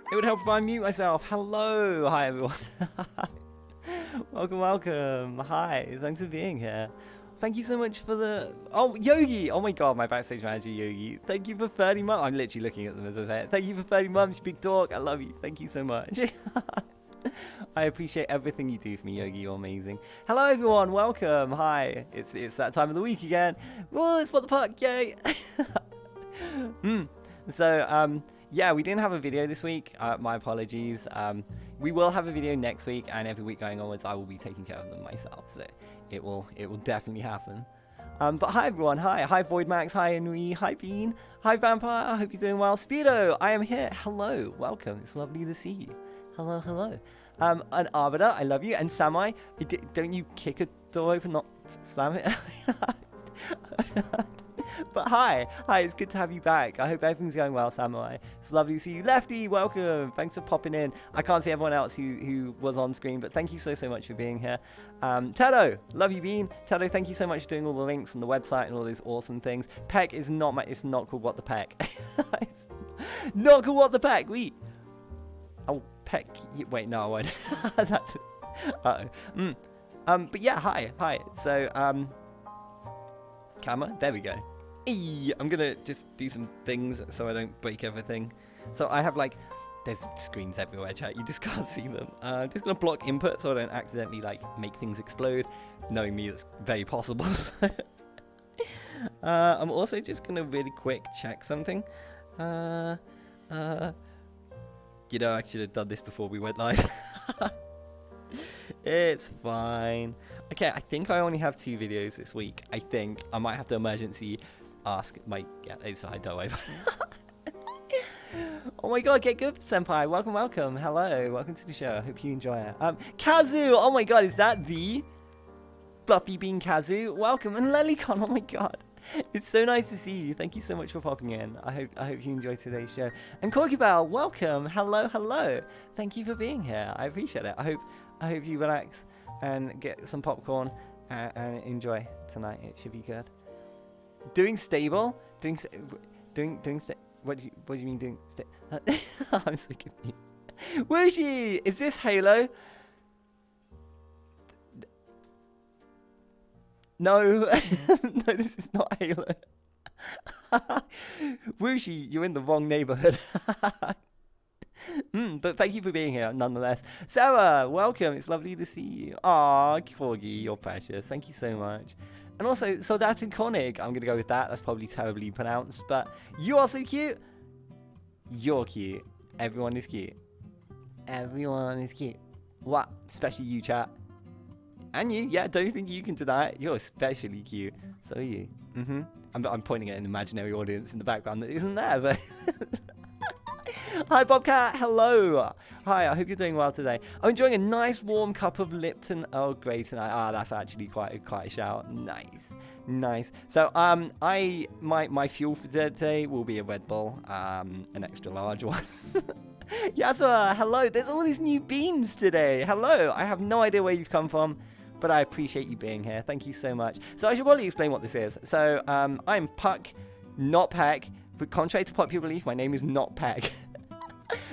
It would help if I mute myself. Hello. Hi, everyone. Welcome, welcome. Hi. Thanks for being here. Thank you so much for the... Oh, Yogi. Oh, my God. My backstage manager, Yogi. Thank you for 30 months. I'm literally looking at them as I say it. Thank you for 30 months. Big talk. I love you. Thank you so much. I appreciate everything you do for me, Yogi. You're amazing. Hello, everyone. Welcome. Hi. It's that time of the week again. Whoa, it's What the Puck. Yay. So, yeah, we didn't have a video this week. My apologies. We will have a video next week, and every week going onwards, I will be taking care of them myself. So it will definitely happen. But hi everyone. Hi Void Max. Hi Henry. Hi Bean. Hi Vampire. I hope you're doing well. Speedo, I am here. Hello. Welcome. It's lovely to see you. Hello, hello. And Arbiter, I love you. And Samai, don't you kick a door open, not slam it. But hi, it's good to have you back. I hope everything's going well, Samurai. It's lovely to see you. Lefty, welcome. Thanks for popping in. I can't see everyone else who was on screen, but thank you so much for being here. Tedo, love you, Bean. Tedo, thank you so much for doing all the links on the website and all those awesome things. Peck is not it's not called What the Peck. It's not called What the Peck. Oh, Peck. Wait, no, I won't. That's. Uh-oh. But yeah, hi. So, camera, there we go. Eee, I'm gonna just do some things so I don't break everything. So I have like, there's screens everywhere, chat. You just can't see them. I'm just gonna block input so I don't accidentally like make things explode. Knowing me, that's very possible. I'm also just gonna really quick check something. You know, I should have done this before we went live. It's fine. Okay, I think I only have 2 videos this week. I think I might have to emergency ask my... Yeah, it's fine, don't worry. Oh my god, get good, senpai. Welcome. Hello, welcome to the show. I hope you enjoy it. Kazu, oh my god, is that the Fluffy Bean Kazu? Welcome. And Lelicon, oh my god. It's so nice to see you. Thank you so much for popping in. I hope you enjoyed today's show. And Corkybell, welcome. Hello. Thank you for being here. I appreciate it. I hope you relax and get some popcorn and enjoy tonight. It should be good. Doing stable? Doing what do you mean doing stable? I'm so confused. Where is she? Is this Halo? No, no, this is not Halo. Wooshi, you're in the wrong neighborhood. But thank you for being here, nonetheless. Sarah, welcome. It's lovely to see you. Aw, Corgi, you're precious. Thank you so much. And also, Soldat and Konig. I'm going to go with that. That's probably terribly pronounced. But you are so cute. You're cute. Everyone is cute. Everyone is cute. What? Especially you, chat. And you, yeah, don't think you can deny it. You're especially cute. So are you. I'm pointing at an imaginary audience in the background that isn't there, but... Hi, Bobcat. Hello. Hi, I hope you're doing well today. I'm enjoying a nice warm cup of Lipton Earl Grey tonight. Ah, that's actually quite a shout. Nice. So, my fuel for today will be a Red Bull, an extra large one. Yasua, hello. There's all these new beans today. Hello. I have no idea where you've come from, but I appreciate you being here. Thank you so much. So I should probably explain what this is. So I'm Puck, not Peck. But contrary to popular belief, my name is not Peck.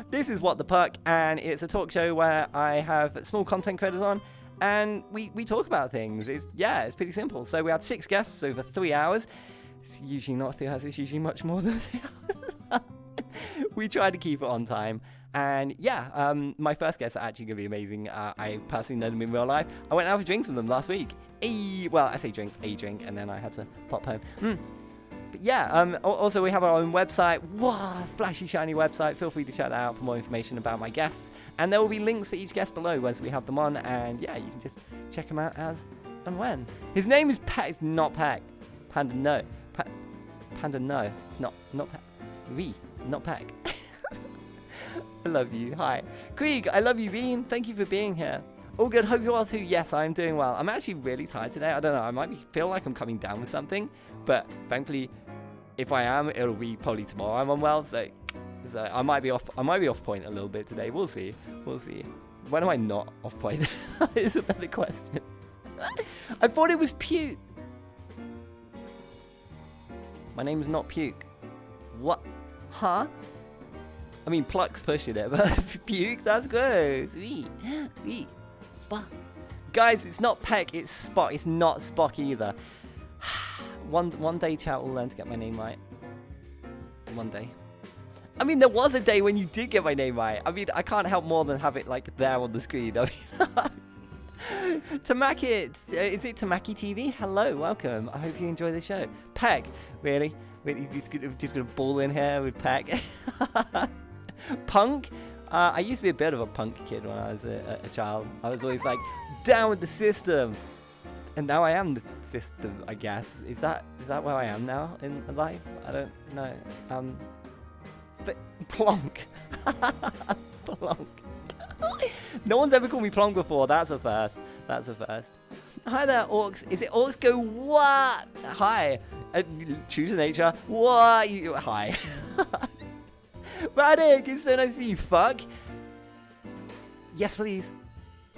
This is What the Puck, and it's a talk show where I have small content creators on, and we talk about things. It's pretty simple. So we had 6 guests over 3 hours. It's usually not 3 hours. It's usually much more than 3 hours. We try to keep it on time. And my first guests are actually going to be amazing. I personally know them in real life. I went out for drinks with them last week. Well, I say drinks, a drink, and then I had to pop home. But yeah, also we have our own website. Wow, flashy, shiny website. Feel free to check that out for more information about my guests. And there will be links for each guest below as we have them on. And yeah, you can just check them out as and when. His name is Peck. It's not Peck. Panda, no. Panda, no. It's not Peck. Not Peck. I love you. Hi. Krieg, I love you, Bean. Thank you for being here. All good. Hope you are too. Yes, I'm doing well. I'm actually really tired today. I don't know. I might feel like I'm coming down with something. But thankfully, if I am, it'll be probably tomorrow I'm unwell. So I might be off point a little bit today. We'll see. When am I not off point? It's a better question. I thought it was Puke. My name is not Puke. What? Huh? I mean, Pluck's pushing it, but Puke, that's good. Sweet. Guys, it's not Peck, it's Spock. It's not Spock either. One day, chat will learn to get my name right. One day. I mean, there was a day when you did get my name right. I mean, I can't help more than have it, like, there on the screen. I mean, Tamaki, is it Tamaki TV? Hello, welcome. I hope you enjoy the show. Peck, really? Really, just gonna ball in here with Peck? Punk? I used to be a bit of a punk kid when I was a child. I was always like, down with the system. And now I am the system, I guess. Is that where I am now in life? I don't know. But Plonk. Plonk. No one's ever called me Plonk before. That's a first. Hi there, Orcs. Is it Orcs Go what? Hi. Choose a nature. What? Hi. Radic, it's so nice to see you. Fuck. Yes, please.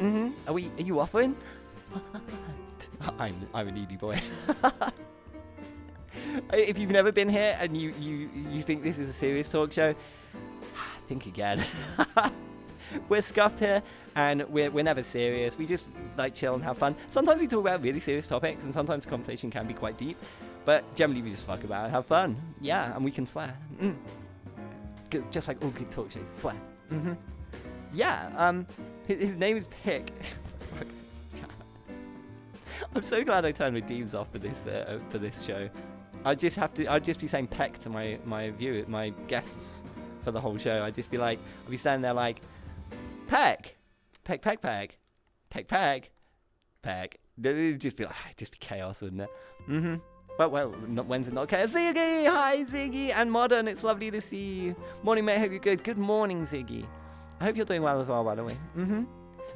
Are you offering? I'm a needy boy. If you've never been here and you think this is a serious talk show, think again. We're scuffed here, and we're never serious. We just like chill and have fun. Sometimes we talk about really serious topics, and sometimes the conversation can be quite deep. But generally, we just fuck about and have fun. Yeah, and we can swear. Just like all good talk shows, swear. Yeah. His name is Pick. I'm so glad I turned redeems off for this show. I'd just be saying Peck to my guests for the whole show. I'd be standing there like, Peck, Peck, Peck, Peck, Peck, Peck, Peck. It'd just be chaos, wouldn't it? Well, when's it not chaos? Ziggy, hi Ziggy, and Modern. It's lovely to see you. Morning, mate. Hope you're good. Good morning, Ziggy. I hope you're doing well as well, by the way.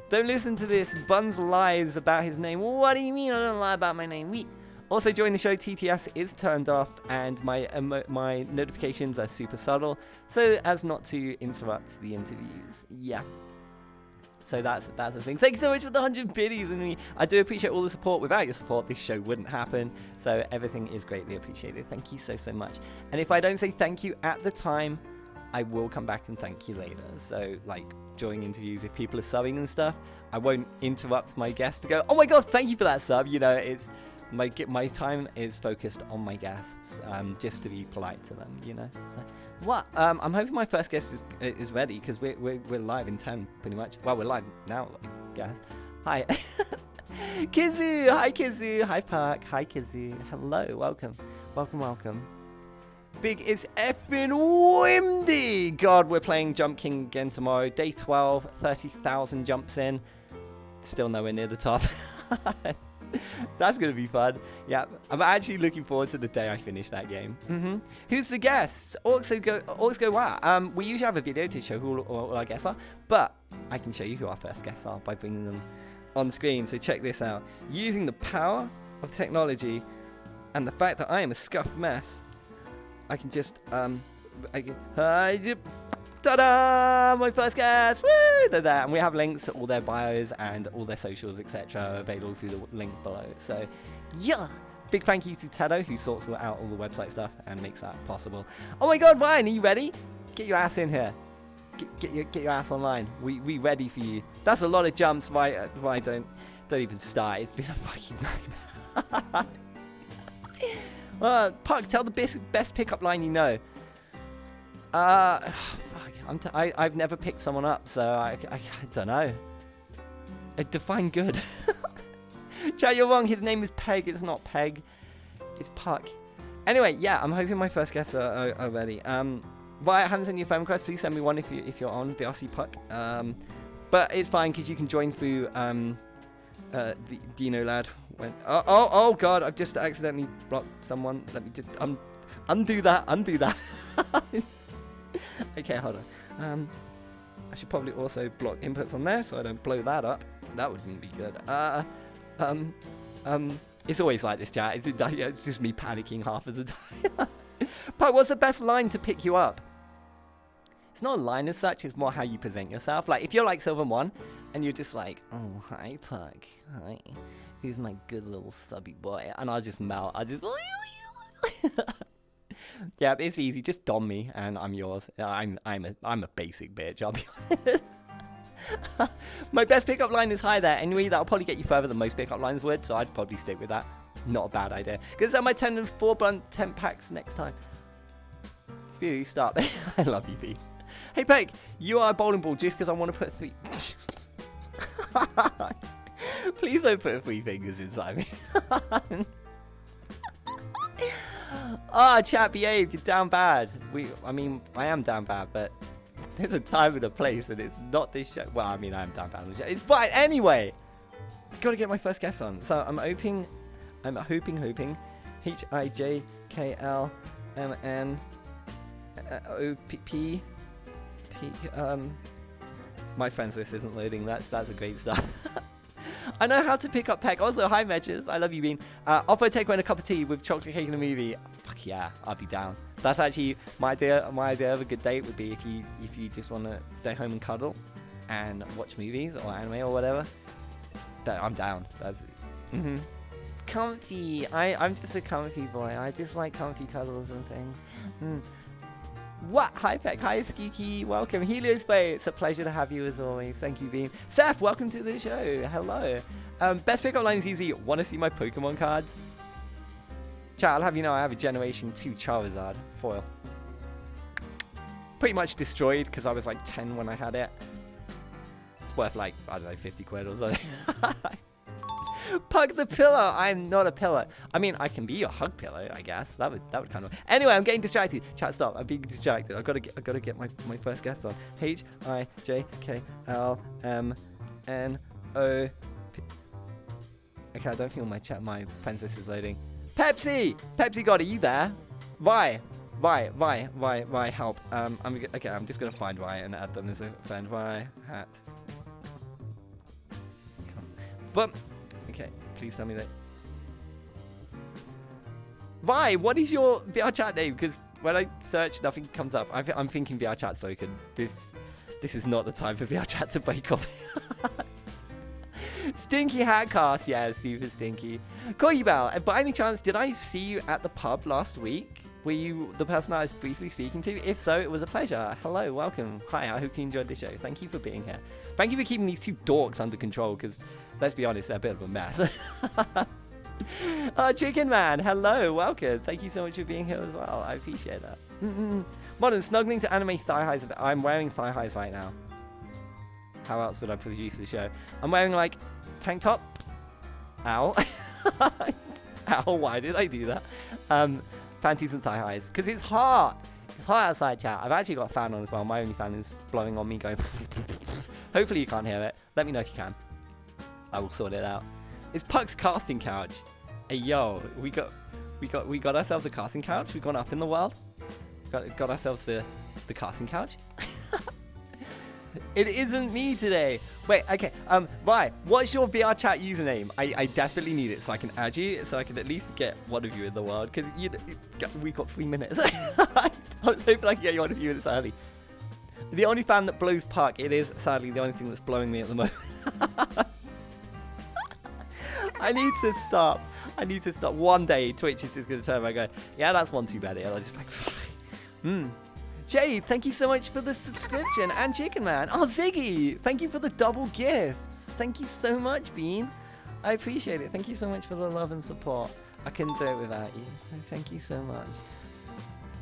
Don't listen to this. Buns lies about his name. What do you mean I don't lie about my name? Also, during the show, TTS is turned off, and my notifications are super subtle, so as not to interrupt the interviews. Yeah. So that's the thing. Thank you so much for the 100 biddies, and I do appreciate all the support. Without your support, this show wouldn't happen. So everything is greatly appreciated. Thank you so much. And if I don't say thank you at the time, I will come back and thank you later. So like during interviews, if people are subbing and stuff, I won't interrupt my guest to go, oh my god, thank you for that sub. You know, it's my time is focused on my guests, just to be polite to them. You know. So what? I'm hoping my first guest is ready, because we're live in 10 pretty much. Well, we're live now, I guess. Hi. Kizu. Hi Kizu. Hi Park. Hi Kizu. Hello. Welcome. Big is effing windy. God, we're playing Jump King again tomorrow. Day 12, 30,000 jumps in. Still nowhere near the top. That's going to be fun. Yeah, I'm actually looking forward to the day I finish that game. Who's the guest? Orcs go wow. We usually have a video to show who all our guests are, but I can show you who our first guests are by bringing them on screen. So check this out. Using the power of technology and the fact that I am a scuffed mess, I can just, ta-da! My first guest! Woo! They're there. And we have links to all their bios and all their socials, etc. available through the link below. So, yeah! Big thank you to Tedo, who sorts out all the website stuff and makes that possible. Oh my god, Ryan, are you ready? Get your ass in here. Get your ass online. We ready for you. That's a lot of jumps. Right, don't even start. It's been a fucking nightmare. Puck, tell the best pickup line you know. Fuck. I've never picked someone up, so I don't know. Define good. Chat, you're wrong. His name is Peg. It's not Peg. It's Puck. Anyway, yeah, I'm hoping my first guests are ready. Right, haven't sent you a phone request. Please send me one if you're on VRC Puck. But it's fine because you can join through the Dino lad. Oh god, I've just accidentally blocked someone. Let me just undo that. Okay, hold on. I should probably also block inputs on there so I don't blow that up. That wouldn't be good. It's always like this, chat. It's just me panicking half of the time. But what's the best line to pick you up? It's not a line as such, it's more how you present yourself. Like, if you're like Sylvan 1, and you're just like, oh, hi, Puck. Hi. Who's my good little subby boy? And I'll just melt. I'll just... Yeah, it's easy. Just dom me, and I'm yours. I'm a basic bitch, I'll be honest. My best pickup line is hi there. Anyway, that'll probably get you further than most pickup lines would, so I'd probably stick with that. Not a bad idea. Because at my 10 and 4 blunt 10 packs next time. Speedy, start. I love you, B. Hey, Peg, you are a bowling ball just because I want to put 3... Please don't put 3 fingers inside me. Chat, behave. You're down bad. I mean, I am down bad, but there's a time and a place, and it's not this show. Well, I mean, I am down bad on the show. It's fine. Anyway, gotta get my first guest on. So I'm hoping. HIJKLMNOPP. My friends list isn't loading. That's a great start. I know how to pick up Peck. Also, hi, Measures. I love you, Bean. Offer takeaway and a cup of tea with chocolate cake and a movie. Fuck yeah, I'll be down. That's actually my idea. My idea of a good date would be if you just want to stay home and cuddle and watch movies or anime or whatever. I'm down. That's comfy. I'm just a comfy boy. I just like comfy cuddles and things. What? Hi, Peck. Hi, Skiki. Welcome. Helios Bay. It's a pleasure to have you as always. Thank you, Bean. Seth, welcome to the show. Hello. Best pickup line is easy. Want to see my Pokemon cards? Chat, I'll have you know I have a Generation 2 Charizard foil. Pretty much destroyed because I was like 10 when I had it. It's worth like, I don't know, 50 quid or something. Pug the pillow. I'm not a pillow. I mean, I can be your hug pillow, I guess. That would kind of. Anyway, I'm getting distracted. Chat, stop. I'm being distracted. I've got to get my first guest on. HIJKLMNO. Okay, I don't feel my friends list is loading. Pepsi God, are you there? Right, help. I'm just gonna find Rye and add them as a friend. RyHat. But okay, please tell me that. Rye, what is your VR chat name? Because when I search, nothing comes up. I'm thinking VR chat spoken. This is not the time for VR chat to break up. Stinky HatCast, yeah, super stinky. Koyibel, by any chance, did I see you at the pub last week? Were you the person I was briefly speaking to? If so, it was a pleasure. Hello, welcome. Hi, I hope you enjoyed the show. Thank you for being here. Thank you for keeping these two dorks under control, because, let's be honest, they're a bit of a mess. Chicken Man, hello, welcome. Thank you so much for being here as well. I appreciate that. Modern, snuggling to anime thigh highs. I'm wearing thigh highs right now. How else would I produce the show? I'm wearing, like, tank top. Ow. Ow, why did I do that? Panties and thigh highs. Because it's hot. It's hot outside, chat. I've actually got a fan on as well. My only fan is blowing on me going... Hopefully you can't hear it. Let me know if you can. I will sort it out. It's Puck's casting couch. Hey, yo. We got ourselves a casting couch. We've gone up in the world. Got ourselves the casting couch. It isn't me today. Wait, okay. Right. What's your VR chat username? I desperately need it so I can add you, so I can at least get one of you in the world. Because we've got 3 minutes. I was hoping I could get you on a few minutes early. The only fan that blows Puck, it is sadly the only thing that's blowing me at the moment. I need to stop. One day Twitch is just going to turn around and go, yeah, that's one too many. And I'll just be like, Jay, thank you so much for the subscription. And Chicken Man. Oh, Ziggy, thank you for the double gifts. Thank you so much, Bean. I appreciate it. Thank you so much for the love and support. I couldn't do it without you. Thank you so much.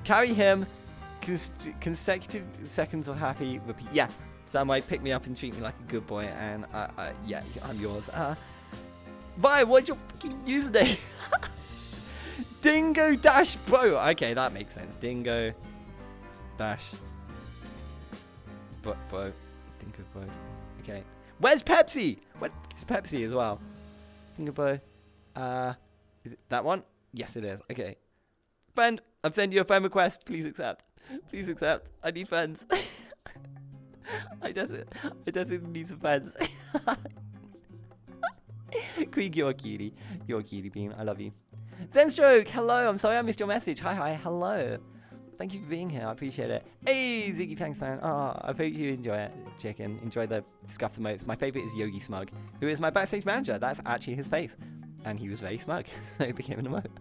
Carry him. Consecutive seconds of happy. Repeat. Yeah. So that might pick me up and treat me like a good boy. And yeah, I'm yours. Bye. What's your fucking username? Dingo Dash Bro. Okay, that makes sense. Dingo Dash Bro. Dingo Bro. Okay. Where's Pepsi? Where's Pepsi as well? Dingo Bro. Is it that one? Yes, it is. Okay. Friend, I'm sending you a friend request. Please accept. Please accept. I need friends. I desperately need some friends. Krieg, you're a cutie. You're a cutie, Bean. I love you. Zenstroke, hello. I'm sorry I missed your message. Hi. Hello. Thank you for being here. I appreciate it. Hey, Ziggy thanks, man. Oh, I hope you enjoy it, Chicken. Enjoy the scuff emotes. My favorite is Yogi Smug, who is my backstage manager. That's actually his face. And he was very smug, so it became an emote.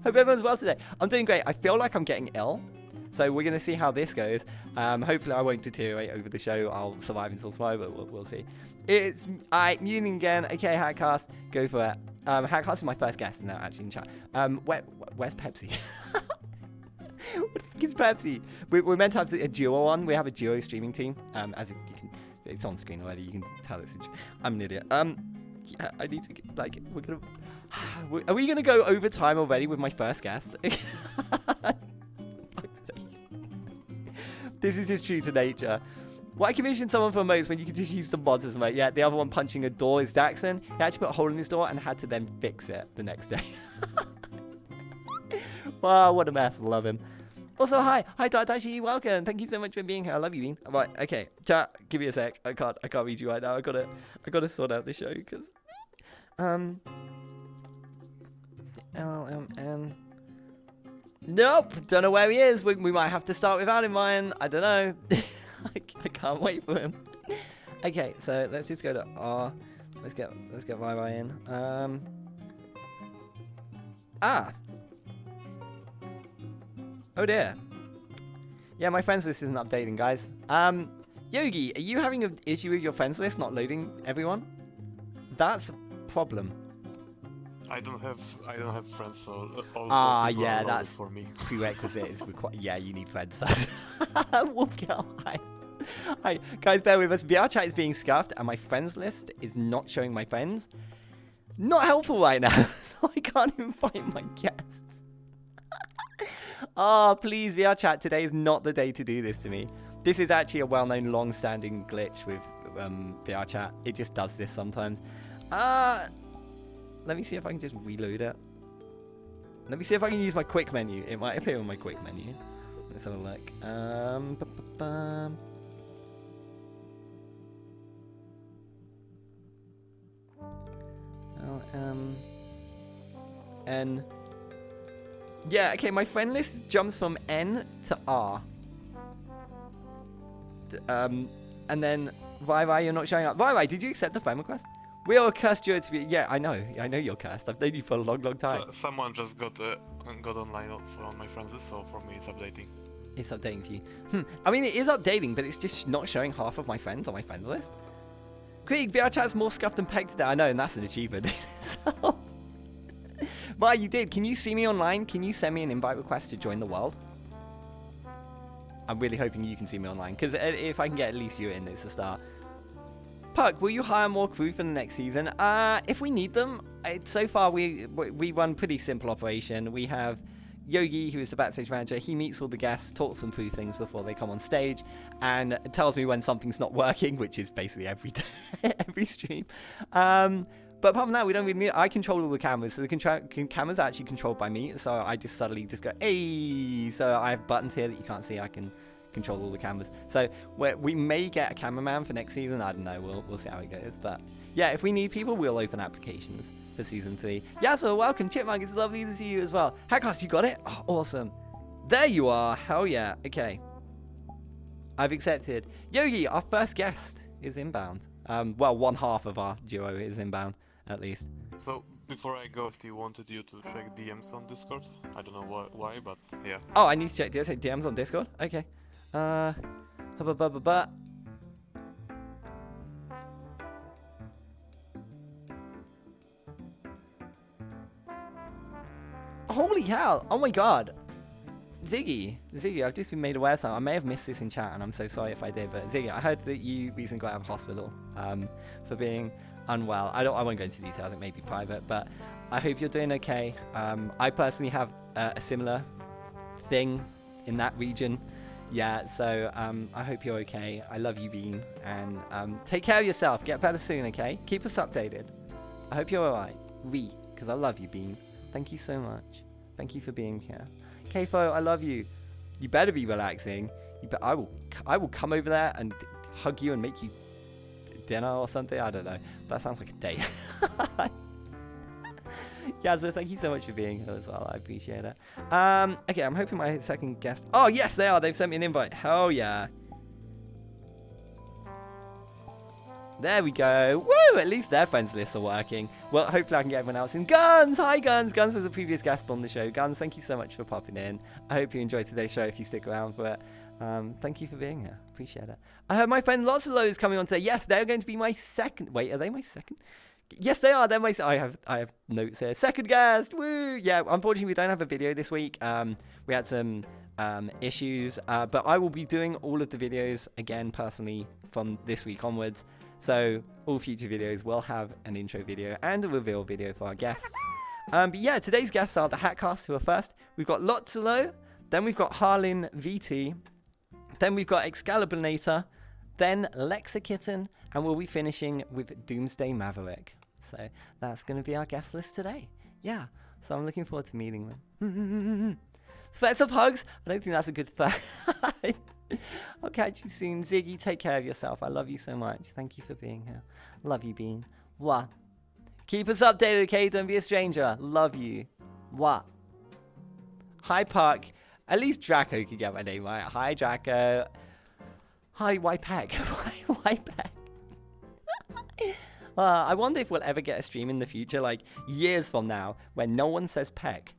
Hope everyone's well today. I'm doing great. I feel like I'm getting ill. So we're going to see how this goes. Hopefully I won't deteriorate over the show. I'll survive until tomorrow, but we'll see. It's muting again. Okay, HatCast, go for it. HatCast is my first guest now, actually, in chat. Where's Pepsi? What the fuck is Pepsi? We're meant to have a duo on. We have a duo streaming team. As you can, it's on screen already. You can tell it's. I'm an idiot. Yeah, I need to like. We're gonna. Are we gonna go over time already with my first guest? This is just true to nature. Why commission someone for emotes when you can just use the mods as a emote? Yeah, the other one punching a door is Daxon. He actually put a hole in his door and had to then fix it the next day. Wow, what a mess. Love him. Also, hi, Tadashi, welcome. Thank you so much for being here. I love you, Bean. Right, okay, chat. Give me a sec. I can't read you right now. I gotta sort out the show because LMN. Nope, don't know where he is. We might have to start without him, Ryan. I don't know. I can't wait for him. Okay, so let's just go to R. Let's get Ryan in. Oh dear. Yeah, my friends list isn't updating, guys. Yogi, are you having an issue with your friends list not loading everyone? That's a problem. I don't have friends, so all people yeah, are loaded that's for me. prerequisite. Yeah, you need friends first. Wolfgirl, hi. Hi, guys, bear with us. VR chat is being scuffed, and my friends list is not showing my friends. Not helpful right now, so I can't even find my guests. Please, VR chat, today is not the day to do this to me. This is actually a well-known, long-standing glitch with VR chat. It just does this sometimes. Let me see if I can just reload it. Let me see if I can use my quick menu. It might appear on my quick menu. Let's have a look. N. Yeah, okay, my friend list jumps from N to R. And then, Vai, you're not showing up. Vai, did you accept the friend request? We are cursed you to be. Yeah, I know you're cursed. I've known you for a long, long time. So, someone just got online on my friends list, so for me it's updating. It's updating for you. I mean, it is updating, but it's just not showing half of my friends on my friends list. Krieg, VR chat's more scuffed than pegged today. I know, and that's an achievement. So, Vai, you did. Can you see me online? Can you send me an invite request to join the world? I'm really hoping you can see me online, because if I can get at least you in, it's a start. Puck, will you hire more crew for the next season? If we need them. So far, we run pretty simple operation. We have Yogi, who is the backstage manager. He meets all the guests, talks them through things before they come on stage, and tells me when something's not working, which is basically every day, every stream. But apart from that, we don't really need. I control all the cameras, so the cameras are actually controlled by me. So I just subtly just go, hey. So I have buttons here that you can't see. I can control all the cameras. So we may get a cameraman for next season. I don't know. We'll see how it goes. But yeah, if we need people, we'll open applications for season 3. Yeah, so welcome, Chipmunk. It's lovely to see you as well. HatCast, you got it? Oh, awesome. There you are. Hell yeah. Okay. I've accepted. Yogi, our first guest is inbound. Well, one half of our duo is inbound, at least. So, before I go, if you wanted you to check DMs on Discord, I don't know why, but yeah. Oh, I need to check DMs on Discord? Okay. Holy hell! Oh my god! Ziggy, I've just been made aware of something. I may have missed this in chat, and I'm so sorry if I did, but Ziggy, I heard that you recently got out of hospital for being unwell. I won't go into details, it may be private, but I hope you're doing okay. I personally have a similar thing in that region. Yeah, so I hope you're okay. I love you, Bean, and take care of yourself. Get better soon, okay? Keep us updated. I hope you're alright. Because I love you, Bean. Thank you so much. Thank you for being here. Kfo, I love you. You better be relaxing. I will come over there and hug you and make you dinner or something. I don't know. That sounds like a date. Yazza, thank you so much for being here as well. I appreciate it. Okay, I'm hoping my second guest. Oh yes, they are. They've sent me an invite. Hell yeah. There we go. Woo! At least their friends lists are working. Well, hopefully I can get everyone else in. Guns! Hi, Guns! Guns was a previous guest on the show. Guns, thank you so much for popping in. I hope you enjoyed today's show if you stick around for it. Thank you for being here. Appreciate it. I heard my friend Lotzylo is coming on today. Yes, they're going to be my second. Wait, are they my second? Yes, they are. They're my. I have notes here. Second guest. Woo! Yeah, unfortunately, we don't have a video this week. We had some issues, but I will be doing all of the videos again personally from this week onwards. So all future videos will have an intro video and a reveal video for our guests. But yeah, today's guests are the HatCast, who are first. We've got Lotzylo, then we've got HarleenVT, then we've got Excalibronator, then Lexakitten, and we'll be finishing with DoomsdayMaverick. So that's going to be our guest list today. Yeah, so I'm looking forward to meeting them. Threats of hugs? I don't think that's a good threat. I'll catch you soon. Ziggy, take care of yourself. I love you so much. Thank you for being here. Love you, Bean. What? Keep us updated, okay? Don't be a stranger. Love you. What? Hi, Puck. At least Draco could get my name right. Hi, Draco. Hi, Wypeg. Wypeg. I wonder if we'll ever get a stream in the future, like years from now, where no one says Peck.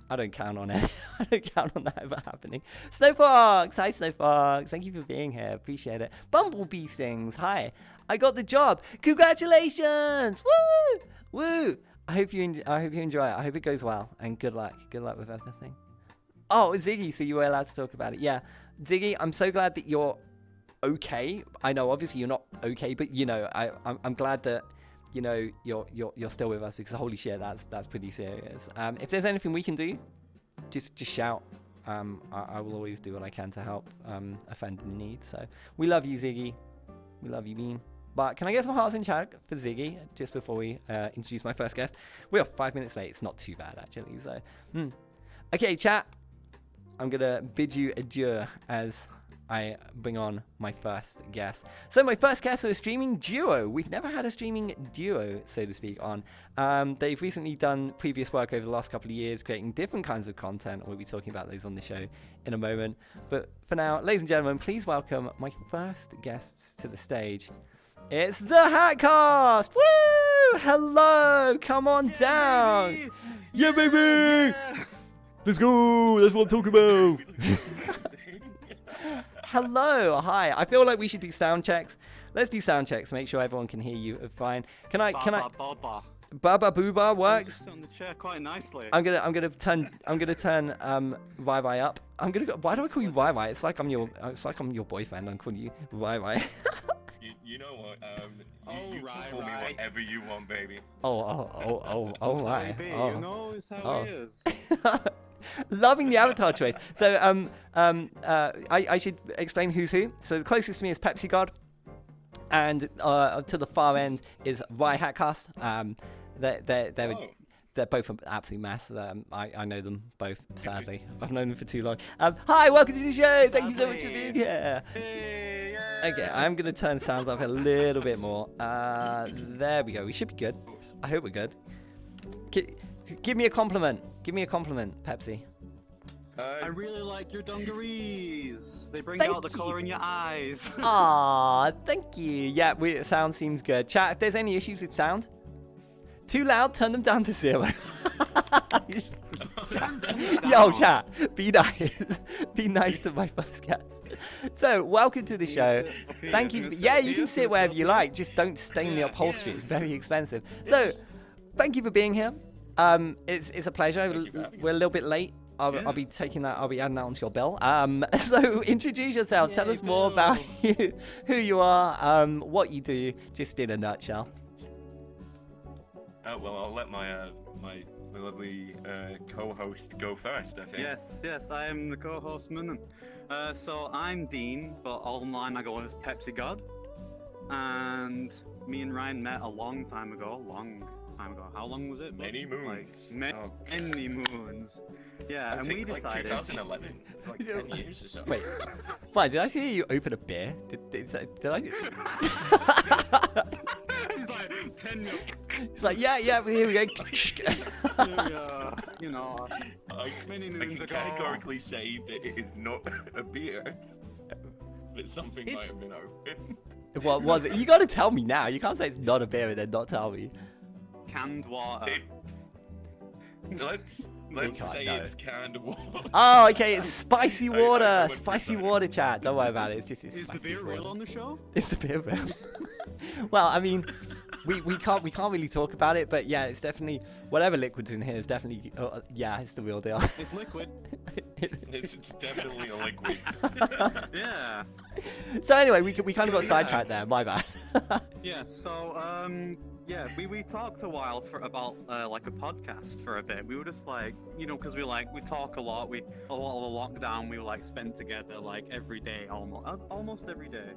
I don't count on it. I don't count on that ever happening. Snowfox! Hi, Snowfox. Thank you for being here. Appreciate it. Bumblebee sings. Hi. I got the job. Congratulations! Woo! Woo! I hope you enjoy it. I hope it goes well. And good luck. Good luck with everything. Oh, Ziggy, so you were allowed to talk about it. Yeah. Ziggy, I'm so glad that you're okay. I know, obviously, you're not okay, but, you know, I'm glad that, you know, you're still with us, because holy shit, that's pretty serious. If there's anything we can do, just shout. I will always do what I can to help a friend in need. So we love you, Ziggy. We love you, Bean. But can I get some hearts in chat for Ziggy just before we introduce my first guest? We are 5 minutes late. It's not too bad, actually. So, okay, chat. I'm gonna bid you adieu as I bring on my first guest. So my first guest is a streaming duo. We've never had a streaming duo, so to speak, on. They've recently done previous work over the last couple of years, creating different kinds of content. We'll be talking about those on the show in a moment. But for now, ladies and gentlemen, please welcome my first guests to the stage. It's TheHatCast! Woo! Hello! Come on down! Baby! Yeah, baby! Yeah! Let's go! That's what I'm talking about! Hello, hi. I feel like we should do sound checks. Let's do sound checks. Make sure everyone can hear you fine. Can I? Baba Booba works. On the chair quite nicely. I'm gonna turn Rai up. Why do I call you Rai? It's like I'm your boyfriend. I'm calling you Rai. You know what? You Right, can call me right. whatever you want, baby. Oh, right. Baby, Oh. you know it's how it is. Loving the avatar choice. So I should explain who's who. So the closest to me is Pepsi God, and to the far end is RyHatCast. They're both an absolute mess. I know them both, sadly. I've known them for too long. Hi, welcome to the show. Thank you so much for being here. Hey, yeah. Okay, I'm going to turn sounds up a little bit more. There we go. We should be good. I hope we're good. Give me a compliment. Give me a compliment, Pepsi. I really like your dungarees. They bring Thank out the color you. in your eyes. Aw, thank you. Yeah, sound seems good. Chat, if there's any issues with sound, too loud, turn them down to 0. Yo, chat, be nice. Be nice to my first guest. So, welcome to the show. Thank you. Yeah, you can sit wherever you like. Just don't stain the upholstery. It's very expensive. So, thank you for being here. It's a pleasure. We're a little bit late. I'll be taking that. I'll be adding that onto your bill. So introduce yourself. Tell us more about you, who you are, what you do, just in a nutshell. Well, I'll let my my lovely co-host go first, I think. Yes, I am the co-host Moonin. So I'm Dean, but online I go as Pepsi God. And me and Ryan met a long time ago. How long was it? Many moons. Like, many moons. Yeah, I and think we like decided. 2011. It's like 10 years or so. Wait, why did I see you open a beer? Did I? He's like 10 years. It's like yeah, here we go. You know, many I moons can ago. categorically say that it is not a beer, but something might have been opened. What was it? You got to tell me now. You can't say it's not a beer and then not tell me. Canned water. Let's say know. it's canned water. Oh, okay. It's spicy I water. wouldn't Spicy say. water, chat. Don't worry about it. It's Is the spicy beer water. real on the show? It's the beer real. Well, I mean, we can't really talk about it, but yeah, it's definitely whatever liquid's in here is definitely it's the real deal. It's liquid. It's definitely a liquid. Yeah. So anyway, we kind of got sidetracked there. My bad. Yeah. So we talked a while about like a podcast for a bit. We were just like, because we talk a lot. A lot of the lockdown we like spent together like every day, almost every day.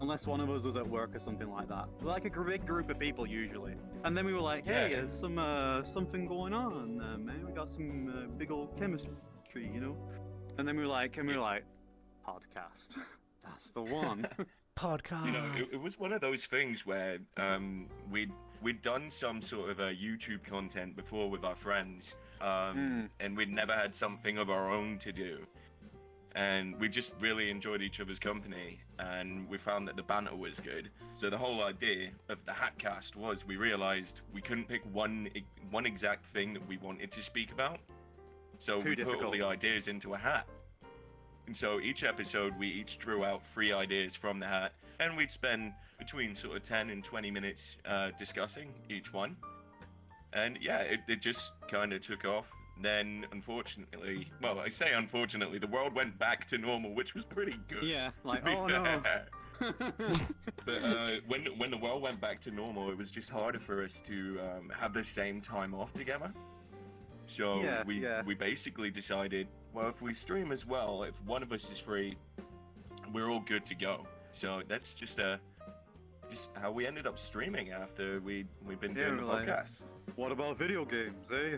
Unless one of us was at work or something like that. We're like a big group of people usually. And then we were like, hey, Yeah. there's something going on, man. We got some big old chemistry, And then we were like, podcast. That's the one. Podcast. It was one of those things where we'd done some sort of YouTube content before with our friends, and we'd never had something of our own to do. And we just really enjoyed each other's company, and we found that the banter was good. So the whole idea of the HatCast we realized we couldn't pick one exact thing that we wanted to speak about. So Too we put all difficult. the ideas into a hat. And so each episode, we each drew out 3 ideas from the hat, and we'd spend between sort of 10 and 20 minutes discussing each one. And yeah, it just kind of took off. Then, unfortunately, well, I say unfortunately, the world went back to normal, which was pretty good. Yeah, like, to be oh no. fair. But when the world went back to normal, it was just harder for us to have the same time off together. So we basically decided, well, if we stream as well, if one of us is free, we're all good to go. So that's just how we ended up streaming after we've been doing the podcast. What about video games, eh?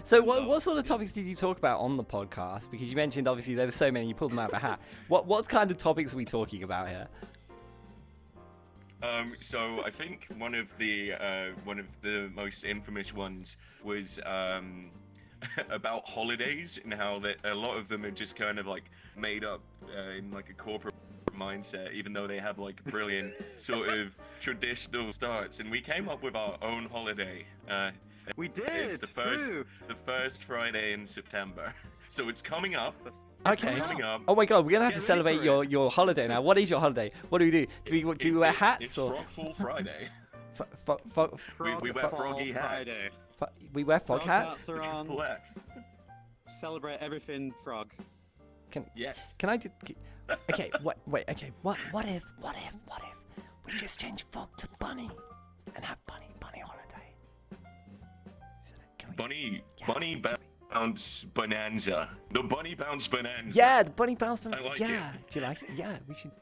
So what sort of topics did you talk about on the podcast? Because you mentioned obviously there were so many, you pulled them out of a hat. What kind of topics are we talking about here? So I think one of the most infamous ones was about holidays and how that a lot of them are just kind of like made up in like a corporate mindset, even though they have like brilliant sort of traditional starts. And we came up with our own holiday. We did. It's the first Friday in September, so it's coming up. Okay. It's coming up. Oh my god, we're gonna have to Get celebrate ready for your holiday now. What is your holiday? What do we do? Do we wear hats It's or Frogful Friday. We wear froggy hats. We wear frog hats? Are on. Triple Fs. Celebrate everything frog. Yes. Can I just? Okay. Wait. Okay. What if we just change frog to bunny and have bunny holiday? Can we- Bunny bounce bonanza. The bunny bounce bonanza. Yeah, the bunny bounce bonanza. I like yeah. it. Do you like it? Yeah, we should.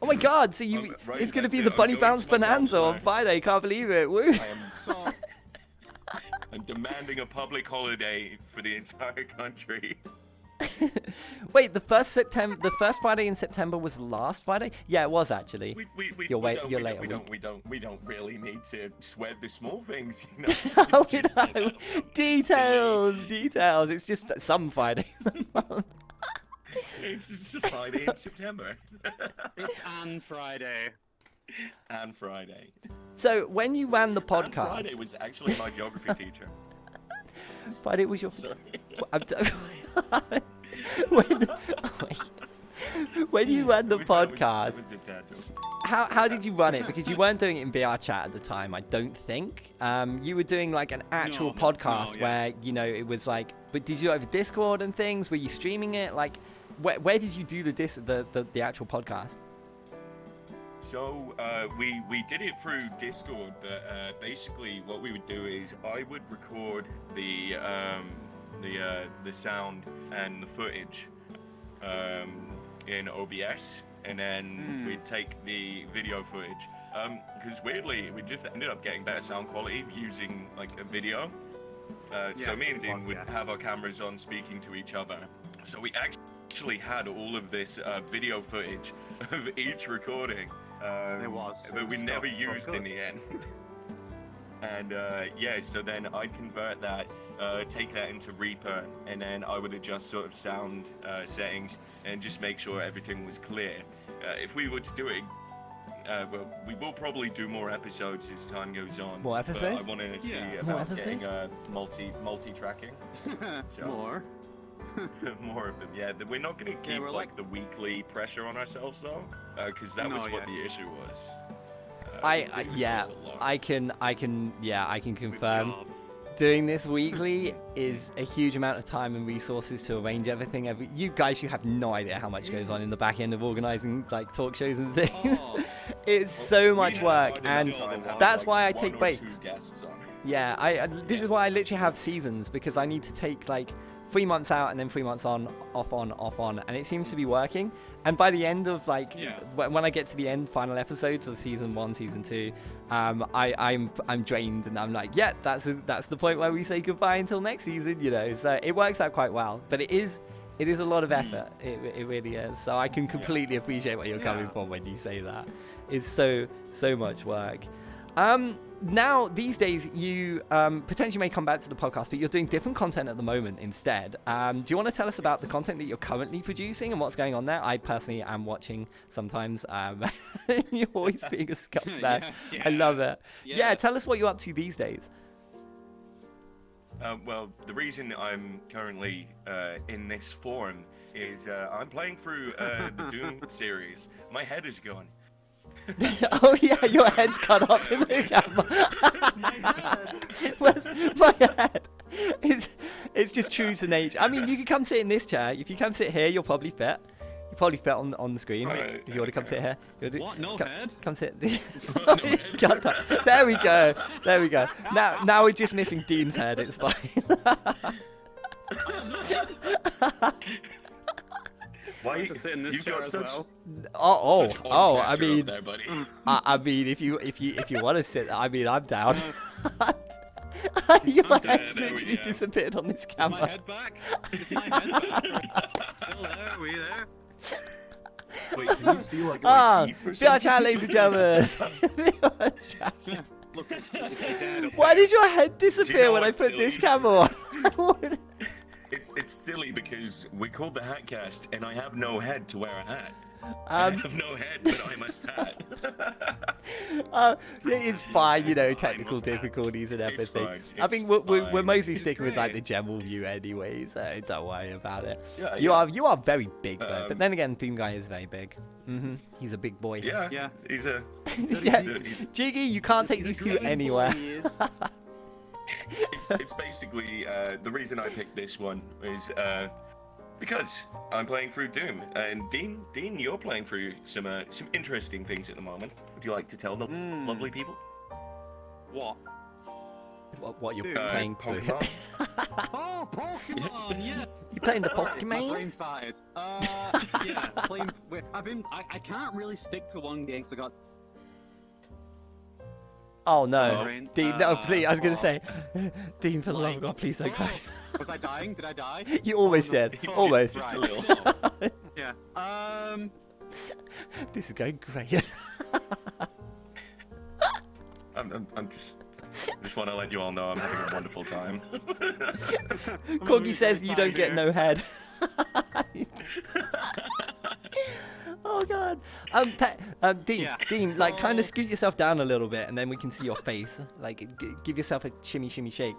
Oh my god! So Right, it's gonna that's be it. the I'm bunny going bounce to my bonanza house on now. Friday. Can't believe it. Woo! I'm demanding a public holiday for the entire country. Wait, the first Friday in September was last Friday? Yeah, it was actually. We You're late don't really need to sweat the small things, you know. Oh, It's just, we know. Details. It's just some Friday. it's a Friday in September. It's Anne Friday. And Friday. So when you ran the And podcast, Friday was actually my geography teacher. Friday was your. Sorry. when you ran the That podcast, was a dad joke. how did you run it? Because you weren't doing it in BR chat at the time, I don't think. You were doing like an actual podcast where it was like. But did you do it over Discord and things? Were you streaming it? Like, where did you do the actual podcast? So we did it through Discord, but basically what we would do is I would record the sound and the footage in OBS, and then we'd take the video footage. Because weirdly, we just ended up getting better sound quality using like a video. So me and Dean would have our cameras on, speaking to each other. So we actually had all of this video footage of each recording. But we never used in the end. And so then I'd convert that, take that into Reaper, and then I would adjust sort of sound settings and just make sure everything was clear. If we were to do it, we will probably do more episodes as time goes on. More episodes? But I want to see More about getting episodes? multi-tracking. So, More. more of them, yeah. We're not going to keep we're like the weekly pressure on ourselves though, because that was what the issue was. I can confirm. Doing this weekly is a huge amount of time and resources to arrange everything. You guys, you have no idea how much goes on in the back end of organizing like talk shows and things. It's so much work, and that's why I take breaks. Yeah, this is why I literally have seasons, because I need to take like 3 months out and then 3 months on, off on, and it seems to be working. And by the end of like, when I get to the final episodes of season 1, season 2, I'm drained, and I'm like, that's the point where we say goodbye until next season, So it works out quite well, but it is a lot of effort. It really is. So I can completely appreciate where you're coming from when you say that. It's so much work. Now, these days, you potentially may come back to the podcast, but you're doing different content at the moment instead. Do you want to tell us about the content that you're currently producing and what's going on there? I personally am watching sometimes. You're always being a scumbag. I love it. Yeah, tell us what you're up to these days. Well, the reason I'm currently in this form is I'm playing through the Doom series. My head is gone. Oh yeah, your head's cut off in the camera. Where's my head? It's just true to nature. I mean, you can come sit in this chair. If you come sit here, you'll probably fit. You probably fit on the screen. Right, if you want to come sit here. What? No head? Come sit. There we go. There we go. Now we're just missing Dean's head. It's fine. Why You got such? well. Such odd I posture mean, up there, buddy. I mean, if you want to sit, I mean, I'm down. Your head's there we literally go. disappeared on this Is my camera. head back? Is my head back? Still there? Are we there? Wait, can you see like Ah, my teeth or be our something? chat, ladies and gentlemen. Be our chat. Look, it's dead up Why there. did your head disappear know when I what's put this silly? camera on? It's silly because we're called TheHatCast, and I have no head to wear a hat. I have no head, but I must hat. It's fine, you know, I technical must have. difficulties and It's everything. fine, I it's think we're fine. mostly It's sticking with like great. the general view anyway, so don't worry about it. Yeah, You yeah. are very big though, but Um, then again, Doom Guy is very big. He's a big boy. Yeah, Yeah. He's a. Yeah. he's- Jiggy, you can't take these two anywhere. it's basically the reason I picked this one is because I'm playing through Doom, and Dean, you're playing through some interesting things at the moment. Would you like to tell the lovely people? What? What you're Dude. playing through? Pokemon. Oh, Pokemon! Yeah. You playing the Sorry, my brain Pokemon? farted. Yeah, playing. I can't really stick to one game, so I got. Oh no, Brain. Dean! No, please. I was gonna say, Dean, for the love of Like, God, please don't cry. Was I dying? Did I die? You almost Oh, no. said, Oh, almost. Just a Right. little. Yeah. This is going great. I'm just want to let you all know I'm having a wonderful time. Corgi says you don't get no head. Oh god. Dean, Yeah. Dean, like kind of Oh. scoot yourself down a little bit, and then we can see your face. Like, give yourself a shimmy, shimmy, shake.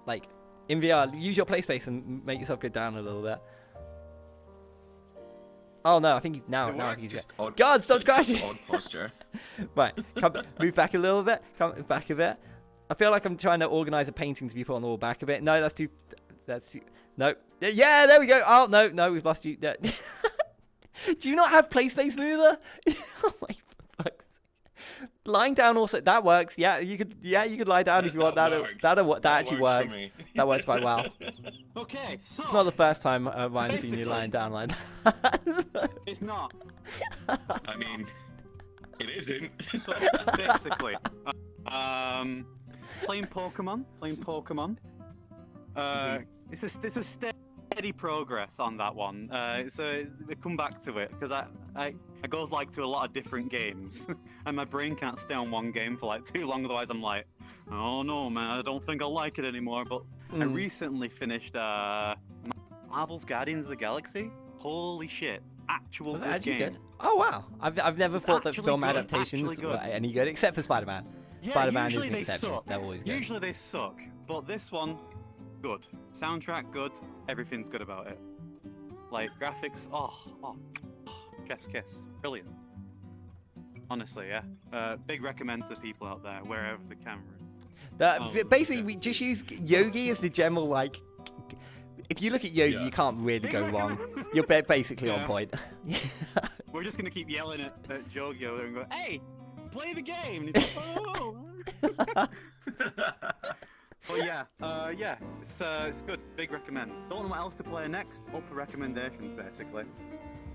Like in VR, use your play space and make yourself go down a little bit. Oh no, I think he's now. It Now I works, think he's just odd, God, stop such crashing. odd posture. Right, move back a little bit. Come back a bit. I feel like I'm trying to organize a painting to be put on the wall back a bit. No, that's too. No. Yeah, there we go. Oh no, we've lost you. Yeah. Do you not have play space mover? Oh my fuck. Lying down also that works. Yeah, you could lie down if you want. That works. that actually works works. for me. That works quite well. Okay, so It's not the first time Ryan's seen you lying down like that. it's not. I mean, it isn't. So basically, playing Pokemon. It's a steady progress on that one. So we come back to it because I go like to a lot of different games, and my brain can't stay on one game for like too long. Otherwise, I'm like, oh no, man, I don't think I'll like it anymore. But I recently finished Marvel's Guardians of the Galaxy. Holy shit! Actual Was it good actually game. good? Oh wow! I've never thought that actually film good, adaptations actually were good. any good, except for Spider-Man. Yeah, Spider-Man is usually an they exception. suck. They're always good. Usually they suck, but this one, good. Soundtrack, good. Everything's good about it. Like graphics, oh, chef's kiss, brilliant. Honestly, yeah. Big recommend to people out there, wherever the camera is. Basically, yeah. we just use Yogi as the general like. If you look at Yogi, Yeah. you can't really Big go wrong. recommend. You're basically on Yeah. point. We're just gonna keep yelling at Jogyo and go, "Hey, play the game!" And he's like, "Oh." But yeah, it's good. Big recommend. Don't know what else to play next. Up for recommendations, basically.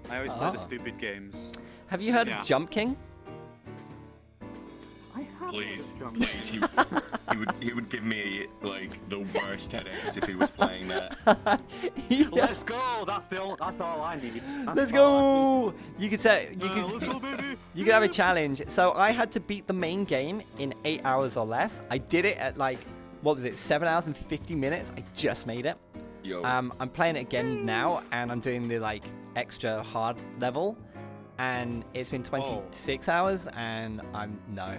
I always play the Ah. stupid games. Have you heard Yeah. of Jump King? I have Please, heard of Jump. please, he would give me like the worst headaches if he was playing that. Yeah. Let's go. That's all I need. That's Let's all I go! You could say need. you Let's go, could baby. you could have a challenge. So I had to beat the main game in 8 hours or less. I did it at like what was it? 7 hours and 50 minutes. I just made it. Yo, I'm playing it again now, and I'm doing the like extra hard level, and it's been 26 hours, and I'm no.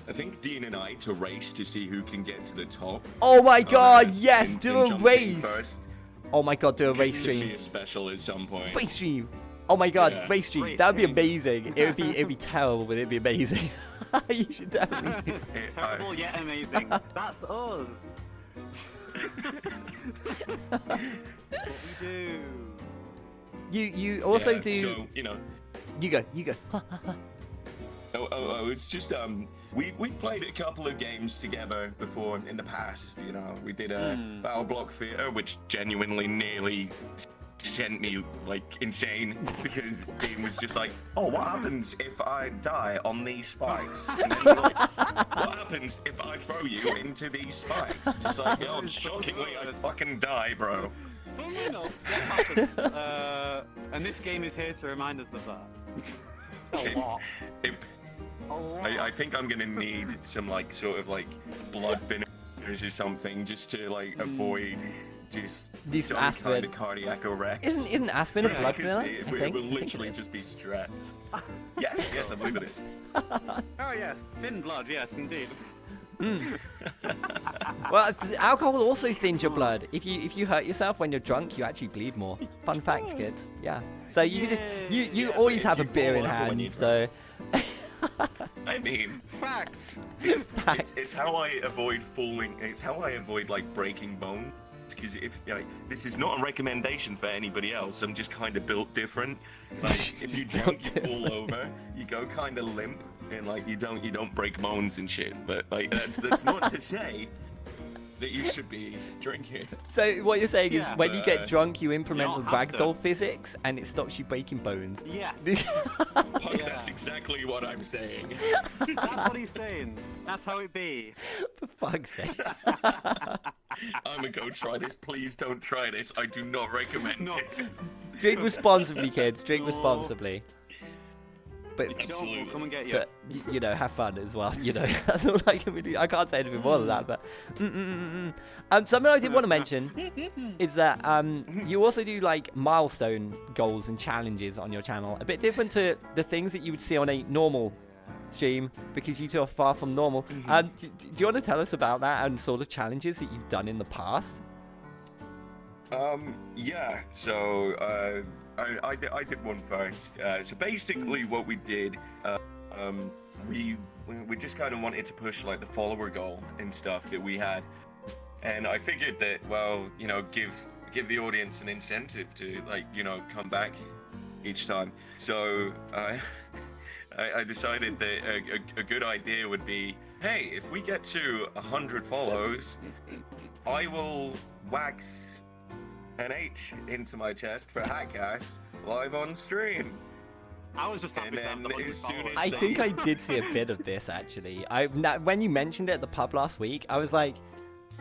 I think Dean and I to race to see who can get to the top. Oh my god, yes, in do a jumping race. First. Oh my god, do a race It should stream. be a special at some point. Race stream. Oh my god, Yeah. race stream. Race That would be stream. amazing. It'd be terrible, but it'd be amazing. You should definitely do. Terrible yet amazing. That's us. What we do. You also Yeah, do. So, you know, You go. it's just we played a couple of games together before in the past. You know, we did a Battle Block Theater, which genuinely nearly sent me like insane because Dean was just like, "Oh, what happens if I die on these spikes?" And then we're like, "What happens if I throw you into these spikes?" Just like, "Oh, shockingly, I fucking die, bro." Funnily enough, that happens. And this game is here to remind us of that. A lot. It- A lot. I think I'm gonna need some like sort of like blood thinners or something just to like avoid just These some aspirin. kind of cardiac arrest. Isn't aspirin a blood because thinner? it, I it think. will literally just be stress. Yes, I believe it is. Oh yes, thin blood. Yes, indeed. Well, alcohol also thins your blood. If you hurt yourself when you're drunk, you actually bleed more. Fun fact, kids. Yeah. So you just you Yeah, but always if have a you beer fall in over when hand. you're So I mean, Fact. it's how I avoid falling. It's how I avoid like breaking bones. Because if like, this is not a recommendation for anybody else, I'm just kind of built different. Like if you drunk, you fall over, you go kind of limp, and like you don't break bones and shit. But like that's not to say that you should be drinking. So what you're saying is Yeah. when you get drunk, you implement You don't have to. ragdoll physics, and it stops you breaking bones. Yes. Fuck, Yeah. that's exactly what I'm saying. That's what he's saying. That's how it be. For fuck's sake. I'm gonna go try this. Please don't try this. I do not recommend No. it. Drink responsibly, kids. Drink No. responsibly. But If you don't, Absolutely. we'll come and get you. but you know, have fun as well. You know, that's all I can really. I can't say anything more than that. But something I did want to mention is that you also do like milestone goals and challenges on your channel. A bit different to the things that you would see on a normal stream because you two are far from normal. Do you want to tell us about that and sort of challenges that you've done in the past? Yeah. So I did one first. So basically, what we did, we just kind of wanted to push like the follower goal and stuff that we had, and I figured that, well, you know, give the audience an incentive to like, you know, come back each time. So I decided that a good idea would be, hey, if we get to 100 follows, I will wax an H into my chest for HatCast live on stream. I was just happy And to have then the 100 as soon followers. as I think I did see a bit of this actually. When you mentioned it at the pub last week, I was like,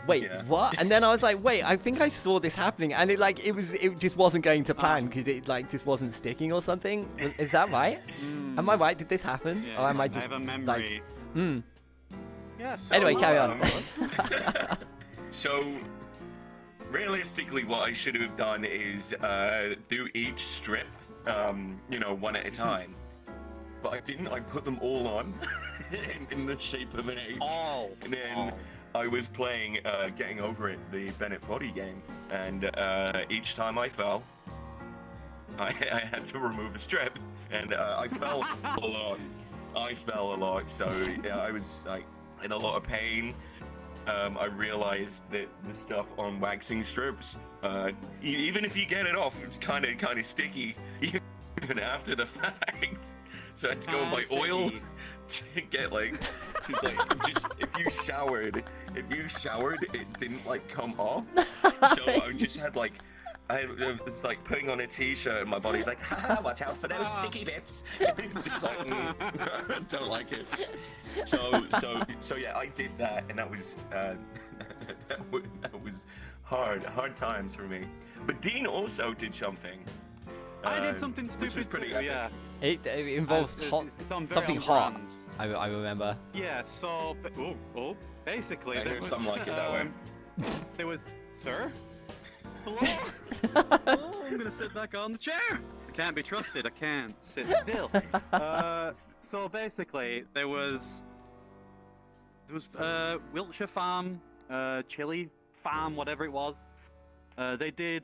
wait, Yeah. what? And then I was like, wait, I think I saw this happening, and it just wasn't going to plan because it like just wasn't sticking or something. Is that right? Am I right? Did this happen? Yeah, Or am I I just have a memory. like, hmm? Yes. Anyway, carry on. So, realistically, what I should have done is do each strip, you know, one at a time. But I didn't. I put them all on in the shape of an H. All. And then I was playing Getting Over It, the Bennett Foddy game, and each time I fell, I had to remove a strip, and I fell a lot. I fell a lot, so yeah, I was like in a lot of pain. I realized that the stuff on waxing strips, even if you get it off, it's kind of sticky, even after the fact. So I had to go and buy oil to get like, cause like just if you showered, it didn't like come off. So I just had like, I was like putting on a t-shirt and my body's like, haha, watch out for those sticky bits. It's just like, I don't like it. So yeah, I did that, and that was that was hard times for me. But Dean also did something. I did something stupid which was pretty too, epic. yeah. It involves It's hot, on very something on hot. brand. I remember. Yeah, so basically I there heard was, something like it that way. There was, sir? Hello? Hello? I'm gonna sit back on the chair. I can't be trusted. I can't sit still. So basically, there was There was Wiltshire Farm, Chili Farm, whatever it was. They do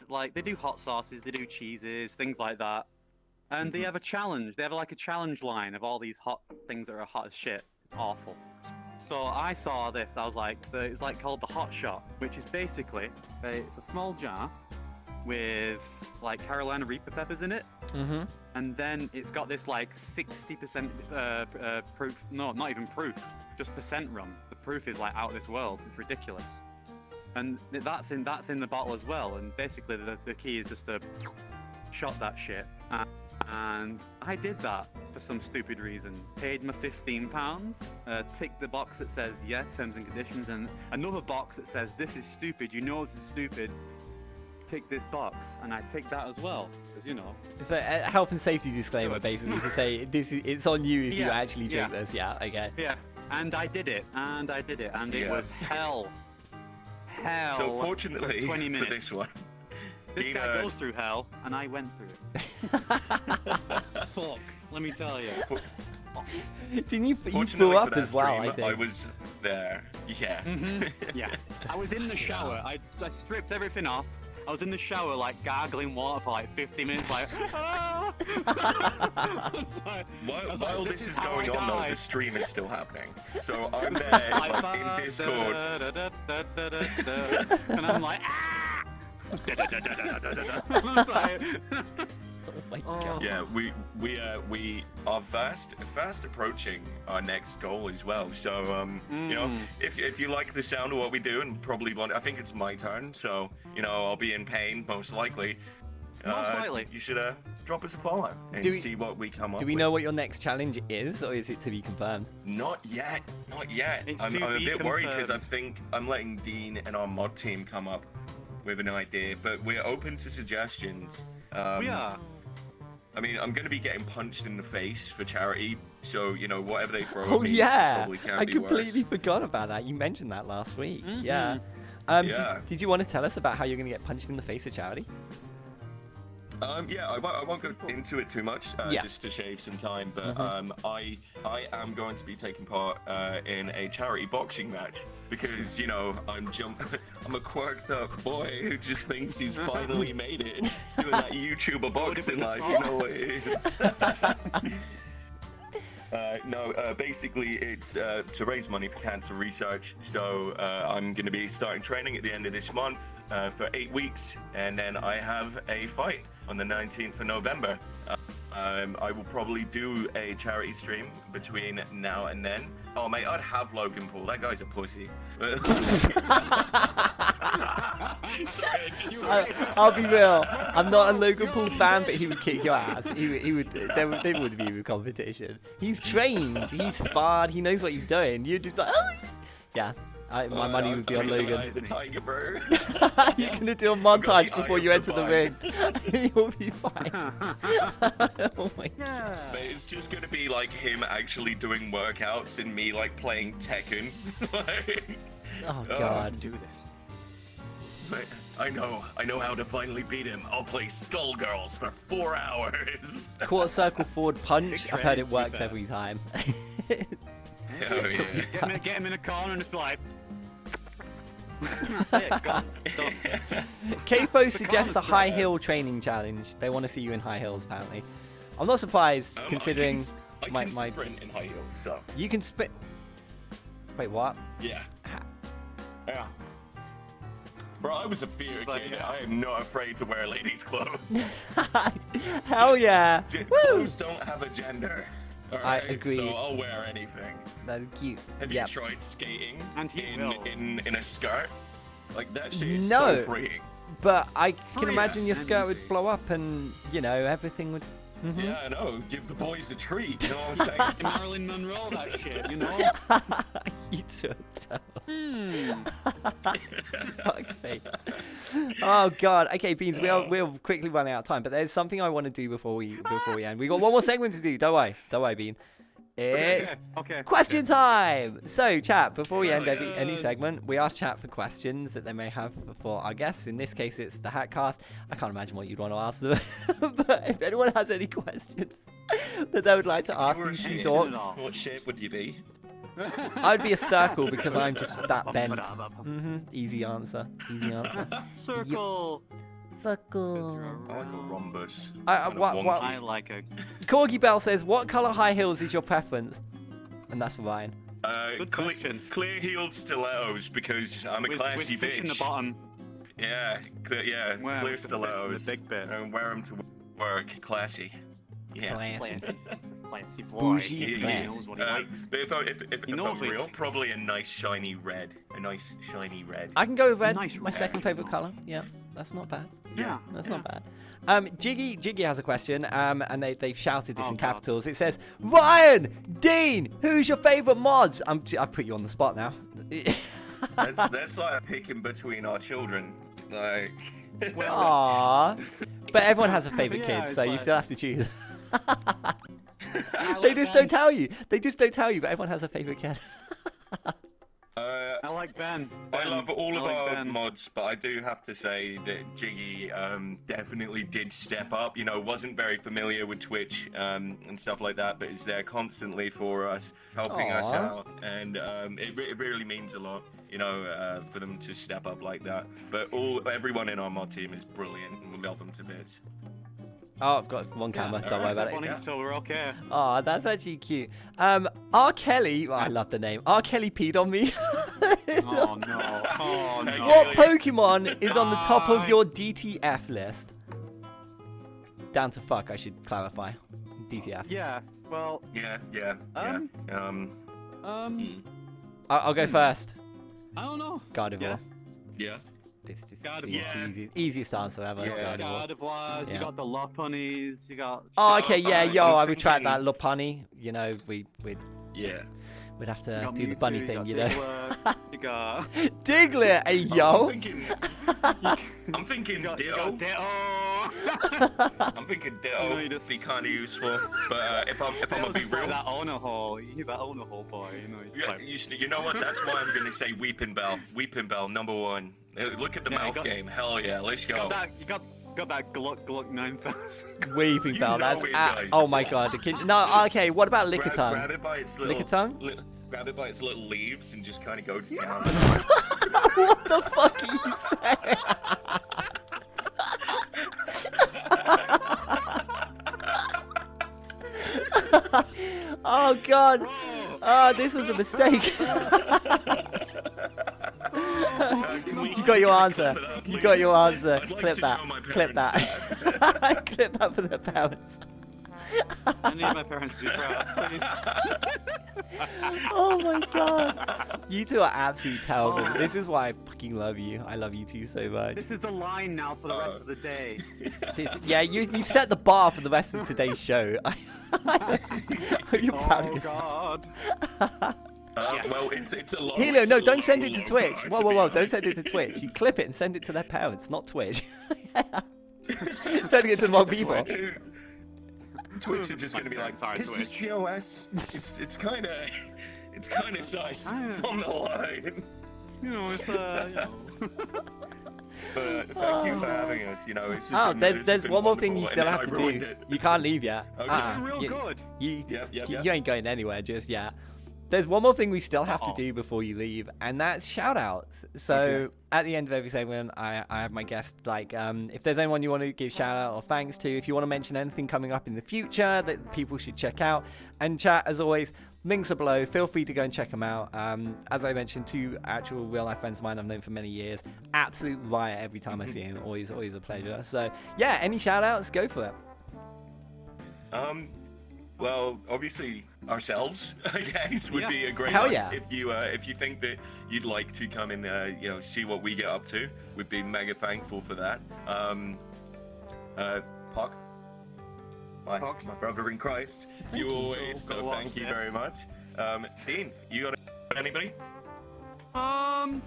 hot sauces, they do cheeses, things like that. And they have a challenge. They have like a challenge line of all these hot things that are hot as shit. It's awful. So I saw this. I was like, it's like called the Hot Shot, which is basically it's a small jar with like Carolina Reaper peppers in it. Mm-hmm. And then it's got this like 60% proof. No, not even proof. Just percent rum. The proof is like out of this world. It's ridiculous. And that's in the bottle as well. And basically the key is just to shot that shit. And I did that for some stupid reason. Paid my £15, ticked the box that says, yeah, terms and conditions, and another box that says, this is stupid, you know this is stupid. Tick this box, and I ticked that as well, because you know. It's a health and safety disclaimer, basically, to say it's on you if you actually drink this. Yeah, okay. Yeah, and I did it, and it was hell. Hell. So fortunately 20 minutes. for this one, This guy goes through hell, and I went through it. Fuck, let me tell you. Didn't you threw up as well, stream, I think. I was there, yeah. Mm-hmm. Yeah. I was in the shower. I stripped everything off. I was in the shower, like, gargling water for, like, 50 minutes, like, ah! While this is going on, though, the stream is still happening. So I'm there, like, in Discord. And I'm like, ah! Oh my god. Yeah, we are fast approaching our next goal as well. So you know, if you like the sound of what we do and probably want, I think it's my turn. So you know, I'll be in pain most likely. You should drop us a follow and see what we come up with. Do we know what your next challenge is, or is it to be confirmed? Not yet. I'm a bit worried because I think I'm letting Dean and our mod team come up with an idea, but we're open to suggestions. We are. I mean, I'm going to be getting punched in the face for charity, so, you know, whatever they throw Oh, at me yeah. probably can I be completely worse. forgot about that. You mentioned that last week. Mm-hmm. Yeah. Yeah. Did you want to tell us about how you're going to get punched in the face for charity? Yeah, I won't go into it too much, just to shave some time, but I am going to be taking part in a charity boxing match because, you know, I'm a quirked up boy who just thinks he's finally made it doing that YouTuber boxing life, you know what it is. Basically it's to raise money for cancer research, so I'm going to be starting training at the end of this month for 8 weeks, and then I have a fight on the 19th of November. I will probably do a charity stream between now and then. Oh mate, I'd have Logan Paul. That guy's a pussy. I'll be real. I'm not a Logan Paul fan, but he would kick your ass. He would. There would be a competition. He's trained. He's sparred. He knows what he's doing. You're just like, oh. Yeah. My money would be on Logan. The tiger bird. You're gonna do a montage before you enter the ring. You'll be fine. Oh my god. But it's just gonna be like him actually doing workouts and me like playing Tekken. Oh god. Do this. But I know how to finally beat him. I'll play Skullgirls for 4 hours. Quarter circle forward punch. I've heard it works every time. Oh, yeah. Get him in a corner and just be like. That's it, gone. Done. Kfo suggests a high heel training challenge. They want to see you in high heels, apparently. I'm not surprised, considering I can sprint in high heels, so. You can sprint. Wait, what? Yeah. Yeah. Bro, I was a fear kid. yeah. I am not afraid to wear ladies' clothes. Hell yeah! Clothes don't have a gender. All right? agree. So I'll wear anything. That's cute. Have you tried skating And he will. in a skirt? Like that shit is No. so freeing. But I can Freer imagine your and skirt would easy. blow up and, you know, everything would... Yeah, I know. Give the boys a treat. You know what I'm saying? Marilyn Monroe, that shit, you know? You two are dumb. Fuck's sake. Oh god. Okay, Beans, we'll quickly run out of time, but there's something I want to do before we end. We got one more segment to do. Don't worry, Bean. It's Okay. question time. So, chat, before we end any segment, we ask chat for questions that they may have for our guests. In this case, it's the HatCast. I can't imagine what you'd want to ask them, but if anyone has any questions that they would like to ask these two dogs, What shape would you be? I'd be a circle because I'm just that bent. Easy answer. Easy answer. Circle. Circle. I like a rhombus. What? I like a. Corgi Bell says, what colour high heels is your preference? And that's for Ryan. Good question. Clear-heeled stilettos because I'm a classy with fish bitch. in the bottom. Yeah, clear stilettos. The big bit. And wear them to work. Classy. Yeah. Classy boy. Bougie He class. knows what he likes. But if He I'm knows what he real, likes. probably a nice shiny red. A nice shiny red. I can go with red. Nice My red. second favourite colour. Yeah, that's not bad. Yeah. That's not bad. Jiggy has a question, and they've shouted this Oh, in God. capitals. It says, Ryan, Dean, who's your favourite mods? I've put you on the spot now. That's like picking between our children. Like. Aww. But everyone has a favourite Yeah, kid, it's so you like- still have to choose. I They like just Ben. don't tell you. They just don't tell you, but everyone has a favourite kid. I like Ben. I love all of I like our Ben. mods, but I do have to say that Jiggy definitely did step up. You know, wasn't very familiar with Twitch and stuff like that, but is there constantly for us, helping us Aw. out, and it really means a lot. You know, for them to step up like that. But everyone in our mod team is brilliant, and we love them to bits. Oh, I've got one camera. Yeah, Don't worry about funny, it. So we're okay. Oh, that's actually cute. R. Kelly. Oh, I love the name. R. Kelly peed on me. Oh no. Oh no. What Pokemon is on the top of your DTF list? Down to fuck, I should clarify. DTF. Yeah. Well. Yeah. I'll go first. I don't know. Gardevoir. Yeah. This is Gardevoir. the easiest answer ever. Yeah. Gardevoir. Gardevoirs, Yeah. you got the Lopunnies, you got. Oh, okay, yeah, yo, I'm I retract thinking- that. Lopunny, you know, we'd Yeah. have you to got do the Mewtwo, bunny you thing, got you know. Diglett, you got. Diglett, hey, I'm yo. thinking You got Ditto. Ditto. I'm thinking Ditto You know, you just- be kind of useful. But if I'm gonna be real, That owner hole, you're that owner hole boy, you know. He's yeah, like, you know what? That's why I'm gonna say Weeping Bell. Weeping Bell, number one. Look at the Yeah, you mouth got- game. Hell yeah, let's you go. got that Gluck 9000. Weeping You Bell, know that's. it does. Oh my god. No, okay, what about Grab Lickitung? it by its little. Lickitung? Grab it by its little leaves and just kind of go to town. What the fuck are you saying? Oh god. Oh, this was a mistake. You got your answer. You got your answer. Clip that. Clip that. Clip that for the parents. I need my parents to be proud. please. Oh my god. You two are absolutely terrible. This is why I fucking love you. I love you two so much. This is the line now for the rest of the day. You've set the bar for the rest of today's show. You're proud of Oh yourself. god. Well, it's a lot. Helio, it's no, a don't long, send it to long Twitch. bar, Whoa, to whoa, be whoa, don't honest. send it to Twitch. You clip it and send it to their parents, not Twitch. Sending it to the wrong people. Twitch are just gonna be like, Sorry, this is Twitch. TOS. It's kind of sus. It's on the line. You know, it's you know. But thank you for having us. You know, it's just Oh, been- it's there's been one more thing you wonderful, still and have to I ruined do. it. You can't leave yet. Okay. Real good. You Yep. you ain't going anywhere just yet. There's one more thing we still have to Uh-oh. do before you leave, and that's shout outs. So Okay. at the end of every segment, I have my guest, like, if there's anyone you want to give shout out or thanks to, if you want to mention anything coming up in the future that people should check out, and chat, as always, links are below. Feel free to go and check them out. As I mentioned, two actual real life friends of mine I've known for many years. Absolute riot every time I see him. Always a pleasure. So yeah, any shout outs, go for it. Well, obviously ourselves, I guess, would be a great Hell one. yeah. If you think that you'd like to come and see what we get up to, we'd be mega thankful for that. Puck, my brother in Christ, you always. So thank you very much. Dean, you got anybody? No,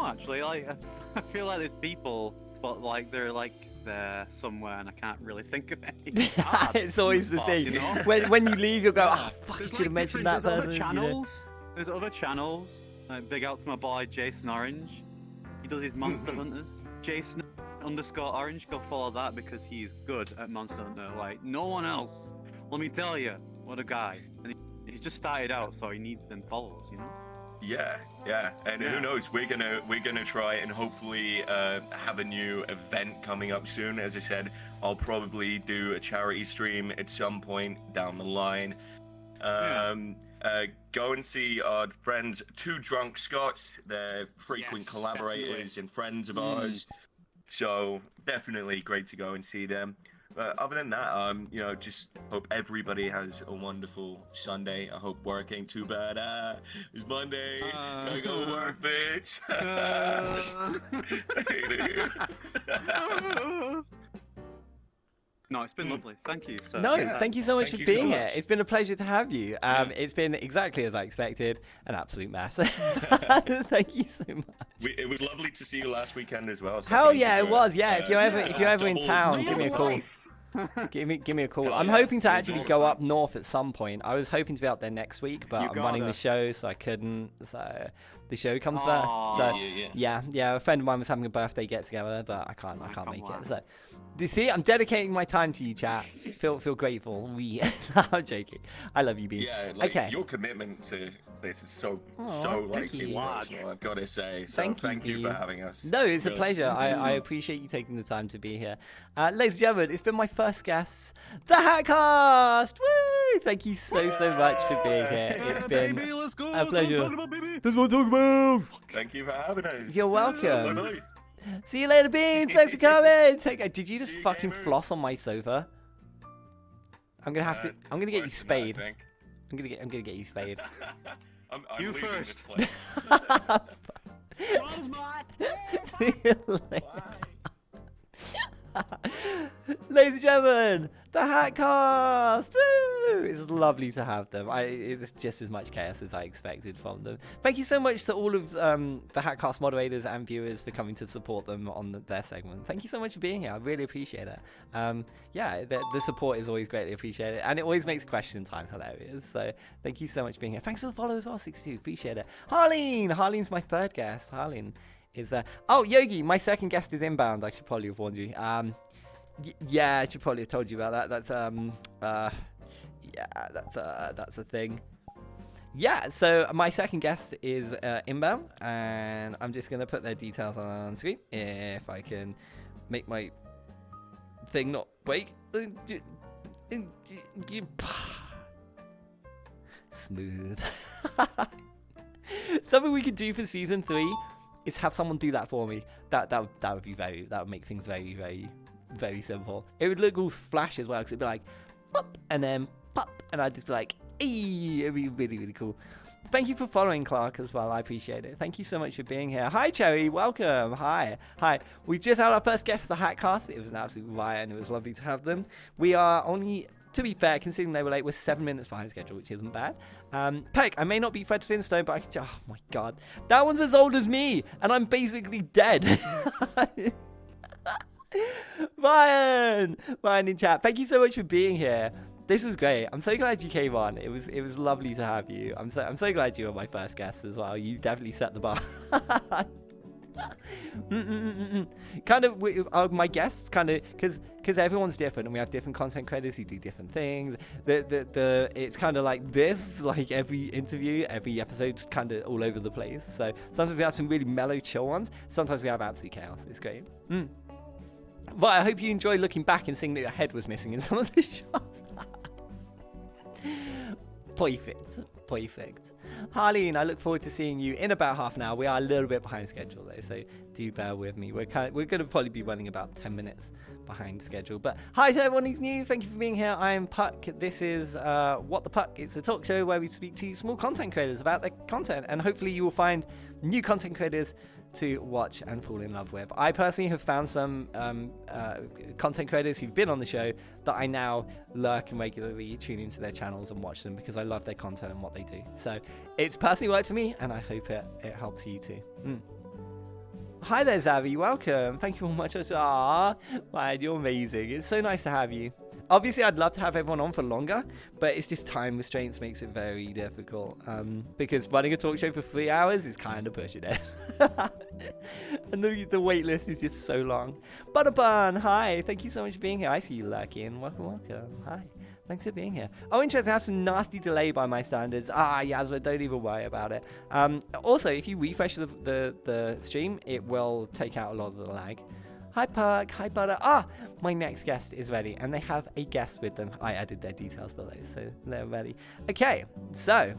actually, like I feel like there's people, but like they're like there somewhere, and I can't really think of any. It's hard. It's always the Fuck, thing. you know? When you leave, you'll go, oh fuck, I There's, should like, have mentioned that there's person. Other you know? channels. There's other channels. Big out to my boy Jason Orange. He does his Monster Hunters. Jason_Orange. Go follow that because he's good at Monster Hunter. Like no one else. Let me tell you, what a guy. And he's just started out, so he needs them followers, you know. Yeah, and who knows? We're gonna try and hopefully have a new event coming up soon. As I said, I'll probably do a charity stream at some point down the line. Go and see our friends, Two Drunk Scots. They're frequent collaborators and friends of ours. So definitely great to go and see them. But other than that, just hope everybody has a wonderful Sunday. I hope work ain't too bad. It's Monday. I go work, bitch. No, it's been lovely. Thank you. So. No, thank you so much Thank for you so being here. much. It's been a pleasure to have you. It's been exactly as I expected, an absolute mess. Thank you so much. It was lovely to see you last weekend as well. So Hell thank you yeah, it for, was. Yeah, if you're ever in double- town, give me a call. Give me a call. I'm hoping to actually Double- go up north at some point. I was hoping to be up there next week, but You I'm running the gotta. show, so I couldn't. So the show comes Aw. first. So Yeah. a friend of mine was having a birthday get together, but I can't come make on. it. So you see, I'm dedicating my time to you, chat. Feel grateful. I'm joking. I love you, Beans. Yeah, like Okay. your commitment to this is so thank like you. inspirational, I've got to say. So thank you for Dean. having us. No, it's a Really. pleasure. I appreciate you taking the time to be here. Ladies and gentlemen, it's been my first guest, TheHatCast! Woo! Thank you so much for being here. It's been Baby, let's go. a pleasure. Talk about baby. That's what I'm talking about! Thank you for having us. You're welcome. Bye-bye. See you later, Beans! Thanks for coming! Did you just See you, fucking gamers. floss on my sofa? I'm gonna have to. I'm gonna get you Worse than that, I spayed. think. I'm gonna get you spayed. I'm You leaving first. this place. See you later. Ladies and gentlemen, TheHatCast! Woo! It's lovely to have them. It's just as much chaos as I expected from them. Thank you so much to all of the HatCast moderators and viewers for coming to support them on their segment. Thank you so much for being here. I really appreciate it. The support is always greatly appreciated, and it always makes question time hilarious. So thank you so much for being here. Thanks for the follow as well, 62. Appreciate it. Harleen's my third guest. Harleen is Yogi, my second guest is inbound. I should probably have warned you. Yeah, I should probably have told you about that. That's a thing. Yeah, so my second guest is inbound, and I'm just gonna put their details on screen if I can make my thing not break. Smooth. Something we could do for season 3 is have someone do that for me. That would make things very, very, very simple. It would look all flash as well, because it'd be like pop and then pop, and I'd just be like, ee, it'd be really, really cool. Thank you for following, Clark, as well. I appreciate it. Thank you so much for being here. Hi, Cherry. Welcome. Hi. We've just had our first guest at HatCast. It was an absolute riot, and it was lovely to have them. We are only, to be fair, considering they were late, we're 7 minutes behind schedule, which isn't bad. Peck, I may not be Fred Flintstone, but I can. Oh my god, that one's as old as me, and I'm basically dead. Ryan in chat. Thank you so much for being here. This was great. I'm so glad you came on. It was lovely to have you. I'm so glad you were my first guest as well. You definitely set the bar. Kind of my guests, kind of, because everyone's different and we have different content creators who do different things. It's kind of like this, like every interview, every episode's kind of all over the place. So sometimes we have some really mellow, chill ones. Sometimes we have absolute chaos. It's great. But I hope you enjoy looking back and seeing that your head was missing in some of the shots. Perfect. Harleen, I look forward to seeing you in about half an hour. We are a little bit behind schedule though, so do bear with me. We're going to probably be running about 10 minutes behind schedule. But hi to everyone who's new. Thank you for being here. I am Puck. This is What the Puck. It's a talk show where we speak to small content creators about their content, and hopefully you will find new content creators to watch and fall in love with. I personally have found some content creators who've been on the show that I now lurk and regularly tune into their channels and watch them because I love their content and what they do. So it's personally worked for me, and I hope it helps you too. Hi there, Zavi. Welcome. Thank you very much. Man, you're amazing. It's so nice to have you. Obviously, I'd love to have everyone on for longer, but it's just time restraints makes it very difficult. Because running a talk show for 3 hours is kind of pushing it. And the wait list is just so long. Butterbun, hi. Thank you so much for being here. I see you lurking. Welcome. Hi. Thanks for being here. Oh, interesting. I have some nasty delay by my standards. Yasma, don't even worry about it. Also, if you refresh the stream, it will take out a lot of the lag. Hi, Perk. Hi, Butter. My next guest is ready, and they have a guest with them. I added their details below, so they're ready. Okay, so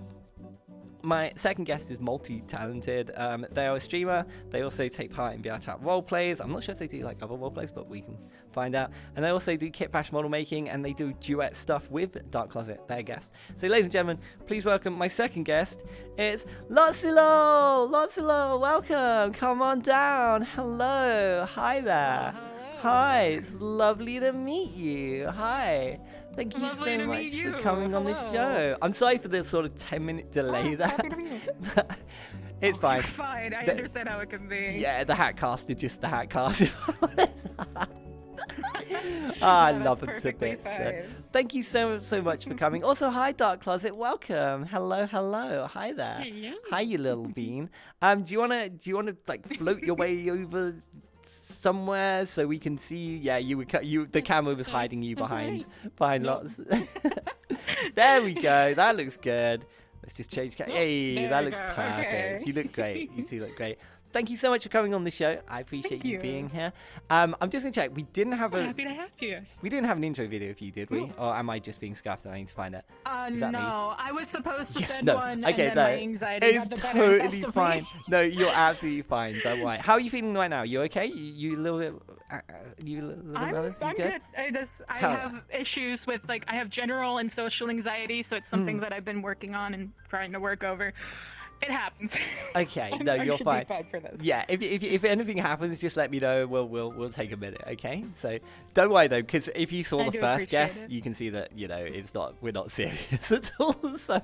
my second guest is multi-talented. They are a streamer. They also take part in VRChat role plays. I'm not sure if they do like other role plays, but we can find out. And they also do kit bash model making, and they do duet stuff with Dark Closet, their guest. So ladies and gentlemen, please welcome my second guest. It's Lotzylo. Lotzylo, welcome. Come on down. Hello. Hi there. Hello. Hi. It's lovely to meet you. Hi. Thank you Lovely so to much meet you. for coming on the Hello. show. I'm sorry for the sort of 10-minute delay there. Happy to be here. It's fine. Fine, I The- understand how it can be. Yeah, the HatCast is just the HatCast. I No, love that's him to perfectly bits. fine. Thank you so much for coming. Also, hi Dark Closet, welcome. Hello. Hi there. Hello. Hi, you little bean. Do you wanna like float your way over somewhere so we can see you? Yeah, the camera was hiding you behind lots. There we go. That looks good. Let's just change. Hey, there that we looks go. perfect. Okay. You look great. You two look great. Thank you so much for coming on the show. I appreciate Thank you you. being here. I'm just gonna check. We didn't have Happy to have you. an intro video for you, did we? Or am I just being scuffed and I need to find it? Is that me? No, I was supposed to Yes, send no. one, Okay, and then my no. anxiety It's got the better best totally of fine. me. No, you're absolutely fine. Don't worry. How are you feeling right now? You okay? You a little bit? You a little nervous? You I'm good. I Hell yeah. have issues with I have general and social anxiety, so it's something that I've been working on and trying to work over. It happens. Okay, I no, you're should fine. Be fine for this. Yeah, if anything happens, just let me know. We'll take a minute, okay? So don't worry though, because if you saw I the do first appreciate guest, it. you can see that we're not serious at all. So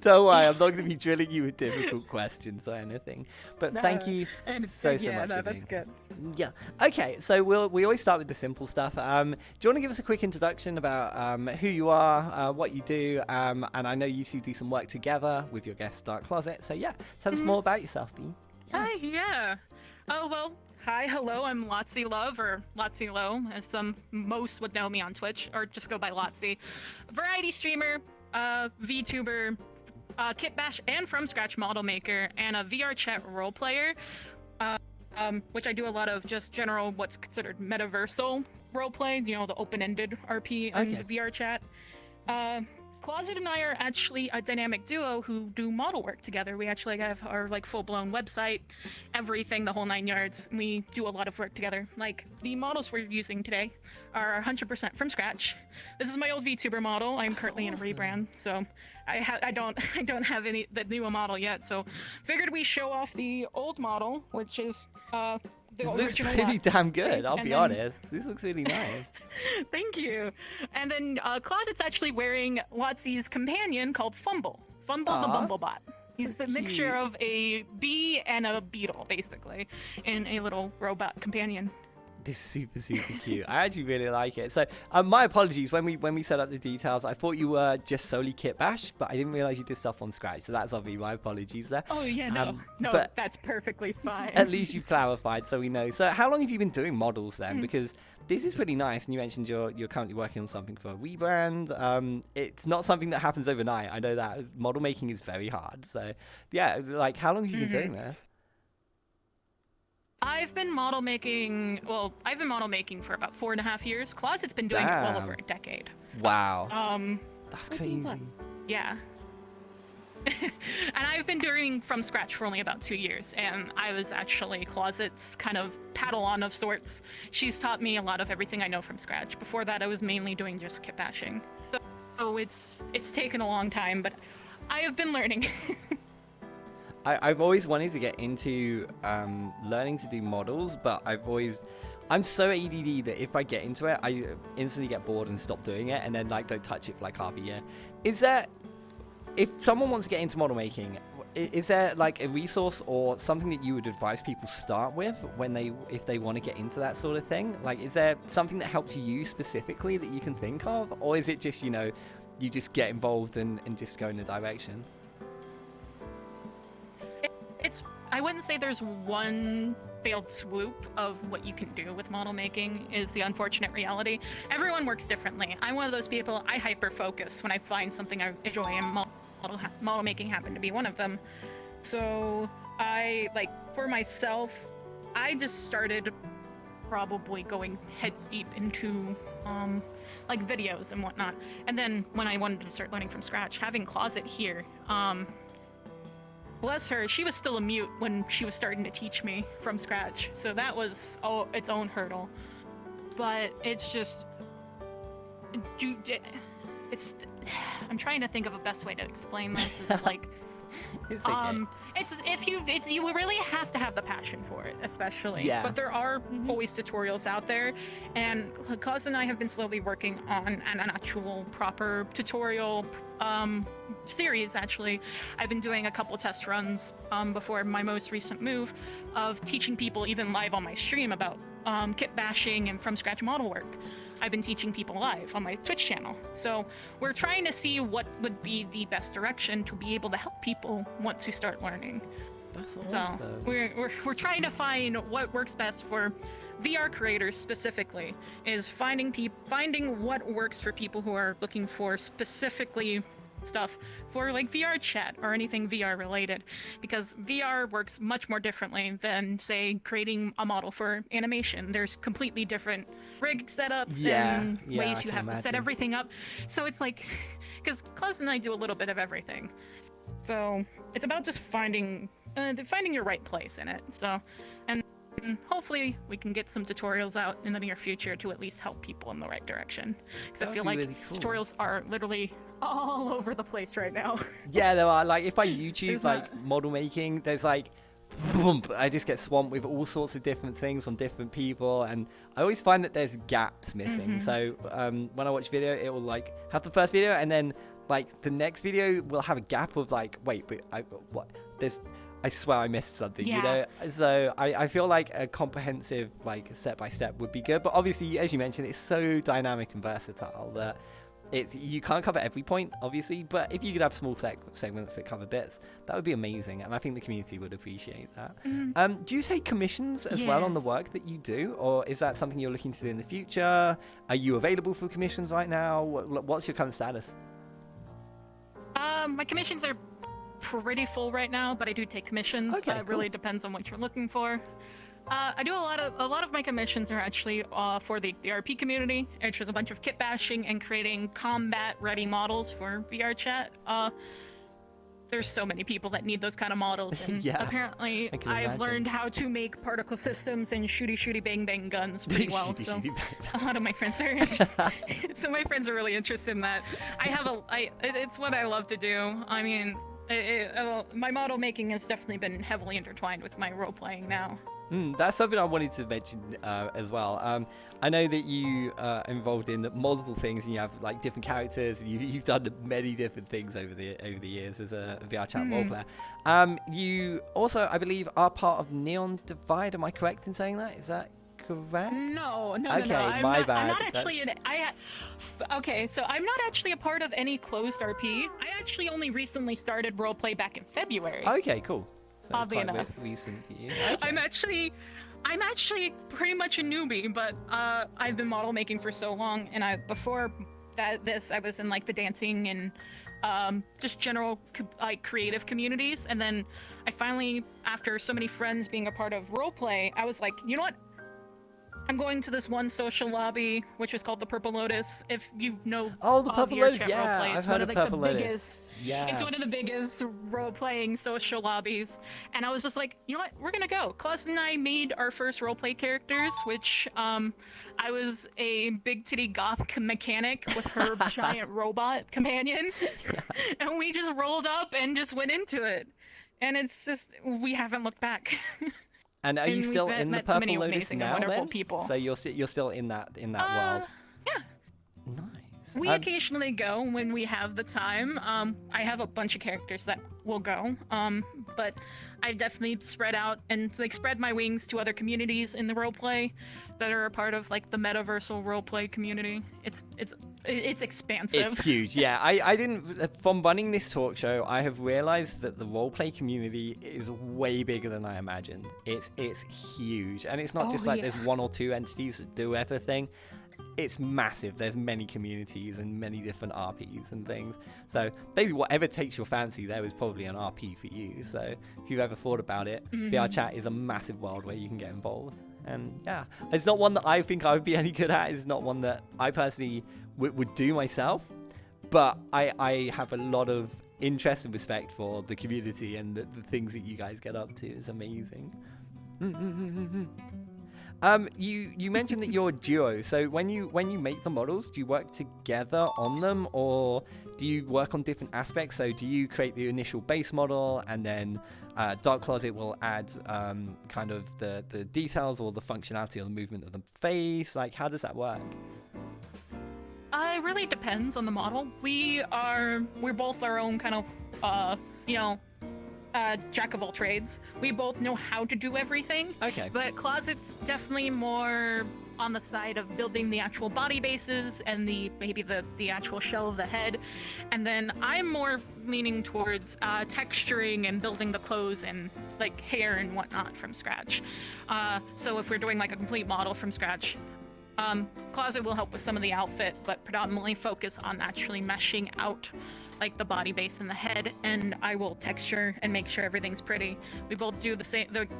don't worry, I'm not going to be drilling you with difficult questions or anything. But thank you And so yeah, much no, for that's being. good. Yeah. Okay. So we always start with the simple stuff. Do you want to give us a quick introduction about who you are, what you do, and I know you two do some work together with your guest Dark Closet. So yeah, tell us more about yourself, B. Hi, yeah. Oh, well, hi, hello, I'm Lotzylo, or Lotzylo, as most would know me on Twitch, or just go by Lotzy. Variety streamer, VTuber, kit bash and from scratch model maker, and a VR chat role player, which I do a lot of just general, what's considered metaversal roleplay, the open-ended RP and Okay. VR chat. Closet and I are actually a dynamic duo who do model work together. We actually have our full-blown website, everything, the whole 9 yards. We do a lot of work together. Like the models we're using today are 100% from scratch. This is my old VTuber model. I'm currently in a rebrand, so I don't have the newer model yet. So figured we show off the old model, which is the It looks original pretty Lotzy. damn good. I'll And be then- honest. This looks really nice. Thank you. And then Closet's actually wearing Lotzy's companion called Fumble. Fumble the Aw. Bumblebot. He's That's a mixture cute. of a bee and a beetle, basically, in a little robot companion. This is super cute. I actually really like it. So my apologies when we set up the details. I thought you were just solely kit bash, but I didn't realize you did stuff on scratch. So that's obviously my apologies there. Oh yeah, no, no, but- that's perfectly fine. At least you've clarified, so we know. So how long have you been doing models then? Because this is pretty nice, and you mentioned you're currently working on something for a rebrand. It's not something that happens overnight. I know that model making is very hard. So yeah, how long have you been doing this? I've been model making. Well, I've been model making for about 4.5 years. Closet's been doing it well Damn. over a decade. Wow, Um, that's crazy. Yeah. And I've been doing from scratch for only about 2 years, and I was actually Closet's kind of Padawan of sorts. She's taught me a lot of everything I know from scratch. Before that, I was mainly doing just kit bashing. So it's taken a long time, but I have been learning. I've always wanted to get into learning to do models, but I'm so ADD that if I get into it, I instantly get bored and stop doing it, and then don't touch it for half a year. If someone wants to get into model making, is there a resource or something that you would advise people start with if they want to get into that sort of thing? Is there something that helps you specifically that you can think of, or is it just you just get involved and just go in a direction? I wouldn't say there's one failed swoop of what you can do with model making is the unfortunate reality. Everyone works differently. I'm one of those people, I hyper-focus when I find something I enjoy, and model making happened to be one of them. So for myself, I just started probably going heads deep into like videos and whatnot. And then when I wanted to start learning from scratch, having Closet here, bless her, she was still a mute when she was starting to teach me from scratch. So that was its own hurdle. But it's just, I'm trying to think of a best way to explain this. It's like, It's okay. You really have to have the passion for it, especially. Yeah. But there are always tutorials out there, and Cause and I have been slowly working on an actual proper tutorial series. Actually, I've been doing a couple test runs before my most recent move of teaching people even live on my stream about kit bashing and from scratch model work. I've been teaching people live on my Twitch channel. So we're trying to see what would be the best direction to be able to help people want to start learning. That's awesome. So we're trying to find what works best for VR creators specifically, is finding what works for people who are looking for specifically stuff for like VR chat or anything VR related, because VR works much more differently than, say, creating a model for animation. There's completely different rig setups and ways you have to set everything up. So it's like, because Klaus and I do a little bit of everything, so it's about just finding your right place in it. So, and hopefully we can get some tutorials out in the near future to at least help people in the right direction, because I feel like really cool. Tutorials are literally all over the place right now. Yeah, there are. Like, if I YouTube model making, there's like, boom, I just get swamped with all sorts of different things from different people, and I always find that there's gaps missing. So when I watch video, it will like have the first video, and then like the next video will have a gap of like, wait, but what? I swear I missed something, you know? So I feel like a comprehensive, like, step-by-step would be good. But obviously, as you mentioned, it's so dynamic and versatile that you can't cover every point, obviously. But if you could have small segments that cover bits, that would be amazing. And I think the community would appreciate that. Do you take commissions as well on the work that you do? Or is that something you're looking to do in the future? Are you available for commissions right now? What's your current status? My commissions are pretty full right now, but I do take commissions. Okay, It really depends on what you're looking for. I do a lot of my commissions are actually for the RP community, which is a bunch of kit bashing and creating combat ready models for VR chat. There's so many people that need those kind of models, and apparently I've learned how to make particle systems and shooty bang bang guns pretty well. So a lot of my friends are my friends are really interested in that. It's what I love to do. I mean, my model making has definitely been heavily intertwined with my role playing now. That's something I wanted to mention as well. I know that you are involved in multiple things, and you have like different characters, and you've done many different things over the years as a VR chat role player. You also, I believe, are part of Neon Divide. Am I correct in saying that? Is that correct? No. Okay, my bad. I'm not actually so I'm not actually a part of any closed RP. I actually only recently started roleplay back in February. Okay, cool. So oddly enough, recent for you. Okay. I'm actually pretty much a newbie, but I've been model making for so long, and before I was in like the dancing and just general like creative communities, and then I finally, after so many friends being a part of roleplay, I was like, you know what? I'm going to this one social lobby, which is called the Purple Lotus. If you know, the Purple Lotus, roleplay, I've heard of Purple Lotus. It's one of the biggest role-playing social lobbies, and I was just like, you know what, we're gonna go. Klaus and I made our first role-play characters, which I was a big titty goth mechanic with her giant robot companion, and we just rolled up and just went into it, and it's just, we haven't looked back. And are you still in the Purple Lotus now, then? People. So you're still in that world. Yeah. Nice. Nice. We occasionally go when we have the time. I have a bunch of characters that will go, but I've definitely spread out and like spread my wings to other communities in the roleplay that are a part of like the metaversal roleplay community. It's expansive. It's huge, yeah. I didn't, from running this talk show, I have realized that the roleplay community is way bigger than I imagined. It's huge, and it's not just like there's one or two entities that do everything. It's massive. There's many communities and many different RPs and things. So basically whatever takes your fancy, there is probably an RP for you. So if you've ever thought about it, VR chat is a massive world where you can get involved. And yeah, it's not one that I think I would be any good at. It's not one that I personally would do myself. But I have a lot of interest and respect for the community and the things that you guys get up to. It's amazing. You mentioned that you're a duo. So when you make the models, do you work together on them, or do you work on different aspects? So do you create the initial base model, and then Dark Closet will add kind of the details or the functionality or the movement of the face? Like, how does that work? It really depends on the model. We're both our own kind of jack of all trades. We both know how to do everything. Okay. But Closet's definitely more on the side of building the actual body bases and maybe the actual shell of the head. And then I'm more leaning towards texturing and building the clothes and like hair and whatnot from scratch. So if we're doing like a complete model from scratch, Closet will help with some of the outfit, but predominantly focus on actually meshing out like the body base and the head, and I will texture and make sure everything's pretty. We both do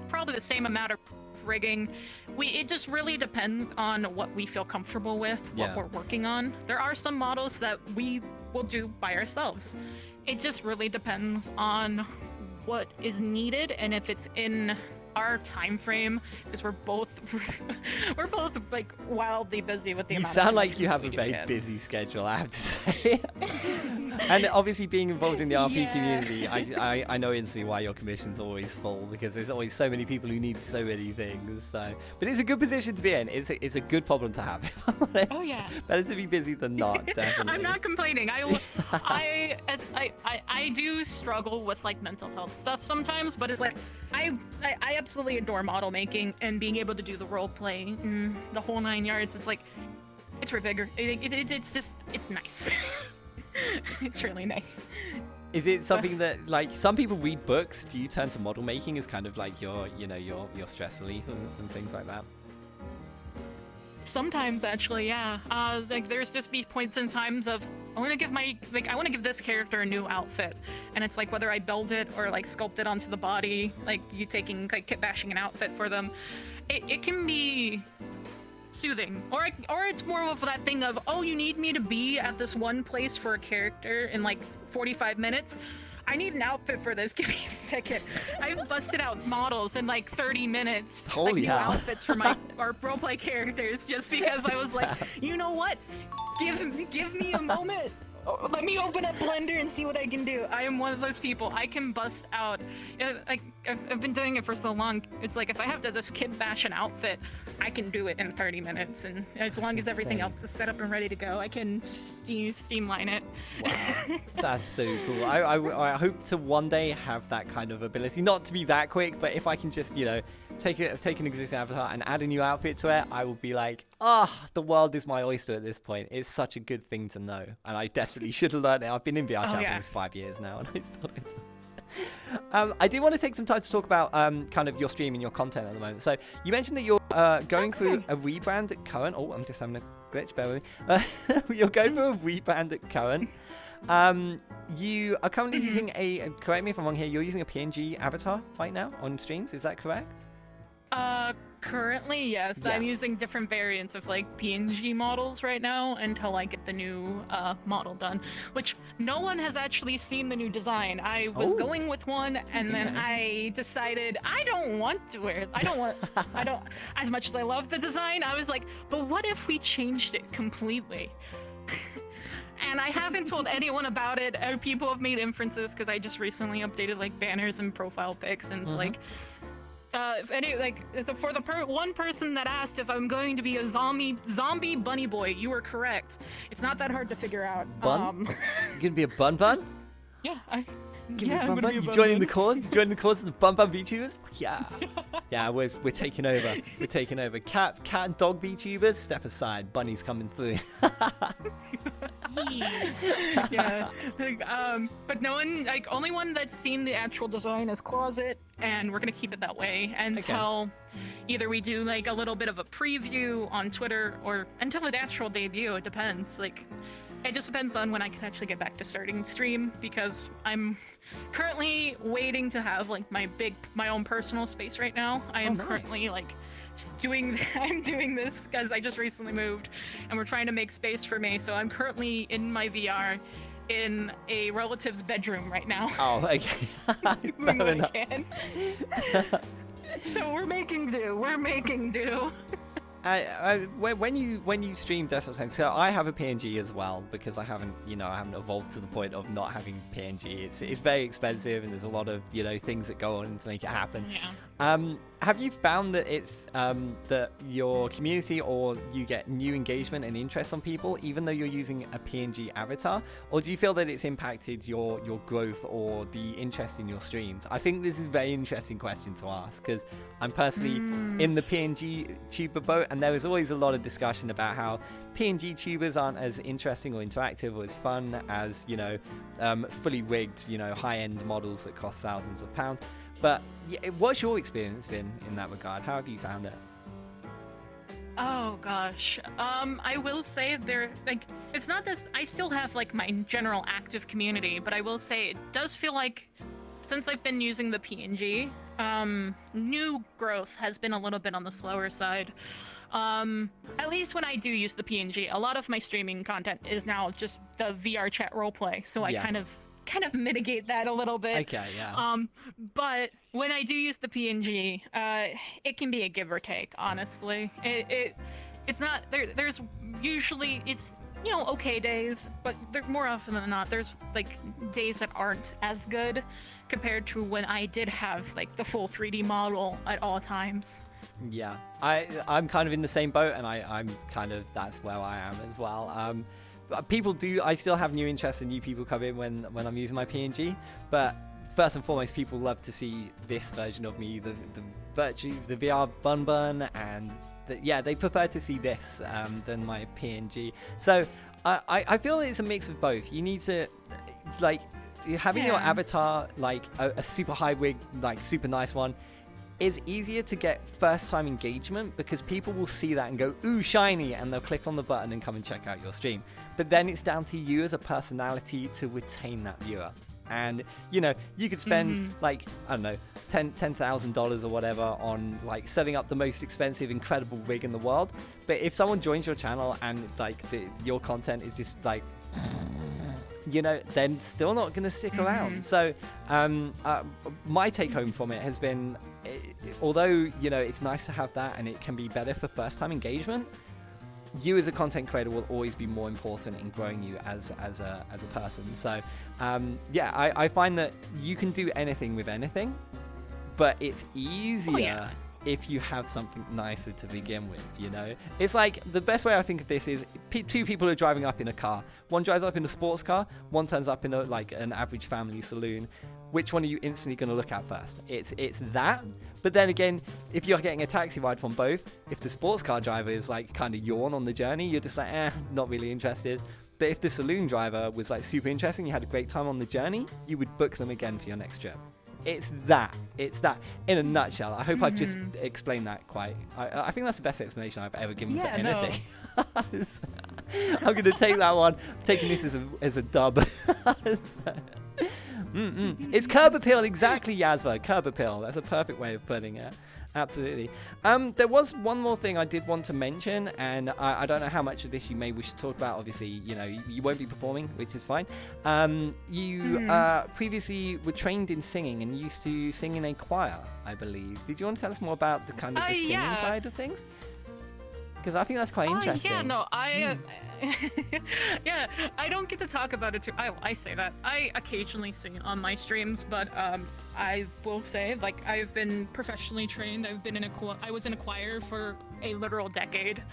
probably the same amount of rigging. It just really depends on what we feel comfortable with, what we're working on. There are some models that we will do by ourselves. It just really depends on what is needed and if it's in our time frame, because we're both like wildly busy with the You amount sound of like you have a we do very get. busy schedule, I have to say. And obviously being involved in the RP community, I know instantly why your commission's always full, because there's always so many people who need so many things. So, but it's a good position to be in. It's a good problem to have, if I'm honest. Oh yeah. Better to be busy than not, definitely. I'm not complaining. I do struggle with like mental health stuff sometimes, but it's like I absolutely adore model making and being able to do the role play and the whole 9 yards. It's like it's revigor. It's nice. It's really nice. Is it something that, like, some people read books? Do you turn to model making as kind of like your stress relief and things like that? Sometimes, actually, yeah. Like there's just be points in times of I want to give this character a new outfit, and it's like whether I build it or like sculpt it onto the body, like you taking like kit bashing an outfit for them. It can be soothing, or it's more of that thing of, oh, you need me to be at this one place for a character in like 45 minutes. I need an outfit for this. Give me a second. I've busted out models in like 30 minutes. Holy like, new hell. outfits for our roleplay characters, just because I was like, you know what? Give me a moment. Let me open up Blender and see what I can do. I am one of those people. I can bust out. Like I've been doing it for so long. It's like if I have to just kit bash an outfit, I can do it in 30 minutes. And as long as everything else is set up and ready to go, I can streamline it. Wow, that's so cool. I hope to one day have that kind of ability. Not to be that quick, but if I can just, take an existing avatar and add a new outfit to it, I will be like, the world is my oyster at this point. It's such a good thing to know, and I desperately should have learned it. I've been in VR chat for almost 5 years now, and I still don't. I did want to take some time to talk about kind of your stream and your content at the moment. So you mentioned that you're going through a rebrand at current. Oh, I'm just having a glitch. Bear with me. You're going through a rebrand at current. You are currently using correct me if I'm wrong here, you're using a PNG avatar right now on streams. Is that correct? Currently, yes. Yeah. I'm using different variants of like PNG models right now until I get the new model done, which no one has actually seen the new design. I was going with one, and then I decided I don't want to wear it. I don't, as much as I love the design, I was like, but what if we changed it completely? And I haven't told anyone about it. People have made inferences because I just recently updated like banners and profile pics, and it's like, One person that asked if I'm going to be a zombie bunny boy, you were correct. It's not that hard to figure out. Bun? You gonna be a bun? Yeah, I'm gonna be a You joining the cause? You joining the cause of the bun VTubers? Yeah. Yeah, we're taking over. We're taking over. Cat and dog VTubers, step aside. Bunny's coming through. Yeah. But no one, only one that's seen the actual design is Closet, and we're gonna keep it that way until either we do a little bit of a preview on Twitter or until the actual debut. It depends. It just depends on when I can actually get back to starting stream, because I'm currently waiting to have my own personal space right now. I am currently I'm doing this because I just recently moved and we're trying to make space for me. So I'm currently in my VR in a relative's bedroom right now. Oh, okay. Fair enough. So we're making do. When you stream desktop games, so I have a PNG as well, because I haven't evolved to the point of not having PNG. It's very expensive, and there's a lot of things that go on to make it happen. Yeah. Have you found that it's that your community, or you get new engagement and interest on people even though you're using a PNG avatar, or do you feel that it's impacted your growth or the interest in your streams? I think this is a very interesting question to ask, because I'm personally in the PNG tuber boat, and there is always a lot of discussion about how PNG tubers aren't as interesting or interactive or as fun as fully rigged high-end models that cost thousands of pounds. But what's your experience been in that regard? How have you found it? Oh gosh, I will say it's not this. I still have my general active community, but I will say it does feel like since I've been using the PNG, new growth has been a little bit on the slower side. At least when I do use the PNG, a lot of my streaming content is now just the VR chat roleplay, so I kind of mitigate that a little bit. Okay, yeah. But when I do use the PNG, it can be a give or take, honestly. It's not there's usually okay days, but more often than not there's days that aren't as good compared to when I did have the full 3D model at all times. Yeah, I'm kind of in the same boat, and I'm kind of, that's where I am as well. I still have new interests and new people come in when I'm using my PNG, but first and foremost, people love to see this version of me, the VR bun, and they prefer to see this than my PNG. So I feel it's a mix of both. You need to having your avatar a super high wig, super nice one, is easier to get first time engagement, because people will see that and go, ooh, shiny, and they'll click on the button and come and check out your stream. But then it's down to you as a personality to retain that viewer. And you could spend I don't know, $10,000 or whatever on setting up the most expensive, incredible rig in the world. But if someone joins your channel and your content is just then still not going to stick around. So my take home from it has been, although it's nice to have that and it can be better for first time engagement, you as a content creator will always be more important in growing you as a person. So I find that you can do anything with anything, but it's easier if you have something nicer to begin with. It's the best way I think of this is two people are driving up in a car. One drives up in a sports car, one turns up in an average family saloon. Which one are you instantly going to look at first? It's that. But then again, if you're getting a taxi ride from both, if the sports car driver is kind of yawn on the journey, you're just not really interested. But if the saloon driver was super interesting, you had a great time on the journey, you would book them again for your next trip. It's that in a nutshell. I hope I've just explained that quite. I think that's the best explanation I've ever given for anything. No. I'm going to take that one. I'm taking this as a dub. It's curb appeal, exactly, Yazva. Curb appeal. That's a perfect way of putting it. Absolutely. There was one more thing I did want to mention, and I don't know how much of this you may wish to talk about. Obviously, you won't be performing, which is fine. You previously were trained in singing and used to sing in a choir, I believe. Did you want to tell us more about the kind of the singing side of things? Because I think that's quite interesting. Yeah, no, yeah, I don't get to talk about it too. I say that. I occasionally sing on my streams, but I will say, like, I've been professionally trained. I was in a choir for a literal decade.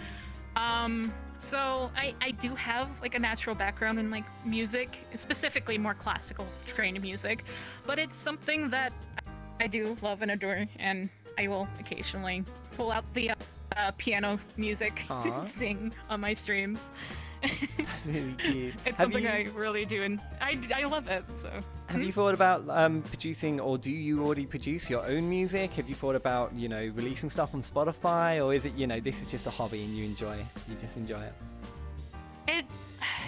So I do have like a natural background in like music, specifically more classical trained music, but it's something that I do love and adore, and I will occasionally pull out the piano music to sing on my streams. That's really cute. It's something I really do, and I love it. So. Have you thought about producing, or do you already produce your own music? Have you thought about, releasing stuff on Spotify, or is it, this is just a hobby and you just enjoy it?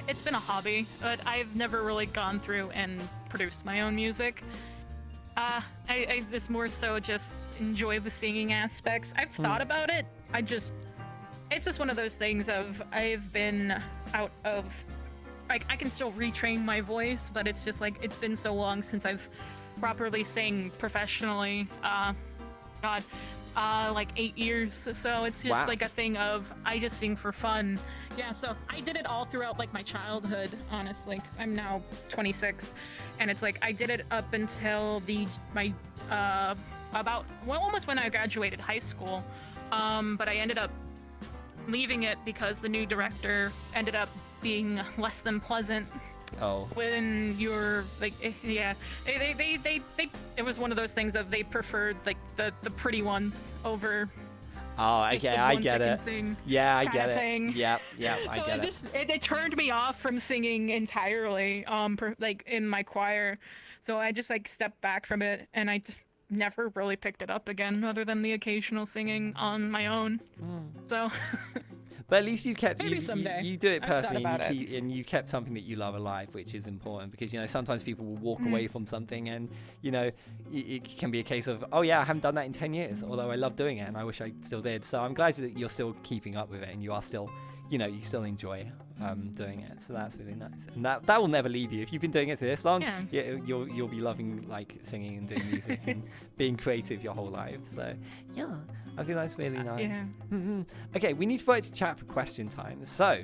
It's been a hobby, but I've never really gone through and produced my own music. I just more so just enjoy the singing aspects. I've thought about it. It's just one of those things of I've been out of, like, I can still retrain my voice, but it's just like, it's been so long since I've properly sang professionally. Like 8 years. So it's just like a thing of, I just sing for fun. Yeah, so I did it all throughout like my childhood, honestly, because I'm now 26, and it's like I did it up until almost when I graduated high school. But I ended up leaving it because the new director ended up being less than pleasant. Oh. When you're like, yeah, they it was one of those things of they preferred like the pretty ones over. Oh, okay, I get it. Yeah, I get it. Thing. Yep, I get it. It turned me off from singing entirely, like in my choir. So I just like stepped back from it, and I just never really picked it up again, other than the occasional singing on my own. So. But at least you kept Maybe someday. You do it I've thought personally, about and you kept something that you love alive, which is important, because sometimes people will walk away from something, and it can be a case of, oh yeah, I haven't done that in 10 years, although I love doing it and I wish I still did. So I'm glad that you're still keeping up with it, and you are still, you still enjoy doing it. So that's really nice, and that will never leave you. If you've been doing it for this long, you'll be loving like singing and doing music and being creative your whole life. So yeah. I think that's really nice. Yeah. Okay, we need to vote to chat for question time. So,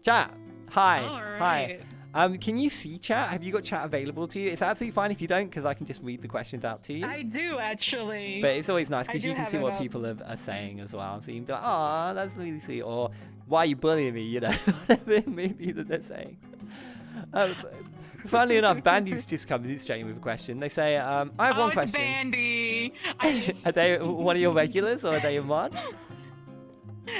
chat. Hi. All right. Hi. Can you see chat? Have you got chat available to you? It's absolutely fine if you don't, because I can just read the questions out to you. I do, actually. But it's always nice because you can have see it what up. people are saying as well. So you can be like, oh, that's really sweet. Or, why are you bullying me? Whatever it may be that they're saying. Funnily enough, Bandy's just coming straight in with a question. They say, I have one question. Bandy. Are they one of your regulars, or are they a mod?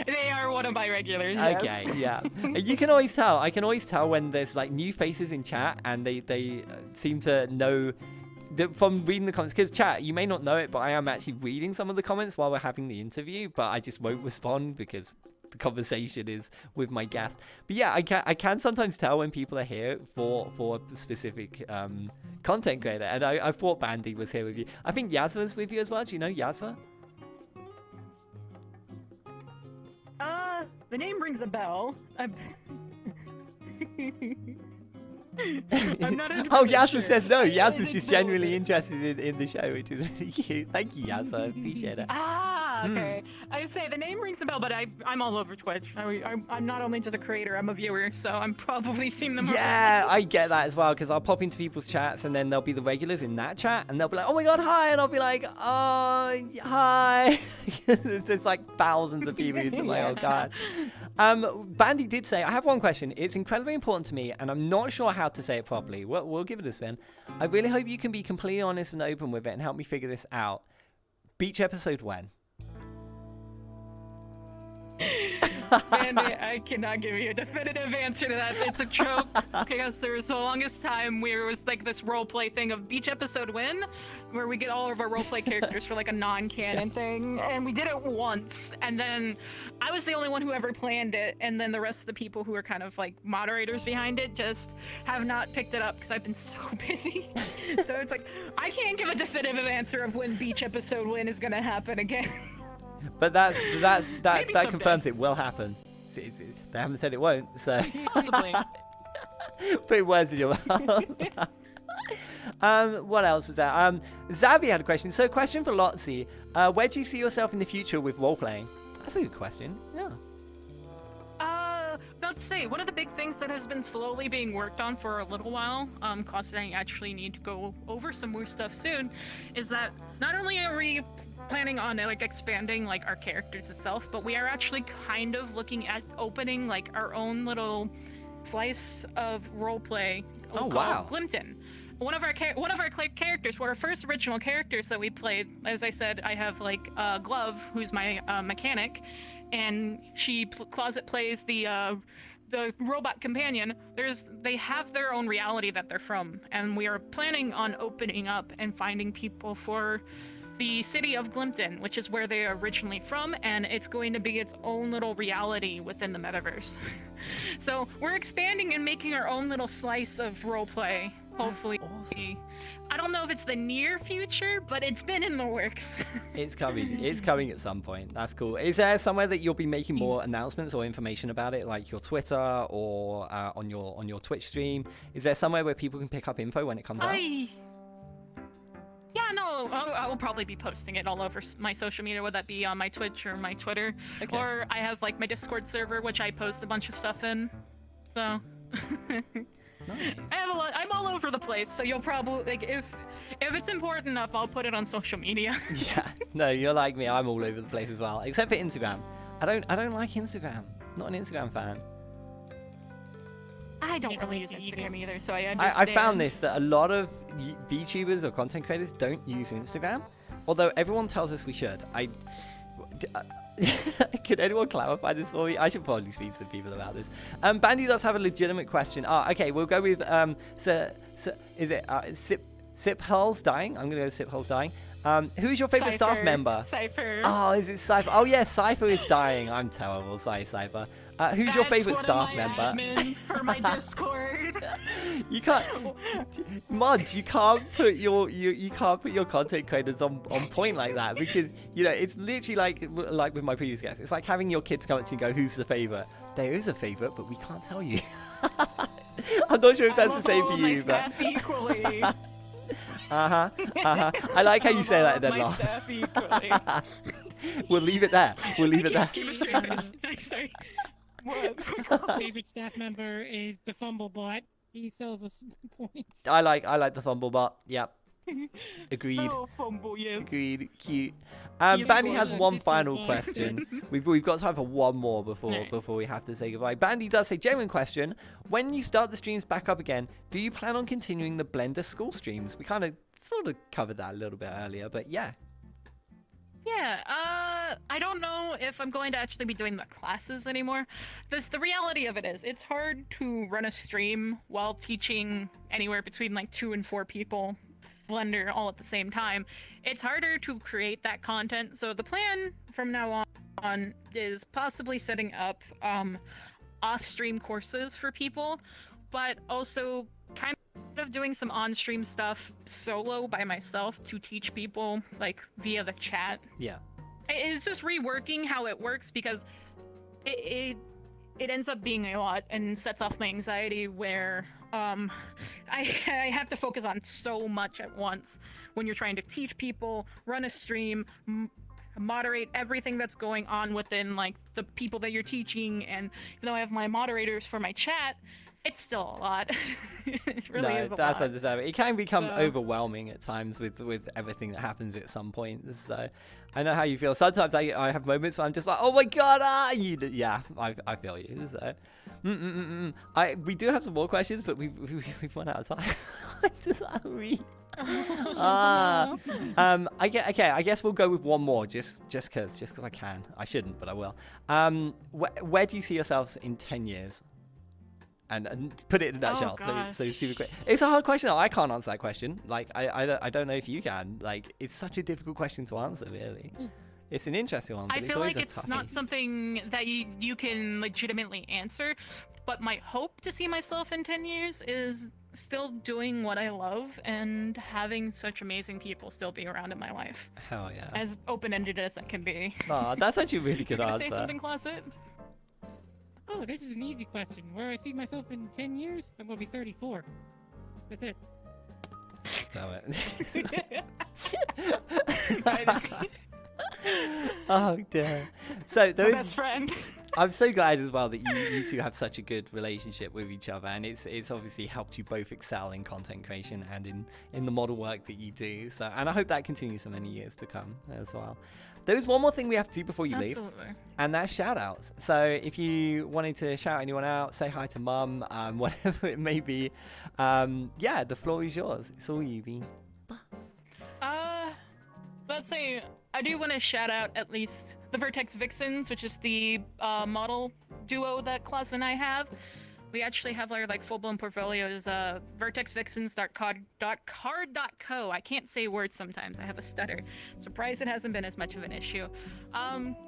They are one of my regulars. Okay, yeah. You can always tell. I can always tell when there's like new faces in chat, and they seem to know from reading the comments. Because chat, you may not know it, but I am actually reading some of the comments while we're having the interview, but I just won't respond because the conversation is with my guest. But yeah, I can sometimes tell when people are here for a specific content creator, and I thought Bandy was here with you. I think Yaswa's with you as well. Do you know Yaswa? The name rings a bell. I'm not Oh, 100% Yaswa sure. says no. Yaswa's It's just a little genuinely bit. interested in the show, which is really cute. Thank you, Yaswa. I appreciate it. Okay. I say the name rings a bell, but I'm all over Twitch. I'm not only just a creator, I'm a viewer, so I'm probably seeing them. Yeah, I get that as well, because I'll pop into people's chats, and then there'll be the regulars in that chat, and they'll be like, oh my god, hi, and I'll be like, oh, hi. There's like thousands of people who's like, oh god. Bandy did say, I have one question. It's incredibly important to me, and I'm not sure how to say it properly. We'll give it a spin. I really hope you can be completely honest and open with it and help me figure this out. Beach episode when? And I cannot give you a definitive answer to that. It's a joke because there was the longest time where it was like this roleplay thing of beach episode win, where we get all of our roleplay characters for like a non-canon thing, and we did it once, and then I was the only one who ever planned it, and then the rest of the people who are kind of like moderators behind it just have not picked it up because I've been so busy. So it's like I can't give a definitive answer of when beach episode win is gonna happen again. But that someday. confirms it will happen. They haven't said it won't, so Possibly. put words in your mouth. What else was there? Zavi had a question. So, question for Lotzy. Where do you see yourself in the future with role playing? That's a good question. Yeah. let's say one of the big things that has been slowly being worked on for a little while, Costa and I actually need to go over some more stuff soon, is that not only are we planning on like expanding like our characters itself, but we are actually kind of looking at opening like our own little slice of roleplay called Glimpton. One of our characters, our first original characters that we played, as I said, I have like Glove, who's my mechanic, and she closet plays the robot companion. They have their own reality that they're from, and we are planning on opening up and finding people for the city of Glimpton, which is where they are originally from, and it's going to be its own little reality within the metaverse. So we're expanding and making our own little slice of roleplay. Hopefully. Awesome. I don't know if it's the near future, but it's been in the works. It's coming. It's coming at some point. That's cool. Is there somewhere that you'll be making more announcements or information about it, like your Twitter or on your Twitch stream? Is there somewhere where people can pick up info when it comes out? Yeah, no, I will probably be posting it all over my social media, whether that be on my Twitch or my Twitter. Okay. Or I have like my Discord server, which I post a bunch of stuff in. So Nice. I'm all over the place, so you'll probably like if it's important enough, I'll put it on social media. Yeah, no, you're like me. I'm all over the place as well, except for Instagram. I don't like Instagram. Not an Instagram fan. I don't really use Instagram either, so I understand. I found this that a lot of VTubers or content creators don't use Instagram, although everyone tells us we should. Could anyone clarify this for me? I should probably speak to people about this. Bandy does have a legitimate question. Okay, we'll go with is it Sip Hurl's dying? I'm gonna go Sip Hurl's dying. Who's your favorite staff member? Cypher. Oh, is it Cypher? Oh yeah, Cypher is dying. I'm terrible. Sorry, Cypher. Who's your favorite staff member? Admins for my Discord. You can't, mods. You can't put your content creators on point like that, because it's literally like with my previous guest. It's like having your kids come up to you and go, "Who's the favorite?" There is a favorite, but we can't tell you. I'm not sure if that's the same for you, but. Equally. I like how you say that and then laugh. We'll leave it there. We'll leave it there. Keep it straight. Sorry. My favorite staff member is the Fumblebot. He sells us points. I like the Fumblebot. Yep. Agreed. Oh, Fumble, yes. Agreed. Cute. Bandy has one final question. We've got time for one more before we have to say goodbye. Bandy does say, genuine question: when you start the streams back up again, do you plan on continuing the Blender school streams? We kind of sort of covered that a little bit earlier, but yeah. Yeah, I don't know if I'm going to actually be doing the classes anymore. The reality of it is, it's hard to run a stream while teaching anywhere between like 2 and 4 people Blender all at the same time. It's harder to create that content, so the plan from now on is possibly setting up off-stream courses for people, but also kind of doing some on-stream stuff solo by myself to teach people like via the chat. Yeah, it's just reworking how it works, because it ends up being a lot and sets off my anxiety where I have to focus on so much at once when you're trying to teach people, run a stream, moderate everything that's going on within like the people that you're teaching, and even though I have my moderators for my chat, it's still a lot. It really is a lot. That's understandable. It can become overwhelming at times with everything that happens at some point. So I know how you feel. Sometimes I have moments where I'm just like, oh my god, yeah, I feel you. So we do have some more questions, but we've run out of time. What does that mean? I guess we'll go with one more, just cause I can. I shouldn't, but I will. Where do you see yourselves in 10 years? And put it in a nutshell. So super quick. It's a hard question. I can't answer that question. Like I don't know if you can. Like, it's such a difficult question to answer, really. It's an interesting one. But I feel like it's not something that you can legitimately answer. But my hope to see myself in 10 years is still doing what I love and having such amazing people still be around in my life. Hell yeah. As open-ended as that can be. Oh, that's actually a really good answer. Say something, Closet? Oh, this is an easy question. Where I see myself in 10 years, I'm going to be 34. That's it. Damn it. Oh, dear. So there is... Best friend. I'm so glad as well that you two have such a good relationship with each other, and it's obviously helped you both excel in content creation and in the model work that you do. So, and I hope that continues for many years to come as well. There is one more thing we have to do before you leave, and that's shout outs. So if you wanted to shout anyone out, say hi to mum, whatever it may be, yeah, the floor is yours. It's all you, Bean. Let's say I do want to shout out at least the Vertex Vixens, which is the model duo that Klaus and I have. We actually have our like full-blown portfolios, vertexvixens.card.co. I can't say words sometimes. I have a stutter. Surprised it hasn't been as much of an issue.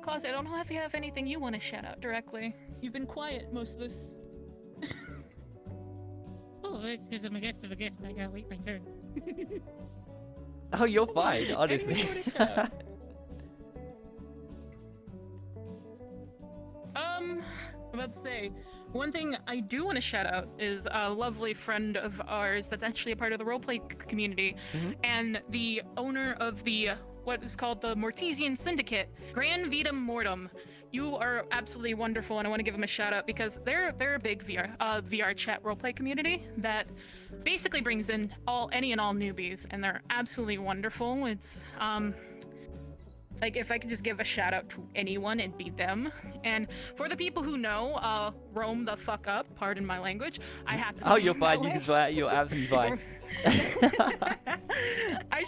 Klaus, I don't know if you have anything you want to shout out directly. You've been quiet most of this. Oh, that's because I'm a guest of a guest. I gotta wait my turn. Oh, you're fine, honestly. Let's say, one thing I do want to shout out is a lovely friend of ours that's actually a part of the roleplay community, and the owner of the what is called the Mortesian Syndicate, Gran Vitam Mortem. You are absolutely wonderful, and I want to give them a shout out because they're a big VR chat roleplay community that basically brings in any and all newbies, and they're absolutely wonderful. It's like if I could just give a shout out to anyone, it'd be them. And for the people who know, roam the fuck up. Pardon my language. I have to. Oh, you're fine. You can swear. You're absolutely fine. I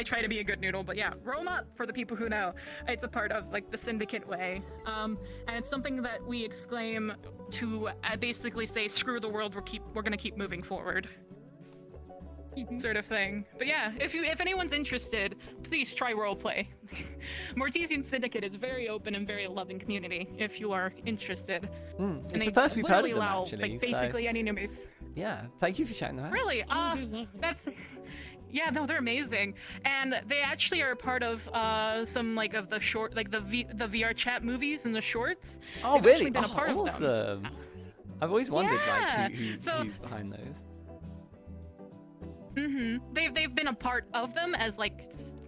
try to be a good noodle, but yeah, roam up for the people who know. It's a part of like the syndicate way, and it's something that we exclaim to basically say, "Screw the world, we're gonna keep moving forward." Sort of thing. But yeah, if anyone's interested, please try roleplay. Mortesian Syndicate is very open and very loving community if you are interested. It's the first we've heard of them, allow, actually. like, basically any newbies. Yeah, thank you for shouting that out. Really? That's... Yeah, no, they're amazing, and they actually are part of some like of the short, like the VR chat movies and the shorts. Oh, They've really? actually been a part of them. I've always wondered Yeah. like who's behind those. They've been a part of them as like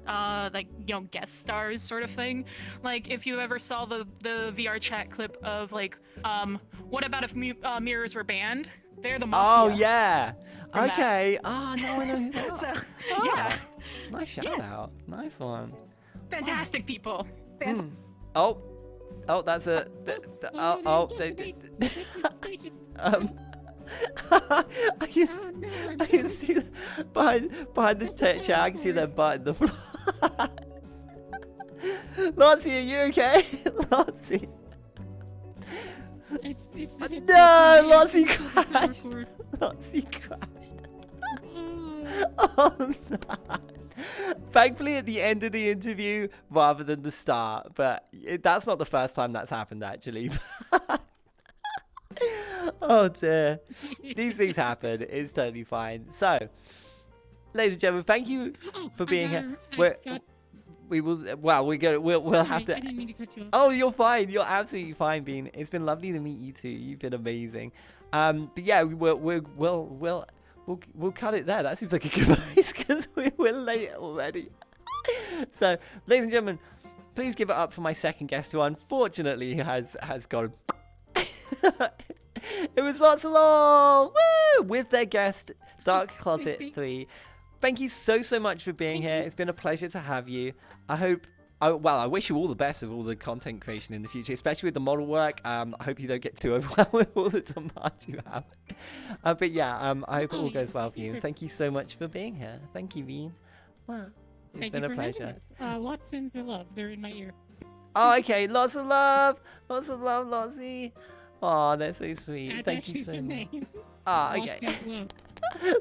you know, guest stars sort of thing. Like if you ever saw the VR chat clip of like what about if mirrors were banned? They're the mafia. Oh yeah. Okay. That. Oh no, I know who that is. So, Oh, yeah. Nice shout out. Nice one. Fantastic people. Oh, that's a. I can see behind the chair. I can see that butt in the floor. Lotzy, are you okay? Lotzy. No, Lotzy crashed. Lotzy crashed. Oh no. Thankfully at the end of the interview rather than the start, but that's not the first time that's happened actually. Oh dear. These things happen. It's totally fine. So, ladies and gentlemen, thank you for being here. We'll have to. I didn't mean to cut you off. Oh, you're fine. You're absolutely fine, Bean. It's been lovely to meet you too. You've been amazing. But yeah, we'll cut it there. That seems like a good place because we're late already. So, ladies and gentlemen, please give it up for my second guest who unfortunately has gone. It was Lotzylo! Woo! With their guest, Dark Closet 3. Thank you so much for being here. It's been a pleasure to have you. I wish you all the best with all the content creation in the future, especially with the model work. I hope you don't get too overwhelmed with all the demands you have. But yeah, I hope it all goes well for you. Thank you so much for being here. Thank you, Bean. Wow. It's been a pleasure. Lots sends their love. They're in my ear. Oh, okay. Lots of love. Lots of love, Lotzy. Oh, that's so sweet. Thank you so much. Ah, okay.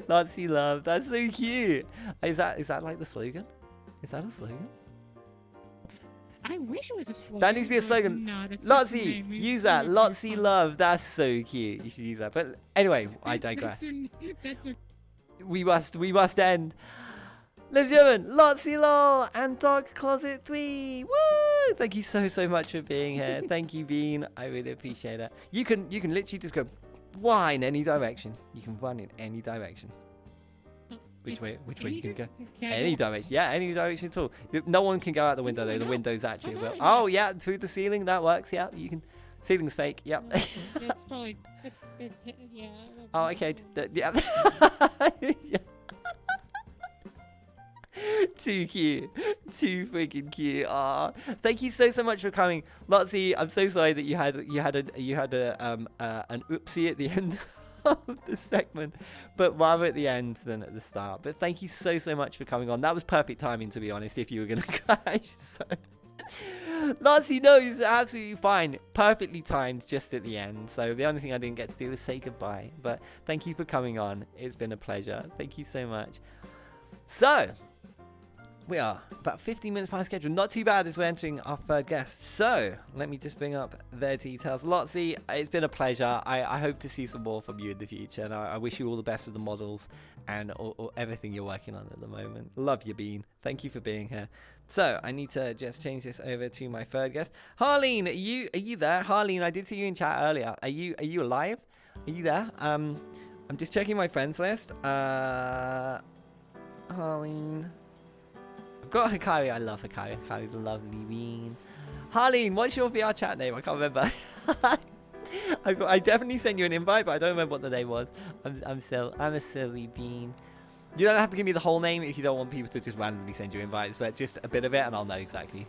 Lotzy love. That's so cute. Is that like the slogan? Is that a slogan? I wish it was a slogan. That needs to be a slogan. No, that's Lotzy, use that. Lotzy love. That's so cute. You should use that. But anyway, I digress. We must end. Ladies and gentlemen, Lotzylo and Dark Closet 3. Woo! Thank you so much for being here. Thank you, Bean. I really appreciate it. You can literally just go in any direction. You can run in any direction. Which way you can go? Can I Any go? direction. Yeah, any direction at all. No one can go out the window though. The window's actually. Well, Oh yeah, through the ceiling. That works. Yeah, you can. Ceiling's fake. Yep. It's probably, yeah. Oh, okay. Yeah. Yeah. Too cute. Too freaking cute. Ah, thank you so much for coming, Lotzy. I'm so sorry that you had an oopsie at the end of the segment, but rather at the end than at the start. But thank you so much for coming on. That was perfect timing, to be honest. If you were gonna crash, so. Lotzy, no, it's absolutely fine. Perfectly timed just at the end. So the only thing I didn't get to do was say goodbye. But thank you for coming on. It's been a pleasure. Thank you so much. So, we are about 15 minutes behind schedule. Not too bad as we're entering our third guest. So, let me just bring up their details. Lotzy, it's been a pleasure. I hope to see some more from you in the future. And I wish you all the best with the models and or everything you're working on at the moment. Love you, Bean. Thank you for being here. So, I need to just change this over to my third guest. Harleen, are you there? Harleen, I did see you in chat earlier. Are you alive? Are you there? I'm just checking my friends list. Harleen. I've got Hikari. I love Hikari. Hikari's a lovely bean. Harleen, what's your VR chat name? I can't remember. I definitely sent you an invite, but I don't remember what the name was. I'm a silly bean. You don't have to give me the whole name if you don't want people to just randomly send you invites, but just a bit of it, and I'll know exactly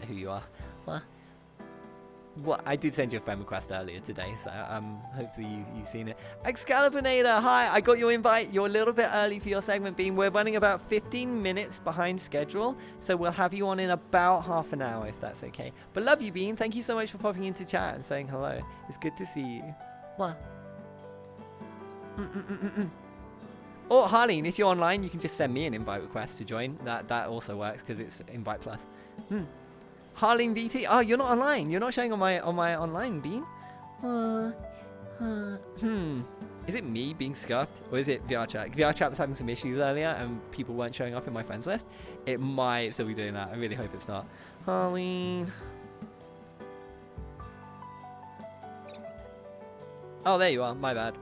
who you are. Well, I did send you a friend request earlier today, so hopefully you've seen it. Excalibronator, hi! I got your invite. You're a little bit early for your segment, Beam. We're running about 15 minutes behind schedule, so we'll have you on in about half an hour, if that's okay. But love you, Bean. Thank you so much for popping into chat and saying hello. It's good to see you. What? Or Harleen, if you're online, you can just send me an invite request to join. That also works because it's invite plus. HarleenVT. Oh, you're not online. You're not showing on my online, Bean. Is it me being scuffed or is it VRChat? VRChat was having some issues earlier and people weren't showing up in my friends list. It might still be doing that. I really hope it's not. Harleen. Oh, there you are. My bad.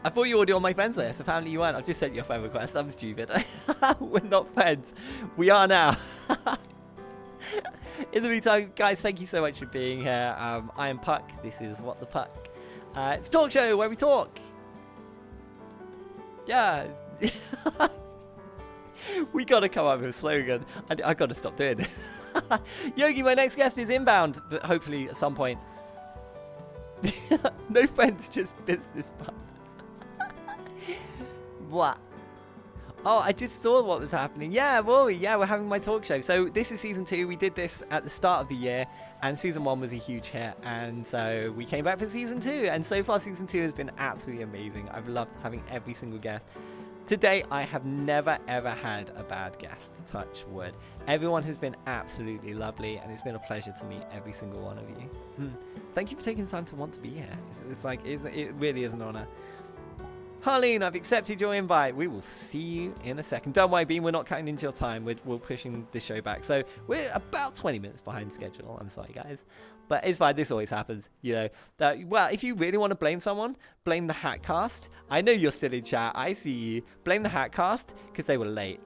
I thought you were already on my friends list. Apparently you weren't. I've just sent you a friend request. I'm stupid. We're not friends. We are now. In the meantime, guys, thank you so much for being here. I am Puck. This is What the Puck. It's a talk show where we talk. Yeah. We got to come up with a slogan. I got to stop doing this. Yogi, my next guest is inbound, but hopefully at some point. No friends, just business partners. What? Oh, I just saw what was happening. Yeah, Rory, yeah, we're having my talk show. So this is season 2. We did this at the start of the year, and season 1 was a huge hit. And so we came back for season 2. And so far, season 2 has been absolutely amazing. I've loved having every single guest. Today, I have never, ever had a bad guest, touch wood. Everyone has been absolutely lovely, and it's been a pleasure to meet every single one of you. Thank you for taking the time to want to be here. It's like, it really is an honor. Harleen, I've accepted your invite. We will see you in a second. Don't worry, Bean, we're not cutting into your time. We're pushing the show back. So we're about 20 minutes behind schedule. I'm sorry, guys. But it's fine. This always happens. You know, well, if you really want to blame someone, blame TheHatCast. I know you're still in chat. I see you. Blame TheHatCast because they were late.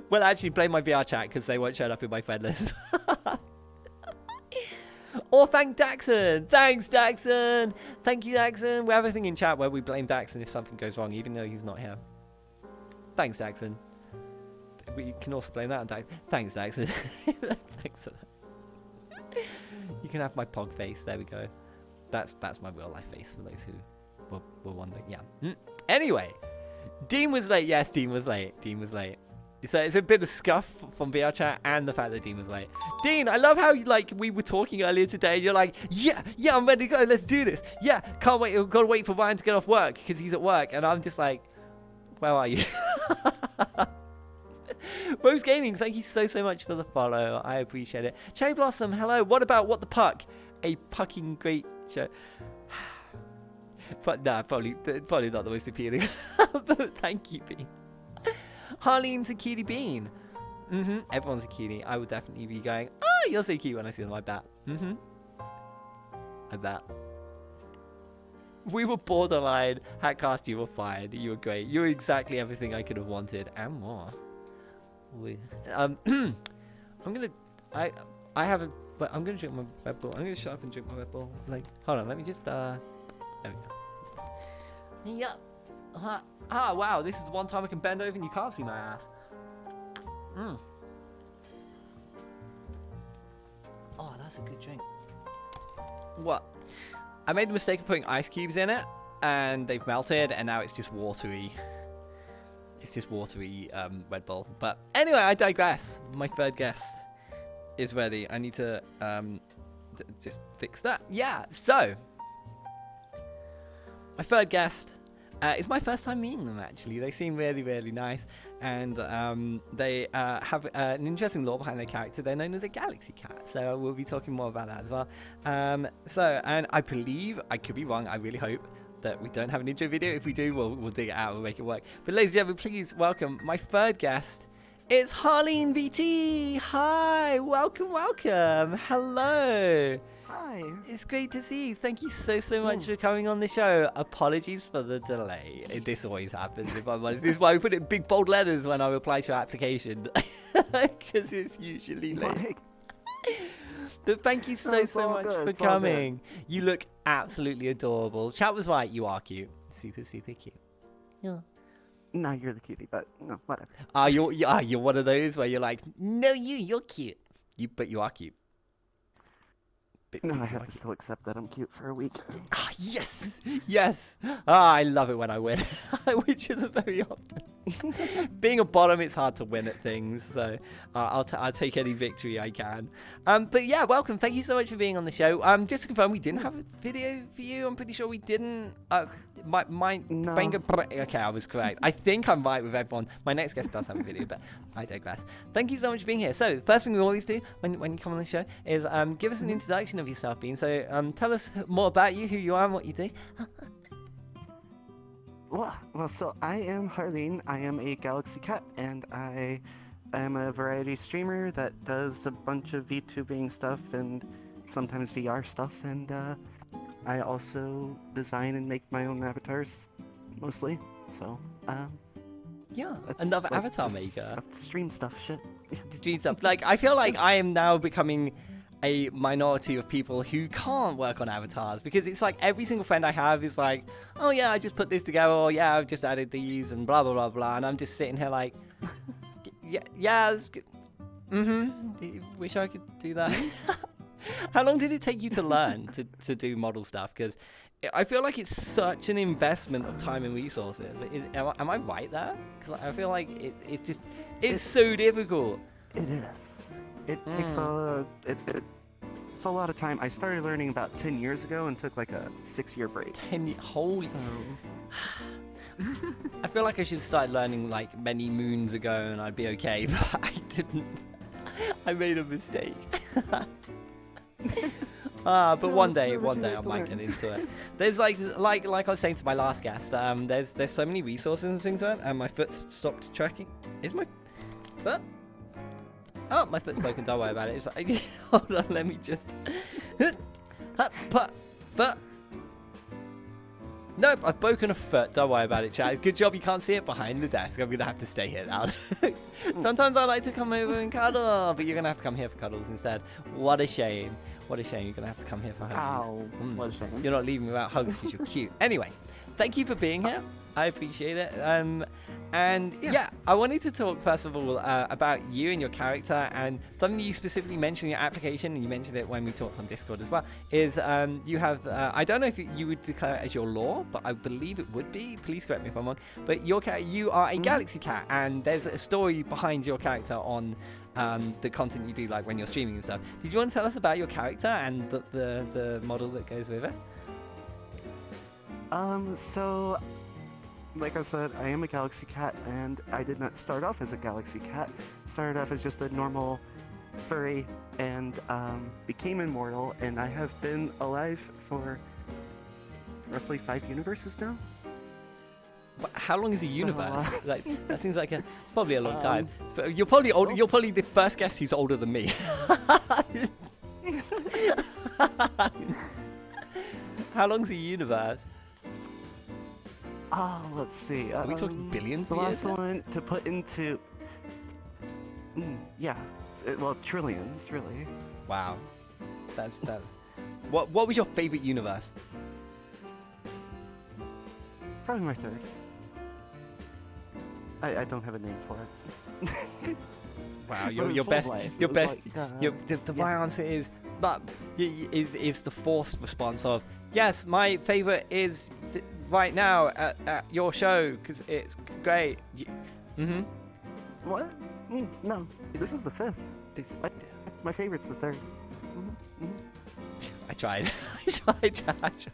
Well, actually, blame my VR chat because they won't show up in my friend list. Or thank Daxon. Thanks, Daxon. Thank you, Daxon. We have everything in chat where we blame Daxon if something goes wrong, even though he's not here. Thanks, Daxon. We can also blame that on Daxon. Thanks, Daxon. Thanks for that. You can have my pog face. There we go. That's my real life face for those who were wondering. Yeah. Anyway, Dean was late. Yes, Dean was late. Dean was late. So it's a bit of scuff from VR chat and the fact that Dean was late. Dean, I love how we were talking earlier today. You're like, yeah, I'm ready to go. Let's do this. Yeah, can't wait. I've got to wait for Ryan to get off work because he's at work. And I'm just like, where are you? Rose Gaming, thank you so much for the follow. I appreciate it. Cherry Blossom, hello. What about What the Puck? A pucking great show. But nah, probably not the most appealing. But thank you, Bean. Harleen's a cutie bean. Everyone's a cutie. I would definitely be going, oh, you're so cute when I see them. I bet. I bet. We were borderline. HatCast, you were fine. You were great. You were exactly everything I could have wanted and more. I'm gonna. I have a. But I'm gonna drink my Red Bull. I'm gonna shut up and drink my Red Bull. Like, hold on. Let me just. There we go. Yeah. Wow. This is the one time I can bend over and you can't see my ass. Oh, that's a good drink. What? I made the mistake of putting ice cubes in it, and they've melted, and now it's just watery. It's just watery Red Bull. But anyway, I digress. My third guest is ready. I need to just fix that. Yeah, so my third guest it's my first time meeting them, actually. They seem really, really nice, and they have an interesting lore behind their character. They're known as a galaxy cat, so we'll be talking more about that as well. And I believe, I could be wrong, I really hope that we don't have an intro video. If we do, we'll dig it out, we'll make it work. But ladies and gentlemen, please welcome my third guest. It's HarleenVT. Hi, welcome. Hello. Hi. It's great to see you. Thank you so much for coming on the show. Apologies for the delay. This always happens, if I'm honest. This is why we put it in big bold letters when I reply to your application, because it's usually late. But thank you so much for coming. You look absolutely adorable. Chat was right. You are cute. Super cute. Yeah. No, you're the cutie, but no, whatever. You're one of those where you're like, no, you're cute. But you are cute. No, I have to still accept that I'm cute for a week. Ah, yes. I love it when I win, which isn't very often. Being a bottom, it's hard to win at things, so I'll take any victory I can. But yeah, welcome. Thank you so much for being on the show. Just to confirm, we didn't have a video for you. I'm pretty sure we didn't. No. Okay, I was correct. I think I'm right with everyone. My next guest does have a video, but I digress. Thank you so much for being here. So, first thing we always do when you come on the show is give us an introduction of yourself, Bean. So, tell us more about you, who you are, and what you do. Well, so I am Harleen. I am a galaxy cat, and I am a variety streamer that does a bunch of VTubing stuff and sometimes VR stuff, and I also design and make my own avatars, mostly. So, Yeah, that's another like avatar just maker. Stream stuff, shit. Stream stuff. Like, I feel like I am now becoming a minority of people who can't work on avatars, because it's like every single friend I have is like, oh yeah, I just put this together, or yeah, I've just added these, and blah blah blah blah, and I'm just sitting here like, yeah, it's good. Wish I could do that. How long did it take you to learn to do model stuff? Because I feel like it's such an investment of time and resources. Am I right there? Because I feel like it's so difficult. It is. It takes it's a lot of time. I started learning about 10 years ago and took like a 6-year break. Holy. So... I feel like I should have started learning like many moons ago and I'd be okay, but I didn't. I made a mistake. But No, one it's day never I too late to might learn. get into it. There's like I was saying to my last guest, there's so many resources and things like that, and my foot stopped tracking. Is my foot? Oh, my foot's broken. Don't worry about it. It's fine. Hold on, let me just. Foot. Nope, I've broken a foot. Don't worry about it, chat. Good job you can't see it behind the desk. I'm gonna have to stay here now. Sometimes I like to come over and cuddle, but you're gonna have to come here for cuddles instead. What a shame. What a shame. You're gonna have to come here for hugs. Ow. What a shame. You're not leaving without hugs because you're cute. Anyway, thank you for being here. I appreciate it. And yeah, I wanted to talk first of all about you and your character, and something that you specifically mentioned in your application, and you mentioned it when we talked on Discord as well, is you have, I don't know if you would declare it as your lore, but I believe it would be. Please correct me if I'm wrong. But you are a galaxy cat, and there's a story behind your character on the content you do, like when you're streaming and stuff. Did you want to tell us about your character and the model that goes with it? So, like I said, I am a galaxy cat, and I did not start off as a galaxy cat. Started off as just a normal furry, and became immortal, and I have been alive for roughly 5 universes now. How long is a universe? Like, that seems like it's probably a long time. You're probably old. You're probably the first guest who's older than me. How long's a universe? let's see. Are we talking billions The of years last here? one to put into. Yeah. Well, trillions, really. Wow. That's. What was your favorite universe? Probably my third. I don't have a name for it. Wow, But your it was full best, of life. your It was best, like, the yeah. right answer is, but is the forced response of yes, my favorite is right now at your show because it's great. Mm-hmm. What? No, this is the fifth. My favorite's the third. I tried. I tried.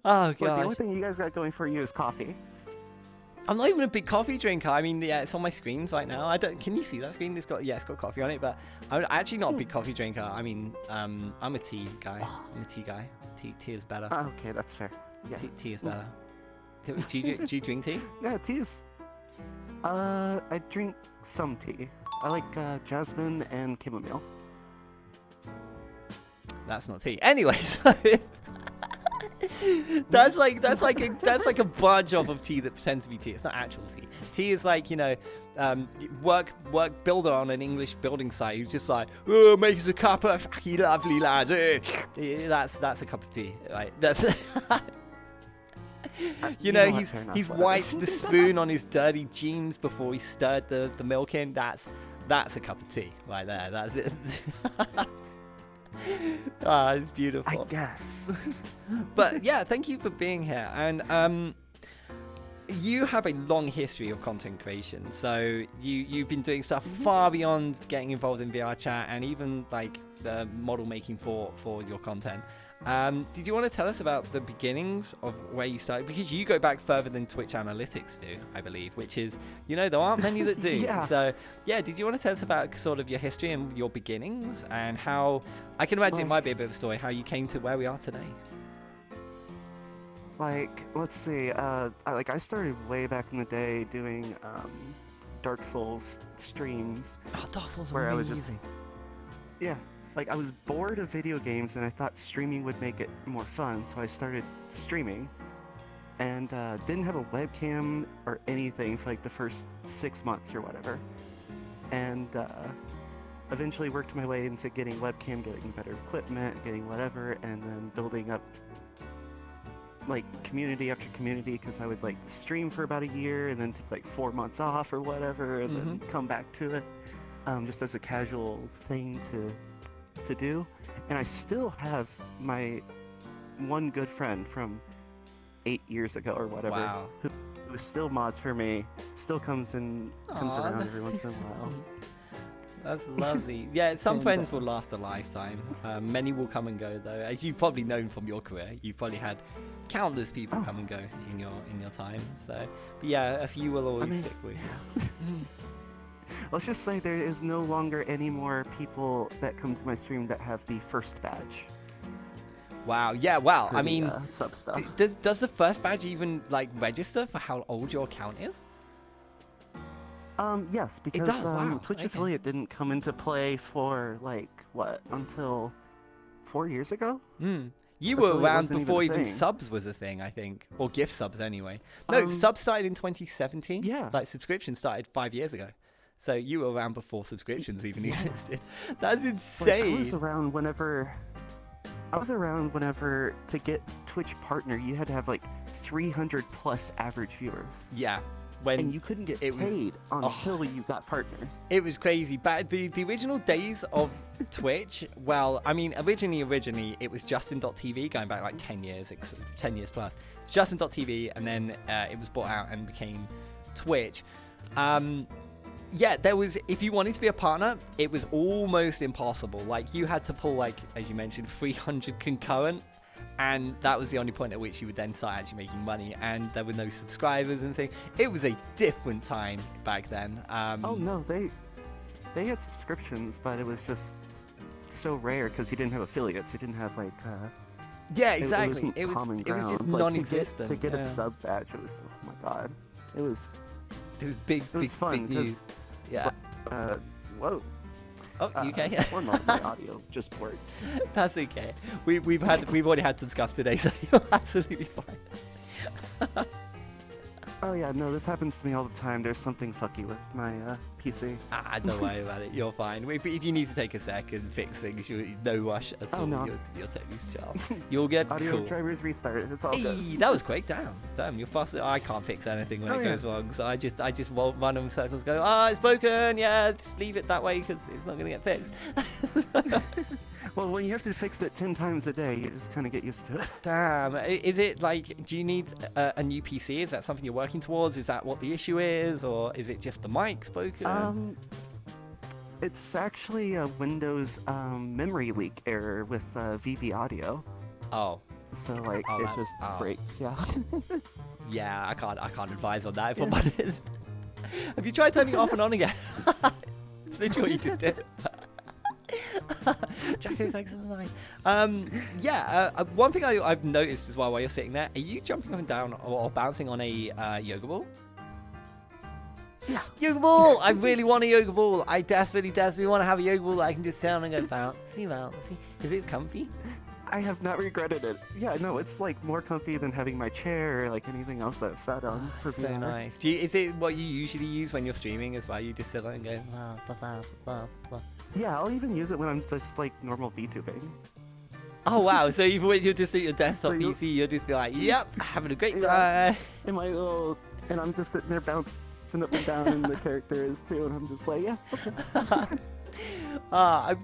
Oh Look, the only gosh. thing you guys got going for you is coffee. I'm not even a big coffee drinker. I mean, yeah, it's on my screens right now. I don't. Can you see that screen? It's got coffee on it, but I'm actually not a big coffee drinker. I mean, I'm a tea guy. I'm a tea guy. Tea is better. Okay, that's fair. Yeah. Tea is better. Do you drink tea? Yeah, tea's. I drink some tea. I like jasmine and chamomile. That's not tea. Anyways, that's like a bunch of tea that pretends to be tea. It's not actual tea. Tea is like, work builder on an English building site who's just like, oh, make us a cup of fucking lovely lad. That's a cup of tea, right? That's he's wiped the spoon on his dirty jeans before he stirred the milk in. That's a cup of tea right there. That's it. It's beautiful. I guess. But yeah, thank you for being here. And you have a long history of content creation. So you've been doing stuff far beyond getting involved in VR chat and even like model making for your content. Did you want to tell us about the beginnings of where you started? Because you go back further than Twitch Analytics do, I believe, which is, there aren't many that do. Yeah. So, yeah, did you want to tell us about sort of your history and your beginnings and how, I can imagine it might be a bit of a story, how you came to where we are today? Like, let's see. I started way back in the day doing Dark Souls streams. Oh, Dark Souls Where I was amazing. Yeah. Like, I was bored of video games, and I thought streaming would make it more fun, so I started streaming. And didn't have a webcam or anything for, like, the first 6 months or whatever. And eventually worked my way into getting webcam, getting better equipment, getting whatever, and then building up, like, community after community, because I would, like, stream for about a year, and then take, like, 4 months off or whatever, and then come back to it, just as a casual thing to do. And I still have my one good friend from 8 years ago or whatever, Wow. who still mods for me, still comes around every once in a while. That's lovely. Yeah, some And, friends will last a lifetime. Many will come and go, though. As you've probably known from your career, you've probably had countless people come and go in your time. So, but yeah, a few will always stick with you. Let's just say there is no longer any more people that come to my stream that have the first badge. Wow. Yeah. Wow. for I the, mean, sub stuff. does the first badge even like register for how old your account is? Yes, because does, wow, Twitch okay. affiliate didn't come into play for until 4 years ago. You were Affiliate around wasn't even before a even thing. subs was a thing, I think, or gift subs anyway. No, subs started in 2017. Yeah. Like subscriptions started 5 years ago. So you were around before subscriptions even existed. That's Like, insane. I was around whenever to get Twitch partner, you had to have like 300 plus average viewers. Yeah. When And you couldn't get it was- paid until you got partner. it was crazy. Back the original days of Twitch, well, I mean, originally it was Justin.tv going back like 10 years, 10 years plus. Justin.tv, and then it was bought out and became Twitch. Yeah, there was, if you wanted to be a partner, it was almost impossible. Like, you had to pull, like, as you mentioned, 300 concurrent, and that was the only point at which you would then start actually making money, and there were no subscribers and things. It was a different time back then. Oh no, they had subscriptions, but it was just so rare because you didn't have affiliates. You didn't have like. Yeah, It exactly. wasn't It was common just ground. Like, non-existent. To get a yeah. sub badge, it was, oh my god, it was It was big, was big, fun, big 'cause- news. Yeah. whoa. Oh, you okay? Or not, my audio just worked. That's okay. We've already had some scuff today, so you're absolutely fine. Oh yeah, no, this happens to me all the time. There's something fucky with my PC. Don't worry about it. You're fine. If you need to take a sec and fix things, no rush at all. No. You're totally chill. You'll get Audio cool. drivers restart. It's all good. Hey, that was quick. Damn, you're fast. I can't fix anything when it goes wrong, so I just run in circles. Go, it's broken. Yeah, just leave it that way because it's not gonna get fixed. Well, when you have to fix it 10 times a day, you just kind of get used to it. Damn. Is it like? Do you need a new PC? Is that something you're working towards? Is that what the issue is, or is it just the mic's broken? It's actually a Windows memory leak error with VB audio. Oh. So like it just breaks, yeah. Yeah, I can't advise on that if I'm honest. Have you tried turning it off and on again? It's literally what you just did. Jacko, thanks for the line. One thing I've noticed as well while you're sitting there, are you jumping up and down or bouncing on a yoga ball? Yeah. Yoga ball! I really want a yoga ball. I desperately want to have a yoga ball that I can just sit on and go bouncy. Is it comfy? I have not regretted it. Yeah, no, it's like more comfy than having my chair or like anything else that I've sat on for So VR. nice. Is it what you usually use when you're streaming as well? You just sit on and go blah. Yeah, I'll even use it when I'm just like normal VTubing. Oh wow! So even when you're just at your desktop So PC, you're just like, "Yep, having a great time." And I'm just sitting there bouncing up and down, and the character is too, and I'm just like, yeah, okay.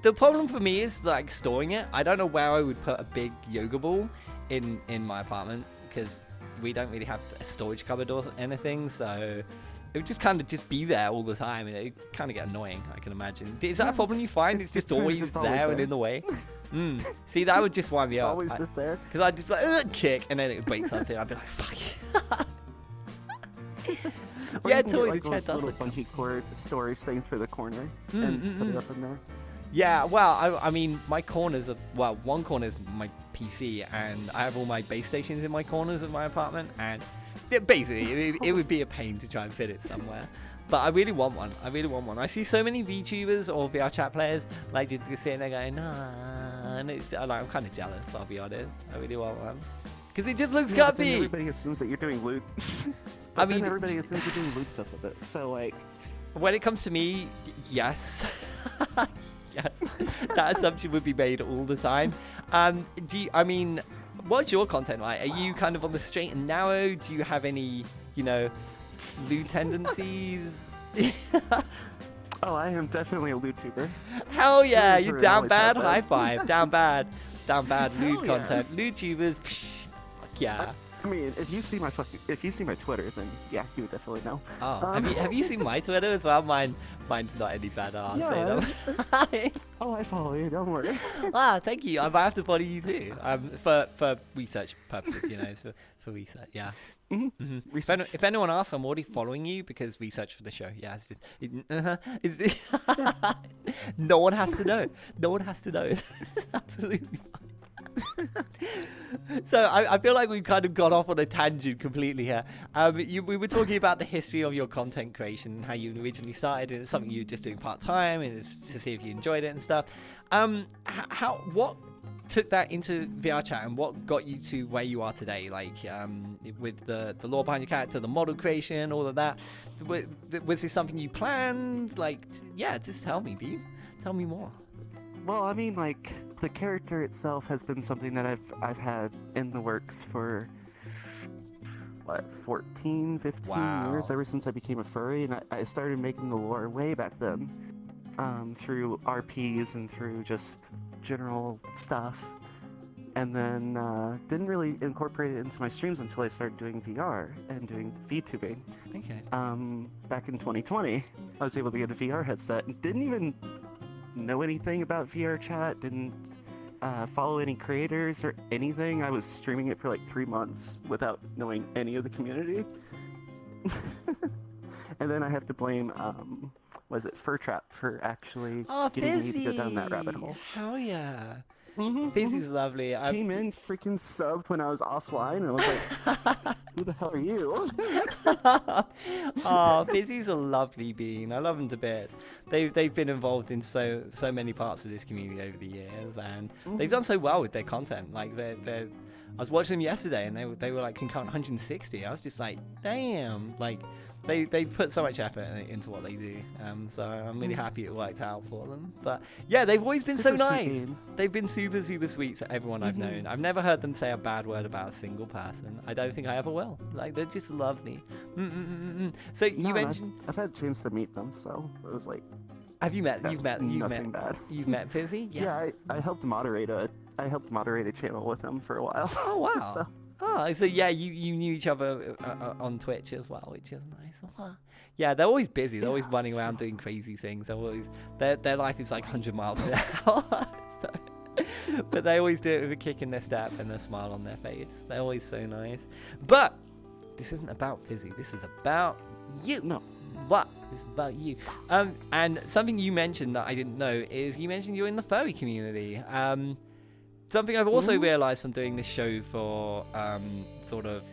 The problem for me is like storing it. I don't know where I would put a big yoga ball in my apartment because we don't really have a storage cupboard or anything, so it would just kind of just be there all the time, and it would kind of get annoying, I can imagine. Is that a problem you find? It's just always there and in the way? See, that would just wind me It's up. always just there. Because I'd just be like, kick, and then it would break something. I'd be like, fuck. Or Yeah, you can totally, get, the like, chat those does little look bungee cord storage things for the corner and put it up in there. Yeah, well, I mean, my corners are, well, one corner is my PC, and I have all my base stations in my corners of my apartment, and basically, it would be a pain to try and fit it somewhere. But I really want one. I see so many VTubers or VR chat players, like, just sitting there going, and I'm kind of jealous, I'll be honest. I really want one. Because it just looks But then comfy! everybody assumes that you're doing loot. I mean, everybody assumes you're doing loot stuff with it. So like, when it comes to me, yes. Yes, that assumption would be made all the time. What's your content like? Are you kind of on the straight and narrow? Do you have any, lewd tendencies? oh, I am definitely a loot tuber. Hell yeah, Really you true, down always bad? have been. High five. Down bad, lewd Hell content. yes. Lewd tubers, fuck yeah. I mean, if you see my Twitter, then yeah, you would definitely know. Oh, have you seen my Twitter as well? Mine's not any better. I'll say that. Oh, I follow you. Don't worry. Thank you. I might have to follow you too. For research purposes, it's for research. Yeah. Mm-hmm. If anyone asks, I'm already following you because research for the show. Yeah, no one has to know. No one has to know. It's absolutely fine. So I feel like we've kind of got off on a tangent completely here. We were talking about the history of your content creation and how you originally started, and it's something you were just doing part-time and it's to see if you enjoyed it and stuff. What took that into VR chat and what got you to where you are today, like with the lore behind your character, the model creation, all of that? Was this something you planned? Just tell me, Beeb. Tell me more. Well, I mean, like, the character itself has been something that I've had in the works for, 14, 15 years, ever since I became a furry, and I started making the lore way back then, through RPs and through just general stuff, and then didn't really incorporate it into my streams until I started doing VR and doing VTubing. Okay. Back in 2020, I was able to get a VR headset and didn't even know anything about VR chat, didn't follow any creators or anything. I was streaming it for like 3 months without knowing any of the community. And then I have to blame, Furtrap for actually getting me to go down that rabbit hole. Hell yeah. Fizzy's lovely. Came in, freaking subbed when I was offline, and I was like, who the hell are you? Oh, Fizzy's a lovely bean. I love them to bits. They've been involved in so many parts of this community over the years, and they've done so well with their content. Like they're I was watching them yesterday, and they were like concurrent 160. I was just like, damn, like. They've put so much effort into what they do, so I'm really happy it worked out for them. But yeah, they've always been so Super sweet nice. bean. They've been super sweet to everyone I've known. I've never heard them say a bad word about a single person. I don't think I ever will. Like, they're just lovely. So you No, mentioned, I've had a chance to meet them, so it was like have you met? You've nothing met. bad. You've met Fizzy? Yeah, I helped moderate a channel with them for a while. Oh wow. So, Oh, so yeah, you knew each other on Twitch as well, which is nice. Oh, yeah, they're always busy. They're always running around doing crazy things. They're always their life is like 100 miles an hour. So, but they always do it with a kick in their step and a smile on their face. They're always so nice. But this isn't about Fizzy. This is about you. no. What? This is about you. And something you mentioned that I didn't know is you mentioned you're in the furry community. Something I've also realised from doing this show for sort of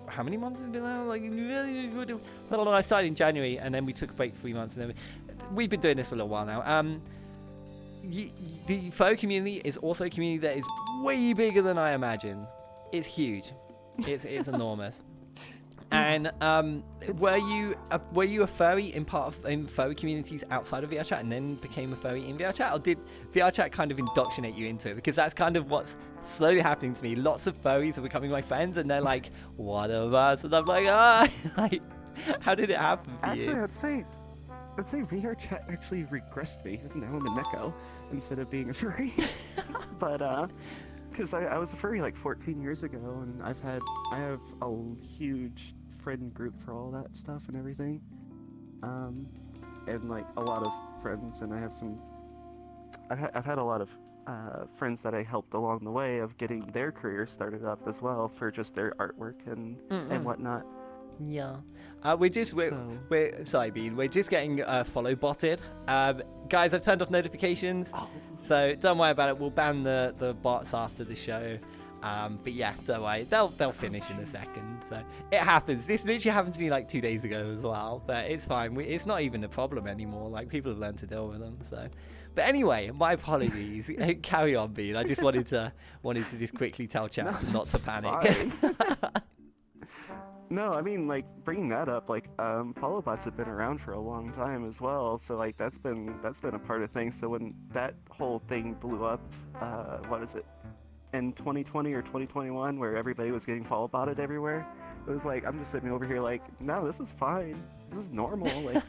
how many months has it been now? Like I started in January and then we took a break for 3 months and then we've been doing this for a little while now. The furry community is also a community that is way bigger than I imagined. It's huge. It's enormous. And were you a furry in furry communities outside of VRChat and then became a furry in VRChat, or did VRChat kind of indoctrinate you into it? Because that's kind of what's slowly happening to me. Lots of furries are becoming my friends, and they're like, "What of us?" And I'm like, like, how did it happen for Actually, you? I'd say VRChat actually regressed me. Now I'm a Neko instead of being a furry. But because I was a furry like 14 years ago, and I have a huge friend group for all that stuff and everything, and like a lot of friends, and I've had a lot of friends that I helped along the way of getting their career started up as well for just their artwork and whatnot. Yeah, we're sorry, Bean. We're just getting follow botted. Guys, I've turned off notifications, so don't worry about it. We'll ban the bots after the show. But yeah, don't worry. They'll finish in a second. So it happens. This literally happened to me like 2 days ago as well. But it's fine. It's not even a problem anymore. Like, people have learned to deal with them. So, but anyway, my apologies. Carry on, Bean. I just wanted to just quickly tell chat not to panic. No, I mean, like, bringing that up, like, follow bots have been around for a long time as well, so like that's been a part of things. So when that whole thing blew up, what is it, in 2020 or 2021, where everybody was getting follow botted everywhere, it was like, I'm just sitting over here like, no, this is fine, this is normal, like,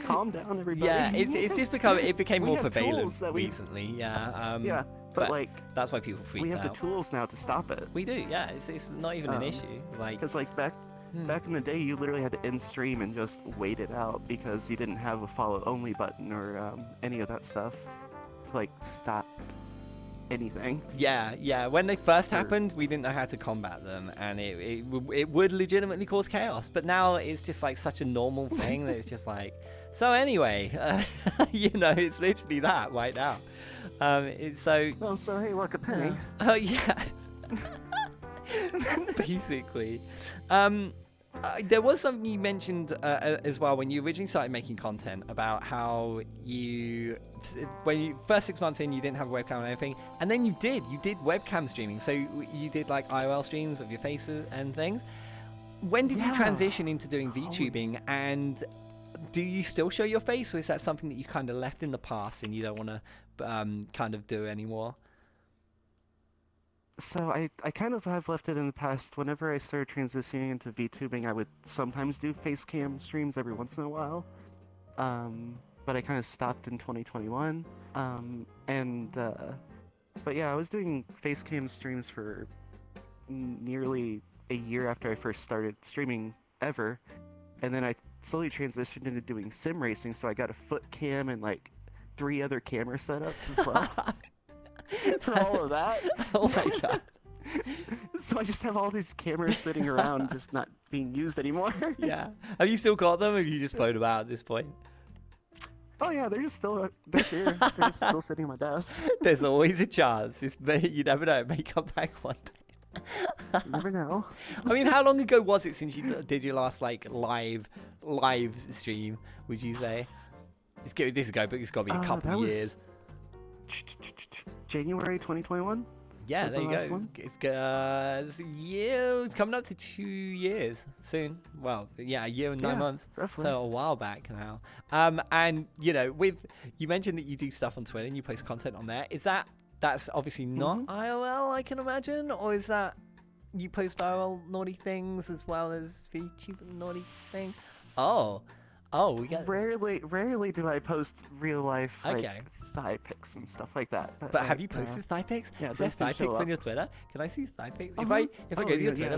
calm down, everybody. Yeah, it's just became We more have prevalent tools that we- recently. Yeah. Yeah, but like, that's why people freak we have out. the tools now to stop it. We do. Yeah, it's not even an issue. Like, Because like back in the day, you literally had to end stream and just wait it out because you didn't have a follow only button or any of that stuff to like stop anything. Yeah. When they first happened, we didn't know how to combat them, and it would legitimately cause chaos. But now it's just like such a normal thing that it's just like. So anyway, it's literally that right now. It's so. Oh, so hey, look, a penny. Oh yeah. Basically. There was something you mentioned as well when you originally started making content about how when you first 6 months in, you didn't have a webcam or anything, and then you did webcam streaming. So you did like IRL streams of your faces and things. When did you transition into doing VTubing, and do you still show your face, or is that something that you kind of left in the past and you don't want to kind of do anymore? So I kind of have left it in the past. Whenever I started transitioning into VTubing, I would sometimes do face cam streams every once in a while. But I kind of stopped in 2021. But yeah, I was doing face cam streams for nearly a year after I first started streaming ever. And then I slowly transitioned into doing sim racing, so I got a foot cam and like 3 other camera setups as well. For all of that. Oh my god. So I just have all these cameras sitting around just not being used anymore. Yeah. Have you still got them, or have you just flown them out at this point? Oh yeah, they're just still they're here. They're just still sitting on my desk. There's always a chance. You never know. It may come back one day. You never know. I mean, how long ago was it since you did your last like live stream? Would you say? It's got to be a couple that was years. January 2021. Yeah, was there my you last go. one. It's a year. It's coming up to 2 years soon. Well, yeah, a year and 9 Yeah, months. roughly. So a while back now. And you know, you mentioned that you do stuff on Twitter and you post content on there. That's obviously not IRL, I can imagine, or is that you post IRL naughty things as well as VTuber naughty things? Oh, we got. Rarely do I post real life Okay. thigh pics and stuff like that. But have you posted thigh pics? yeah, Is there those do thigh show pics on up. your Twitter? Can I see thigh pics? If Uh-huh. I go to your Twitter,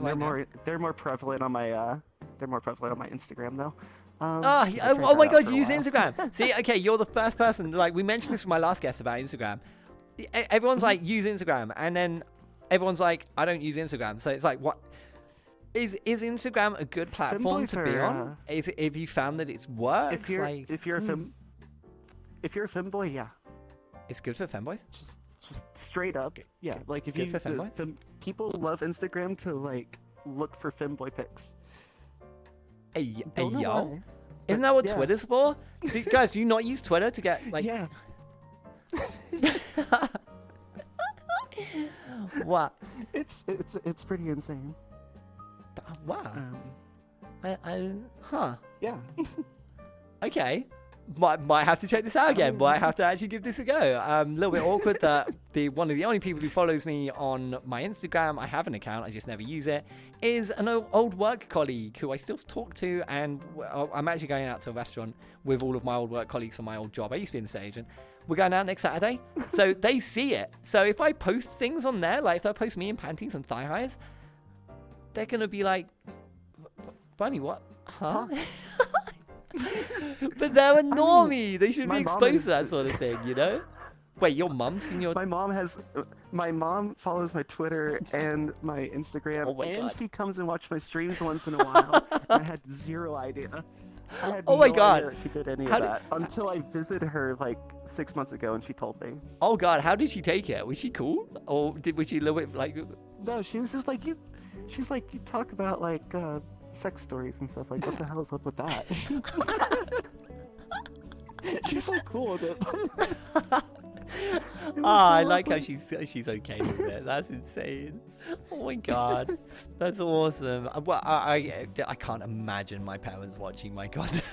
they're more prevalent on my Instagram though. Oh I tried my that out god, for you a use while. Instagram. See, okay, you're the first person. Like, we mentioned this with my last guest about Instagram. Everyone's like, use Instagram. And then everyone's like, I don't use Instagram. So it's like, what? Is Instagram a good platform Femboys to be are, on? Have you found that it's works? If you're a femboy, yeah, It's good for femboys? just straight up, yeah. Like if good you for femboys? people love Instagram to like look for femboy pics. Hey, Don't know yo. why, Isn't that what yeah. Twitter's for? Guys, do you not use Twitter to get, like... Yeah. What? It's pretty insane. Wow. Um, Huh. yeah. Okay. Might have to check this out again. Might have to actually give this a go. A little bit awkward that one of the only people who follows me on my Instagram, I have an account, I just never use it, is an old work colleague who I still talk to, and I'm actually going out to a restaurant with all of my old work colleagues from my old job. I used to be an estate agent. We're going out next Saturday, so they see it. So if I post things on there, like if I post me in panties and thigh highs, they're gonna be like, "Bunny, what? Huh?" But they're a normie. They should my be mom exposed is- to that sort of thing, you know? Wait, your mum's seen your... My mom follows my Twitter and my Instagram, Oh my and God. she comes and watches my streams once in a while. And I had zero idea. I had Oh my no God. idea that she did any How of did- that until I visited her like 6 months ago, and she told me. Oh God, how did she take it? Was she cool? Or was she a little bit like... No, she was just like you. She's like, you talk about like sex stories and stuff. Like, what the hell is up with that? She's like cool with it. I like how she's okay with it. That's insane. Oh my God, that's awesome. Well, I can't imagine my parents watching my content.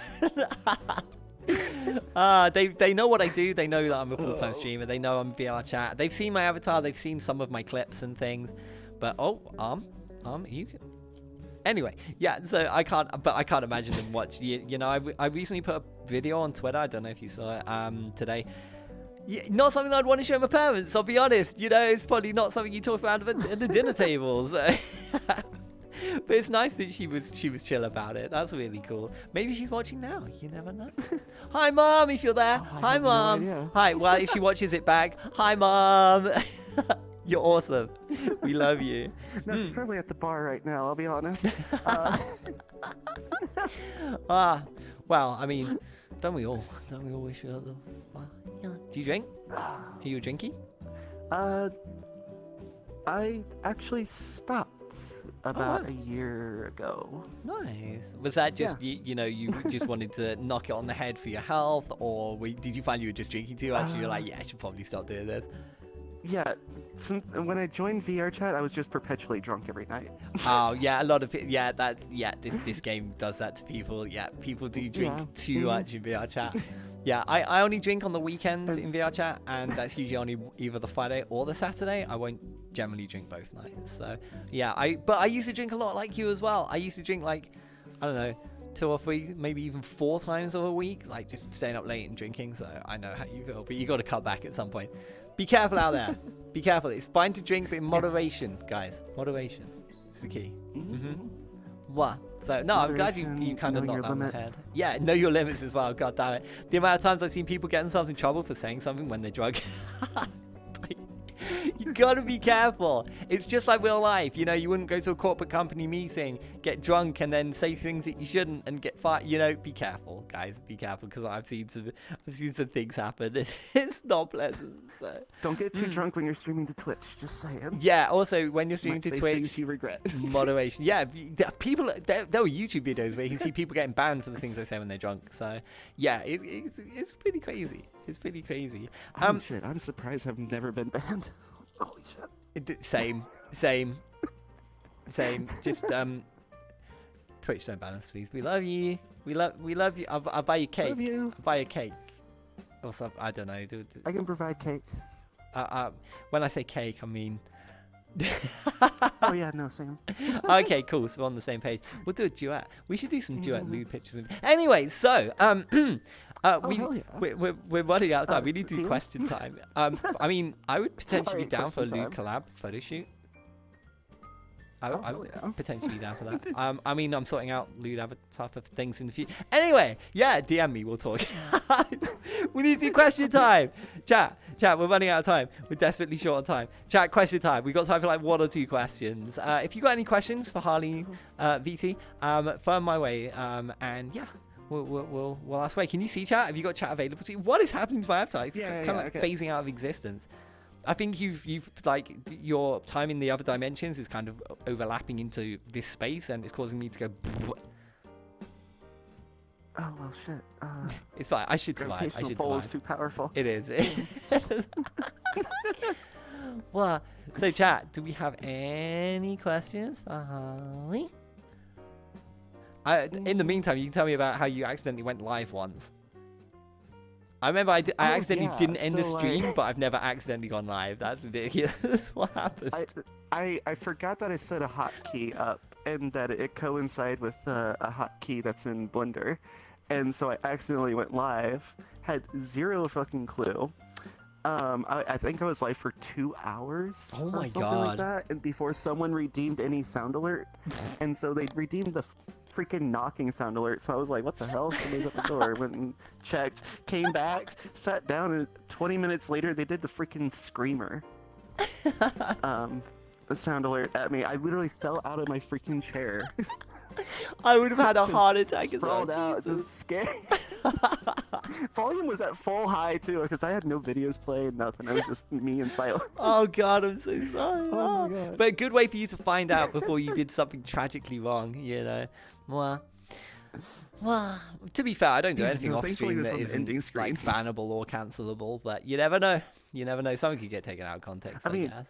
They know what I do. They know that I'm a full-time streamer. They know I'm VR chat. They've seen my avatar. They've seen some of my clips and things. But you. Anyway, yeah. So I can't imagine them watch. You know, I recently put a video on Twitter. I don't know if you saw it today. Yeah, not something I'd want to show my parents. I'll be honest. You know, it's probably not something you talk about at the dinner tables. But it's nice that she was chill about it. That's really cool. Maybe she's watching now. You never know. Hi, Mom, if you're there. Oh, I Hi, have no Mom. idea. Hi. Well, if she watches it back, hi, Mom. You're awesome. We love you. No, she's probably at the bar right now. I'll be honest. Well, I mean, don't we all wish we had them? Well, yeah. Do you drink? Are you a drinky? I actually stopped about a year ago. Nice. Was that just you know you just wanted to knock it on the head for your health, or did you find you were just drinking too much? And you're like, yeah, I should probably stop doing this. Yeah, when I joined VR chat, I was just perpetually drunk every night. Oh yeah, a lot of this game does that to people. Yeah, people do drink too much in VR chat. Yeah, I only drink on the weekends in VR chat, and that's usually only either the Friday or the Saturday. I won't generally drink both nights. So yeah, but I used to drink a lot like you as well. I used to drink like, I don't know, 2 or 3, maybe even 4 times a week, like just staying up late and drinking. So I know how you feel, but you got to cut back at some point. Be careful out there. Be careful. It's fine to drink, but in moderation, guys. Moderation is the key. What? So no, I'm glad you kind of knowing knocked your that on the head. limits. Yeah, know your limits as well. God damn it. The amount of times I've seen people get themselves in trouble for saying something when they're drunk. You gotta be careful. It's just like real life. You know, you wouldn't go to a corporate company meeting, get drunk, and then say things that you shouldn't and get fired. You know, be careful, guys. Be careful, because I've seen some things happen. And it's not pleasant. So Don't get too drunk when you're streaming to Twitch. Just saying. yeah. Also, when you're streaming Might to say Twitch, things you regret. moderation. Yeah, people. There were YouTube videos where you can see people getting banned for the things they say when they're drunk. So yeah, it's pretty crazy. It's pretty crazy. Holy shit! I'm surprised I've never been banned. Holy shit. Same. Just Twitch, don't ban us, please. We love you. We love you. I'll buy you cake. Love you. I'll buy you cake. Or something. I don't know. I can provide cake. When I say cake, I mean. Oh yeah, no, Sam. Okay, cool. So we're on the same page. We'll do a duet. We should do some duet lewd pictures. Anyway, so we're running out of time. We need to do question time. I mean, I would potentially be down for a lewd collab photo shoot. I would potentially be down for that. I mean, I'm sorting out lewd avatar for things in the future. Anyway, yeah, DM me. We'll talk. We need to do question time. Chat, we're running out of time. We're desperately short on time. Chat, question time. We've got time for like 1 or 2 questions. If you got any questions for HarleenVT, throw them my way. And yeah, we'll ask away. Can you see chat? Have you got chat available to you? What is happening to my avatar? It's kind of like phasing out of existence. I think you've like your time in the other dimensions is kind of overlapping into this space, and it's causing me to go. Oh well, shit. It's fine. I should survive. I should pull survive. is too powerful. It is. Well, so chat, do we have any questions for Harley? In the meantime, you can tell me about how you accidentally went live once. I remember I accidentally didn't end the stream, but I've never accidentally gone live. That's ridiculous. What happened? I forgot that I set a hotkey up, and that it coincided with a hotkey that's in Blender, and so I accidentally went live. Had zero fucking clue. I think I was live for 2 hours. Oh my or something God. like that, and before someone redeemed any sound alert, and so they redeemed the freaking knocking sound alert. So I was like, what the hell? Somebody's at the door. Went and checked, came back, sat down, and 20 minutes later they did the freaking screamer. The sound alert at me. I literally fell out of my freaking chair. I would have had a heart attack as well. Sprawled out, just scared. Volume was at full high too, because I had no videos playing, nothing. It was just me and silence. Oh God, I'm so sorry. Oh my God. But a good way for you to find out before you did something tragically wrong, you know. Well, to be fair, I don't do anything off stream that isn't like bannable or cancelable. But you never know. You never know. Something could get taken out of context. I guess.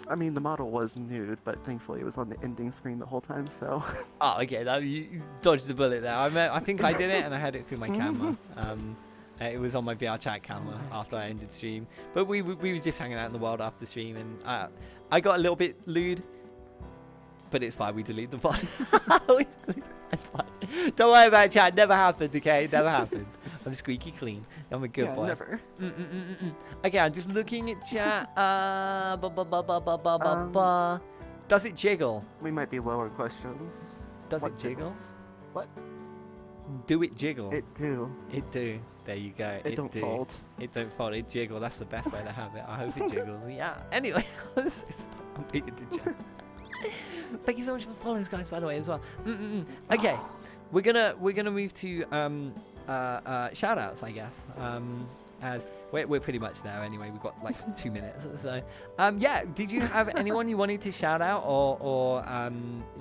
I mean, the model was nude, but thankfully it was on the ending screen the whole time, so... Oh, okay, you dodged the bullet there. I think I did it, and I had it through my camera. It was on my VR chat camera after I ended stream. But we were just hanging out in the world after stream, and I got a little bit lewd. But it's fine, we delete the file. It's fine. Don't worry about it, chat. Never happened, okay? Never happened. I'm squeaky clean. I'm a good boy. Never. Okay, I'm just looking at chat. Does it jiggle? We might be lower questions. Does it jiggle? What? Do it jiggle? It do. It do. There you go. It don't fold. It don't fold. It jiggle. That's the best way to have it. I hope it jiggles. Yeah. Anyway, I'm beginning to chat. Thank you so much for following us, guys, by the way, as well. Okay, we're gonna move to shout outs, I guess. As we're pretty much there anyway. We've got like 2 minutes or so. Yeah, did you have anyone you wanted to shout out, or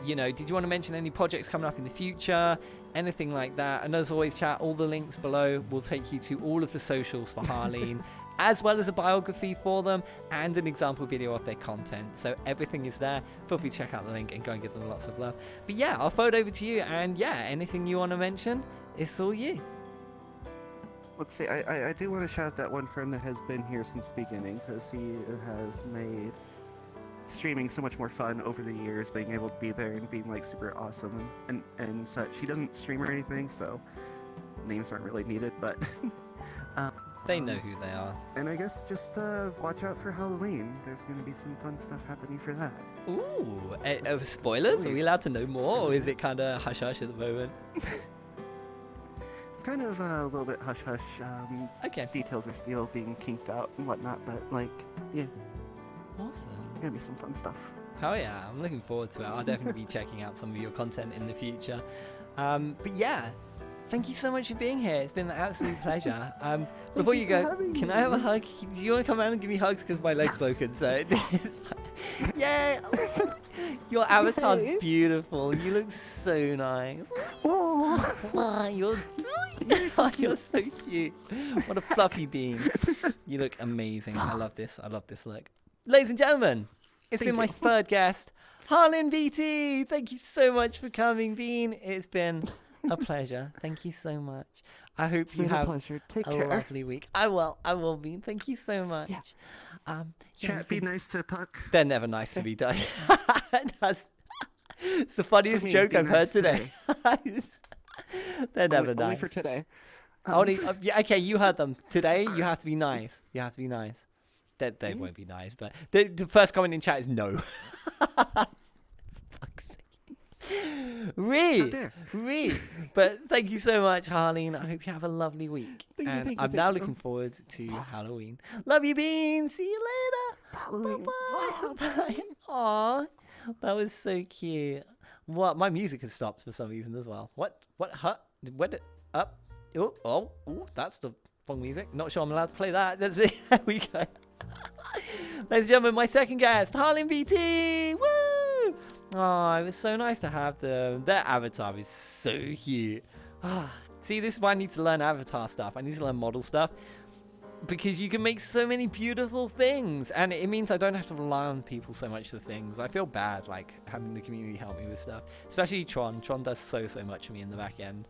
you know, did you want to mention any projects coming up in the future, anything like that? And as always, chat, all the links below will take you to all of the socials for Harleen, as well as a biography for them and an example video of their content. So everything is there. Feel free to check out the link and go and give them lots of love. But yeah, I'll throw it over to you, and yeah, anything you want to mention, it's all you. Let's see, I do want to shout out that one friend that has been here since the beginning, because he has made streaming so much more fun over the years, being able to be there and being like super awesome and such. He doesn't stream or anything, so names aren't really needed, but they know who they are. And I guess just watch out for Halloween. There's going to be some fun stuff happening for that. Ooh, spoilers? Are we allowed to know more, or is it kind of hush-hush at the moment? It's kind of a little bit hush hush. Okay. Details are still being kinked out and whatnot, but like, yeah, Awesome. gonna be some fun stuff. Hell yeah, I'm looking forward to it. I'll definitely be checking out some of your content in the future. But yeah, thank you so much for being here. It's been an absolute pleasure. Before you go, can I have a hug? Do you want to come out and give me hugs? Because my leg's broken, so... Yay! Your avatar's beautiful. You look so nice. Oh, You're so cute. What a fluffy bean. You look amazing. I love this. I love this look. Ladies and gentlemen, it's been my third guest, HarleenVT. Thank you so much for coming, Bean. It's been a pleasure. Thank you so much. I hope you have Take a care. lovely week. I will, Bean. Thank you so much. Yeah. Yeah, Chat, be nice to Puck. they're never nice to be done. It's the funniest joke be I've heard nice today. They're never nice. Only for today. Only, yeah, okay, you heard them. Today, you have to be nice. You have to be nice. They won't be nice, but the first comment in chat is no. Fuck's sake. But thank you so much, Harleen. I hope you have a lovely week. I'm now looking forward to Halloween. Love you, Bean. See you later. Halloween. Bye-bye. Aw, that was so cute. What? My music has stopped for some reason as well. What? Huh? When it up? Oh, that's the wrong music. Not sure I'm allowed to play that. There we go. Ladies and gentlemen, my second guest, HarleenVT. Woo! Oh, it was so nice to have them. Their avatar is so cute. See, this is why I need to learn avatar stuff. I need to learn model stuff. Because you can make so many beautiful things. And it means I don't have to rely on people so much for things. I feel bad, like, having the community help me with stuff. Especially Tron. Tron does so much for me in the back end.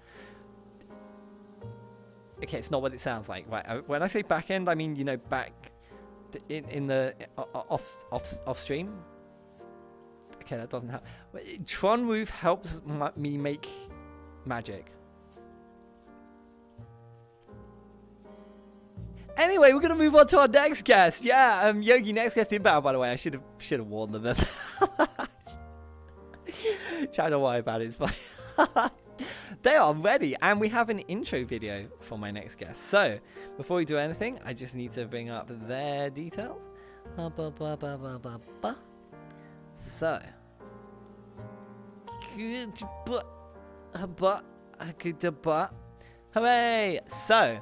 Okay, it's not what it sounds like. Right, when I say back end, I mean, you know, back in the off stream. Okay, that doesn't help. Tron Move helps me make magic. Anyway, we're gonna move on to our next guest. Yeah, Yogi, next guest inbound. By the way, I should have warned them. Try not worry about it. It's fine. They are ready, and we have an intro video for my next guest. So, before we do anything, I just need to bring up their details. So, hooray! So,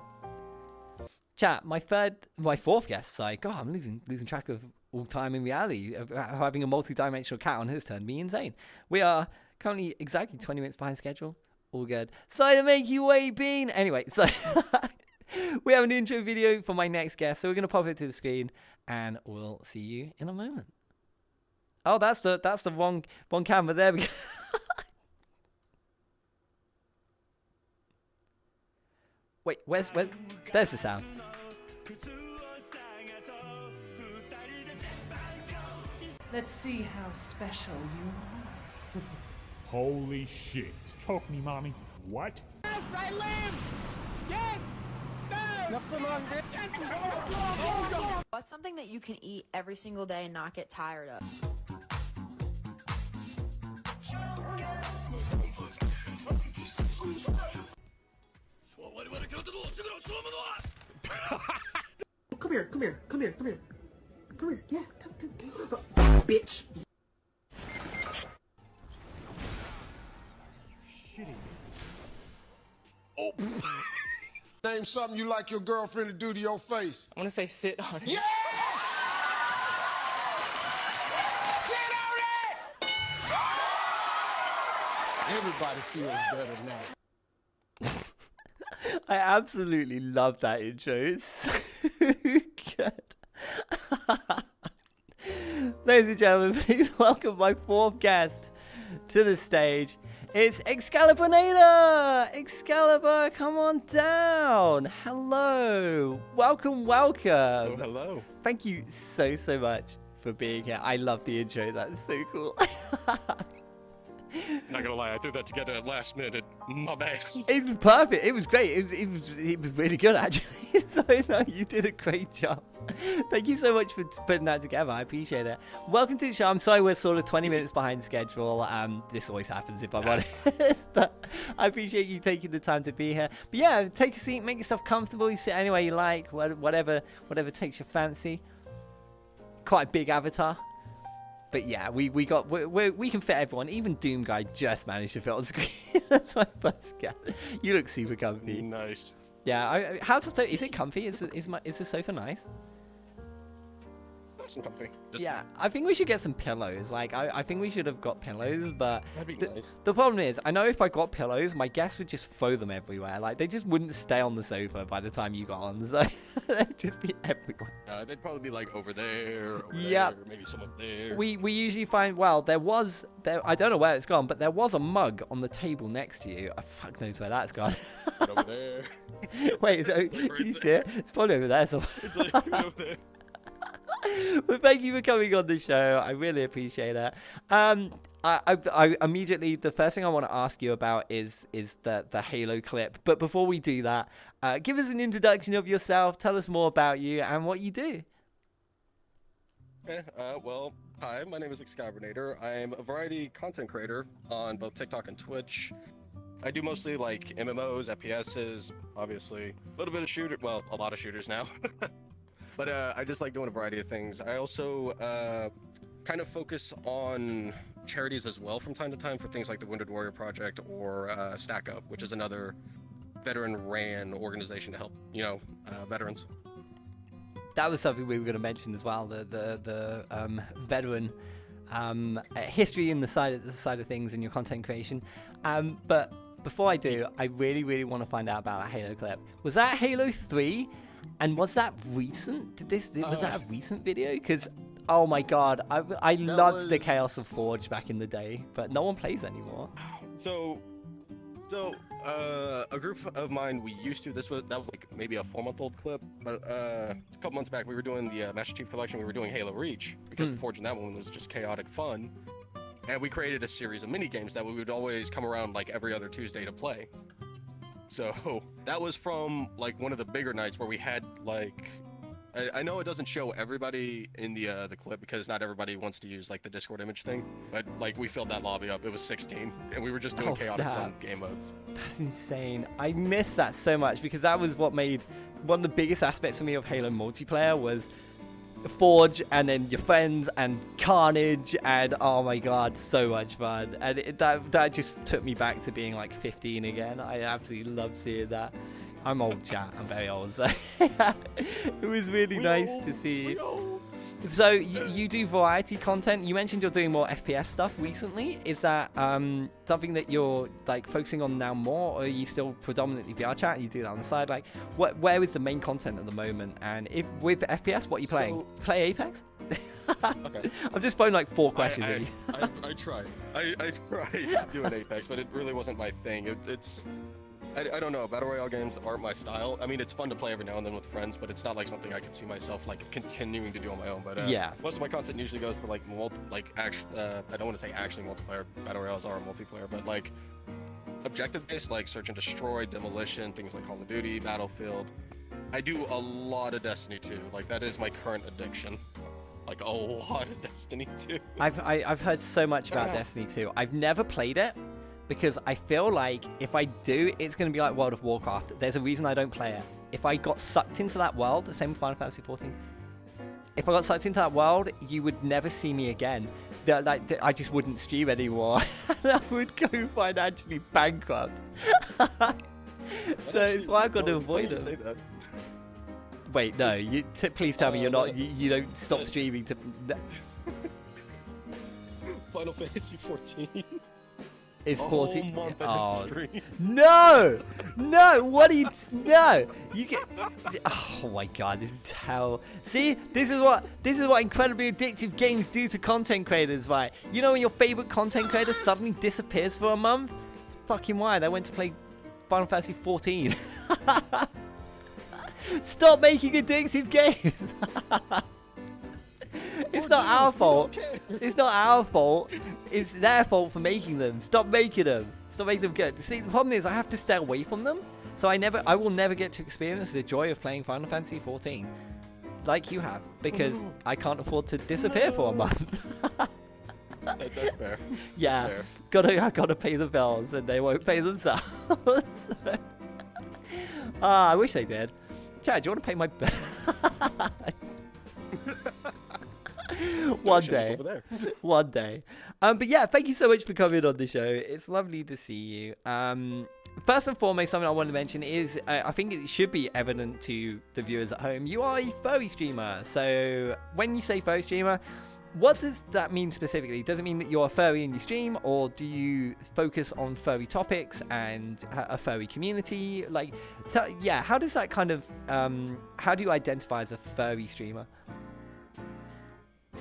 chat, my fourth guest. Sorry, God, I'm losing track of all time in reality. Having a multi-dimensional cat on his turn, me insane. We are currently exactly 20 minutes behind schedule. All good. Sorry to make you wait, Bean. Anyway, so we have an intro video for my next guest, so we're gonna pop it to the screen, and we'll see you in a moment. Oh, that's the wrong camera. There we go. Wait, where's there's the sound. Let's see how special you are. Holy shit. Choke me, mommy. What? Yes, I live! Yes! No! What's something that you can eat every single day and not get tired of? Come here. Yeah, come. Bitch. Oh. Name something you like your girlfriend to do to your face. I want to say sit on it. Yes! Sit on it! Everybody feels better now. I absolutely love that intro. It's so good. Ladies and gentlemen, please welcome my fourth guest to the stage. It's Excalibronator! Excalibur, come on down! Hello! Welcome! Oh, hello. Thank you so much for being here. I love the intro, that's so cool. Not gonna lie, I threw that together at last minute. My bad. It was perfect. It was great. It was really good actually. So no, you did a great job. Thank you so much for putting that together. I appreciate it. Welcome to the show. I'm sorry we're sort of 20 minutes behind schedule. This always happens if I'm honest, but I appreciate you taking the time to be here. But yeah, take a seat, make yourself comfortable. You sit anywhere you like, whatever takes your fancy. Quite a big avatar. But yeah, we can fit everyone. Even Doom Guy just managed to fit on screen. That's my first guess. You look super comfy. Nice. Yeah, how's the sofa? Is it comfy? Is the sofa nice? Nice and comfy. Yeah, I think we should get some pillows. Like, I think we should have got pillows, but That'd be nice. The problem is, I know if I got pillows, my guests would just throw them everywhere. Like, they just wouldn't stay on the sofa by the time you got on, so they'd just be everywhere. They'd probably be like over there, over Yep. there, maybe someone there. We usually find, well, there I don't know where it's gone, but there was a mug on the table next to you. Fuck knows where that's gone. Over there. Wait, can you see it? It's probably over there somewhere. It's like over there. But thank you for coming on the show. I really appreciate it. I immediately, the first thing I want to ask you about is the Halo clip. But before we do that, give us an introduction of yourself. Tell us more about you and what you do. Okay, well, hi, my name is Excalibronator. I'm a variety content creator on both TikTok and Twitch. I do mostly like MMOs, FPSs, obviously. A little bit of shooter, well, a lot of shooters now. But I just like doing a variety of things. I also kind of focus on charities as well from time to time for things like the Wounded Warrior Project or Stack Up, which is another veteran-ran organization to help, veterans. That was something we were going to mention as well. The veteran history in the side of things in your content creation. But before I do, I really want to find out about a Halo clip. Was that Halo 3? And was that recent? Was that a recent video? Because, oh my god, I loved the Chaos of Forge back in the day, but no one plays anymore. So a group of mine, we used to, that was like maybe a 4-month-old clip, but a couple months back we were doing the Master Chief Collection, we were doing Halo Reach, because the Forge in that one was just chaotic fun. And we created a series of mini games that we would always come around like every other Tuesday to play. So that was from like one of the bigger nights where we had like, I know it doesn't show everybody in the clip because not everybody wants to use like the Discord image thing, but like we filled that lobby up. It was 16, and we were just doing chaotic fun game modes. That's insane. I miss that so much because that was what made one of the biggest aspects for me of Halo multiplayer was Forge and then your friends and Carnage and oh my god, so much fun. And that just took me back to being like 15 again. I absolutely love seeing that. I'm old, chat. I'm very old, so it was really nice to see. So you do variety content. You mentioned you're doing more FPS stuff recently. Is that something that you're like focusing on now more, or are you still predominantly VR chat? You do that on the side. Like, where is the main content at the moment? And if with FPS, what are you playing? Play Apex? Okay. I've just phoned like 4 questions. I tried. I tried doing Apex, but it really wasn't my thing. I don't know, Battle Royale games aren't my style. I mean, it's fun to play every now and then with friends, but it's not like something I can see myself like continuing to do on my own. But yeah, most of my content usually goes to like I don't want to say actually multiplayer. Battle Royales are multiplayer, but like objective-based, like search and destroy, demolition, things like Call of Duty, Battlefield. I do a lot of Destiny 2. Like that is my current addiction. Like a lot of Destiny 2. I've heard so much about Destiny 2. I've never played it. Because I feel like if I do, it's going to be like World of Warcraft. There's a reason I don't play it. If I got sucked into that world, the same with Final Fantasy XIV, if I got sucked into that world, you would never see me again. I just wouldn't stream anymore. I would go financially bankrupt. So it's why I've got to avoid it. Wait, no. Please tell me you're not. You don't stop streaming to. Final Fantasy 14. Is 14? Oh, no! What are you? No! You get. Oh my god, this is hell. See, this is what incredibly addictive games do to content creators, right? You know when your favorite content creator suddenly disappears for a month? It's fucking why they went to play Final Fantasy 14. Stop making addictive games. It's not our fault. It's not our fault. It's their fault for making them. Stop making them. Stop making them good. See, the problem is I have to stay away from them, so I will never get to experience the joy of playing Final Fantasy 14 like you have, because I can't afford to disappear for a month. That's fair. Yeah, Fair. I gotta pay the bills, and they won't pay themselves. I wish they did. Chad, do you want to pay my bill? One day. But yeah, thank you so much for coming on the show. It's lovely to see you. First and foremost, something I want to mention is I think it should be evident to the viewers at home. You are a furry streamer. So when you say furry streamer, what does that mean specifically? Does it mean that you're a furry and you stream, or do you focus on furry topics and a furry community? Like, yeah, how does that kind of, how do you identify as a furry streamer?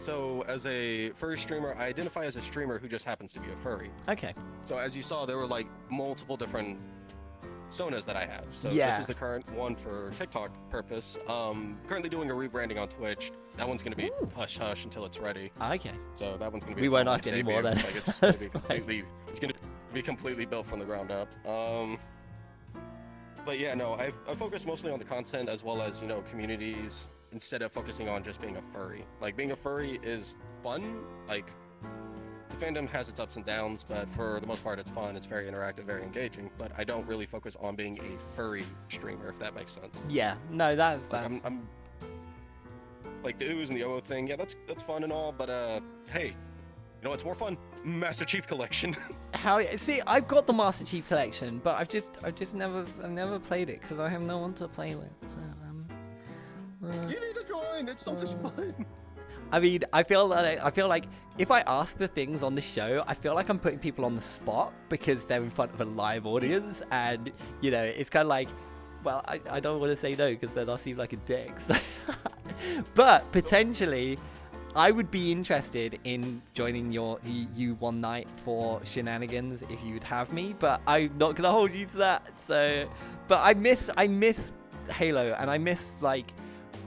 So, as a furry streamer, I identify as a streamer who just happens to be a furry. Okay. So, as you saw, there were like multiple different personas that I have. So, Yeah. this is the current one for TikTok purpose. Currently doing a rebranding on Twitch. That one's going to be hush hush until it's ready. Okay. So, that one's going to be. We won't ask any more then. Like, it's going to be completely built from the ground up. But yeah, no, I focus mostly on the content as well as, you know, communities, instead of focusing on just being a furry. Like, being a furry is fun. Like, the fandom has its ups and downs, but for the most part, it's fun. It's very interactive, very engaging. But I don't really focus on being a furry streamer, if that makes sense. Yeah, no, that's... Like, I'm like the oohs and the oh thing. Yeah, that's fun and all, but hey, you know what's more fun? Master Chief Collection. See, I've got the Master Chief Collection, but I've never played it because I have no one to play with. So you need to join. It's so much fun. I mean, I feel like if I ask for things on the show, I feel like I'm putting people on the spot because they're in front of a live audience, and you know, it's kind of like, well, I don't want to say no because then I'll seem like a dick. So but potentially, I would be interested in joining you one night for shenanigans if you would have me, but I'm not gonna hold you to that. So, but I miss Halo, and I miss like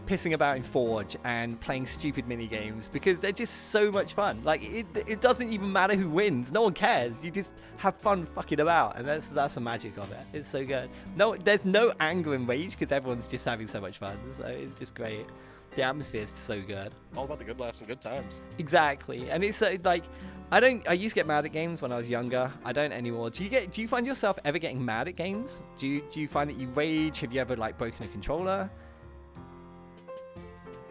pissing about in Forge and playing stupid mini games because they're just so much fun. Like it doesn't even matter who wins. No one cares. You just have fun fucking about, and that's the magic of it. It's so good. No, there's no anger and rage because everyone's just having so much fun. So it's just great. The atmosphere is so good. All about the good laughs and good times. Exactly, and it's like I used to get mad at games when I was younger. I don't anymore. Do you find yourself ever getting mad at games? Do you find that you rage? Have you ever like broken a controller?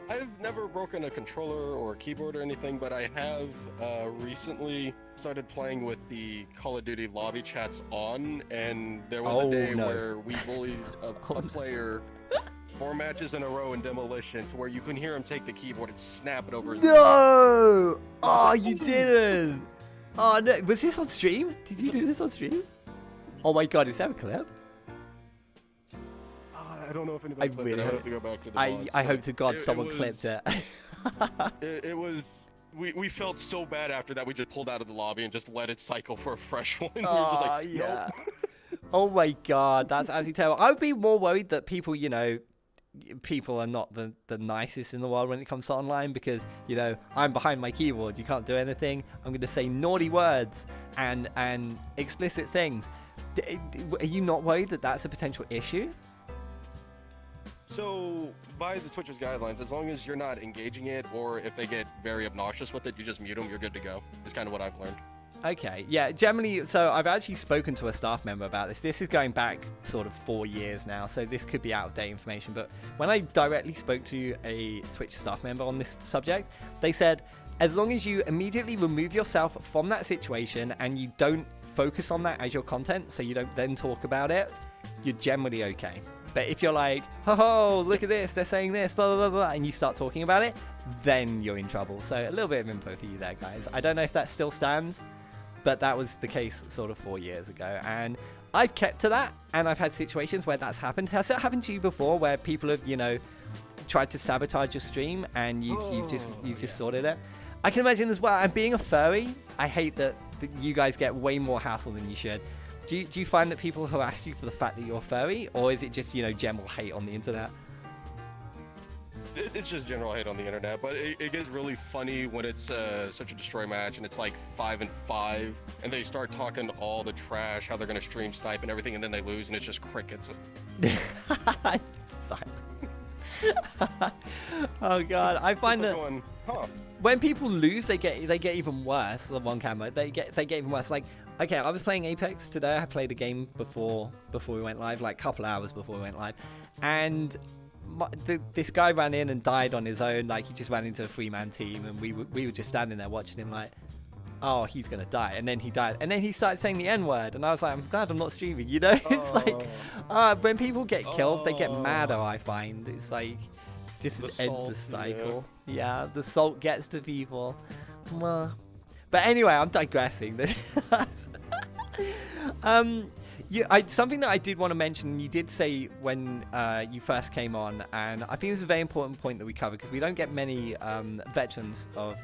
I've never broken a controller or a keyboard or anything, but I have recently started playing with the Call of Duty lobby chats on, and there was a day where we bullied a player 4 matches in a row in Demolition to where you can hear him take the keyboard and snap it over his No! Oh, you didn't! Oh, no. Was this on stream? Did you do this on stream? Oh my god, is that a clip? I don't know if anybody clipped it. I have to go back to the VODs, I hope to God someone clipped it. It was... We felt so bad after that, we just pulled out of the lobby and just let it cycle for a fresh one. We were just like, yeah. Nope. Oh my god, that's actually terrible. I would be more worried that people, you know, people are not the nicest in the world when it comes to online because, you know, I'm behind my keyboard, you can't do anything. I'm going to say naughty words and explicit things. Are you not worried that that's a potential issue? So, by the Twitch's guidelines, as long as you're not engaging it, or if they get very obnoxious with it, you just mute them, you're good to go. Is kind of what I've learned. Okay, yeah, generally, so I've actually spoken to a staff member about this. This is going back sort of 4 years now, so this could be out-of-date information. But when I directly spoke to a Twitch staff member on this subject, they said, as long as you immediately remove yourself from that situation and you don't focus on that as your content, so you don't then talk about it, you're generally okay. But if you're like, oh, look at this, they're saying this, blah, blah, blah, blah, and you start talking about it, then you're in trouble. So a little bit of info for you there, guys. I don't know if that still stands, but that was the case sort of 4 years ago. And I've kept to that, and I've had situations where that's happened. Has that happened to you before, where people have, you know, tried to sabotage your stream and you've just sorted it? I can imagine as well. And being a furry, I hate that you guys get way more hassle than you should. Do you find that people harass you for the fact that you're furry, or is it just, you know, general hate on the internet? it's just general hate on the internet, but it gets really funny when it's such a destroy match and it's like 5-5, and they start talking all the trash, how they're gonna stream snipe and everything, and then they lose, and it's just crickets. Silence. Oh god, I find that going, huh. when people lose, they get even worse. The one camera, they get even worse. Like, okay, I was playing Apex today. I played a game before we went live, like a couple hours before we went live, and this guy ran in and died on his own. Like, he just ran into a 3-man team, and we were just standing there watching him like, oh, he's gonna die. And then he died, and then he started saying the N-word, and I was like, I'm glad I'm not streaming, you know. It's like when people get killed, they get madder. I find it's like it's just an endless cycle. Yeah, the salt gets to people. Well, but anyway, I'm digressing. Something that I did want to mention, you did say when you first came on, and I think it's a very important point that we cover, because we don't get many veterans of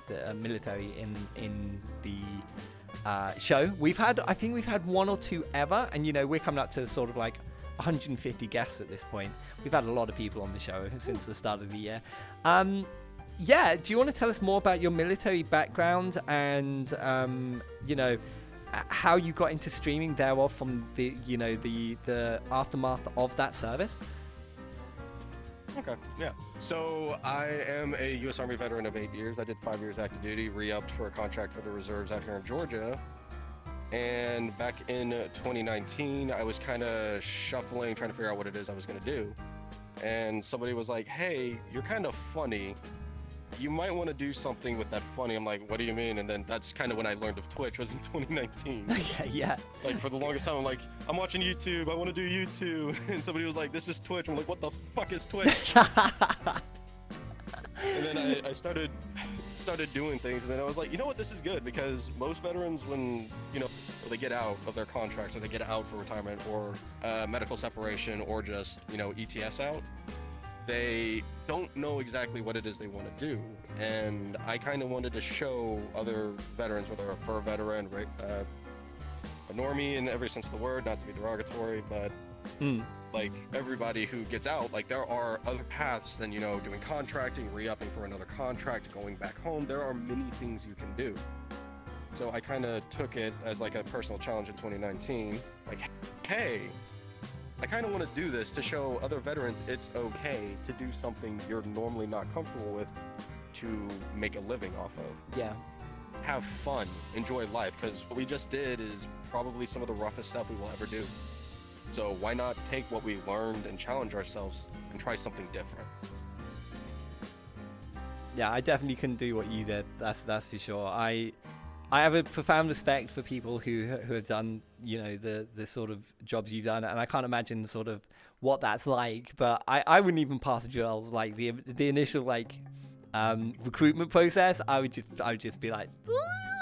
the military in the show. I think we've had 1 or 2 ever, and you know, we're coming up to sort of like 150 guests at this point. We've had a lot of people on the show since the start of the year. Yeah, do you want to tell us more about your military background and you know, how you got into streaming thereof from the aftermath of that service? Okay, yeah. So I am a U.S. Army veteran of 8 years. I did 5 years active duty, re-upped for a contract for the reserves out here in Georgia. And back in 2019, I was kind of shuffling, trying to figure out what it is I was going to do. And somebody was like, hey, you're kind of funny. You might want to do something with that funny. I'm like, what do you mean? And then that's kind of when I learned of Twitch, was in 2019. Okay, yeah. Like, for the longest time, I'm like, I'm watching YouTube, I want to do YouTube. And somebody was like, this is Twitch. I'm like, what the fuck is Twitch? And then I started doing things, and then I was like, you know what, this is good, because most veterans, when, you know, they get out of their contracts, or they get out for retirement, or medical separation, or just, you know, ETS out, they don't know exactly what it is they want to do. And I kind of wanted to show other veterans, whether a fur veteran, a normie in every sense of the word, not to be derogatory, but like everybody who gets out, like there are other paths than, you know, doing contracting, re-upping for another contract, going back home. There are many things you can do. So I kind of took it as like a personal challenge in 2019. Like, hey, I kind of want to do this to show other veterans it's okay to do something you're normally not comfortable with to make a living off of. Yeah. Have fun, enjoy life, because what we just did is probably some of the roughest stuff we will ever do. So why not take what we learned and challenge ourselves and try something different? Yeah, I definitely couldn't do what you did. That's for sure. I have a profound respect for people who have done, you know, the sort of jobs you've done, and I can't imagine sort of what that's like. But I wouldn't even pass drills. Like the initial like recruitment process, I would just be like,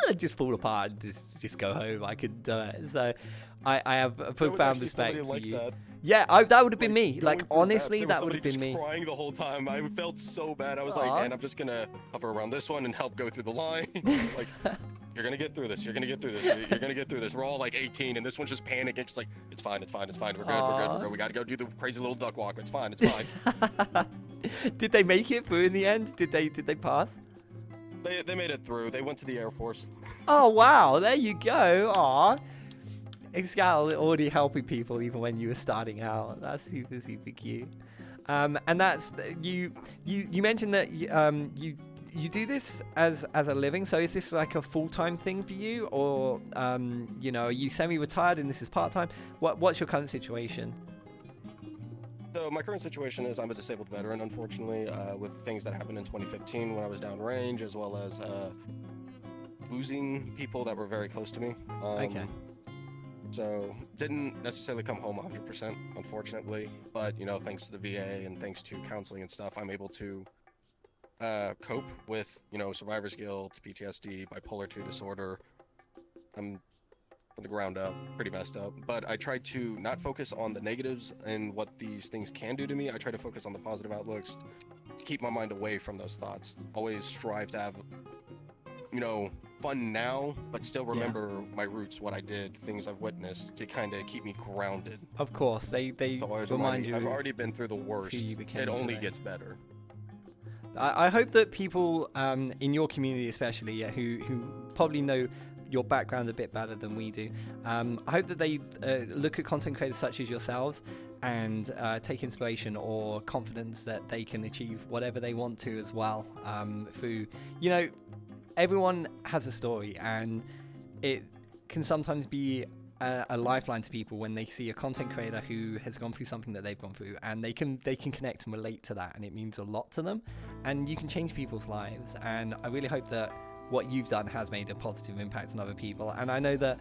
I'd just fall apart and just go home. I couldn't do it. So I have a profound respect for you. That. Yeah, that would have been me. Like, honestly, that would have been me. Crying the whole time. I felt so bad. I was like, man, I'm just gonna hover around this one and help go through the line. Like, you're gonna get through this. You're gonna get through this. You're gonna get through this. We're all like 18, and this one's just panicking. Just like, it's fine. It's fine. It's fine. We're good. We're good. We gotta go do the crazy little duck walk. It's fine. It's fine. Did they make it through in the end? Did they pass? They made it through. They went to the Air Force. Oh wow! There you go. Aw. Excal already helping people even when you were starting out. That's super cute. And that's you mentioned that you do this as a living. So is this like a full-time thing for you, or you know, are you semi-retired and this is part-time? What's your current situation? So my current situation is I'm a disabled veteran, unfortunately, with things that happened in 2015 when I was downrange, as well as losing people that were very close to me. Okay. So didn't necessarily come home 100%, unfortunately, but you know, thanks to the VA and thanks to counseling and stuff, I'm able to cope with, you know, survivor's guilt, PTSD, bipolar 2 disorder. I'm from the ground up, pretty messed up, but I try to not focus on the negatives and what these things can do to me. I try to focus on the positive outlooks to keep my mind away from those thoughts. Always strive to have, you know, fun now, but still remember my roots, what I did, things I've witnessed, to kind of keep me grounded. Of course, they remind you. I've already been through the worst. It only gets better. I hope that people in your community, especially, who probably know your background a bit better than we do, I hope that they look at content creators such as yourselves and take inspiration or confidence that they can achieve whatever they want to as well. Through, everyone has a story, and it can sometimes be a lifeline to people when they see a content creator who has gone through something that they've gone through, and they can connect and relate to that, and it means a lot to them, and you can change people's lives. And I really hope that what you've done has made a positive impact on other people. And I know that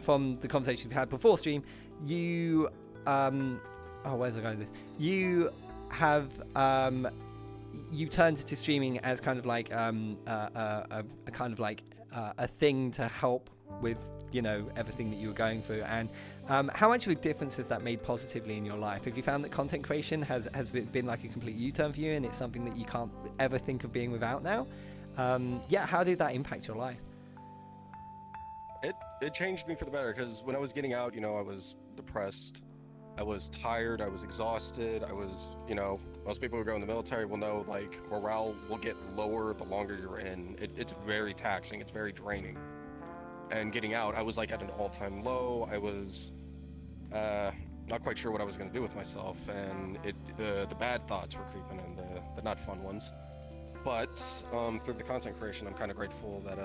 from the conversations we had before stream, you where's I going with this? You have you turned to streaming as kind of like a kind of like a thing to help with everything that you were going through. And how much of a difference has that made positively in your life? Have you found that content creation has been like a complete U-turn for you, and it's something that you can't ever think of being without now? How did that impact your life? It changed me for the better, because when I was getting out, I was depressed, I was tired, I was exhausted, I was, most people who go in the military will know, like, morale will get lower the longer you're in. It's very taxing, it's very draining. And getting out, I was like at an all-time low. I was not quite sure what I was going to do with myself, and the bad thoughts were creeping in, the not fun ones. But through the content creation, I'm kind of grateful that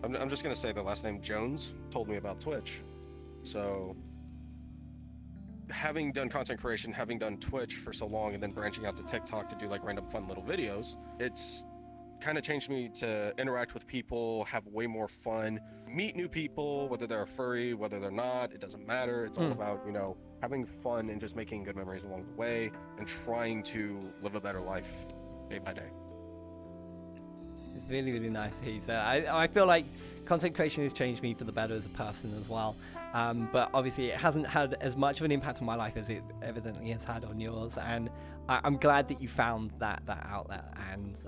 I'm just going to say the last name Jones told me about Twitch. So having done content creation, having done Twitch for so long, and then branching out to TikTok to do like random fun little videos, it's kind of changed me to interact with people, have way more fun, meet new people, whether they're a furry, whether they're not, it doesn't matter. It's all about, having fun and just making good memories along the way and trying to live a better life day by day. It's really, really nice to hear you say that. I feel like content creation has changed me for the better as a person as well. But obviously it hasn't had as much of an impact on my life as it evidently has had on yours. And I'm glad that you found that outlet. And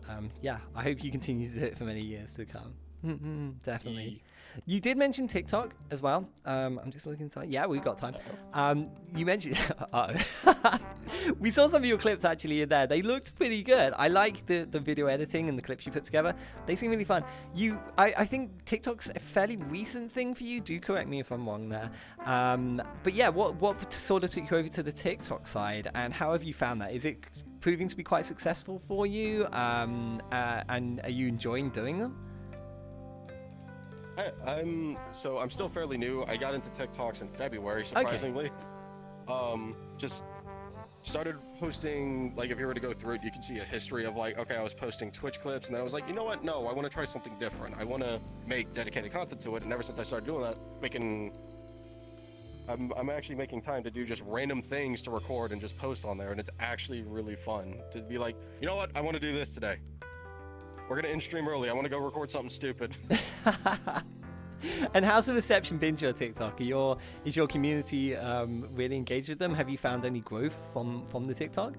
I hope you continue to do it for many years to come. Definitely. You did mention TikTok as well. I'm just looking inside. Yeah, we've got time. You mentioned... we saw some of your clips actually in there. They looked pretty good. I like the video editing and the clips you put together. They seem really fun. I think TikTok's a fairly recent thing for you. Do correct me if I'm wrong there. But yeah, what sort of took you over to the TikTok side, and how have you found that? Is it proving to be quite successful for you? And are you enjoying doing them? I'm still fairly new. I got into TikToks in February, surprisingly. Okay. Just started posting, like, if you were to go through it, you can see a history of like, okay, I was posting Twitch clips, and then I was like, you know what? No, I want to try something different. I want to make dedicated content to it. And ever since I started doing that, I'm actually making time to do just random things to record and just post on there, and it's actually really fun to be like, you know what? I want to do this today. We're gonna in-stream early. I want to go record something stupid. And how's the reception been to your TikTok? Is your community really engaged with them? Have you found any growth from the TikTok?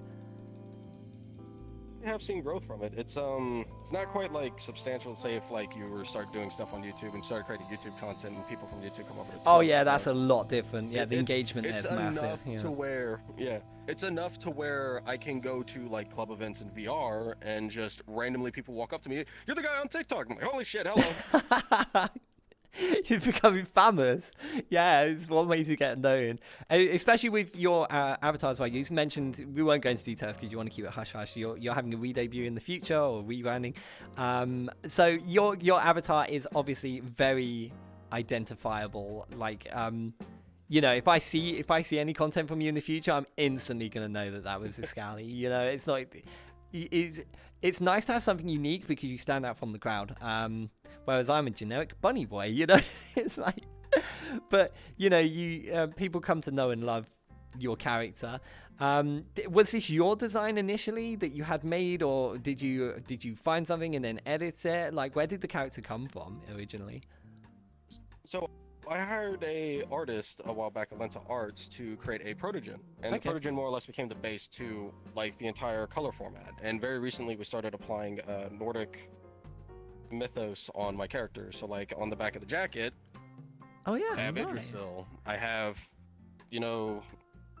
I have seen growth from it. It's not quite like substantial. Say if like you were start doing stuff on YouTube and started creating YouTube content, and people from YouTube come over to Twitch. Oh yeah, that's a lot different. Yeah, the engagement there is massive. It's enough to where I can go to like club events in VR and just randomly people walk up to me. You're the guy on TikTok. I'm like, holy shit, hello. You're becoming famous. Yeah, it's one way to get known, especially with your avatar as well. You mentioned, we won't go into details because you want to keep it hush hush. You're having a re-debut in the future or rebranding. So your avatar is obviously very identifiable. Like, if I see any content from you in the future, I'm instantly gonna know that was Excali. It's like it's nice to have something unique because you stand out from the crowd. Whereas I'm a generic bunny boy, it's like, but people come to know and love your character. Was this your design initially that you had made, or did you find something and then edit it? Like, where did the character come from originally? So I hired a artist a while back at Lenta Arts to create a protogen, and the protogen more or less became the base to like the entire color format. And very recently we started applying Nordic mythos on my characters. So like on the back of the jacket, I have nice. Idrisil. I have,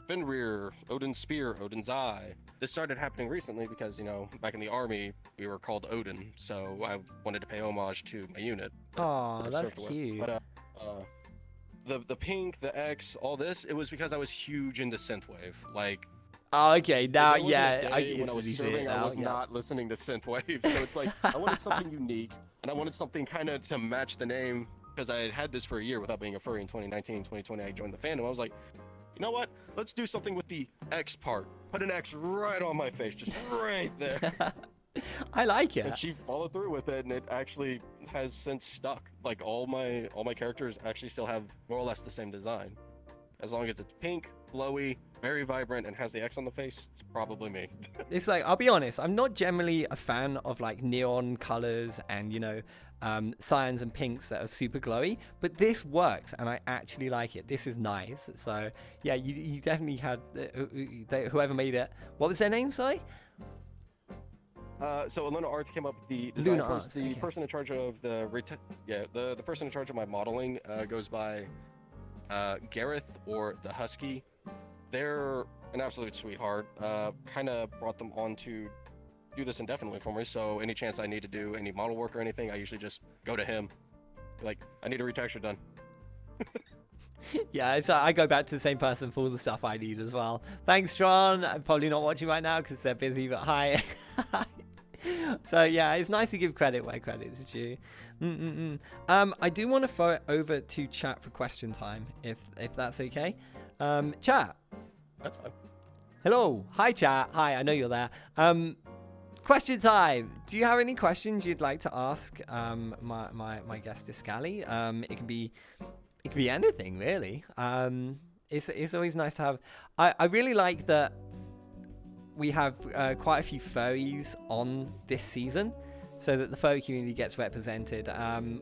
Fenrir, Odin's spear, Odin's eye. this started happening recently because, you know, back in the army, we were called Odin, so I wanted to pay homage to my unit. Oh, that's cute. But the pink, the X, all this, it was because I was huge into synthwave. Like, oh, okay, now, there wasn't yeah, a I day when I was serving, I was not listening to synthwave. So it's like, I wanted something unique, and I wanted something kind of to match the name, because I had had this for a year without being a furry in 2019, 2020, I joined the fandom. I was like, you know what? Let's do something with the X part. Put an X right on my face, just right there. I like it. And she followed through with it, and it actually has since stuck. Like all my characters actually still have more or less the same design. As long as it's pink, glowy, very vibrant, and has the X on the face, it's probably me. It's like, I'll be honest, I'm not generally a fan of like neon colors and, you know, cyans and pinks that are super glowy, but this works and I actually like it. This is nice. So yeah, you definitely had whoever made it. What was their name? Sorry. So Luna Arts came up with the design Luna choice. Arts, The okay. person in charge of the person in charge of my modeling goes by Gareth or the Husky. They're an absolute sweetheart. Kind of brought them on to do this indefinitely for me. So any chance I need to do any model work or anything, I usually just go to him. Like, I need a retexture done. Yeah, so I go back to the same person for all the stuff I need as well. Thanks, John. I'm probably not watching right now because they're busy, but hi. So yeah, it's nice to give credit where credit is due. I do want to throw it over to chat for question time, if that's okay. Chat. That's fine. Hello. Hi, chat. Hi, I know you're there. Question time. Do you have any questions you'd like to ask my guest Excali? It can be anything really. It's always nice to have. I really like that we have quite a few furries on this season, so that the furry community gets represented.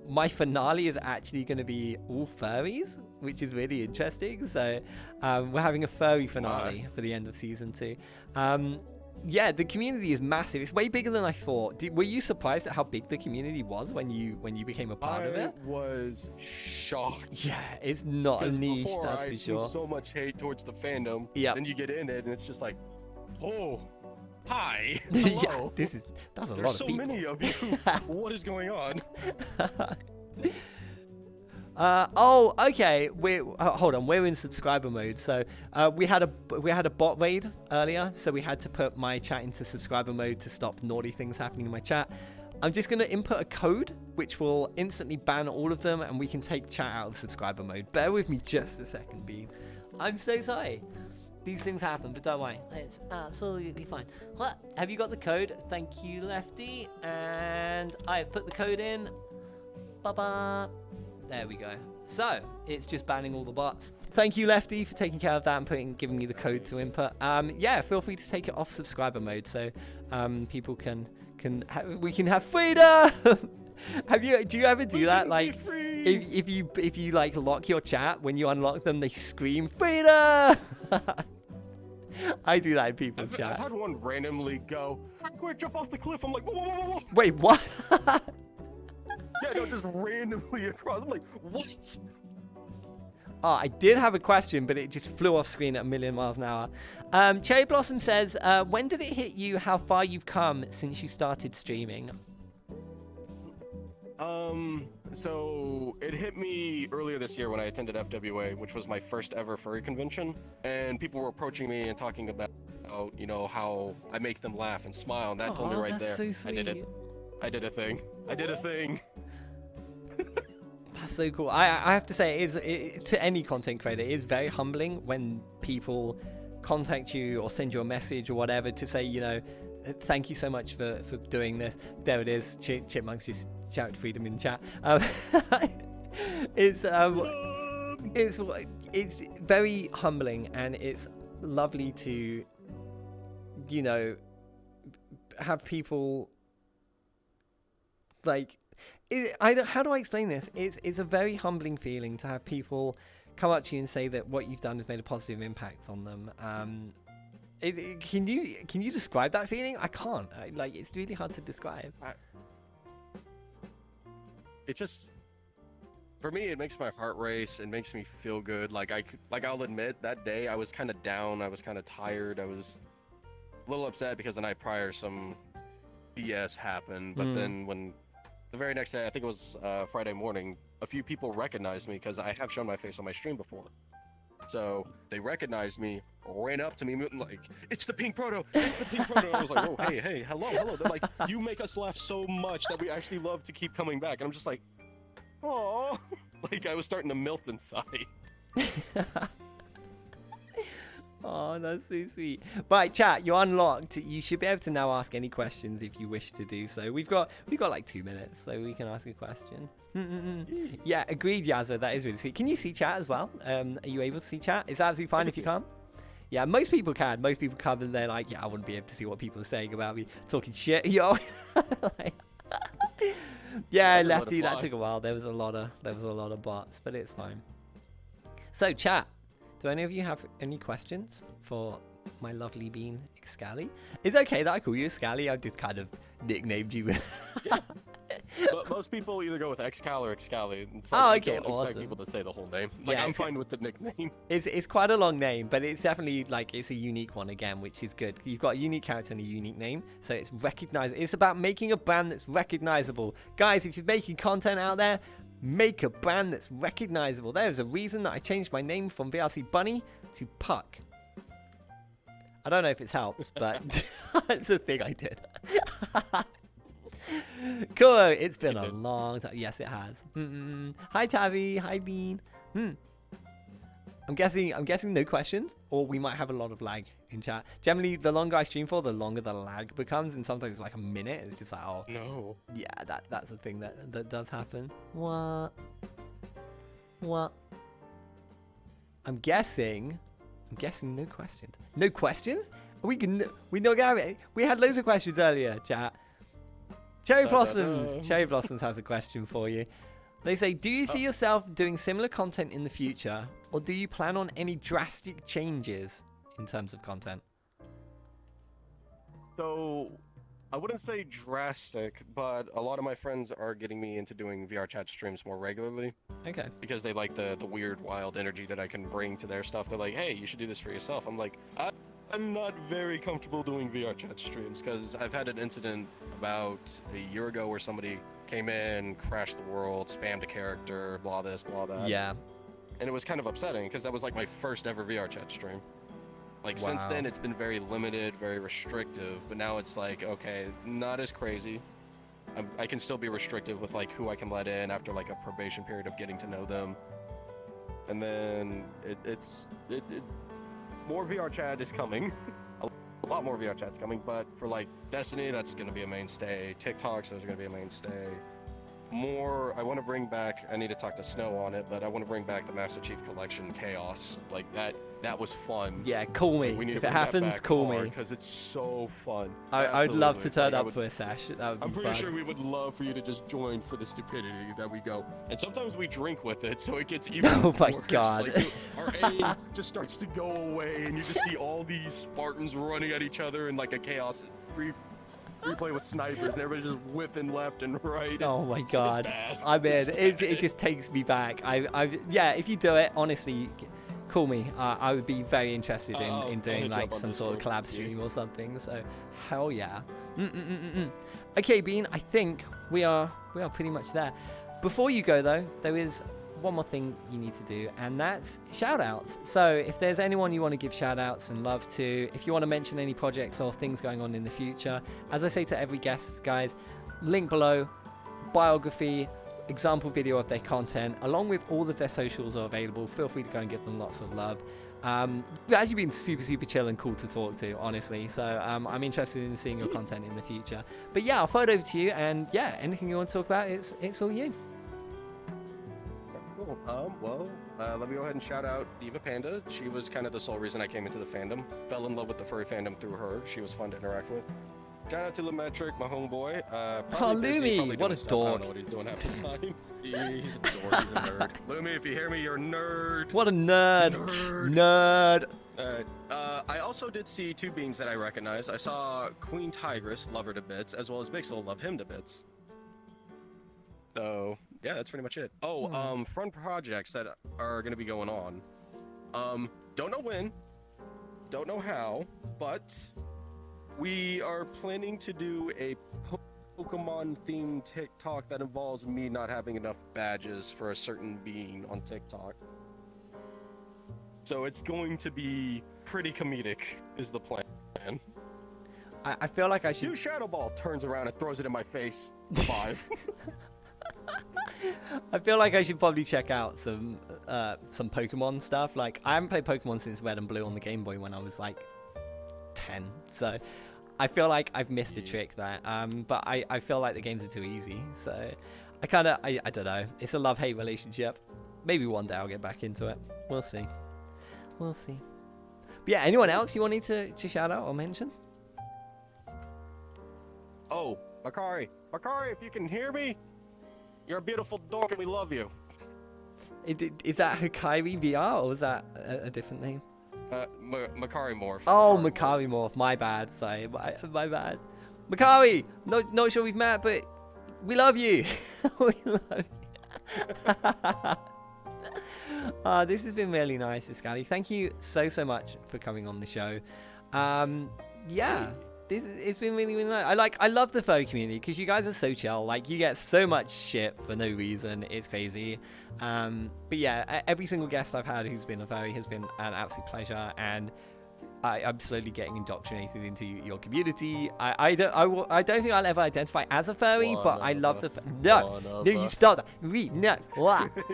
My finale is actually going to be all furries, which is really interesting. So we're having a furry finale for the end of season 2. Yeah, the community is massive. It's way bigger than I thought. Were you surprised at how big the community was when you became a part of it? I was shocked. Yeah, it's not a niche, that's for I'd sure. seen so much hate towards the fandom. Yeah. Then you get in it, and it's just like, oh, hi. Yeah, Hello. that's a There's lot of so people. many of you. What is going on? Oh, okay. Hold on. We're in subscriber mode. So we had a bot raid earlier, so we had to put my chat into subscriber mode to stop naughty things happening in my chat. I'm just gonna input a code which will instantly ban all of them, and we can take chat out of subscriber mode. Bear with me just a second, Beam. I'm so sorry. These things happen, but don't worry. It's absolutely fine. What? Have you got the code? Thank you, Lefty. And I've put the code in. Ba-ba. There we go. So, it's just banning all the bots. Thank you, Lefty, for taking care of that and giving me the code to input. Yeah, feel free to take it off subscriber mode so people we can have freedom. Do you ever do that? Like, if you like lock your chat, when you unlock them, they scream freedom. I do that in people's chats. I've had one randomly go, quick, jump off the cliff. I'm like, whoa, whoa, whoa, whoa. Wait, what? Yeah, no, just randomly across. I'm like, what? Oh, I did have a question, but it just flew off screen at 1,000,000 miles an hour. Cherry Blossom says, when did it hit you how far you've come since you started streaming? So it hit me earlier this year when I attended FWA, which was my first ever furry convention, and people were approaching me and talking about, you know, how I make them laugh and smile, and that told me right there. So sweet. I did it. I did a thing. I did a thing. That's so cool. I have to say, to any content creator, it is very humbling when people contact you or send you a message or whatever to say, you know, thank you so much for doing this. There it is. Chipmunks just shout freedom in chat. It's very humbling, and it's lovely to, you know, have people like. How do I explain this? It's a very humbling feeling to have people come up to you and say that what you've done has made a positive impact on them. Can you describe that feeling? I can't. It's really hard to describe. It just, for me, it makes my heart race. It makes me feel good. I'll admit that day I was kind of down. I was kind of tired. a little upset because the night prior some BS happened, but then when the very next day, I think it was Friday morning, a few people recognized me because I have shown my face on my stream before. So they recognized me, ran up to me, like, "It's the Pink Proto! It's the Pink Proto!" And I was like, "Oh, hey, hello." They're like, "You make us laugh so much that we actually love to keep coming back." And I'm just like, "Aww." Like, I was starting to melt inside. Oh, that's so sweet. Right, chat, you're unlocked. You should be able to now ask any questions if you wish to do so. We've got like 2 minutes, so we can ask a question. Yeah, agreed, Yazza. That is really sweet. Can you see chat as well? Are you able to see chat? It's absolutely fine if you can't. Yeah, most people can. Most people come and they're like, yeah, I wouldn't be able to see what people are saying about me talking shit, yo. Like, yeah, Lefty, that took a while. There was a lot of bots, but it's fine. So, chat. Do any of you have any questions for my lovely bean, Excali? It's okay that I call you Excali. I've just kind of nicknamed you. Yeah. But most people either go with Excal or Excali. Oh, okay, don't expect people to say the whole name. Like, Yeah, I'm fine with the nickname. It's quite a long name, but it's definitely like it's a unique one again, which is good. You've got a unique character and a unique name, so it's recognizable. It's about making a brand that's recognizable. Guys, if you're making content out there, make a brand that's recognizable. There's a reason that I changed my name from VRC Bunny to Puck. I don't know if it's helped, but it's a thing I did. Cool. It's been a long time. Yes, it has. Hi, Tavi. Hi, Bean. I'm guessing no questions, or we might have a lot of lag in chat. Generally, the longer I stream for, the longer the lag becomes, and sometimes it's like a minute. It's just like, oh no. Yeah, that's a thing that does happen. What? I'm guessing no questions. No questions? We not gonna have it. We had loads of questions earlier, chat. Cherry Blossoms. Cherry Blossoms has a question for you. They say, do you see yourself doing similar content in the future, or do you plan on any drastic changes in terms of content? So, I wouldn't say drastic, but a lot of my friends are getting me into doing VR chat streams more regularly. Okay. Because they like the weird, wild energy that I can bring to their stuff. They're like, hey, you should do this for yourself. I'm like, I'm not very comfortable doing VR chat streams because I've had an incident about a year ago where somebody came in, crashed the world, spammed a character, blah this, blah that. Yeah. And it was kind of upsetting because that was like my first ever VR chat stream. Like, since then, it's been very limited, very restrictive, but now it's like, okay, not as crazy. I can still be restrictive with, like, who I can let in after, like, a probation period of getting to know them. And then more VR chat is coming. A lot more VR chat's coming, but for, like, Destiny, that's going to be a mainstay. TikToks, those are going to be a mainstay. I want to bring back, I need to talk to Snow on it, but I want to bring back the Master Chief Collection Chaos. Like, that was fun. Yeah, call me. If it happens, call me. Because it's so fun. I'd love to turn up for a sesh. That would be I'm pretty fun. sure we would love for you to just join for the stupidity that we go. And sometimes we drink with it, so it gets even Oh my worse. god. Like, our aim just starts to go away, and you just see all these Spartans running at each other in like a chaos replay with snipers, and everybody's just whiffing left and right. Oh my god. I mean, it just takes me back. Yeah, if you do it, honestly, call me. I would be very interested in doing like some sort of collab stream or something. So, hell yeah. Okay, Bean, I think we are pretty much there. Before you go though, there is one more thing you need to do, and that's shout outs. So if there's anyone you want to give shout outs and love to, if you want to mention any projects or things going on in the future, as I say to every guest, guys, link below, biography, example video of their content, along with all of their socials are available. Feel free to go and give them lots of love. You've actually been super chill and cool to talk to, honestly. So I'm interested in seeing your content in the future. But yeah, I'll throw it over to you, and yeah, anything you want to talk about, it's all you. Cool. Let me go ahead and shout out Diva Panda. She was kind of the sole reason I came into the fandom. Fell in love with the furry fandom through her. She was fun to interact with. Shout out to Lemetric, my homeboy. Lumi, what a dog. I don't know what he's doing half the time. He's a dork, he's a nerd. Lumi, if you hear me, you're a nerd. What a nerd. Nerd. I also did see two beings that I recognize. I saw Queen Tigress, love her to bits, as well as Bixel, love him to bits. So, yeah, that's pretty much it. Fun projects that are going to be going on. Don't know when, don't know how, but We are planning to do a Pokemon themed TikTok that involves me not having enough badges for a certain being on TikTok. So it's going to be pretty comedic, is the plan. I feel like I should. Do Shadow Ball turns around and throws it in my face. 5. I feel like I should probably check out some Pokemon stuff. Like, I haven't played Pokemon since Red and Blue on the Game Boy when I was like 10. So I feel like I've missed a trick there. But I feel like the games are too easy. So I don't know. It's a love-hate relationship. Maybe one day I'll get back into it. We'll see. We'll see. But yeah, anyone else you wanted to shout out or mention? Oh, Makari, if you can hear me, you're a beautiful dog and we love you. Is that Hikari VR or was that a different name? Makari Morph. Oh, Makari Morph. My bad. Sorry, my bad. Makari, not sure we've met, but we love you. We love you. This has been really nice, Excali. Thank you so much for coming on the show. Yeah. It's been really nice. I love the furry community because you guys are so chill. Like, you get so much shit for no reason. It's crazy. But yeah, every single guest I've had who's been a furry has been an absolute pleasure, and I'm slowly getting indoctrinated into your community. I don't think I'll ever identify as a furry, but I love the no, you stop that. No,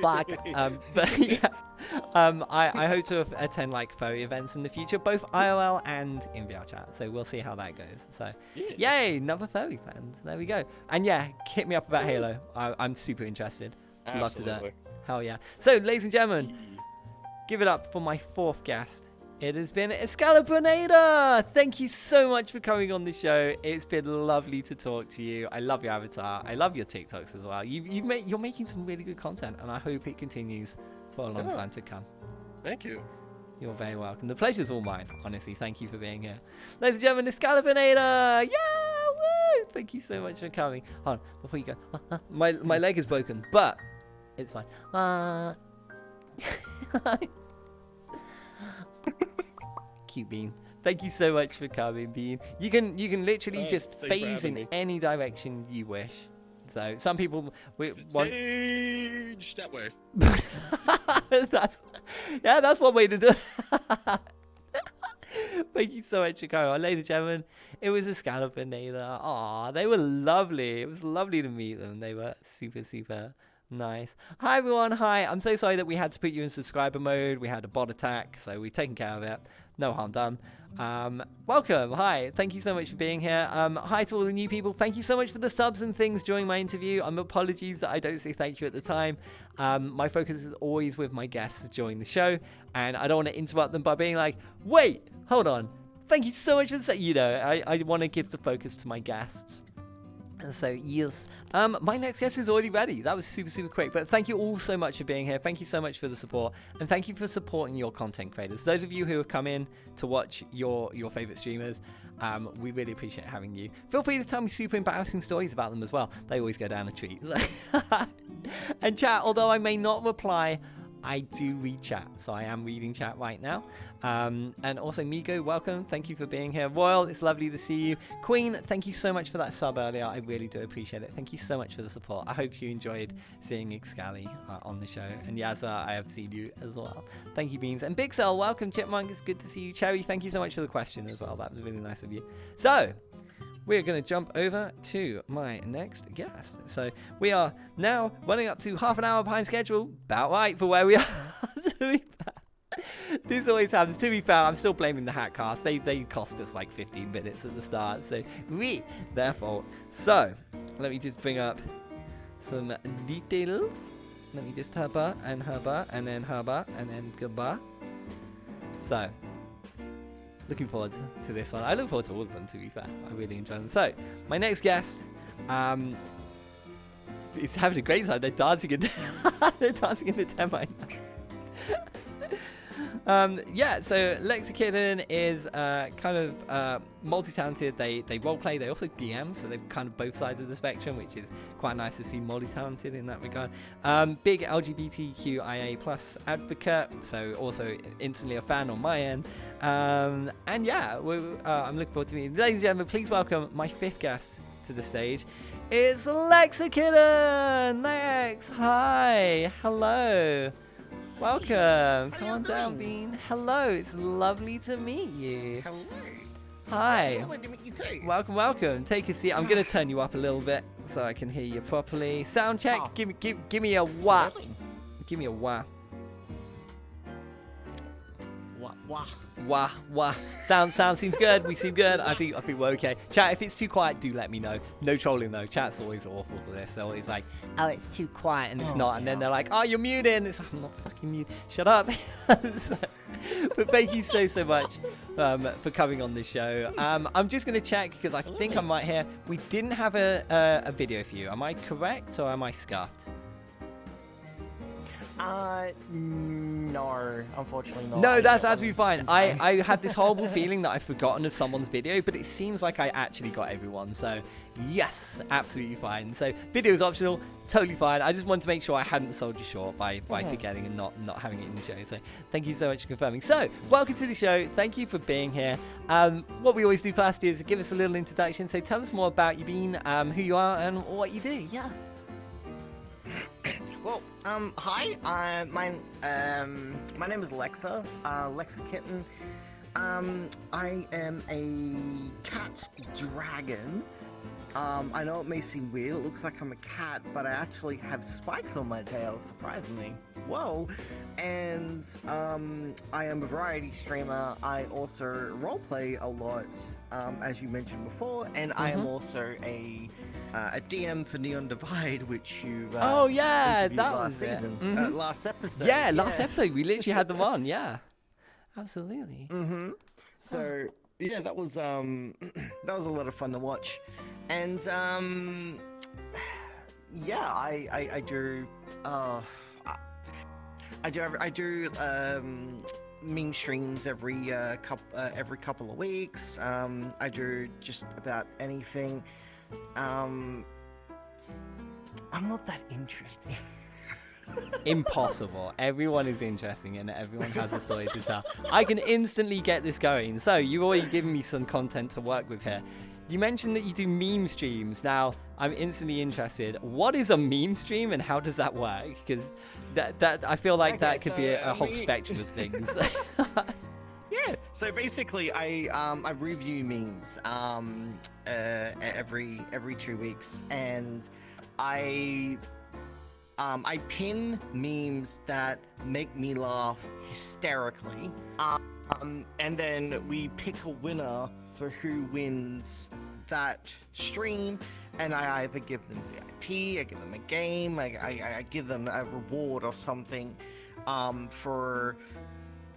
fuck. But yeah, I hope to attend like furry events in the future, both IRL and in VR chat. So we'll see how that goes. So yay, another furry fan. There we go. And yeah, hit me up about Halo. I'm super interested. Love to do it. Hell yeah. So ladies and gentlemen, give it up for my 4th guest. It has been Excalibronator! Thank you so much for coming on the show. It's been lovely to talk to you. I love your avatar. I love your TikToks as well. You're making some really good content, and I hope it continues for a long time to come. Thank you. You're very welcome. The pleasure's all mine, honestly. Thank you for being here. Ladies and gentlemen, Excalibronator! Yeah! Woo! Thank you so much for coming. Hold on, before you go. My leg is broken, but it's fine. Cute Bean. Thank you so much for coming, Bean. You can literally just phase in any direction you wish. So some people want Stage that way. that's one way to do it. Thank you so much for coming. Ladies and gentlemen, it was Excalibronator. Aw, they were lovely. It was lovely to meet them. They were super nice. Hi everyone, hi. I'm so sorry that we had to put you in subscriber mode. We had a bot attack, so we've taken care of it. No harm done. Welcome, hi. Thank you so much for being here. Hi to all the new people. Thank you so much for the subs and things during my interview. Apologies that I don't say thank you at the time. My focus is always with my guests during the show, and I don't want to interrupt them by being like, wait, hold on. Thank you so much for the I want to give the focus to my guests. So yes, my next guest is already ready. That was super quick, but thank you all so much for being here. Thank you so much for the support, and thank you for supporting your content creators. Those of you who have come in to watch your favorite streamers, we really appreciate having you. Feel free to tell me super embarrassing stories about them as well. They always go down a treat. And chat, although I may not reply, I do read chat, so I am reading chat right now. And also Migo, welcome. Thank you for being here. Royal, it's lovely to see you. Queen, thank you so much for that sub earlier. I really do appreciate it. Thank you so much for the support. I hope you enjoyed seeing Excali on the show. And Yazza, I have seen you as well. Thank you, Beans. And Big Cell, welcome. Chipmunk, it's good to see you. Cherry, thank you so much for the question as well. That was really nice of you. So, we're going to jump over to my next guest. So we are now running up to half an hour behind schedule, about right for where we are. To be fair. This always happens. To be fair, I'm still blaming the HatCast. They cost us like 15 minutes at the start, so their fault. So let me just bring up some details. Let me just herba, and then herba, and then goodbye. So looking forward to this one. I look forward to all of them, to be fair. I really enjoy them. So, my next guest is having a great time. They're dancing in they're dancing in the tent right now. Yeah, so Lexakitten is kind of multi-talented. They roleplay, they also DM, so they're kind of both sides of the spectrum, which is quite nice to see multi-talented in that regard. Big LGBTQIA plus advocate, so also instantly a fan on my end. And yeah, I'm looking forward to meeting. Ladies and gentlemen, please welcome my 5th guest to the stage. It's Lexakitten! Lex, hi! Hello! Welcome! Come on down, Bean. Hello, it's lovely to meet you. Hello. Hi. It's lovely to meet you too. Welcome, welcome. Take a seat. I'm going to turn you up a little bit so I can hear you properly. Sound check. Oh. Give me a wah. Give me a wah. Wah. Wah, wah. Sound seems good. We seem good. I think we're okay. Chat, if it's too quiet, do let me know. No trolling though. Chat's always awful for this. They're always like, oh, it's too quiet, and it's not. And then they're like, oh, you're muted. It's like, I'm not fucking muted. Shut up. But thank you so much for coming on this show. I'm just going to check because I think I'm right here. We didn't have a video for you. Am I correct or am I scuffed? No, unfortunately not. No, that's absolutely fine. I had this horrible feeling that I've forgotten of someone's video, but it seems like I actually got everyone. So, yes, absolutely fine. So, video is optional, totally fine. I just wanted to make sure I hadn't sold you short by forgetting and not having it in the show. So, thank you so much for confirming. So, welcome to the show. Thank you for being here. What we always do first is give us a little introduction. So, tell us more about you, Bean, who you are, and what you do. Yeah. Well, hi. My name is Lexa. Lexakitten. I am a cat dragon. I know it may seem weird. It looks like I'm a cat, but I actually have spikes on my tail, surprisingly. Whoa. And I am a variety streamer. I also roleplay a lot, as you mentioned before, and I am also a DM for Neon Divide, which you oh yeah, interviewed that last was season. it. Last episode. Yeah, last episode we literally had them on. Yeah, absolutely. So yeah, that was a lot of fun to watch, and yeah, I do meme streams every couple of weeks. I do just about anything. I'm not that interesting. Impossible. Everyone is interesting and everyone has a story to tell. I can instantly get this going. So you've already given me some content to work with here. You mentioned that you do meme streams. Now I'm instantly interested. What is a meme stream and how does that work? Because that I feel like that could be a whole spectrum of things. Yeah. So basically, I review memes every 2 weeks, and I pin memes that make me laugh hysterically, and then we pick a winner for who wins that stream, and I either give them VIP, I give them a game, I give them a reward or something for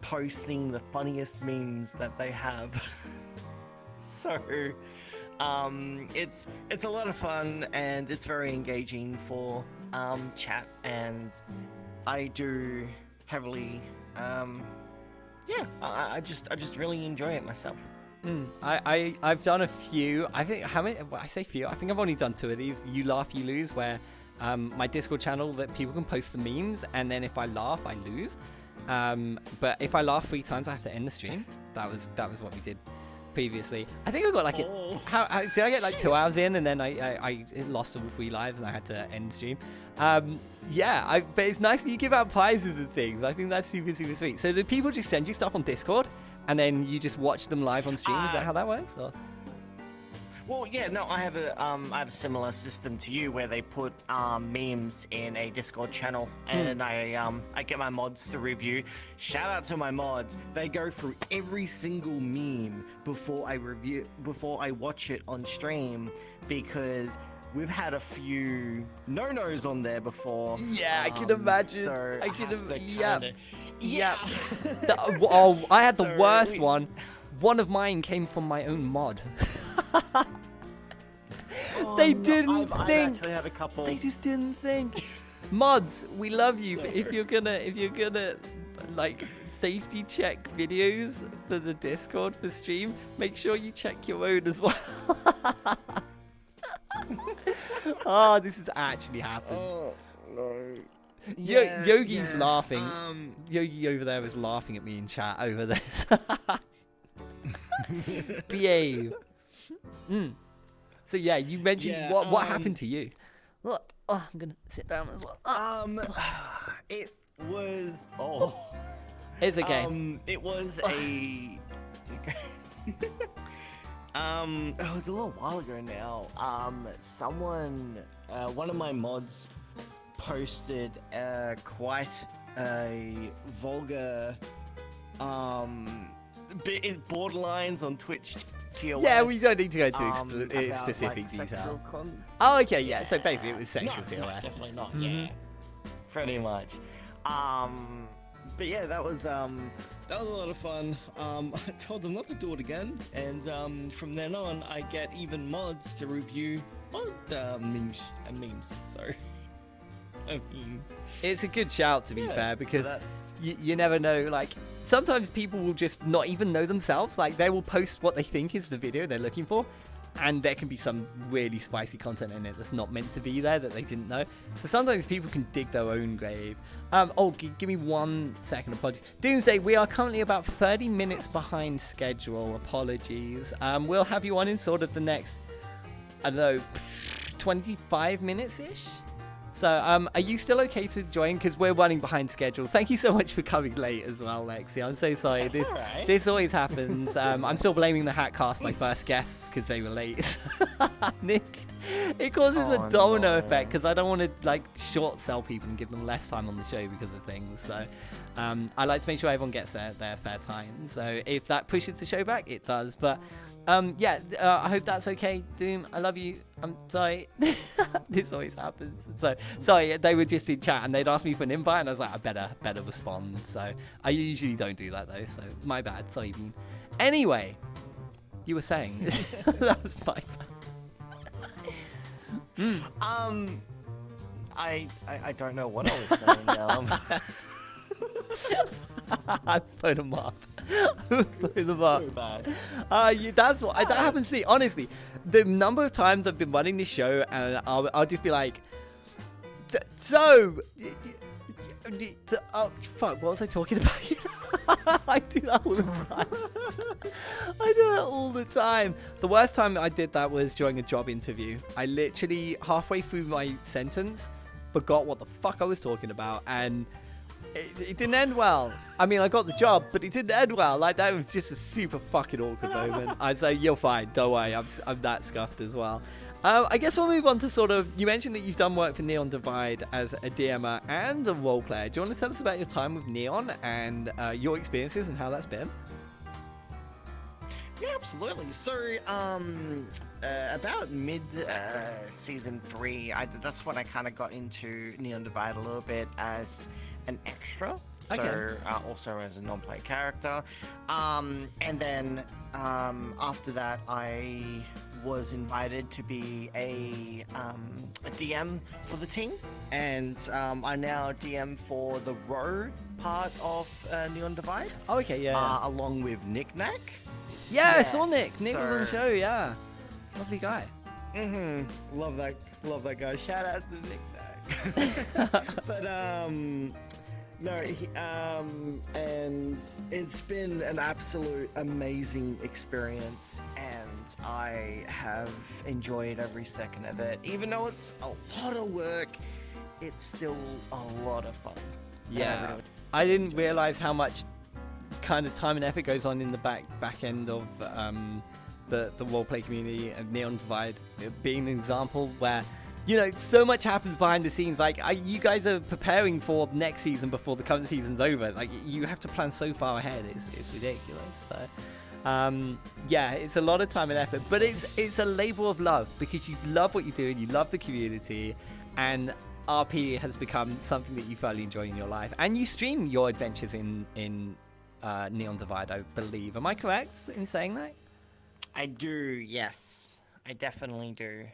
posting the funniest memes that they have. So it's a lot of fun and it's very engaging for chat, and I do heavily yeah, I just really enjoy it myself. I've done a few. I think I say few. I think I've only done 2 of these. You Laugh, You Lose, where my Discord channel that people can post the memes, and then if I laugh, I lose. But if I laugh 3 times, I have to end the stream. That was what we did previously. I think I got like how did I get like 2 hours in, and then I lost all 3 lives and I had to end the stream. Yeah, but it's nice that you give out prizes and things. I think that's super sweet. So do people just send you stuff on Discord and then you just watch them live on stream? Is that how that works? Or? Well, yeah, no, I have a similar system to you where they put memes in a Discord channel, and I get my mods to review. Shout out to my mods. They go through every single meme before I watch it on stream, because we've had a few no-nos on there before. Yeah, I can imagine. So I can imagine. Yeah. I had the worst one. One of mine came from my own mod. They didn't think. I've actually had a couple. They just didn't think. Mods, we love you, but if you're gonna like safety check videos for the Discord for stream, make sure you check your own as well. Oh, this has actually happened. Oh no. Yogi's laughing. Yogi over there is laughing at me in chat over this. Behave. So yeah, you mentioned what happened to you. Look, I'm gonna sit down as well. It was It's okay. It was a it was a little while ago now. Someone, one of my mods, posted quite a vulgar, borderlines on Twitch. TOS, Yeah, we don't need to go to about, specific like, detail. sexual Oh, okay, yeah. So basically, it was sexual No, TOS. definitely not. Yeah, pretty much. But yeah, that was a lot of fun. I told them not to do it again, and from then on, I get even mods to review memes. Sorry. I mean, It's a good shout, to be Yeah, fair, so because that's- you never know. Like, sometimes people will just not even know themselves. Like, they will post what they think is the video they're looking for, and there can be some really spicy content in it that's not meant to be there that they didn't know. So sometimes people can dig their own grave. Give me 1 second. Apologies. Doomsday, we are currently about 30 minutes behind schedule. Apologies. We'll have you on in sort of the next, I don't know, 25 minutes-ish? So, are you still okay to join? Because we're running behind schedule. Thank you so much for coming late as well, Lexi. I'm so sorry. That's all right. This always happens. I'm still blaming the HatCast, my first guests, because they were late. Nick, it causes a domino effect because I don't want to like short sell people and give them less time on the show because of things. So, I like to make sure everyone gets their fair time. So if that pushes the show back, it does. But I hope that's okay. Doom, I love you. I'm sorry. This always happens. So sorry, they were just in chat and they'd asked me for an invite and I was like, I better respond. So I usually don't do that though. So my bad. Sorry, Bean. Anyway, you were saying that was my bad. I don't know what I was saying now. I phoned them up. Phone them up. So bad. That's what that happens to me. Honestly, the number of times I've been running this show and I'll just be like, oh fuck, what was I talking about? I do that all the time. I do that all the time. The worst time I did that was during a job interview. I literally halfway through my sentence forgot what the fuck I was talking about and it didn't end well. I mean, I got the job, but it didn't end well. Like, that was just a super fucking awkward moment. I'd say, you're fine. Don't worry. I'm that scuffed as well. I guess we'll move on to sort of... You mentioned that you've done work for Neon Divide as a DMer and a role player. Do you want to tell us about your time with Neon and your experiences and how that's been? Yeah, absolutely. So, about mid season 3, that's when I kind of got into Neon Divide a little bit as an extra. Okay. So, also as a non-player character. And then after that, I was invited to be a DM for the team, and I now DM for the road part of Neon Divide. Oh, okay, yeah. Along with Nick Nack. Yeah, I saw Nick. Nick was on the show, yeah. Lovely guy. Love that guy. Shout out to Nick Nack. But no, and it's been an absolute amazing experience, and I have enjoyed every second of it. Even though it's a lot of work, it's still a lot of fun. Yeah, I didn't realize how much kind of time and effort goes on in the back end of the roleplay community of Neon Divide being an example where, you know, so much happens behind the scenes. Like, you guys are preparing for next season before the current season's over. Like, you have to plan so far ahead. It's ridiculous. So, yeah, it's a lot of time and effort, but it's a labor of love because you love what you do and you love the community, and RP has become something that you thoroughly enjoy in your life. And you stream your adventures in Neon Divide, I believe. Am I correct in saying that? I do, yes. I definitely do.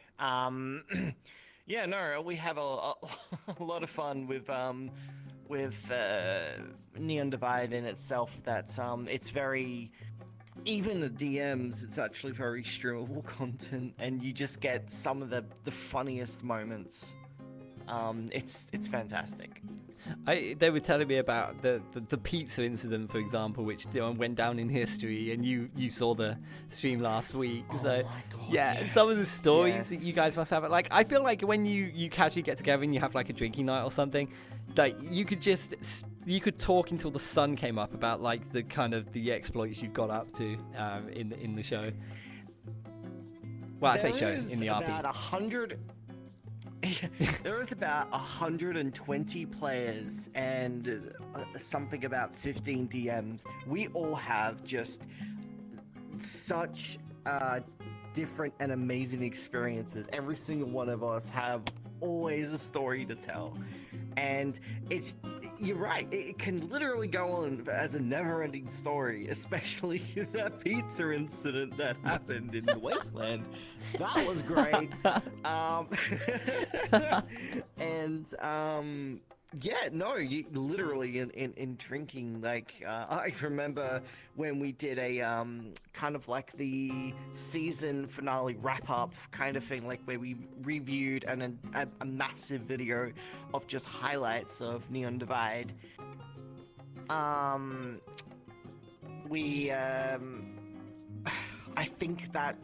Yeah, no, we have a lot of fun with with Neon Divide in itself that it's very, even the DMs, it's actually very streamable content, and you just get some of the funniest moments. It's fantastic. They were telling me about the pizza incident, for example, which went down in history, and you saw the stream last week. So my God, yeah, yes, some of the stories yes. that you guys must have. Like, I feel like when you casually get together and you have like a drinking night or something, like you could talk until the sun came up about like the kind of the exploits you've got up to in the show. Well, I say show in the RP. About 100. There is about 120 players and something about 15 DMs. We all have just such different and amazing experiences. Every single one of us have always a story to tell. And you're right, it can literally go on as a never-ending story, especially that pizza incident that happened in the Wasteland. That was great. Yeah, no, you literally in drinking, like, I remember when we did a kind of like the season finale wrap-up kind of thing, like where we reviewed a massive video of just highlights of Neon Divide. I think that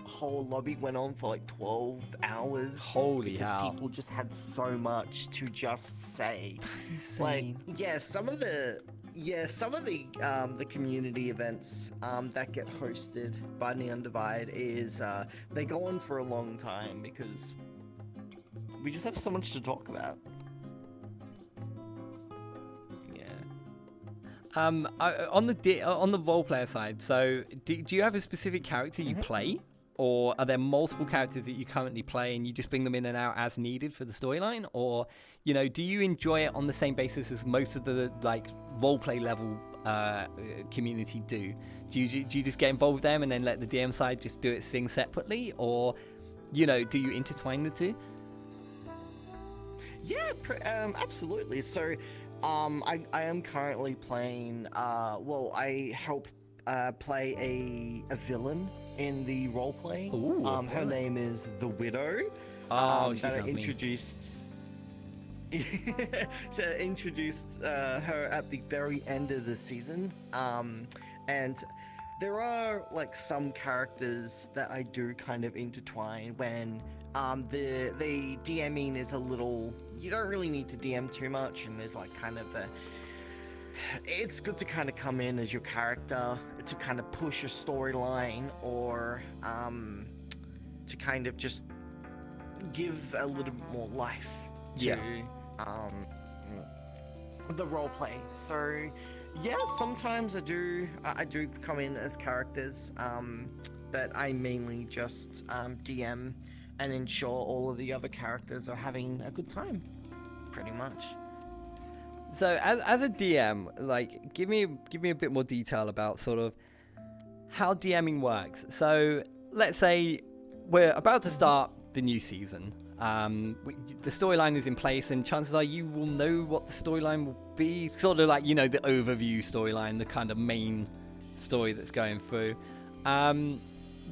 whole lobby went on for like 12 hours. Holy because hell. people just had so much to just say. That's insane. Like, yeah, some of the community events that get hosted by Neon Divide is they go on for a long time because we just have so much to talk about. On the role player side, so do you have a specific character you play, or are there multiple characters that you currently play and you just bring them in and out as needed for the storyline, or do you enjoy it on the same basis as most of the like role play level community do? Do you just get involved with them and then let the DM side just do its thing separately, or do you intertwine the two? Yeah, absolutely. So. I am currently playing, I help play a villain in the roleplay. Ooh, her name is The Widow. She that I sounds mean. introduced her at the very end of the season. And there are like some characters that I do kind of intertwine when the DMing is a little, you don't really need to DM too much, and there's like kind of it's good to kind of come in as your character to kind of push a storyline, or to kind of just give a little bit more life to the roleplay. So yeah, sometimes I do come in as characters, but I mainly just DM and ensure all of the other characters are having a good time, pretty much. So as a DM, like, give me a bit more detail about sort of how DMing works. So let's say we're about to start the new season. The storyline is in place, and chances are you will know what the storyline will be. Sort of like, the overview storyline, the kind of main story that's going through.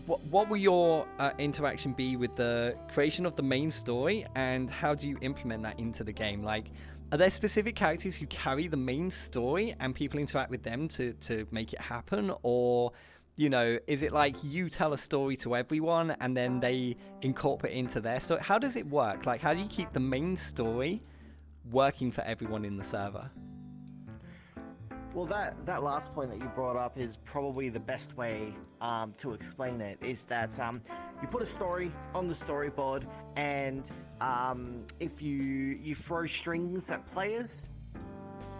What will your interaction be with the creation of the main story, and how do you implement that into the game? Like, are there specific characters who carry the main story and people interact with them to make it happen? Or, is it like you tell a story to everyone and then they incorporate it into their story? How does it work? Like, how do you keep the main story working for everyone in the server? Well, that last point that you brought up is probably the best way to explain it, is that you put a story on the storyboard, and if you throw strings at players,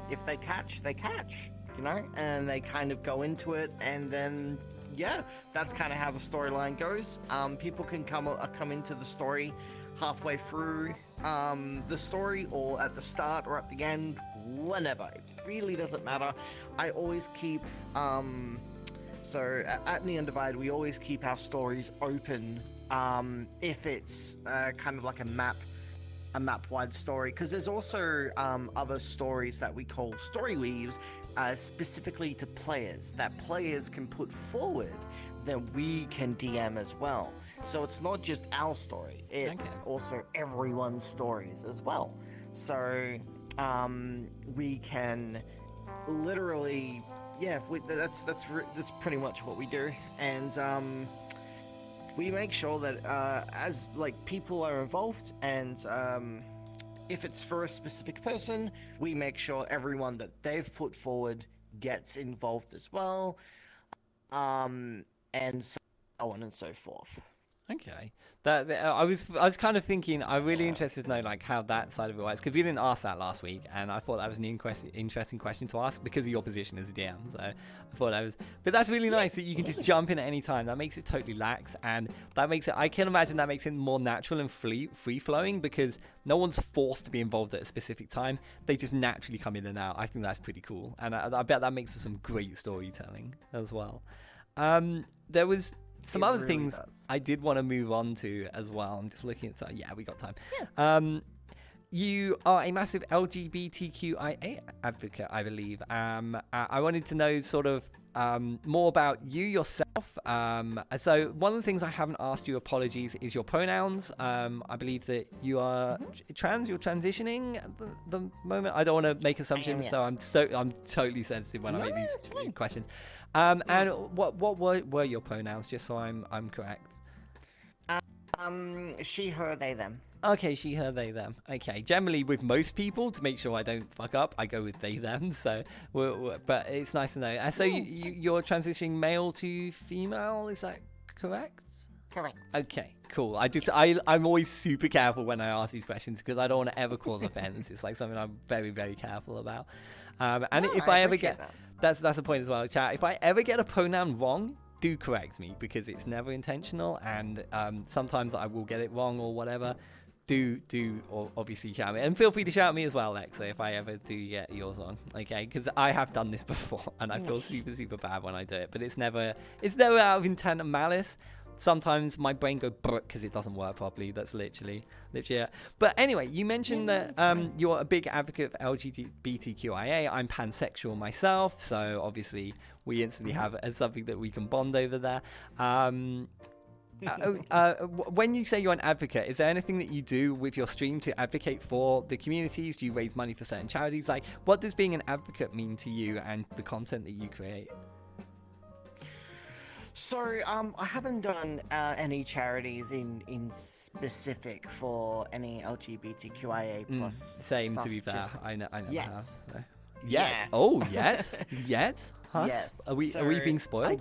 if they catch, they catch, and they kind of go into it, and then, yeah, that's kind of how the storyline goes. People can come into the story halfway through the story, or at the start, or at the end, whenever. It really doesn't matter. I always keep so at Neon Divide, we always keep our stories open. If it's kind of like a map a map-wide story, because there's also other stories that we call story weaves, specifically to players, that players can put forward that we can DM as well. So it's not just our story, it's also everyone's stories as well. So we can literally, that's pretty much what we do. And we make sure that as like people are involved, and if it's for a specific person, we make sure everyone that they've put forward gets involved as well, and so on and so forth. Okay, I was kind of thinking. I'm really interested to know like how that side of it works, because we didn't ask that last week, and I thought that was an interesting question to ask because of your position as a DM. So I thought that was, but that's really nice that you can just jump in at any time. That makes it totally lax, and that makes it. I can imagine that makes it more natural and free flowing, because no one's forced to be involved at a specific time. They just naturally come in and out. I think that's pretty cool, and I bet that makes for some great storytelling as well. There was some other things I did want to move on to as well. I'm just looking at time. Yeah, we got time. Yeah. You are a massive LGBTQIA advocate, I believe. I wanted to know sort of more about you yourself. So one of the things I haven't asked you, apologies, is your pronouns. I believe that you are trans. You're transitioning at the moment. I don't want to make assumptions, so I'm totally sensitive when I make these questions. And what were your pronouns, just so I'm correct? She, her, they, them. Okay, she, her, they, them. Okay, generally with most people, to make sure I don't fuck up, I go with they, them. So, but it's nice to know. And so you're transitioning male to female, is that correct? Correct. Okay, cool. I'm always super careful when I ask these questions, because I don't want to ever cause offense. It's like something I'm very, very careful about. And if I ever get that's a point as well, chat. If I ever get a pronoun wrong, do correct me, because it's never intentional, and sometimes I will get it wrong or whatever. Do obviously shout me, and feel free to shout me as well, Lexa, if I ever do get yours wrong. Okay, because I have done this before, and I feel super bad when I do it. But it's never out of intent and malice. Sometimes my brain goes because it doesn't work properly. That's literally it. But anyway, you mentioned that you're a big advocate of LGBTQIA. I'm pansexual myself, so obviously we instantly have something that we can bond over there. When you say you're an advocate, is there anything that you do with your stream to advocate for the communities? Do you raise money for certain charities? Like, what does being an advocate mean to you and the content that you create? So, I haven't done any charities in specific for any LGBTQIA plus same, stuff, to be fair. I know yet. have. So. Yet? Yeah. Oh, yet? Yet? Us? Yes. Are we being spoiled? I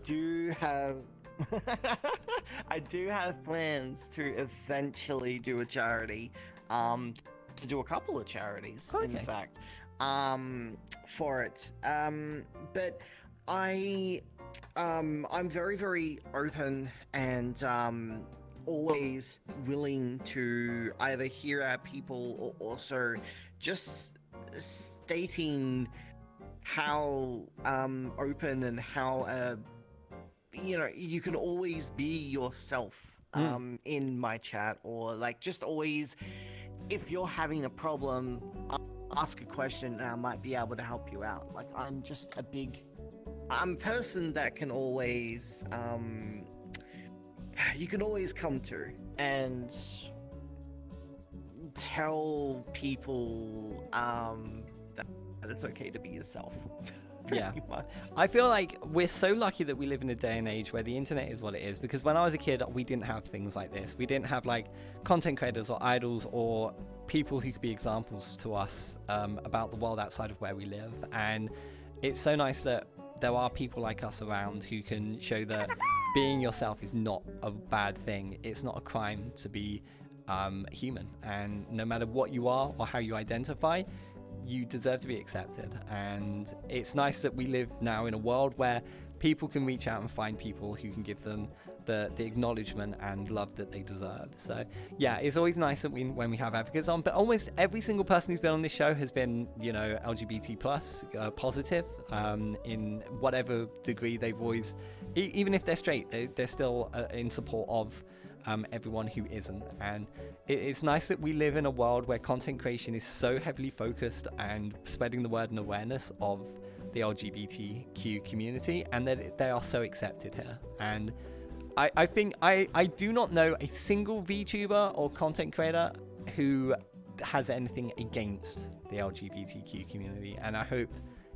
do have plans to eventually do a charity, to do a couple of charities, in fact, for it. But I'm very, very open and always willing to either hear out people or also just stating how open and how you can always be yourself in my chat, or like just always, if you're having a problem, ask a question and I might be able to help you out. Like, I'm a person that can always you can always come to and tell people that it's okay to be yourself. Yeah, I feel like we're so lucky that we live in a day and age where the internet is what it is, because when I was a kid, we didn't have things like this. We didn't have like content creators or idols or people who could be examples to us about the world outside of where we live. And it's so nice that there are people like us around who can show that being yourself is not a bad thing. It's not a crime to be human, and no matter what you are or how you identify, you deserve to be accepted. And it's nice that we live now in a world where people can reach out and find people who can give them the acknowledgement and love that they deserve. So yeah, it's always nice that when we have advocates on, but almost every single person who's been on this show has been, LGBT plus positive in whatever degree. They've always, even if they're straight, they're still in support of everyone who isn't. And it's nice that we live in a world where content creation is so heavily focused and spreading the word and awareness of the LGBTQ community, and that they are so accepted here. And I think I do not know a single VTuber or content creator who has anything against the LGBTQ community, and I hope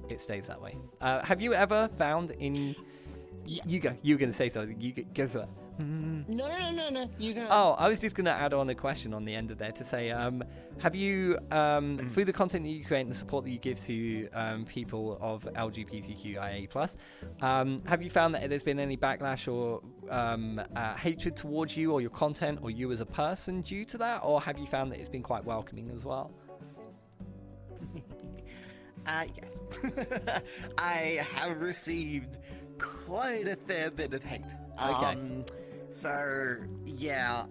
it stays that way. Have you ever found any... You go. You were going to say something. Go for it. No. You go. Oh, I was just going to add on a question on the end of there to say, have you, through the content that you create and the support that you give to people of LGBTQIA+, have you found that there's been any backlash or hatred towards you or your content or you as a person due to that? Or have you found that it's been quite welcoming as well? Yes. I have received quite a fair bit of hate. Okay. So yeah,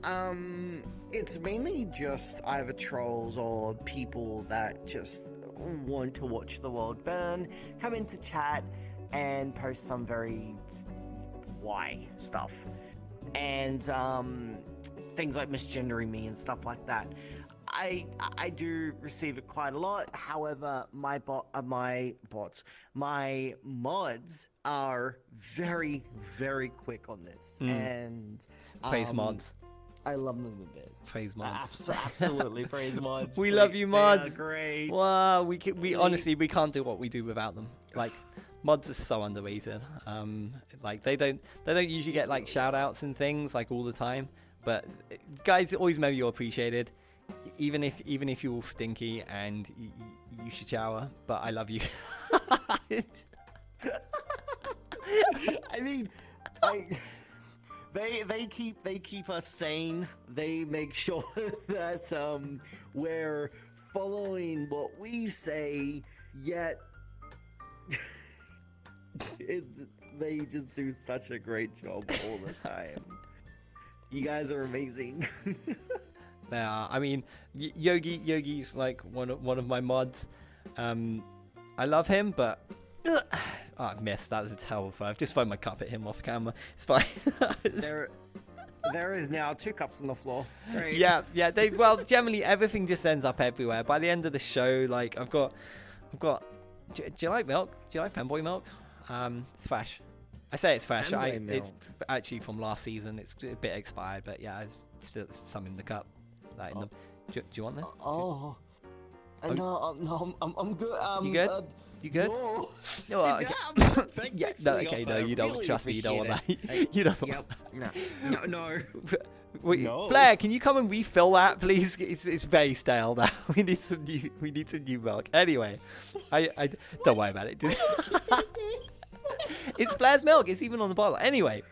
it's mainly just either trolls or people that just want to watch the world burn, come into chat and post some very why stuff, and things like misgendering me and stuff like that. I do receive it quite a lot. However, my mods are very, very quick on this, and praise mods. I love them a bit. Praise mods. Absolutely, praise mods. We love you, mods. They are great. Wow, we honestly can't do what we do without them. Like, mods are so underrated. Like they don't usually get like shout outs and things like all the time, but guys, always remember you're appreciated. Even if you're all stinky and you should shower, but I love you. I mean, they keep us sane. They make sure that we're following what we say. Yet they just do such a great job all the time. You guys are amazing. They are. I mean, Yogi's like one of my mods. I love him, but I missed. That was a terrible throw. I've just thrown my cup at him off camera. It's fine. There is now 2 cups on the floor. Great. Yeah. Generally everything just ends up everywhere. By the end of the show, like I've got. Do you like milk? Do you like fanboy milk? It's fresh. I say it's fresh. It's actually from last season. It's a bit expired, but yeah, it's still some in the cup. Like in them. Do you want that? No, I'm good. You good? You good? No. Oh, okay. Yeah, no, okay, no, you don't. Really Trust me, you don't want that. Hey, You don't want yep. that. No. Wait, No. Flair, can you come and refill that, please? It's very stale now. We need some new milk. Anyway, I don't worry about it. It's Flair's milk. It's even on the bottle. Anyway,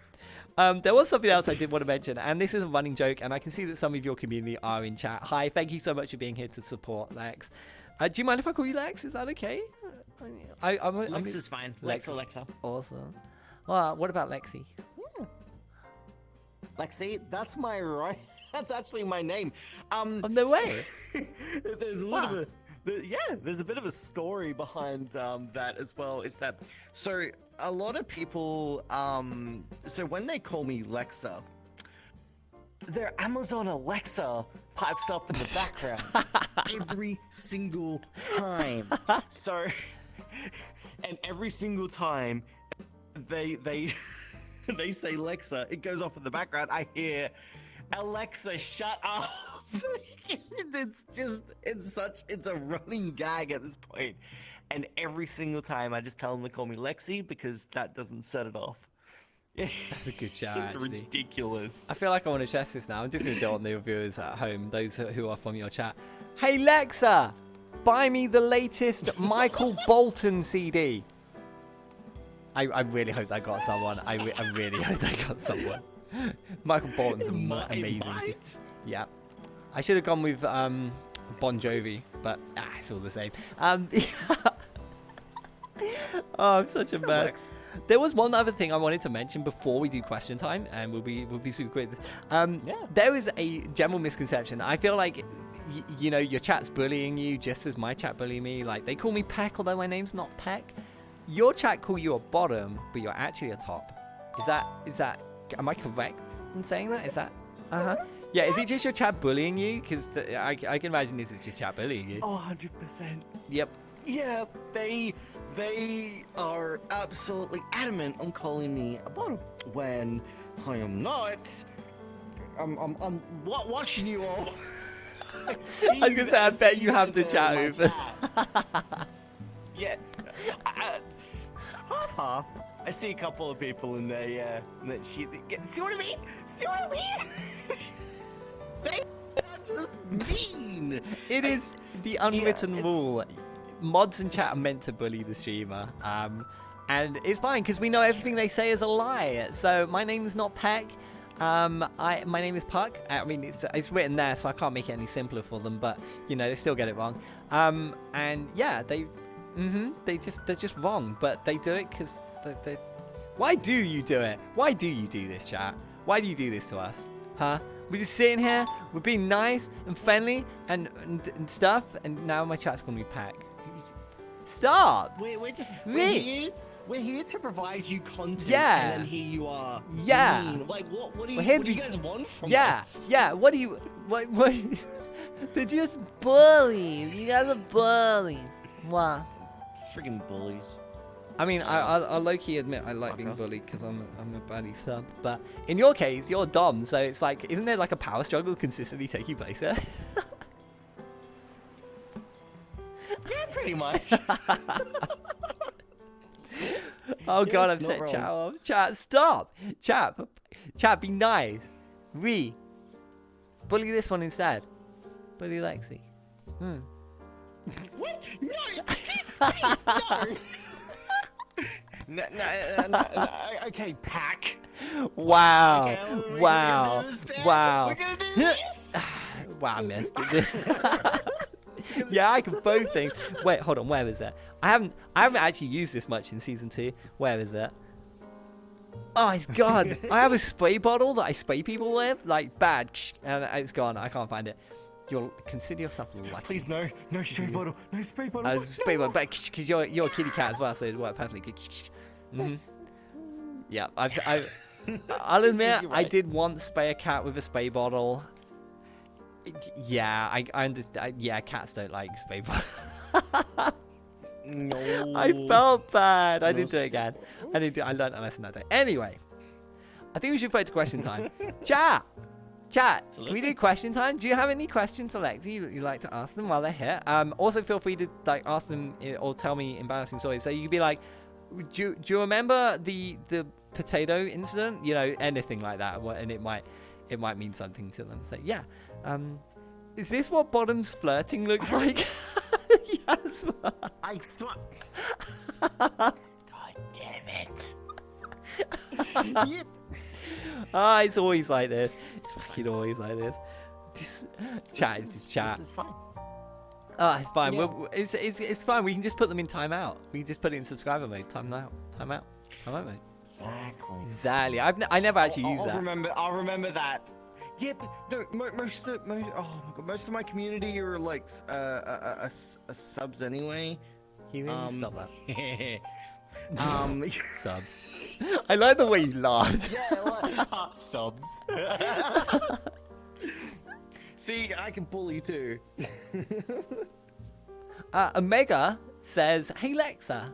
there was something else I did want to mention, and this is a running joke, and I can see that some of your community are in chat. Hi, thank you so much for being here to support Lex. Do you mind if I call you Lex? Is that okay? Lex is fine. Lexa. Awesome. Well, what about Lexi? Lexi, that's that's actually my name. No way. There's a little bit. There's a bit of a story behind that as well. Is that so? A lot of people, so when they call me Lexa, their Amazon Alexa pipes up in the background every single time. So, and every single time they say Lexa, it goes off in the background. I hear, Alexa, shut up. It's a running gag at this point. And every single time I just tell them to call me Lexi because that doesn't set it off. That's a good shout, It's actually. ridiculous. I feel like I want to test this now. I'm just going to do it on the viewers at home, those who are from your chat. Hey, Lexa, buy me the latest Michael Bolton CD. I really hope that got someone. I really hope that got someone. Michael Bolton's amazing. Yeah. I should have gone with Bon Jovi, but it's all the same. Oh, I'm such a mess. There was one other thing I wanted to mention before we do question time, and we'll be super quick. There is a general misconception. I feel like you know, your chat's bullying you just as my chat bullying me. Like, they call me Peck, although my name's not Peck. Your chat call you a bottom, but you're actually a top. Is that? Am I correct in saying that? Is that? Yeah, is it just your chat bullying you? Because I can imagine this is just chat bullying you. Oh, 100%. Yep. Yeah, they are absolutely adamant on calling me a bottom when I am not. I'm watching you all. I was gonna say, I bet you have the chat open. Yeah, half. I see a couple of people in there, yeah. And that see what I mean? See what I mean? They are just mean. It is the unwritten rule. Mods and chat are meant to bully the streamer. And it's fine because we know everything they say is a lie. So my name is not Peck. My name is Puck. I mean, it's written there, so I can't make it any simpler for them. But you know, they still get it wrong. And yeah, they're just wrong. But they do it because they. Why do you do it? Why do you do this, chat? Why do you do this to us? Huh? We're just sitting here, we're being nice and friendly and stuff, and now my chat's calling me Pack. Stop! We're here to provide you content, yeah. And then here you are. Yeah. Mean. Like what do you guys want from us? Yeah. What do you? What? They're just bullies. You guys are bullies. What? Friggin' bullies. I mean, I low-key admit I like being bullied because I'm a baddie sub. But in your case, you're Dom, so it's like, isn't there like a power struggle consistently taking place there? Yeah, pretty much. Oh god, I've set chat off. Chat, stop! Chat, be nice. Bully this one instead. Bully Lexi. What? No. No. Okay, Pack. Wow. Okay, Wow. We're gonna do this. Wow, I missed it. Yeah, I can both things. Wait, hold on. Where is it? I haven't actually used this much in season 2. Where is it? Oh, it's gone. I have a spray bottle that I spray people with, like bad, and it's gone. I can't find it. You'll consider yourself lucky. Please, no spray bottle, no spray bottle. Spray bottle, but because you're a kitty cat as well, so it worked perfectly. Yeah, I'll admit I did once spray a cat with a spray bottle. Yeah, I understand. Yeah, cats don't like spray bottles. No. I felt bad. I didn't do it again. I learned a lesson that day. Anyway, I think we should put it to question time. Chat, can we do question time? Do you have any questions for Lexi that you'd like to ask them while they're here? Also, feel free to like ask them or tell me embarrassing stories. So you could be like, do you remember the potato incident? You know, anything like that, and it might mean something to them. So yeah, is this what bottom's flirting looks like? Yes. I swear. God damn it. It's always like this. It's fucking always like this. Just chat. It's just chat. This is fine. Oh, it's fine. Yeah. It's fine. We can just put them in timeout. We can just put it in subscriber mode. Timeout mode. Exactly. I never actually used that. I'll remember that. Yeah, but no, most of my community are like subs anyway. Can you stop that? Subs. I like the way you laughed. Yeah, like subs. See, I can bully too. Omega says, "Hey Lexa, are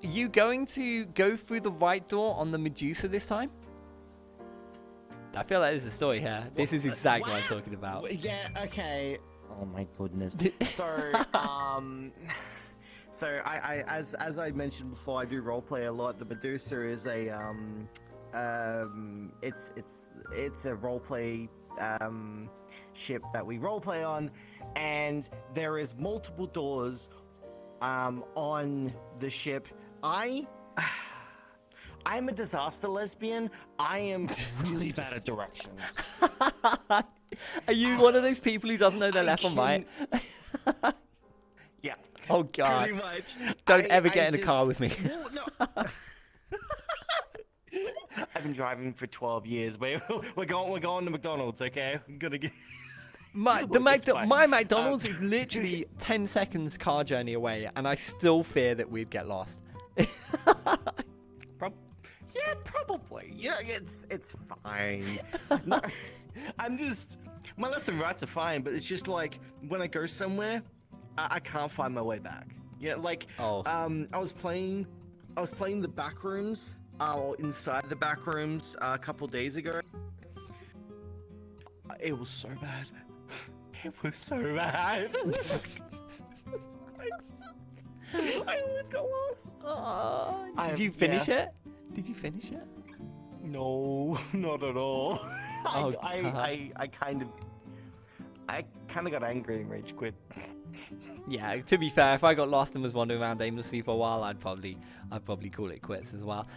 you going to go through the right door on the Medusa this time?" I feel like there's a story here. This is exactly what I'm talking about. Yeah, okay. Oh my goodness. So, I as I mentioned before, I do roleplay a lot. The Medusa is a it's a roleplay ship that we roleplay on, and there is multiple doors on the ship. I'm a disaster lesbian. I am really bad at directions. Are you one of those people who doesn't know their left from right? Yeah. Oh god. Pretty much. Don't ever get in a car with me. No. I've been driving for 12 years. We're going to McDonald's, okay? I'm gonna get. My McDonald's is literally 10 seconds car journey away, and I still fear that we'd get lost. Yeah, probably. Yeah, it's fine. No, I'm just my left and rights are fine, but it's just like when I go somewhere, I can't find my way back. Yeah, like I was playing the back rooms, or inside the back rooms a couple days ago. It was so bad. It was so bad. I always got lost. Did you finish it? Did you finish it? No, not at all. Oh, I kind of got angry and rage quit. Yeah, to be fair, if I got lost and was wandering around aimlessly for a while, I'd probably call it quits as well.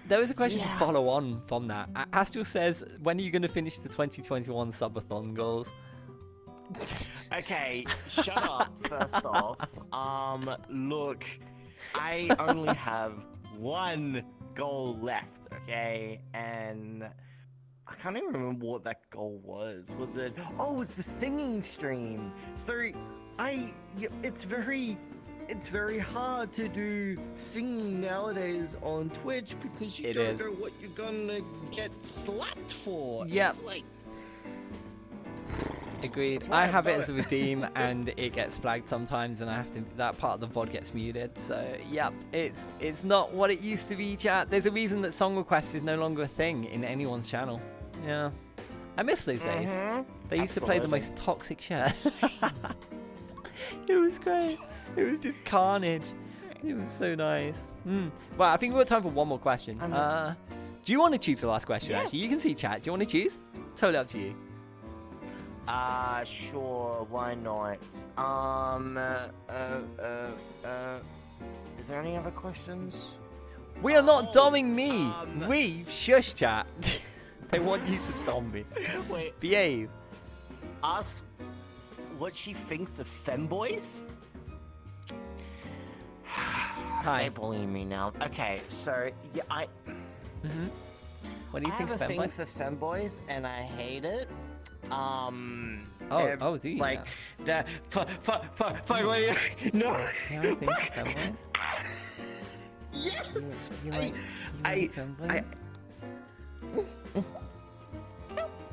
There was a question to follow on from that. Astral says, when are you going to finish the 2021 subathon goals? Okay, shut up, first off. Look, I only have one goal left, okay? And I can't even remember what that goal was. Was it? Oh, it was the singing stream. So, it's very hard to do singing nowadays on Twitch because you don't know what you're gonna get slapped for. Yeah. It's like... Agreed. I have it as a redeem, and it gets flagged sometimes, and I have to. That part of the VOD gets muted. So, yep, it's not what it used to be. Chat. There's a reason that song request is no longer a thing in anyone's channel. Yeah, I miss those days. They used to play the most toxic shit. It was great. It was just carnage. It was so nice. Well, I think we've got time for one more question. Do you want to choose the last question? Actually, you can see chat. Do you want to choose? Totally up to you. Sure, why not? Is there any other questions? We are not domming me! Reeve, shush chat. They want you to dom me. Wait. Behave. Ask what she thinks of femboys? Hi. They're bullying me now. Okay, so, yeah, What do you think of I have a thing femboys? for femboys, and I hate it. Do you? Like, no. You don't think femboys? Yes! You like femboys?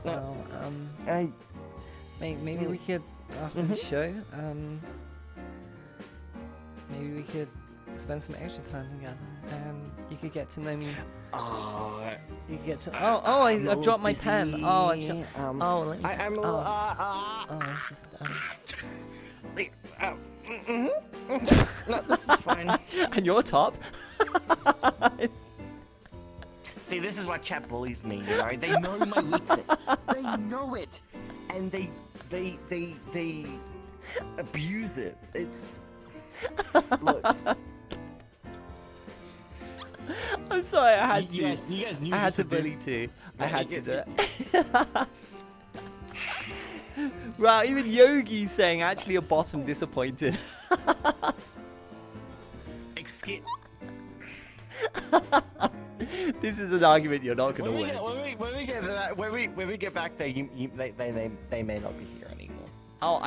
Well, maybe we could, after the show, maybe we could spend some extra time together, and you could get to know me. You could get to. I've dropped my pen. Let me. I'm a little. No, this is fine. And your top. See, this is why chat bullies me, you know? They know my weakness. They know it. And they abuse it. It's... Look. I'm sorry, I had to. You guys knew I had this to would do- bully too. I had to do it. Wow, even Yogi's saying actually a bottom disappointed. Excuse. This is an argument you're not gonna win. When we get back there, they may not be here anymore. Oh,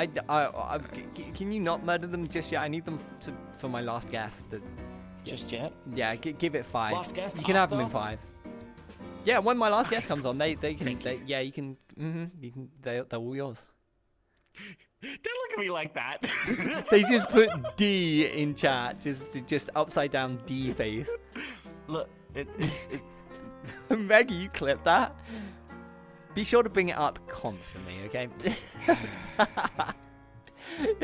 can you not murder them just yet? I need them for my last guess. Just yet? Yeah, give it 5. Last guess You can have them in after? 5. Yeah, when my last guest comes on, they can. You can. They're all yours. Don't look at me like that. They just put D in chat, just upside down D face. Look, it's. Maggie, you clip that. Be sure to bring it up constantly, okay?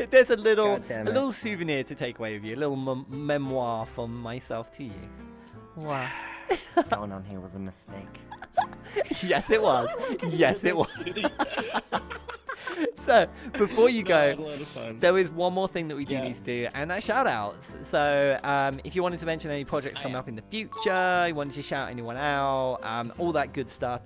There's a little souvenir to take away with you, a little memoir from myself to you. Wow. Going on here was a mistake. Yes, it was. Yes, it was. So, before you go, there is one more thing that we do need to do, and that's shout-outs. So, if you wanted to mention any projects coming up in the future, you wanted to shout anyone out, all that good stuff,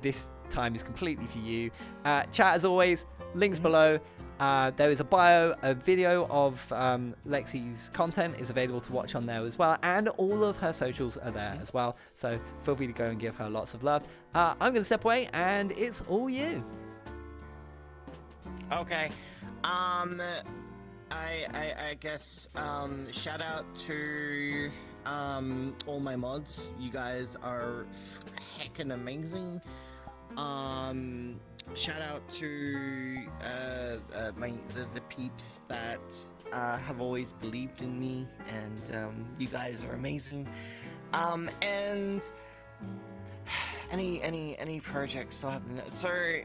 this time is completely for you. Chat, as always, links below. There is a bio, a video of Lexi's content is available to watch on there as well, and all of her socials are there as well, so feel free to go and give her lots of love. I'm going to step away, and it's all you. Okay. I guess shout out to all my mods. You guys are heckin' amazing. Shout out to the peeps that have always believed in me, and you guys are amazing. And any projects still have so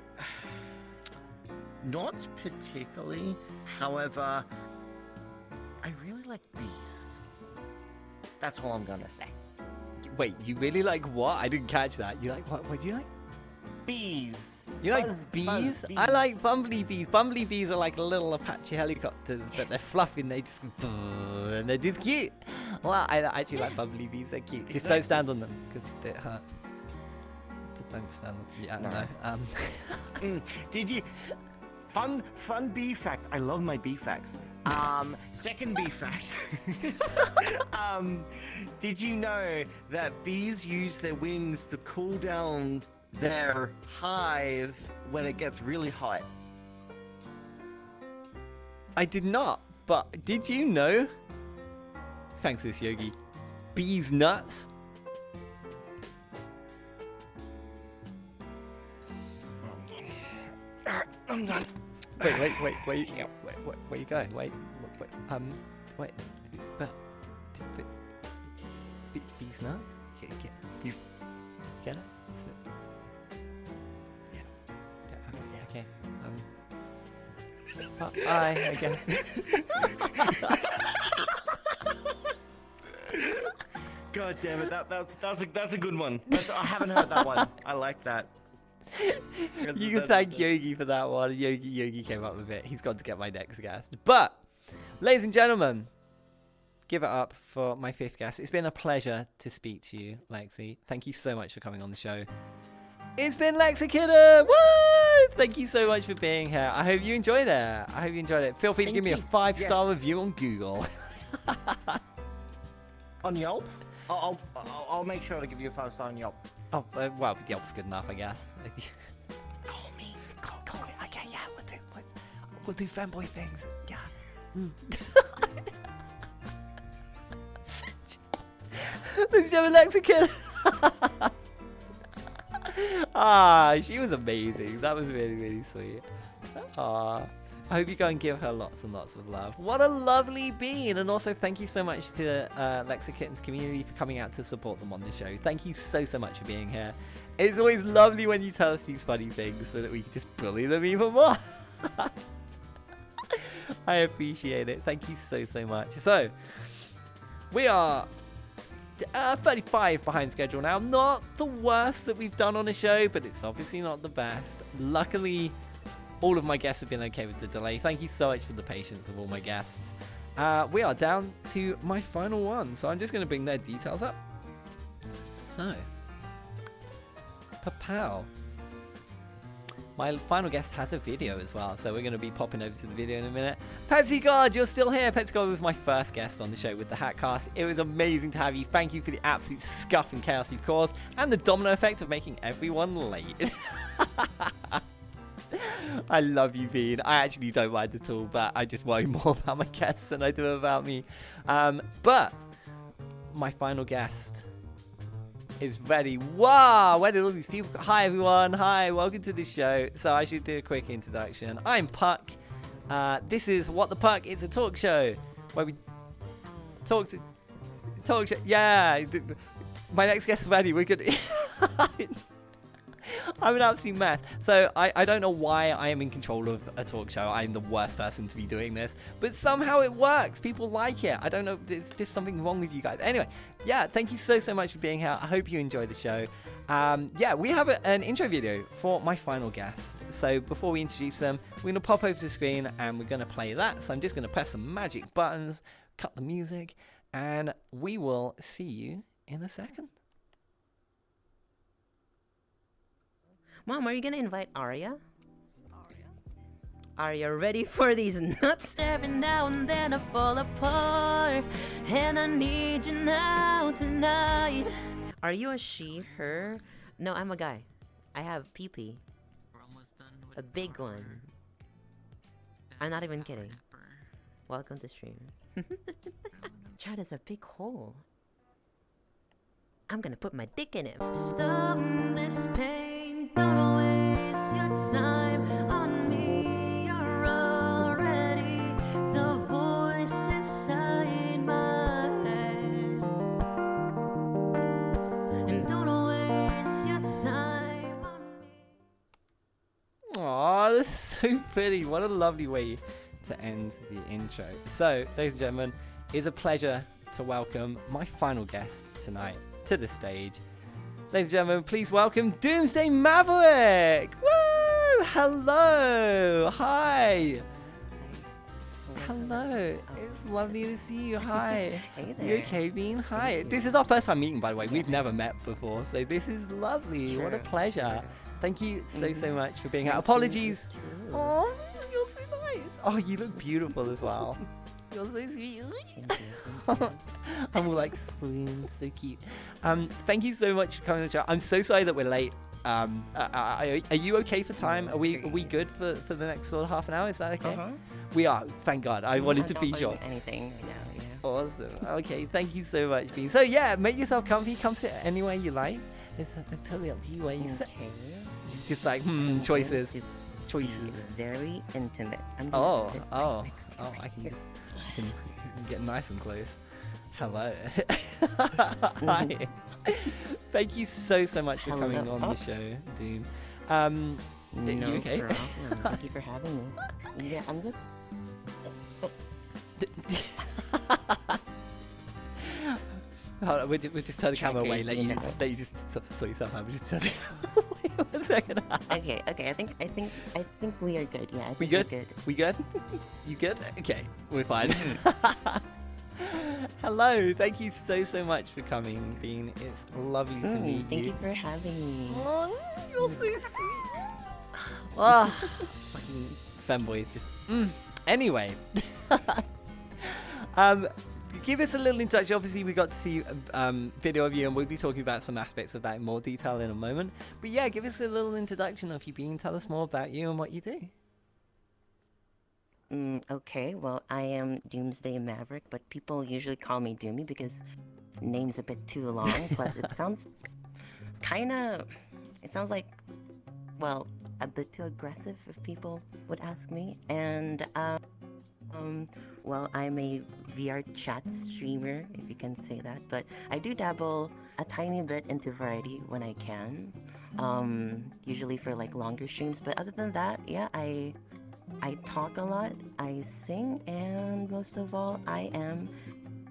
not particularly. However, I really like bees. That's all I'm gonna say. Wait, you really like what? I didn't catch that. You like what? What do you like? Bees. You like bees? I like bumblebees. Bumblebees are like little Apache helicopters, but they're fluffy and they just and they're just cute. Well, I actually like bumblebees. They're cute. Just don't stand on them because it hurts. Just don't stand on them. Yeah, no. Did you? Fun bee fact. I love my bee facts. Second bee fact. Did you know that bees use their wings to cool down their hive when it gets really hot? I did not, but did you know? Thanks, this Yogi. Bees nuts. I'm done. Wait, where you going? Wait, but bees nuts? You get it? Yeah. Okay. Bye, I guess. God damn it! That's a good one. I haven't heard that one. I like that. You can thank Yogi for that one. Yogi came up with it. He's got to get my next guest. But, ladies and gentlemen, give it up for my 5th guest. It's been a pleasure to speak to you, Lexi. Thank you so much for coming on the show. It's been Lexakitten! Woo! Thank you so much for being here. I hope you enjoyed it. Feel free to give me a 5-star review on Google. On Yelp? I'll make sure to give you a 5-star on Yelp. Oh, well, Yelp's good enough, I guess. Call me. Call me. Okay, yeah, we'll do fanboy things. Yeah. Ladies and gentlemen, Lexakitten. She was amazing. That was really, really sweet. I hope you go and give her lots and lots of love. What a lovely bean. And also thank you so much to Lexakitten's community for coming out to support them on the show. Thank you so much for being here. It's always lovely when you tell us these funny things so that we can just bully them even more. I appreciate it. Thank you so much. So, we are 35 behind schedule now. Not the worst that we've done on a show, but it's obviously not the best. Luckily, all of my guests have been okay with the delay. Thank you so much for the patience of all my guests. We are down to my final one, so I'm just going to bring their details up. So, Papow. My final guest has a video as well, so we're going to be popping over to the video in a minute. Pepsi God, you're still here. Pepsi God was my first guest on the show with the HatCast. It was amazing to have you. Thank you for the absolute scuff and chaos you've caused, and the domino effect of making everyone late. I love you, Bean. I actually don't mind at all, but I just worry more about my guests than I do about me. But my final guest is ready. Wow, where did all these people go? Hi, everyone. Hi, welcome to the show. So I should do a quick introduction. I'm Puck. This is What the Puck. It's a talk show where we talk show. Yeah, my next guest is ready. We're good. I'm an absolute mess. So I don't know why I am in control of a talk show. I'm the worst person to be doing this. But somehow it works. People like it. I don't know. There's just something wrong with you guys. Anyway, yeah, thank you so much for being here. I hope you enjoy the show. Yeah, we have an intro video for my final guest. So before we introduce them, we're going to pop over to the screen and we're going to play that. So I'm just going to press some magic buttons, cut the music, and we will see you in a second. Mom, are you gonna invite Arya? Are you ready for these nuts? Every now and then I fall apart, and I need you now tonight. Are you a she, her? No, I'm a guy. I have pee-pee. A big one. I'm not even kidding. Welcome to stream. Chad is a big hole. I'm gonna put my dick in it. Stop this pain. Don't know Really, what a lovely way to end the intro. So, ladies and gentlemen, it's a pleasure to welcome my final guest tonight to the stage. Ladies and gentlemen, please welcome DoomsdayMaverick! Woo! Hello! Hi! Hello, it's lovely to see you. Hi. Hey there. You okay, Bean? Hi. This is our first time meeting, by the way. We've never met before, so this is lovely. What a pleasure. Thank you so much for being here. Apologies. Oh, you're so nice. Oh, you look beautiful as well. You're so sweet. I'm all like swoon, so cute. Thank you so much for coming on the show. I'm so sorry that we're late. Are you okay for time? Are we good for the next sort of half an hour? Is that okay? We are. Thank God. I wanted to be sure. Anything right now, yeah. Awesome. Okay. Thank you so much, Bean. So yeah, make yourself comfy. Come sit anywhere you like. It's totally up to you where you sit. Just like choices. Choices. Very intimate. I'm Oh. I can just get nice and close. Hello. Hi. Thank you so much for coming on the show, Doom. No you okay? problem. Thank you for having me. Yeah, I'm just. Hold on, we'll just turn the camera away. Let you just sort yourself out. We'll just turn the camera away 1 second. Okay. I think we are good. Yeah. We good? We good? You good? Okay, we're fine. Hello, thank you so much for coming, Bean. It's lovely to meet you. Thank you for having me. Oh, you're so sweet. Ah, fucking femboys just. Anyway, give us a little introduction. Obviously, we got to see video of you, and we'll be talking about some aspects of that in more detail in a moment. But yeah, give us a little introduction of you, Bean. Tell us more about you and what you do. Okay, well, I am DoomsdayMaverick, but people usually call me Doomy because name's a bit too long. Plus, it sounds like, well, a bit too aggressive if people would ask me. And, well, I'm a VR chat streamer, if you can say that. But I do dabble a tiny bit into variety when I can. Usually for, like, longer streams. But other than that, yeah, I talk a lot, I sing, and most of all, I am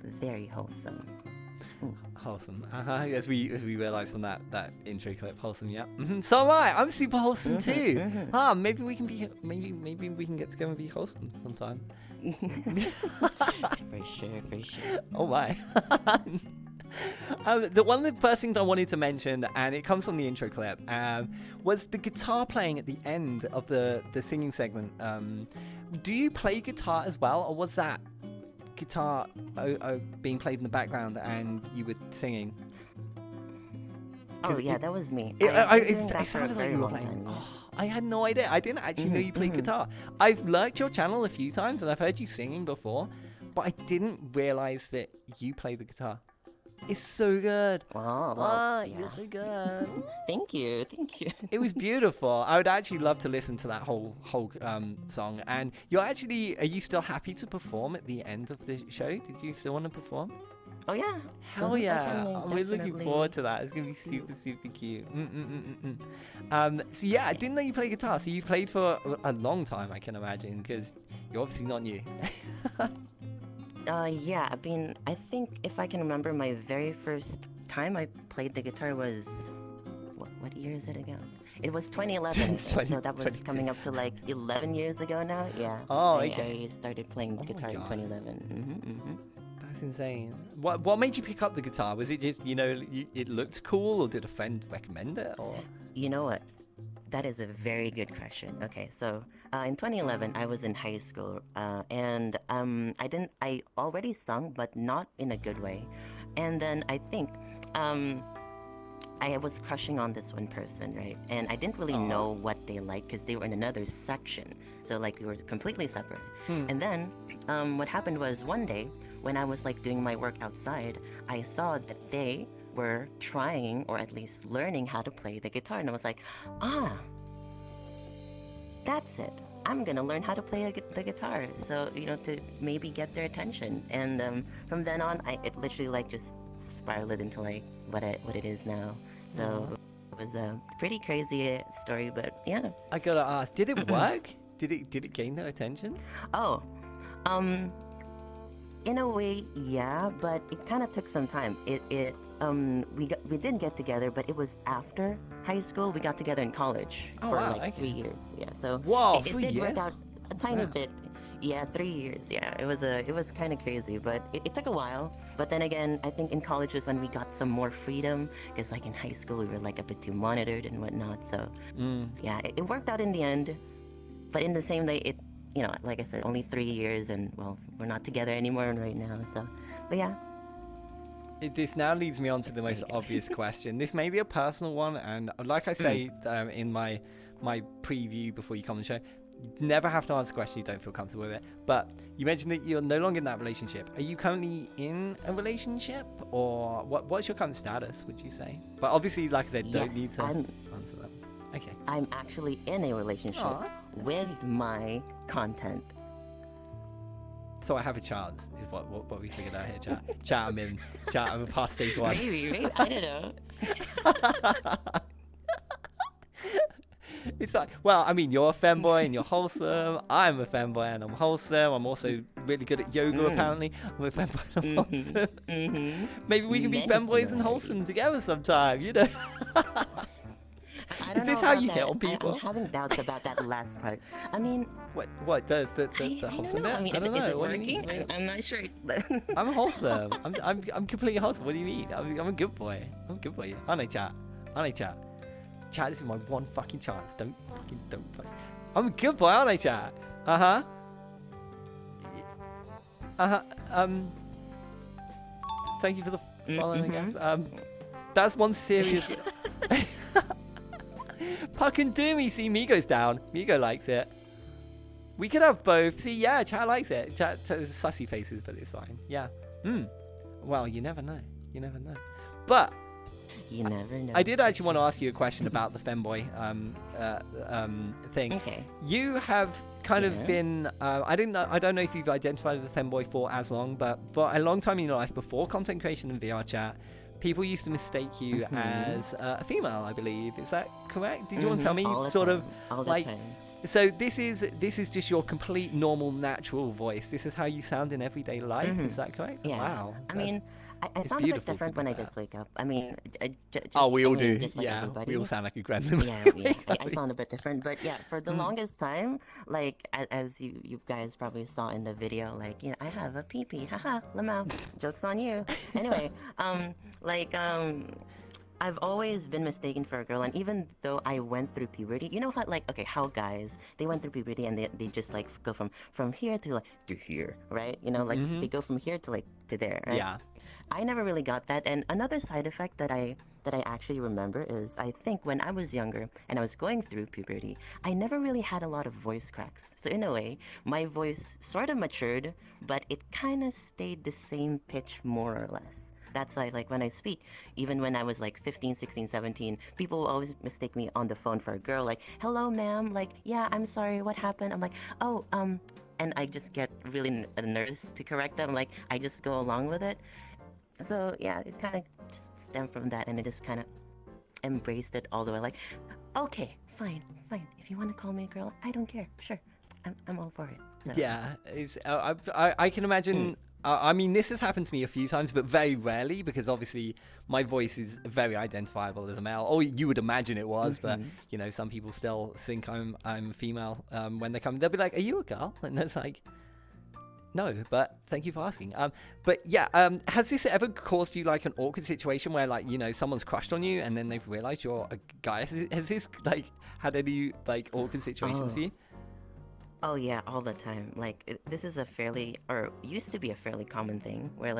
very wholesome. Wholesome. As we realised from that intro clip, wholesome. Yeah. So am I. I'm super wholesome too. Maybe we can be. Maybe we can get together and be wholesome sometime. For sure. Oh my. One of the first things I wanted to mention, and it comes from the intro clip, was the guitar playing at the end of the singing segment. Do you play guitar as well, or was that guitar being played in the background and you were singing? Oh yeah, that was me. It sounded like you were playing. I had no idea. I didn't actually know you played guitar. I've lurked your channel a few times and I've heard you singing before, but I didn't realise that you play the guitar. It's so good. Wow, you're so good. Thank you. It was beautiful. I would actually love to listen to that whole song. And are you still happy to perform at the end of the show? Did you still want to perform? Oh yeah. Hell yeah. We're looking forward to that. It's going to be super cute. So yeah, I didn't know you played guitar. So you played for a long time, I can imagine, because you're obviously not new. Yeah, I mean, I think if I can remember, my very first time I played the guitar was, what year is it ago? It was 2011, so that was coming up to like 11 years ago now, yeah. Oh, okay. I started playing guitar in 2011. That's insane. What made you pick up the guitar? Was it just, it looked cool, or did a friend recommend it, or? You know what? That is a very good question. Okay, so in 2011, I was in high school, and I already sung, but not in a good way. And then I think I was crushing on this one person, right? And I didn't really know what they liked because they were in another section. So like we were completely separate. And then what happened was one day when I was like doing my work outside, I saw that they were trying, or at least learning how to play the guitar, and I was like, that's it. I'm gonna learn how to play the guitar, so to maybe get their attention. And from then on, it literally like just spiraled into like what it is now. So it was a pretty crazy story, but yeah. I gotta ask, did it work? Did it gain their attention? Oh, in a way, yeah, but it kind of took some time. We didn't get together, but it was after high school. We got together in college for like 3 years. Yeah, so it 3 did years? work out a tiny bit. Yeah, 3 years. Yeah, it was kind of crazy, but it took a while. But then again, I think in college was when we got some more freedom, because like in high school we were like a bit too monitored and whatnot. So yeah, it worked out in the end. But in the same way, like I said, only 3 years, and well, we're not together anymore right now. So, but yeah. This now leads me on to the most obvious question. This may be a personal one, and like I say in my preview before you come on the show, you never have to answer a question you don't feel comfortable with it. But you mentioned that you're no longer in that relationship. Are you currently in a relationship, or what's your current status, would you say? But obviously, like I said, don't need to answer that. Okay. I'm actually in a relationship with my content. So I have a chance, is what we figured out here, chat. Chat, I'm in. Chat, I'm a past stage one. Maybe, I don't know. It's fine. Well, I mean, you're a femboy and you're wholesome. I'm a femboy and I'm wholesome. I'm also really good at yoga, apparently. I'm a femboy and I'm wholesome. Maybe we can be femboys and wholesome together sometime, you know? Is this how you hit on people? I'm having doubts about that last part. I mean... What? The wholesome bit? I mean, I don't is know. it What do you working? mean? I'm not sure. I'm wholesome. I'm completely wholesome. What do you mean? I'm a good boy. I'm a good boy. Aren't I, chat? Chat, this is my one fucking chance. Don't fucking. I'm a good boy, aren't I, chat? Thank you for the following, I guess. That's one serious. Puck and Doomy, see, Migo's down. Migo likes it. We could have both. See, yeah, chat likes it. Chat sussy faces, but it's fine. Yeah. Well, you never know. You never know. But you never know. I did actually want to ask you a question about the femboy thing. Okay. You have kind of been. I don't know if you've identified as a femboy for as long, but for a long time in your life before content creation and VR chat, people used to mistake you as a female, I believe. Is that correct? Did you want to tell me sort of like? So this is just your complete normal natural voice. This is how you sound in everyday life. Is that correct? Yeah. Wow. I mean, I sound a bit different when I just wake up. I mean, we all do. Just like yeah, everybody. we all sound like a gremlin. Yeah. I sound a bit different, but yeah, for the longest time, like as you guys probably saw in the video, like I have a pee-pee, haha, lamau, joke's on you. Anyway, I've always been mistaken for a girl, and even though I went through puberty, you know how guys, they went through puberty and they just like go from here to here, right? They go from here to there, right? Yeah. I never really got that, and another side effect that I actually remember is I think when I was younger and I was going through puberty, I never really had a lot of voice cracks. So in a way, my voice sort of matured, but it kind of stayed the same pitch more or less. That's like when I speak, even when I was like 15, 16, 17, people will always mistake me on the phone for a girl, like, hello, ma'am, like, yeah, I'm sorry, what happened? I'm like, oh, and I just get really nervous to correct them, like, I just go along with it. So, yeah, it kind of just stemmed from that, and I just kind of embraced it all the way, like, okay, fine, if you want to call me a girl, I don't care, sure, I'm all for it. So. Yeah, it's, I can imagine... I mean, this has happened to me a few times, but very rarely, because obviously my voice is very identifiable as a male. Or you would imagine it was, but some people still think I'm female when they come. They'll be like, "Are you a girl?" And it's like, no, but thank you for asking. But yeah, has this ever caused you like an awkward situation where someone's crushed on you and then they've realized you're a guy? Has this like had any like awkward situations for you? Oh yeah, all the time. Like this is used to be a fairly common thing where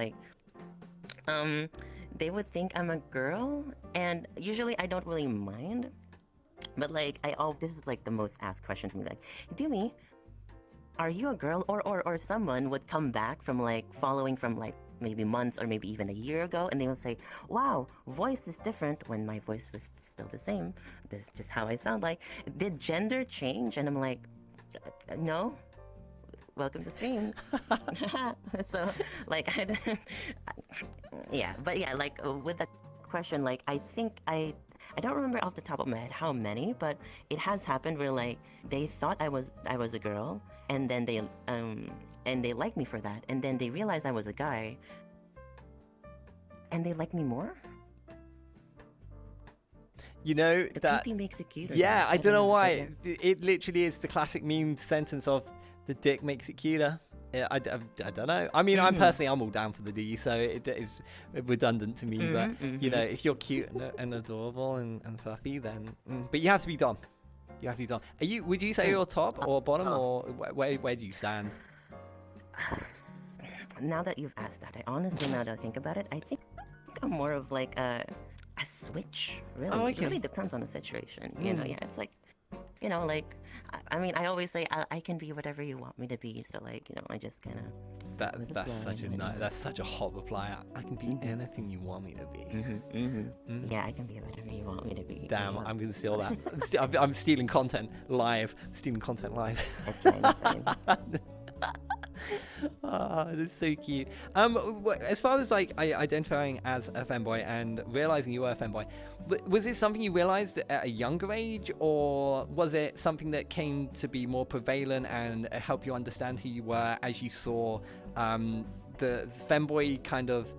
they would think I'm a girl, and usually I don't really mind. But this is like the most asked question to me, like, Doomy, are you a girl? Or someone would come back from following from maybe months or maybe even a year ago, and they will say, wow, voice is different, when my voice was still the same. This is just how I sound like. Did gender change? And I'm like, no, welcome to stream. So yeah, but yeah, with the question, I think I don't remember off the top of my head how many, but it has happened where like they thought I was a girl, and then they liked me for that, and then they realized I was a guy, and they liked me more. You know, The that poopy makes it cuter. yeah, guys. I don't know why. Okay. It literally is the classic meme sentence of the dick makes it cuter. Yeah, I don't know. I mean, I'm all down for the D, so it is redundant to me. But you know, if you're cute and adorable and fluffy, then but you have to be Dom. You have to be Dom. Would you say you're top or bottom, or where do you stand? Now that you've asked that, I honestly, now that I think about it, I think I'm more of like a switch. Really, Oh, it okay. really depends on the situation. You know, yeah, it's like, you know, like, I mean, I always say I can be whatever you want me to be. So like, you know, I just kind of. That's such a hot reply. I can be anything you want me to be. Yeah, I can be whatever you want me to be. Damn, Yeah. I'm gonna steal that. I'm stealing content live. Stealing content live. It's fine, it's fine. That's so cute. As far as like identifying as a femboy and realizing you were a femboy, was it something you realized at a younger age, or was it something that came to be more prevalent and help you understand who you were as you saw the femboy kind of?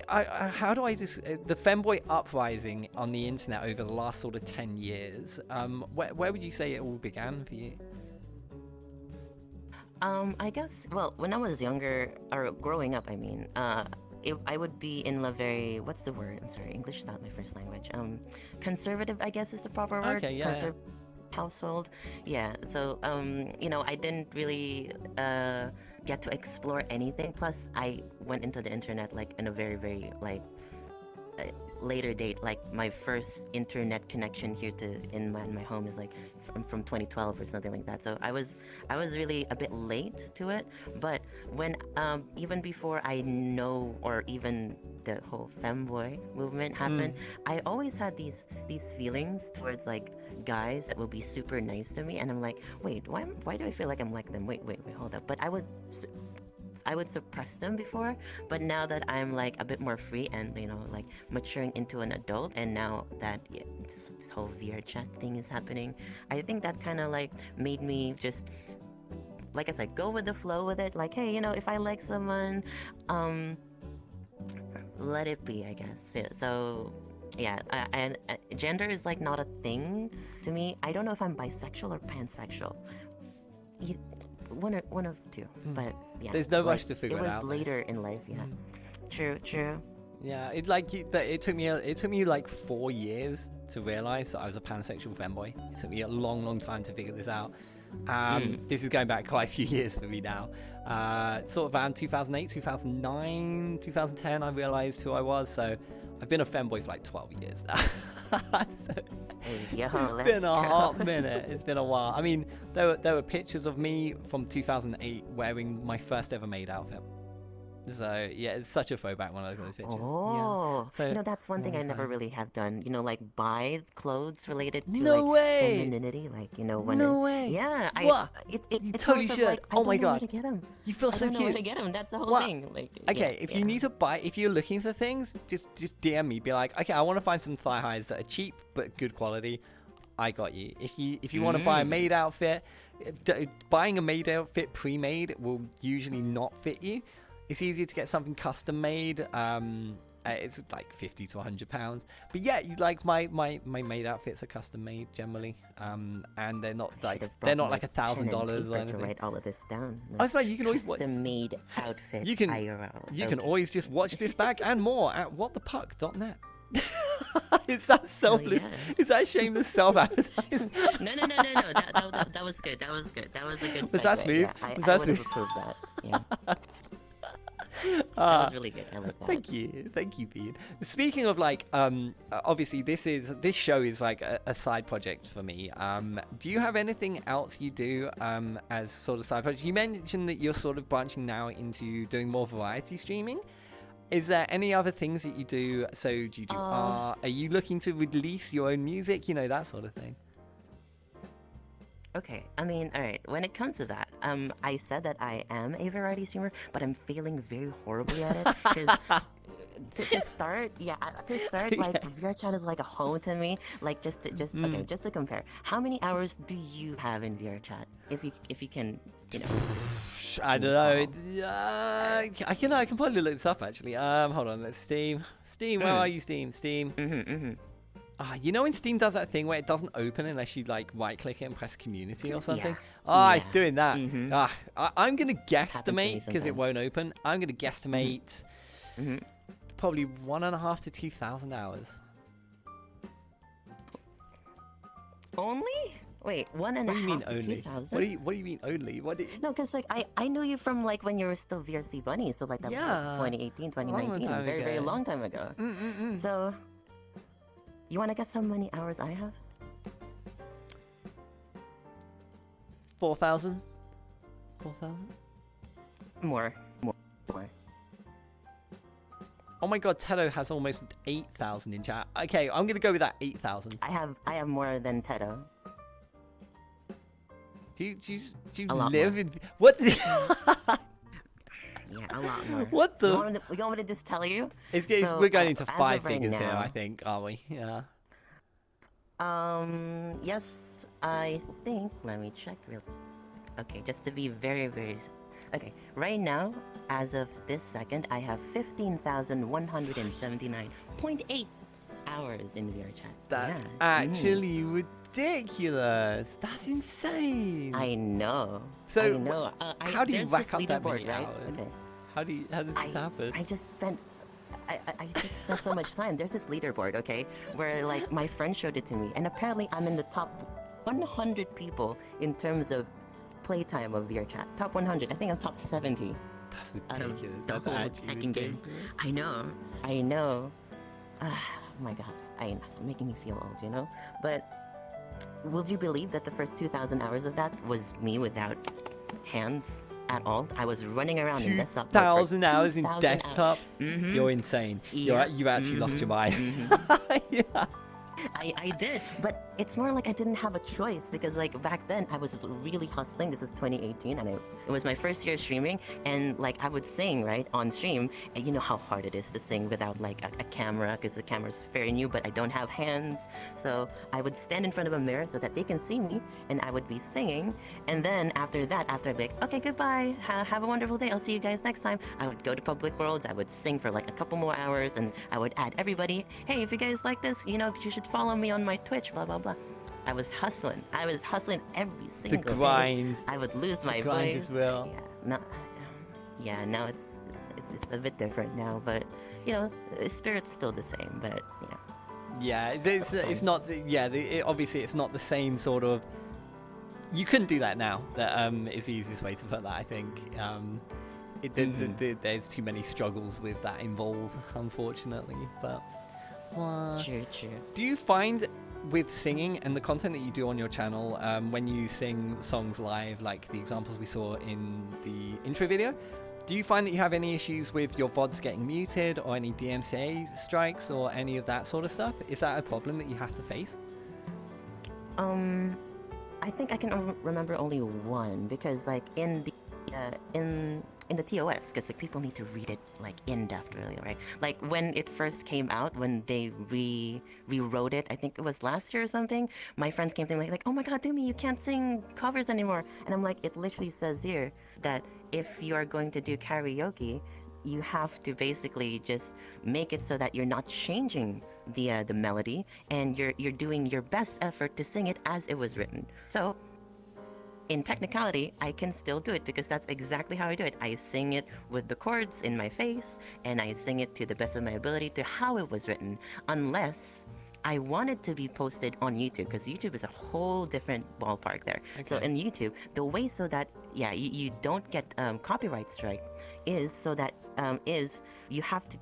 How do I just the femboy uprising on the internet over the last sort of 10 years? Where would you say it all began for you? I guess, well, when I was younger, or growing up, I mean, I would be in a very, what's the word? I'm sorry, English is not my first language. Conservative, I guess is the proper word. Okay, yeah. Household. Yeah, so, you know, I didn't really get to explore anything. Plus, I went into the internet, like, in a very, very, like, later date. Like, my first internet connection here in my home is like from 2012 or something like that. So I was really a bit late to it. But when even before I know, or even the whole femboy movement happened, I always had these feelings towards like guys that would be super nice to me, and I'm like, wait, why do I feel like I'm like them? Wait, hold up. But I would suppress them before, but now that I'm like a bit more free and, you know, like maturing into an adult, and now that this whole VR chat thing is happening, I think that kind of like made me just, like I said, go with the flow with it. Like, hey, you know, if I like someone, let it be, I guess. Yeah, so yeah, and gender is like not a thing to me. I don't know if I'm bisexual or pansexual. One of two, but yeah. There's no rush to figure it out. It was later in life, yeah. True. Yeah, it took me like 4 years to realize that I was a pansexual femboy. It took me a long time to figure this out. This is going back quite a few years for me now. Sort of around 2008, 2009, 2010, I realized who I was. So I've been a femboy for like 12 years now. So it's been a hot minute. It's been a while. I mean, there were pictures of me from 2008 wearing my first ever maid outfit. So yeah, it's such a throwback when I look at those pictures. Oh, yeah. So, you know, that's one thing I never really have done. You know, like buy clothes related to No like way! femininity, like, you know, when No way! Yeah, What? You totally should. Like, Oh my I don't know where God. to get 'em. You feel so I don't know where cute. to get 'em. That's the whole What? thing. Like, Okay, if you need to buy, if you're looking for things, just DM me. Be like, okay, I want to find some thigh highs that are cheap but good quality. I got you. If you want to buy a maid outfit, buying a maid outfit pre-made will usually not fit you. It's easier to get something custom made. It's like £50 to £100. But yeah, like my maid outfits are custom made generally, and they're not like $1,000 or anything. To write all of this down. I swear you can always custom-made outfit. You can IRL. You can always just watch this back and more at whatthepuck.net. Is that selfless? Is that shameless self-advertising? No. That was good. That was good. That was a good. Was that segue. smooth? Yeah, Was I that would have smooth? approved that. Yeah. That was really good. I like that. Thank you, Bean. Speaking of like, obviously this show is like a side project for me. Do you have anything else you do as sort of side project? You mentioned that you're sort of branching now into doing more variety streaming. Is there any other things that you do? So do you do art? Are you looking to release your own music? You know, that sort of thing. Okay, I mean, alright, when it comes to that, I said that I am a variety streamer, but I'm failing very horribly at it, because to start, like VRChat is like a home to me. Like just to compare, how many hours do you have in VRChat? If you can, you know. I don't know. I can probably look this up actually. Hold on. Let's Steam. Where are you, Steam? You know when Steam does that thing where it doesn't open unless you like right click it and press community or something? It's doing that. I'm gonna guesstimate because it won't open. I'm gonna guesstimate probably 1.5 to 2,000 hours. Only? Wait, 1.5 What do you mean to only? 2,000? What do you mean only? No, because like I knew you from like when you were still VRC Bunny, so like that was like 2018, 2019, very long time ago. So, you want to guess how many hours I have? 4,000. 4,000. More. Oh my god, Tedo has almost 8,000 in chat. Okay, I'm gonna go with that 8,000. I have more than Tedo. Do you A lot live more. in what? Yeah, a lot more. What the? You want me to just tell you? We're going into as of 5 right figures here, now- I think, are we? Yeah. Yes, I think. Let me check real. Okay, just to be very, very. Okay, right now, as of this second, I have 15,179.8 hours in VRChat. That's actually ridiculous. That's insane. I know. So, I know. how do you there's rack this up that many leaderboard, right? hours? Okay. How does this happen? I just spent so much time. There's this leaderboard, okay, where like my friend showed it to me, and apparently I'm in the top 100 people in terms of playtime of VRChat. Top 100. I think I'm top 70. That's ridiculous. That's actually hacking game. I know. Oh my god. Making me feel old, you know? But would you believe that the first 2,000 hours of that was me without hands at all? I was running around in desktop. 2,000 hours in 2,000 desktop? hours. You're insane. Yeah. You actually lost your mind. Yeah. I did, but it's more like I didn't have a choice because like back then I was really hustling. This is 2018 and it was my first year streaming, and like I would sing right on stream, and you know how hard it is to sing without like a camera because the camera's very new, but I don't have hands. So I would stand in front of a mirror so that they can see me, and I would be singing, and then after that, after I'd be like, okay, goodbye, have a wonderful day, I'll see you guys next time, I would go to Public Worlds, I would sing for like a couple more hours, and I would add everybody, hey, if you guys like this, you know, you should follow me on my Twitch, blah blah blah. I was hustling every single day. grind. I would lose my grind voice. is real. Now it's a bit different now, but you know, the spirit's still the same. But yeah, it's not. Obviously, it's not the same sort of. You couldn't do that now. That is the easiest way to put that. I think. There's too many struggles with that involved, unfortunately. But True. do you find with singing and the content that you do on your channel, when you sing songs live, like the examples we saw in the intro video, do you find that you have any issues with your VODs getting muted or any DMCA strikes or any of that sort of stuff? Is that a problem that you have to face? I think I can remember only one, because like in the TOS, because like people need to read it like in depth, really, right? Like when it first came out, when they rewrote it, I think it was last year or something. My friends came to me like, "Oh my God, Doomy, you can't sing covers anymore." And I'm like, it literally says here that if you are going to do karaoke, you have to basically just make it so that you're not changing the melody, and you're doing your best effort to sing it as it was written. So in technicality, I can still do it because that's exactly how I do it. I sing it with the chords in my face, and I sing it to the best of my ability to how it was written, unless I want it to be posted on YouTube, because YouTube is a whole different ballpark there. Okay. So in YouTube, the way so that, you don't get copyright strike is so that, you have to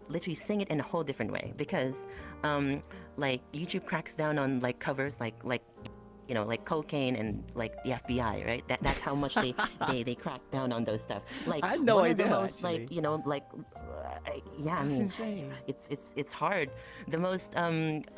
literally sing it in a whole different way, because like YouTube cracks down on like covers like you know, like cocaine and like the FBI, right? That's how much they crack down on those stuff. Like I had no one idea, of the most actually. like, you know, like I mean, insane. it's hard. The most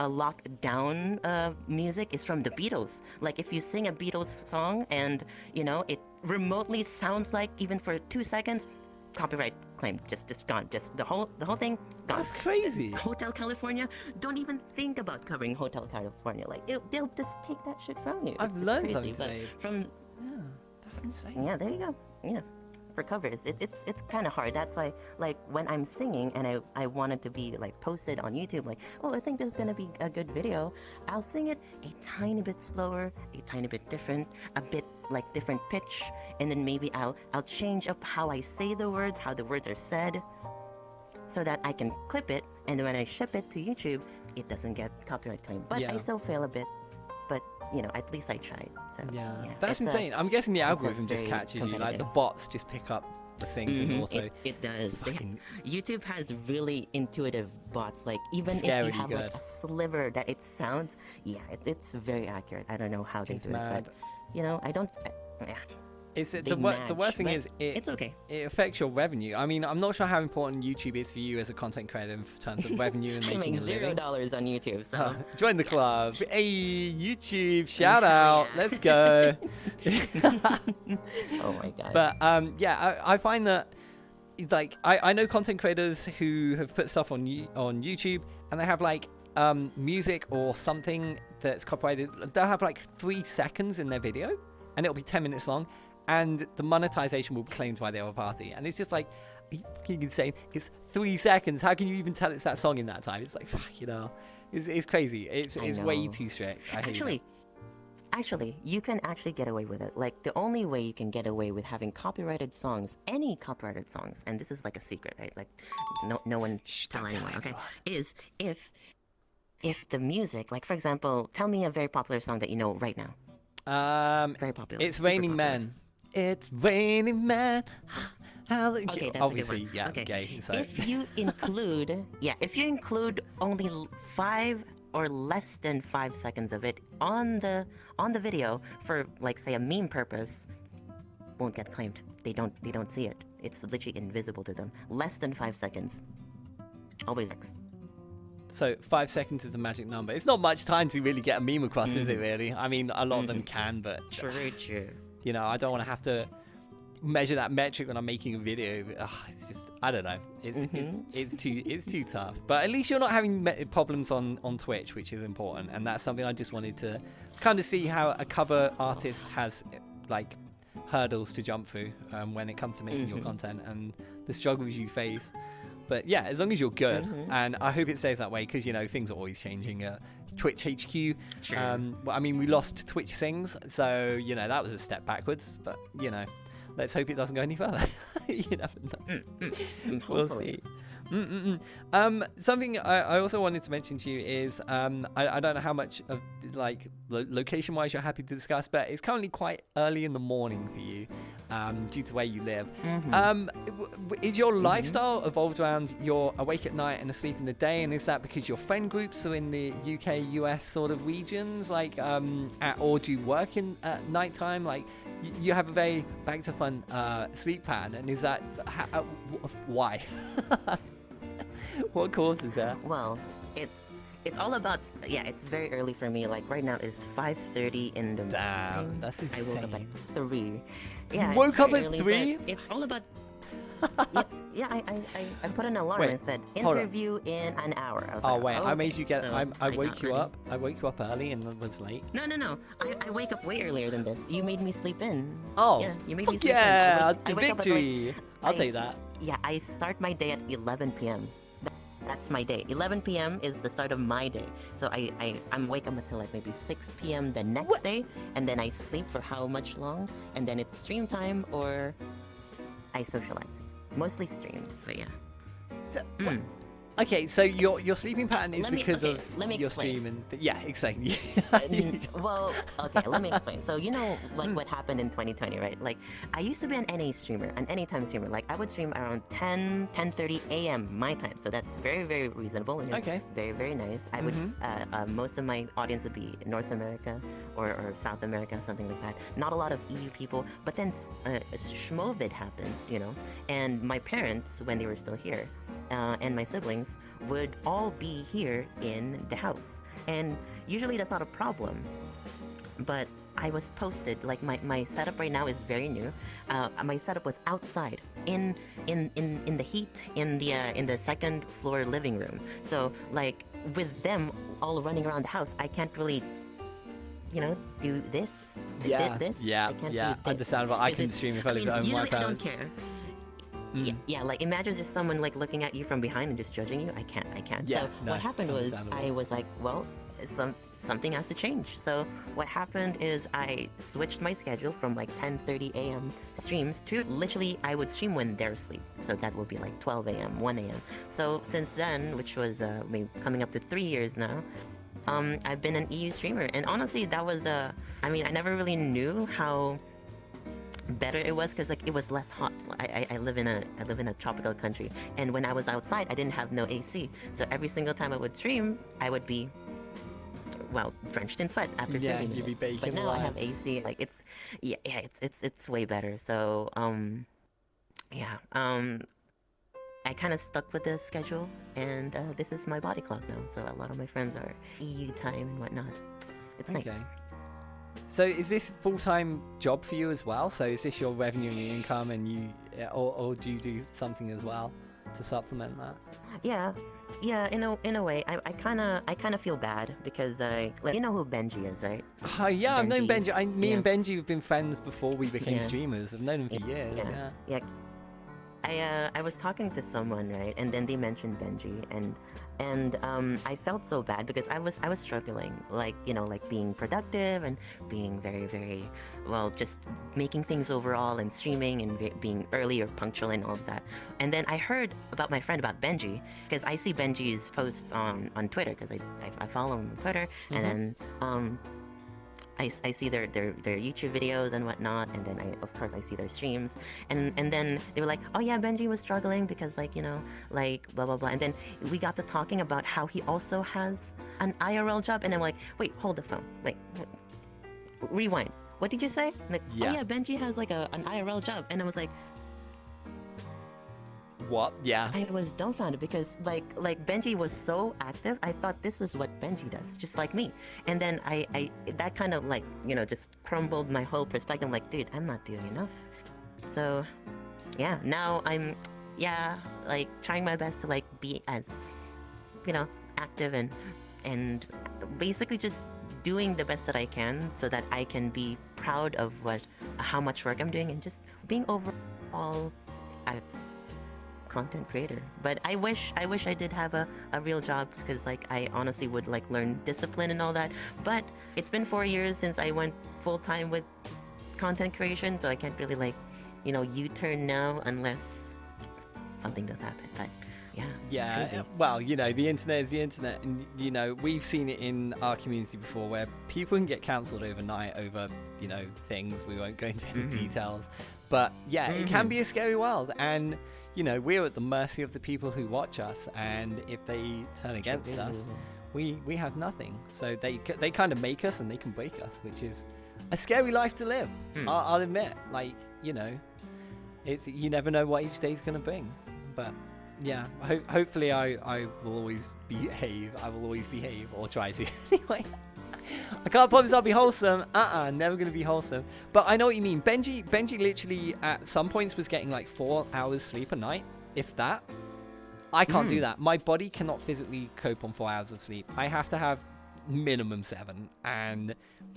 locked down music is from the Beatles. Like if you sing a Beatles song and you know it remotely sounds like, even for 2 seconds, copyright claim, just gone, just the whole thing gone. That's crazy. Hotel California, don't even think about covering Hotel California. Like they'll just take that shit from you. I've It's learned crazy, something but today. From That's insane. yeah, there you go. Yeah. For covers, it's kind of hard. That's why, like, when I'm singing and I want it to be like posted on YouTube, like, oh, I think this is gonna be a good video, I'll sing it a tiny bit slower, a tiny bit different, a bit like different pitch, and then maybe I'll change up how I say the words, how the words are said, so that I can clip it, and then when I ship it to YouTube, it doesn't get copyright claim. But Yeah. I still fail a bit. But you know, at least I tried. So Yeah, yeah, that's it's insane. I'm guessing the it's a algorithm just very catches you. Like the competitive. bots just pick up the things and also. It does. it's fucking YouTube has really intuitive bots. Like even if Scarily you have like good. a sliver that it sounds, yeah, it's very accurate. I don't know how they It's do mad. it, but you know, yeah. It's They the match, worst thing but is it's okay. It affects your revenue. I mean, I'm not sure how important YouTube is for you as a content creator in terms of revenue and I making make a living. $0 on YouTube, so Join the club. Hey, YouTube, shout out. Let's go. oh my god. But yeah, I find that like I know content creators who have put stuff on YouTube and they have like music or something that's copyrighted. They'll have like 3 seconds in their video and it'll be 10 minutes long and the monetization will be claimed by the other party. And it's just like, are you fucking insane? It's 3 seconds. How can you even tell it's that song in that time? It's like, fuck, you know, it's crazy. It's way know. too strict. I hate it. Actually, you can actually get away with it. Like, the only way you can get away with having copyrighted songs, any copyrighted songs, and this is like a secret, right? Like, no one tell anyone, okay? Is if the music, like for example, tell me a very popular song that you know right now. Very popular. It's super Raining popular. Men. It's Raining Men. Okay, that's obviously, a good one. yeah, Okay. gay. So. If you include only 5 or less than 5 seconds of it on the video for like say a meme purpose, won't get claimed. They don't see it. It's literally invisible to them. Less than 5 seconds. Always works. So 5 seconds is the magic number. It's not much time to really get a meme across, is it really? I mean, a lot of them can, but True. you know, I don't want to have to measure that metric when I'm making a video. Ugh, it's just, I don't know. It's too tough. But at least you're not having problems on Twitch, which is important. And that's something I just wanted to kind of see how a cover artist has like hurdles to jump through when it comes to making your content and the struggles you face. But yeah, as long as you're good, and I hope it stays that way because, you know, things are always changing. Twitch HQ, well, I mean, we lost Twitch Sings, so, you know, that was a step backwards. But, you know, let's hope it doesn't go any further. You never know. We'll see. Something I also wanted to mention to you is I don't know how much of like location wise you're happy to discuss, but it's currently quite early in the morning for you due to where you live. Is your lifestyle evolved around you're awake at night and asleep in the day, and is that because your friend groups are in the UK US sort of regions, like or do you work in at nighttime? Like you have a very back to fun sleep pattern, and is that why? What causes that? Well, it's all about, yeah, it's very early for me. Like right now it's 5:30 in the morning. That's I woke up insane. at 3. Yeah, You woke it's up very at early, 3? but it's all about yeah, I put an alarm Wait, and said hold on. interview in an hour. I was Oh like, wait, I okay. made you get. So I got woke you ready. up. I woke you up early and was late. No. I wake up way earlier than this. You made me sleep in. Oh, yeah, you made me fuck sleep yeah, in. the I wake up at, victory. like, I'll I take s- that. Yeah, I start my day at 11 p.m. That's my day. 11 p.m. is the start of my day. So I'm wake up until like maybe 6 p.m. the next day, and then I sleep for how much long? And then it's stream time or I socialize. Mostly streams, but yeah. So, okay, so your sleeping pattern is because of let me your explain. stream and yeah, explain. Well, okay, let me explain. So you know, like what happened in 2020, right? Like, I used to be an NA streamer, an anytime streamer. Like, I would stream around 10:30 a.m. my time. So that's very, very reasonable. You know, Okay. Very, very nice. I would, most of my audience would be North America or South America, something like that. Not a lot of EU people. But then Schmovid happened, you know, and my parents, when they were still here, and my siblings would all be here in the house. And usually that's not a problem. But I was posted, like my setup right now is very new. My setup was outside in the heat in the second floor living room. So like with them all running around the house, I can't really, do this. This. Yeah. I can't Yeah. do this. Understandable. I can stream if I live at home with my Usually I don't parents. care. Yeah, like imagine just someone like looking at you from behind and just judging you. I can't. Yeah, So no, what happened was understandable. I was like, well, something has to change. So what happened is I switched my schedule from like 10:30 a.m. streams to literally I would stream when they're asleep. So that would be like 12 a.m., 1 a.m. So since then, which was maybe coming up to 3 years now, I've been an EU streamer. And honestly, that was I never really knew how better it was because like it was less hot. I live in a tropical country, and when I was outside I didn't have no AC, so every single time I would stream I would be drenched in sweat after 30 you'd be minutes. baking But now I have alive. AC. Like it's way better. So I kind of stuck with this schedule, and this is my body clock now. So a lot of my friends are EU time and whatnot. It's nice. So is this full-time job for you as well? So is this your revenue and your income, and you, or do you do something as well to supplement that? Yeah, in a way, I kind of feel bad because you know who Benji is, right? Oh yeah, I've known Benji. Me and Yeah. Benji have been friends before we became Yeah. streamers. I've known him for years. Yeah. I was talking to someone, right, and then they mentioned Benji, and I felt so bad because I was struggling, like being productive and being very, very just making things overall and streaming and being early or punctual and all of that. And then I heard about my friend about Benji because I see Benji's posts on Twitter because I follow him on Twitter, and then I see their YouTube videos and whatnot, and then of course I see their streams, and then they were like, oh yeah, Benji was struggling because like blah blah blah, and then we got to talking about how he also has an IRL job, and I'm like, wait, hold the phone, like rewind, what did you say? Like, oh yeah, Benji has like an IRL job, and I was like, what? Yeah. I was dumbfounded because like Benji was so active. I thought this was what Benji does, just like me. And then I that kind of like just crumbled my whole perspective. I'm like, dude, I'm not doing enough. So yeah, now I'm like trying my best to like be as active and basically just doing the best that I can so that I can be proud of how much work I'm doing and just being overall a content creator. But I wish I did have a real job because like I honestly would like learn discipline and all that. But it's been 4 years since I went full time with content creation, so I can't really like U-turn now unless something does happen. But yeah, crazy. well, the internet is the internet, and we've seen it in our community before where people can get cancelled overnight over things. We won't go into any details, but it can be a scary world, and we're at the mercy of the people who watch us, and if they turn against us, we have nothing. So they kind of make us and they can break us, which is a scary life to live. I'll admit, like it's you never know what each day's gonna bring, but yeah, hopefully I will always behave. I will always behave, or try to. Anyway, I can't promise I'll be wholesome. Never gonna be wholesome. But I know what you mean. Benji literally at some points was getting like 4 hours sleep a night, if that. I can't do that. My body cannot physically cope on 4 hours of sleep. I have to have minimum 7, and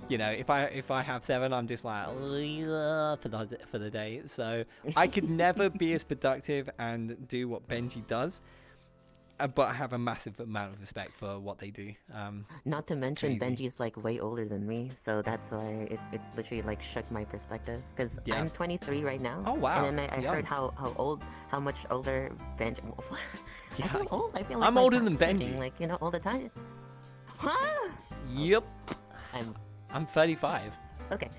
if I have 7, I'm just like for the day. So I could never be as productive and do what Benji does, but I have a massive amount of respect for what they do. Not to mention crazy. Benji's like way older than me, so that's why it literally like shook my perspective because I'm 23 right now. Oh wow! And then I heard how much older Benji. I feel old. I feel like I'm my older than dad's Benji. like all the time. Huh? Yep. I'm 35. Okay.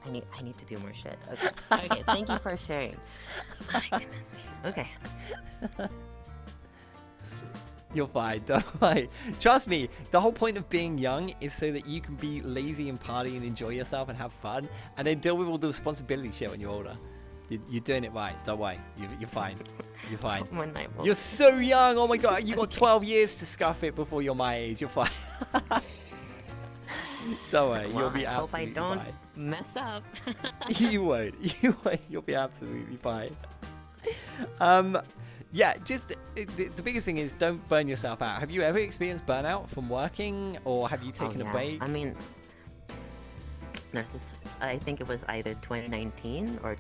I need to do more shit. Okay. Okay. Thank you for sharing. My goodness me. Okay. You're fine. Don't worry. Trust me. The whole point of being young is so that you can be lazy and party and enjoy yourself and have fun, and then deal with all the responsibility shit when you're older. You're doing it right. Don't worry. You're fine. You're fine. You're so young. Oh my god. You got 12 years to scuff it before you're my age. You're fine. Don't worry, Well, you'll be I hope I absolutely don't fine. mess up. You won't. You'll be absolutely fine. Yeah, just the biggest thing is don't burn yourself out. Have you ever experienced burnout from working, or have you taken a break? I mean, I think it was either 2019 or...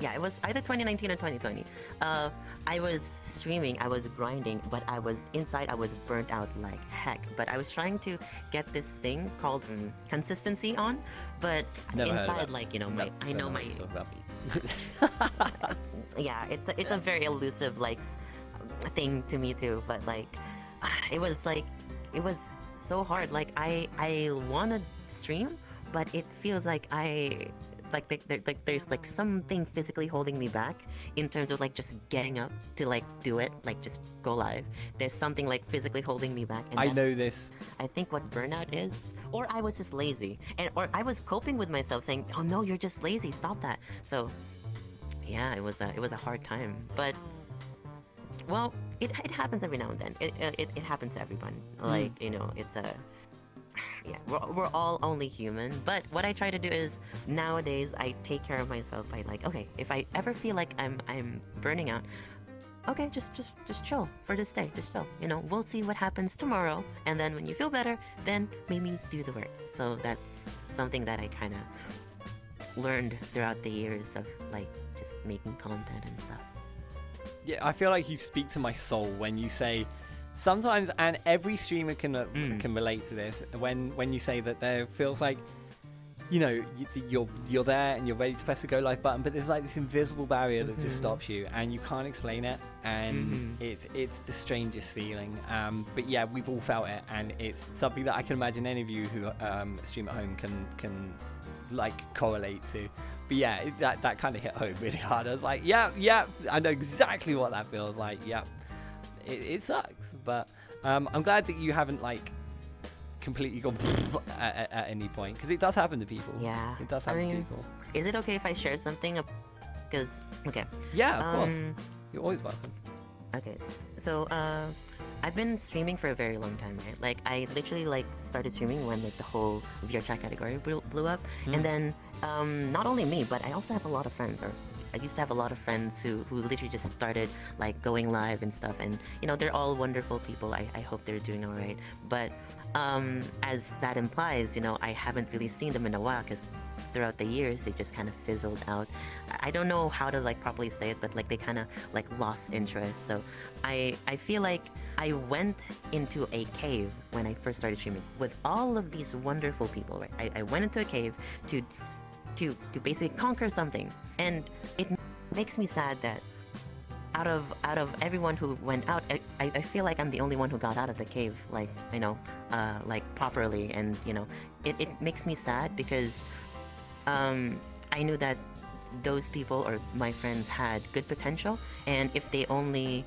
Yeah, it was either 2019 or 2020. I was streaming, I was grinding, but I was burnt out like heck. But I was trying to get this thing called consistency on, but Never heard of inside, that. like, you know, I know what you're talking about. Yeah, it's a very elusive like thing to me too. But like, it was so hard. Like I want to stream, but it feels like there's like something physically holding me back in terms of like just getting up to like do it, like just go live. There's something like physically holding me back. And I know this. I think what burnout is, or I was just lazy, or I was coping with myself saying, "Oh no, you're just lazy. Stop that." So yeah, it was a hard time, but well, it happens every now and then. It happens to everyone. Like, you know, it's a... Yeah, we're all only human, but what I try to do is nowadays I take care of myself by like, okay, if I ever feel like I'm burning out, okay, just chill for this day, just chill. You know, we'll see what happens tomorrow, and then when you feel better, then maybe do the work. So that's something that I kind of learned throughout the years of like just making content and stuff. Yeah, I feel like you speak to my soul when you say. Sometimes, and every streamer can relate to this, when you say that there feels like, you know, you're there and you're ready to press the go live button, but there's like this invisible barrier that just stops you, and you can't explain it, and it's the strangest feeling. But yeah, we've all felt it, and it's something that I can imagine any of you who stream at home can like correlate to. But yeah, that kind of hit home really hard. I was like, yeah, I know exactly what that feels like. Yeah. It sucks, but I'm glad that you haven't like completely gone at any point, because it does happen to people. Yeah, it does happen to people. Is it okay if I share something? Because yeah, of course, you're always welcome. Okay, so I've been streaming for a very long time, right? Like I literally like started streaming when like the whole VR chat category blew up, and then not only me, but I also have a lot of friends, or I used to have a lot of friends who literally just started like going live and stuff, and you know, they're all wonderful people. I hope they're doing all right, but as that implies, you know, I haven't really seen them in a while, because throughout the years they just kind of fizzled out. I don't know how to like properly say it, but like they kind of like lost interest. So I feel like I went into a cave when I first started streaming with all of these wonderful people, right? I went into a cave to basically conquer something, and it makes me sad that out of everyone who went out, I feel like I'm the only one who got out of the cave, like, you know, like properly, and you know, it makes me sad because I knew that those people or my friends had good potential, and if they only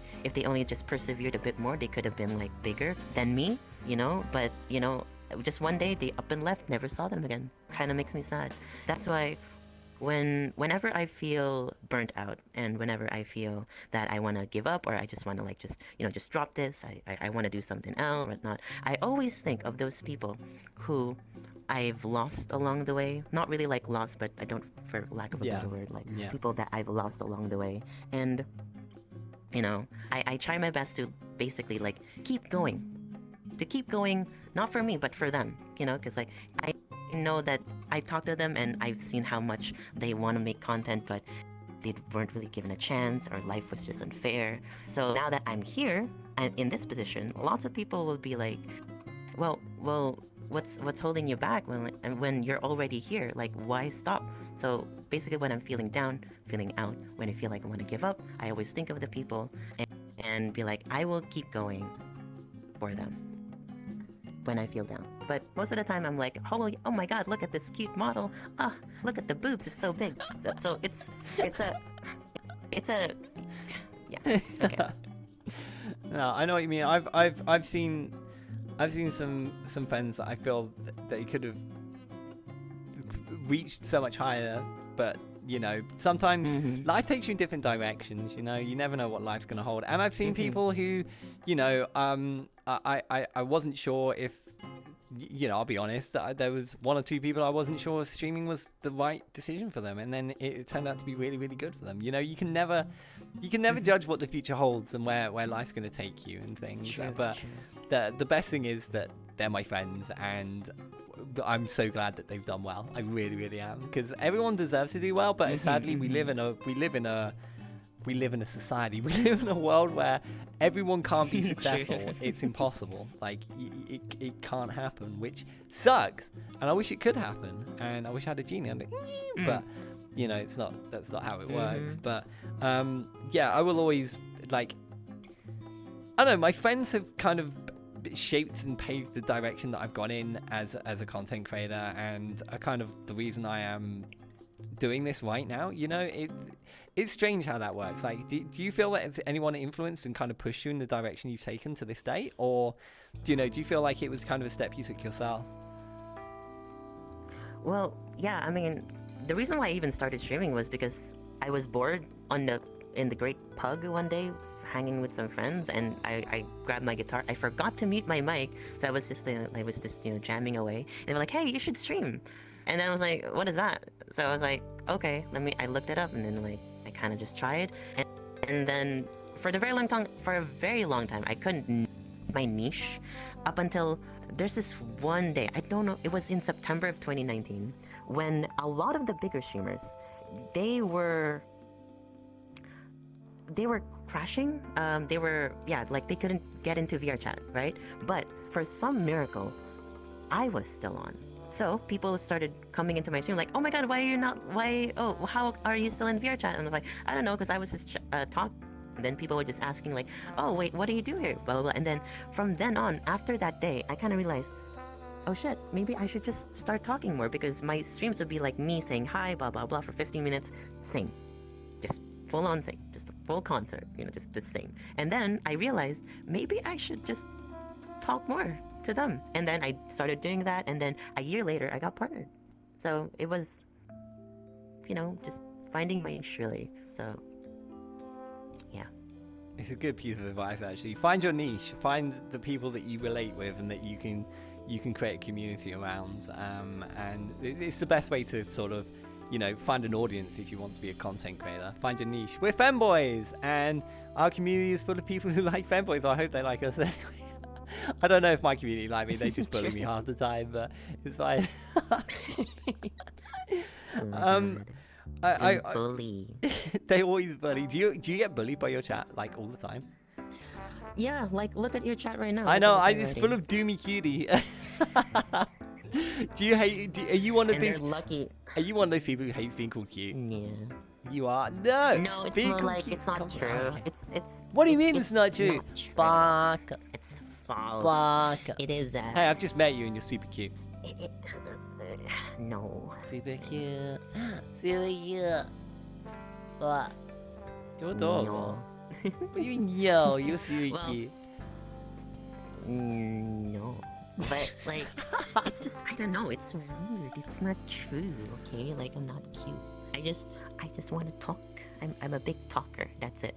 just persevered a bit more, they could have been like bigger than me, you know. But you know, just one day they up and left, never saw them again. Kind of makes me sad. That's why whenever I feel burnt out, and whenever I feel that I want to give up, or I just want to like just drop this, I want to do something else or whatnot, I always think of those people who I've lost along the way. Not really like lost, but I don't, for lack of a better word, like people that I've lost along the way. And you know, I try my best to basically like keep going, not for me but for them, you know, because like I know that I talk to them and I've seen how much they want to make content, but they weren't really given a chance, or life was just unfair. So now that I'm here and in this position, lots of people will be like, well, what's holding you back when you're already here? Like, why stop? So basically, when I'm feeling down, feeling out, when I feel like I want to give up, I always think of the people and be like, I will keep going for them when I feel down. But most of the time I'm like, oh my god, look at this cute model. Look at the boobs, it's so big. So it's a yeah. Okay. No, I know what you mean. I've seen some friends that I feel that they could have reached so much higher, but you know, sometimes life takes you in different directions. You know, you never know what life's gonna hold. And I've seen people who, you know, I wasn't sure if you know, I'll be honest, there was one or two people I wasn't sure streaming was the right decision for them, and then it turned out to be really, really good for them. You know, you can never judge what the future holds and where life's going to take you and things. Sure, but the best thing is that they're my friends, and I'm so glad that they've done well. I really, really am, because everyone deserves to do well. But sadly, we live in a society. We live in a world where everyone can't be successful. It's impossible. Like it can't happen, which sucks. And I wish it could happen. And I wish I had a genie. But you know, that's not how it works. But yeah, I will always like. I don't know. My friends have kind of shaped and paved the direction that I've gone in as a content creator, and are kind of the reason I am doing this right now. You know, it's strange how that works. Like, do you feel that anyone influenced and kind of pushed you in the direction you've taken to this day, or do you feel like it was kind of a step you took yourself? Well, yeah, I mean, the reason why I even started streaming was because I was bored in the Great Pug one day, hanging with some friends, and I grabbed my guitar. I forgot to mute my mic, so I was just jamming away. And they were like, "Hey, you should stream." And then I was like, "What is that?" So I was like, "Okay, I looked it up," and then like I kind of just tried, and then for a very long time, I couldn't my niche up until there's this one day, I don't know, it was in September of 2019, when a lot of the bigger streamers, they were crashing. They couldn't get into VR chat, right? But for some miracle, I was still on. So people started coming into my stream like, "Oh my god, how are you still in VR chat?" And I was like, "I don't know, because I was just talking." And then people were just asking like, "Oh wait, what do you do here?" Blah blah blah. And then from then on, after that day, I kind of realized, oh shit, maybe I should just start talking more, because my streams would be like me saying hi, blah blah blah, for 15 minutes, sing, just full on sing, just a full concert, just sing. And then I realized maybe I should just talk more to them, and then I started doing that, and then a year later I got partnered. So it was, just finding my niche, really. So yeah, it's a good piece of advice, actually. Find your niche, find the people that you relate with and that you can create a community around, and it's the best way to sort of find an audience if you want to be a content creator. Find your niche. We're femboys, and our community is full of people who like femboys. So I hope they like us anyway. I don't know if my community like me. They just bully me half the time, but it's fine. I bully. They always bully. Do you get bullied by your chat like all the time? Yeah, like look at your chat right now. I know. It's full of doomy cutie. Do you hate? Are you one of these? Lucky. Are you one of those people who hates being called cute? Yeah. You are? No. No, it's more like it's not true. Okay. It's. What do you mean it's not true? Fuck. It's false. Fuck. It is. Hey, I've just met you and you're super cute. No. Super cute. Super cute. What? You're adorable. No. What do you mean, yo? You're super cute. No. But like, it's just, I don't know. It's weird. It's not true. Okay, like I'm not cute. I just want to talk. I'm a big talker. That's it.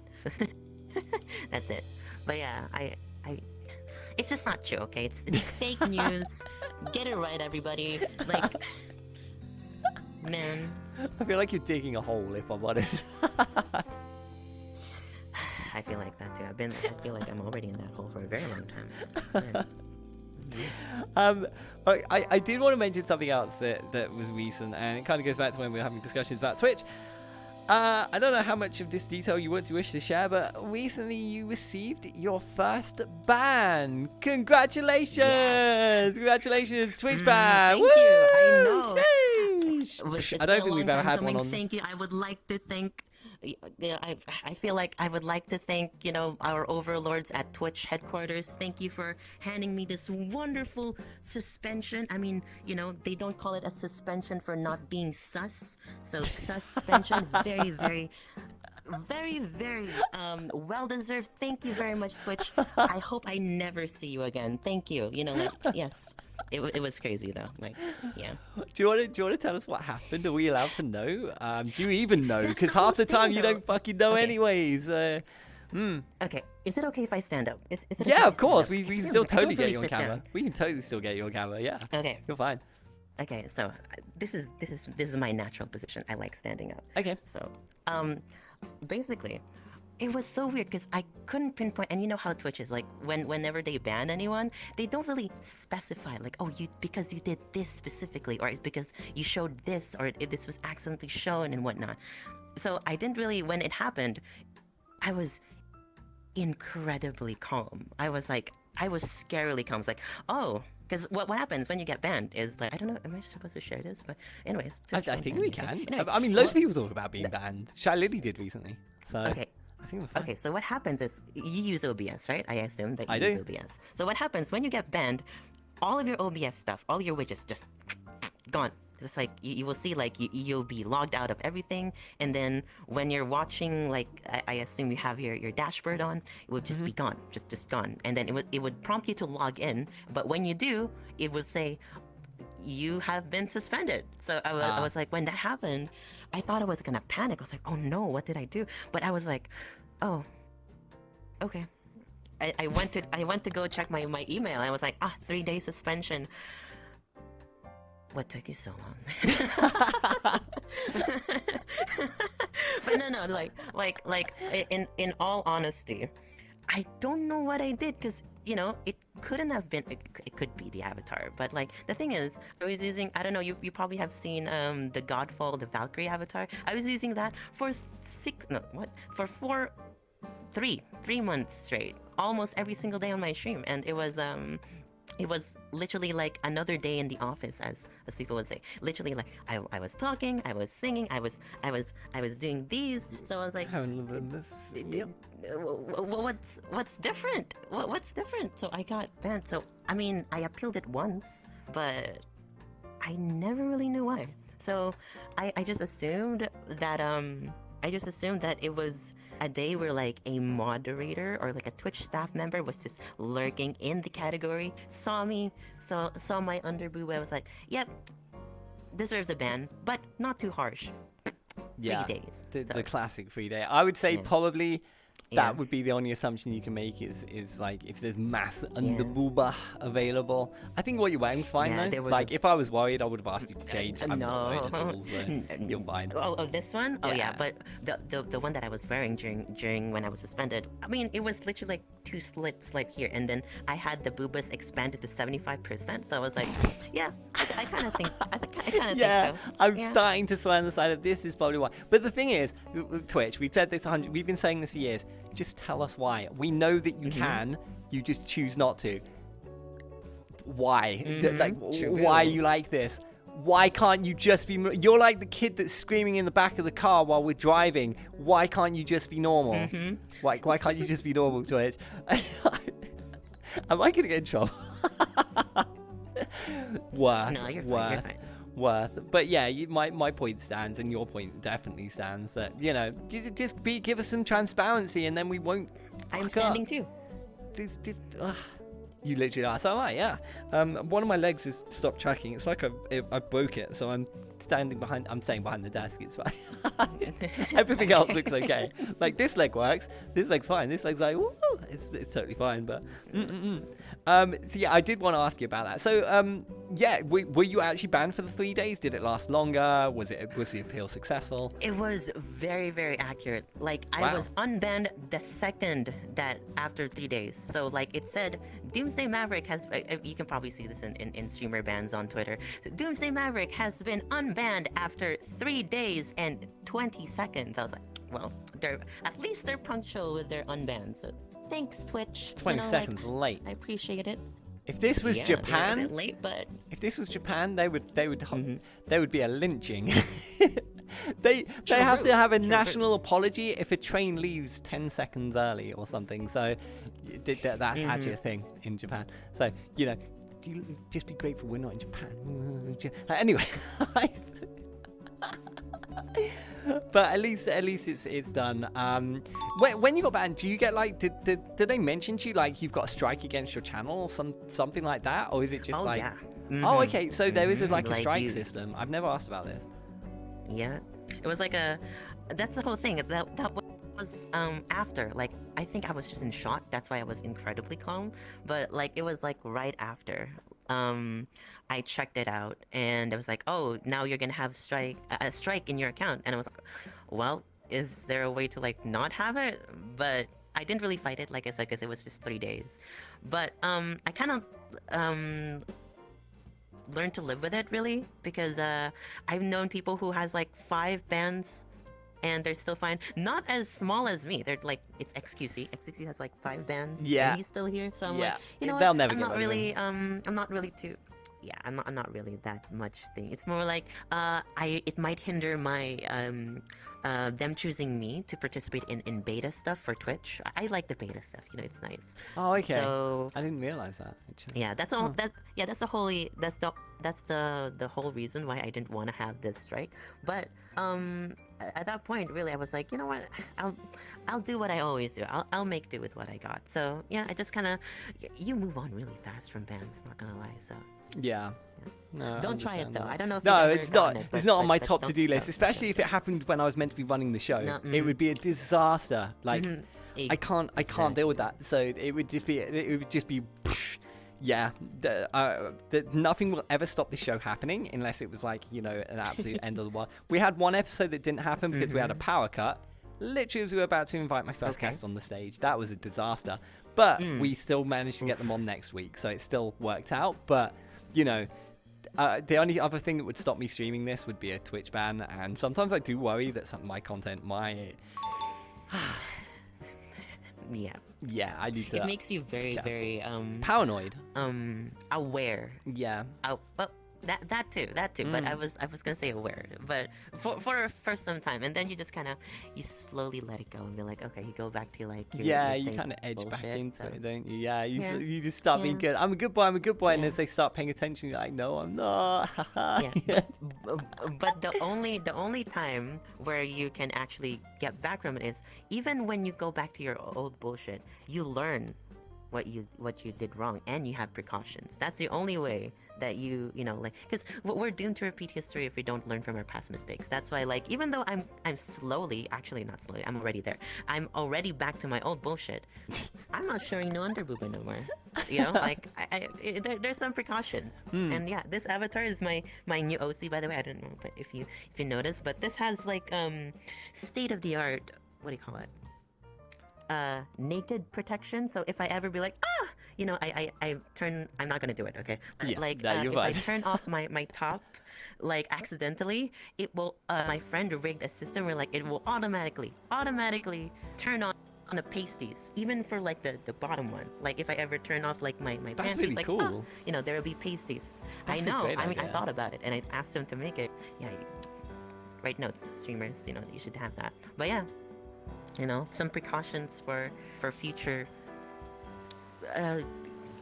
That's it. But yeah, it's just not true. Okay, it's fake news. Get it right, everybody. Like, man. I feel like you're digging a hole, if I'm honest. I feel like that too. I feel like I'm already in that hole for a very long time. I did want to mention something else that was recent, and it kind of goes back to when we were having discussions about Twitch. I don't know how much of this detail you wish to share, but recently you received your first ban. Congratulations! Yes. Congratulations, Twitch ban! Thank you. I know. I don't think we've ever had one on. Thank you. I would like to thank. I feel like I would like to thank, our overlords at Twitch headquarters. Thank you for handing me this wonderful suspension. I mean, they don't call it a suspension for not being sus. So suspension, very, very, very, very well deserved. Thank you very much, Twitch. I hope I never see you again. Thank you. Yes. It was crazy though. Like, yeah. Do you want to tell us what happened? Are we allowed to know? Do you even know? Because half the time you don't fucking know, anyways. Okay, is it okay if I stand up? Is it okay Yeah, if of I stand course. up? We It's can really- still I don't totally get really you on sit camera. down. We can totally still get you on camera. Yeah. Okay. You're fine. Okay, so this is my natural position. I like standing up. Okay. So, basically, it was so weird because I couldn't pinpoint. And you know how Twitch is like whenever they ban anyone, they don't really specify like, oh, because you did this specifically, or it's because you showed this, or this was accidentally shown and whatnot. So I didn't really. When it happened, I was incredibly calm. I was scarily calm. It's like, oh. Because what happens when you get banned is like, I don't know, am I supposed to share this? But anyways. I think we can. Anyway, I mean, loads of people talk about being banned. Shy Lily did recently. So okay. I think we're fine. Okay, so what happens is, you use OBS, right? I assume that you I use do. OBS. So what happens when you get banned, all of your OBS stuff, all your widgets just gone. It's like, you will see like, you'll be logged out of everything, and then when you're watching, like, I assume you have your dashboard on, it would just be gone, just gone. And then it would prompt you to log in, but when you do, it would say, you have been suspended. So I was like, when that happened, I thought I was gonna panic. I was like, oh no, what did I do? But I was like, oh, okay. I went to go check my email. I was like, 3-day suspension. What took you so long? But no, like in all honesty, I don't know what I did, because it couldn't have been. It could be the avatar, but like the thing is, I was using. I don't know. You probably have seen the Godfall, the Valkyrie avatar. I was using that for 3 months straight, almost every single day on my stream, and it was literally like another day in the office, as people would say. Literally, like I was talking, I was singing, I was doing these. So I was like, what's different? What's different? So I got banned. So I mean, I appealed it once, but I never really knew why. So I just assumed that it was a day where like a moderator or like a Twitch staff member was just lurking in the category, saw me, saw my underboob. I was like, yep, deserves a ban, but not too harsh. 3 days. The classic 3 day. I would say probably that would be the only assumption you can make is like if there's mass underbooba available. I think what you're wearing's fine though. Like if I was worried, I would have asked you to change. I'm not worried at all, so you're fine. Oh, this one? Oh yeah, but the one that I was wearing during when I was suspended, I mean, it was literally like 2 slits like here, and then I had the boobas expanded to 75%. So I was like, yeah, I kind of think. I kind of think so. I'm starting to swear on the side of this is probably why. But the thing is, with Twitch, we've said this 100. We've been saying this for years. Just tell us why. We know that you can. You just choose not to. Why? Like, why you like this? Why can't you just be? You're like the kid that's screaming in the back of the car while we're driving. Why can't you just be normal? Why can't you just be normal, Twitch? Am I gonna get in trouble? No, you're fine. Worth. But yeah, my point stands, and your point definitely stands. That just give us some transparency, and then we won't. I'm standing too. You literally are. So am I. Yeah. One of my legs has stopped tracking. It's like I broke it, so I'm standing behind. I'm staying behind the desk. It's fine. Everything else looks okay. Like this leg works. This leg's fine. This leg's like, woo, it's totally fine. But so yeah, I did want to ask you about that. So yeah, were you actually banned for the 3 days? Did it last longer? Was the appeal successful? It was very, very accurate. Like I was unbanned the second that after 3 days. So like it said, DoomsdayMaverick has. You can probably see this in streamer bans on Twitter. DoomsdayMaverick has been unbanned after 3 days and 20 seconds. I was like, well, at least they're punctual with their unban. So thanks, Twitch. It's 20 seconds late. I appreciate it. If this was Japan, they're a bit late, but if this was Japan, there would be a lynching. they have to have a national apology if a train leaves 10 seconds early or something. So that's actually a thing in Japan. So just be grateful we're not in Japan. Anyway. But at least it's done. When you got banned, do you get like did they mention to you like you've got a strike against your channel or something like that, or is it just oh okay, so there is a strike system. I've never asked about this. Yeah, it was like that's the whole thing. That was was after. Like, I think I was just in shock. That's why I was incredibly calm. But like, it was like right after. I checked it out, and it was like, oh, now you're gonna have a strike in your account, and I was like, well, is there a way to like not have it? But I didn't really fight it, like I said, because it was just 3 days. But I kind of learned to live with it, really, because I've known people who has like 5 bans and they're still fine. Not as small as me. They're like, it's XQC. XQC has like 5 bans. Yeah. And he's still here. So I'm Yeah. like, you know They'll what? never I'm get not rid of really I'm not really too I'm not really that much thing. It's more like it might hinder my them choosing me to participate in beta stuff for Twitch. I like the beta stuff, you know, it's nice. Oh, okay. So I didn't realize that. Actually. yeah, that's all. That's the whole reason why I didn't want to have this strike. But at that point, really, I was like, you know what? I'll do what I always do. I'll make do with what I got. So yeah, I just kind of you move on really fast from bans. Not gonna lie. So yeah. No, don't try it though. I don't know if no, you've it's ever not. gotten it, It's but- not on my but top don't- to-do list, don't- especially if it happened when I was meant to be running the show. No, It would be a disaster. Like, Mhm. I can't deal with that. So it would just be, yeah. Nothing will ever stop this show happening unless it was like, you know, an absolute end of the world. We had one episode that didn't happen because we had a power cut. Literally, as we were about to invite my first guest on the stage, that was a disaster. But we still managed to get them on next week, so it still worked out. But you know. The only other thing that would stop me streaming this would be a Twitch ban, and sometimes I do worry that some of my content might. Yeah, I need to. It makes you very, very paranoid. Aware. Yeah. Well, that too. But I was gonna say aware, but for some time, and then you just kind of slowly let it go and be like, okay, you go back to like your you same kind of edge back bullshit, into so- it, don't you? Yeah, Yeah. you just start being good. I'm a good boy. And as they start paying attention, you're like, no, I'm not. But the only time where you can actually get back from it is even when you go back to your old bullshit, you learn what you did wrong and you have precautions. That's the only way that you know, like, because we're doomed to repeat history if we don't learn from our past mistakes. That's why, like, even though I'm slowly, actually not slowly, I'm already there. I'm already back to my old bullshit. I'm not showing no underboob no more. You know, like there's some precautions. And yeah, this avatar is my new OC, by the way. I don't know, but if you notice, but this has like state of the art. What do you call it? Naked protection. So if I ever be like, you know, I turn. I'm not gonna do it. Okay. Yeah, like no, you're if I fine. turn off my top, like accidentally, it will. My friend rigged a system where like it will automatically turn on the pasties, even for like the bottom one. Like if I ever turn off like my That's panties, really like cool. you know, there will be pasties. That's I a know. great I mean, I idea. thought about it and I asked him to make it. Yeah. Write notes, streamers. You know, you should have that. But yeah. You know, some precautions for future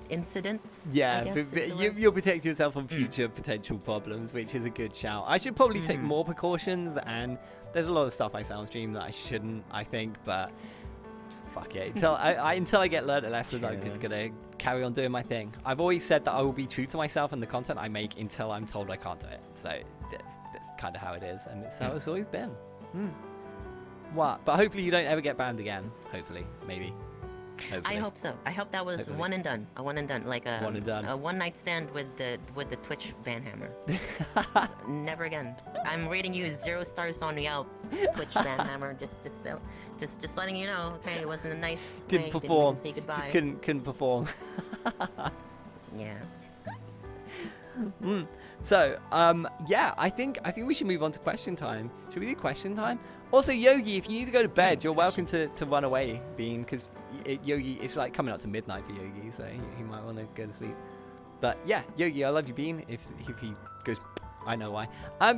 incidents. Yeah, I guess, but is the word. you'll protect yourself from future potential problems, which is a good shout. I should probably take more precautions, and there's a lot of stuff I say on stream that I shouldn't, I think, but fuck it. Until I get learned a lesson, I'm just gonna carry on doing my thing. I've always said that I will be true to myself and the content I make until I'm told I can't do it. So that's kind of how it is, and it's how it's always been. What? But hopefully you don't ever get banned again. Hopefully, maybe. Hopefully. I hope so. I hope that was Hopefully. one and done. A one and done, like a One and done. a one night stand with the Twitch ban hammer. Never again. I'm rating you 0 stars on Yelp. Twitch ban hammer. Just letting you know. Okay, it wasn't a nice. Didn't way. perform. Didn't even say goodbye. Just couldn't perform. Yeah. So, yeah, I think we should move on to question time. Should we do question time? Also, Yogi, if you need to go to bed, you're welcome to run away, Bean, because Yogi, it's like coming up to midnight for Yogi, so he might want to go to sleep. But yeah, Yogi, I love you, Bean. If he goes, I know why.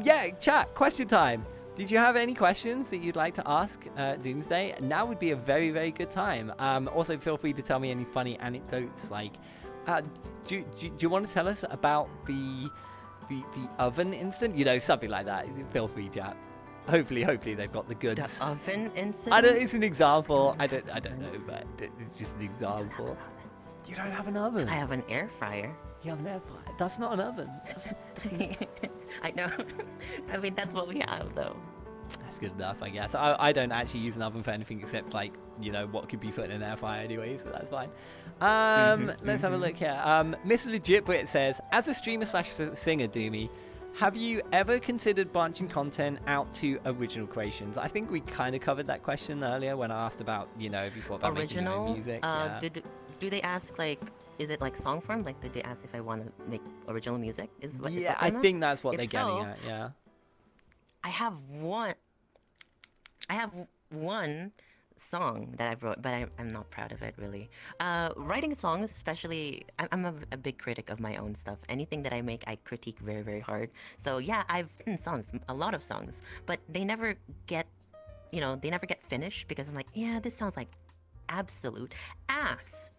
Yeah, chat, question time. Did you have any questions that you'd like to ask Doomsday? Now would be a very, very good time. Also, feel free to tell me any funny anecdotes, like, do you want to tell us about the oven incident? You know, something like that. Feel free, chat. Hopefully they've got the goods. The oven incident? I don't. It's an example. I don't know, but it's just an example. You don't have an oven. I have an air fryer. You have an air fryer. That's not an oven. That's I know. I mean, that's what we have, though. that's good enough, I guess. I don't actually use an oven for anything except, like, you know, what could be put in an air fryer anyway, so that's fine. Let's have a look here. Mr. Legit Brit says, as a streamer slash singer, Doomy, have you ever considered branching content out to original creations? I think we kind of covered that question earlier when I asked about, you know, if you thought about making your own music. Do they ask, like, is it like song form? Like, did they ask if I want to make original music? Yeah, I think that's what they're getting at, yeah. I have one song that I wrote, but I'm not proud of it, really. Writing songs, especially, I'm a big critic of my own stuff. Anything that I make, I critique very, very hard. So yeah, I've written songs, a lot of songs, but they never get, you know, they never get finished because I'm like, yeah, this sounds like absolute ass.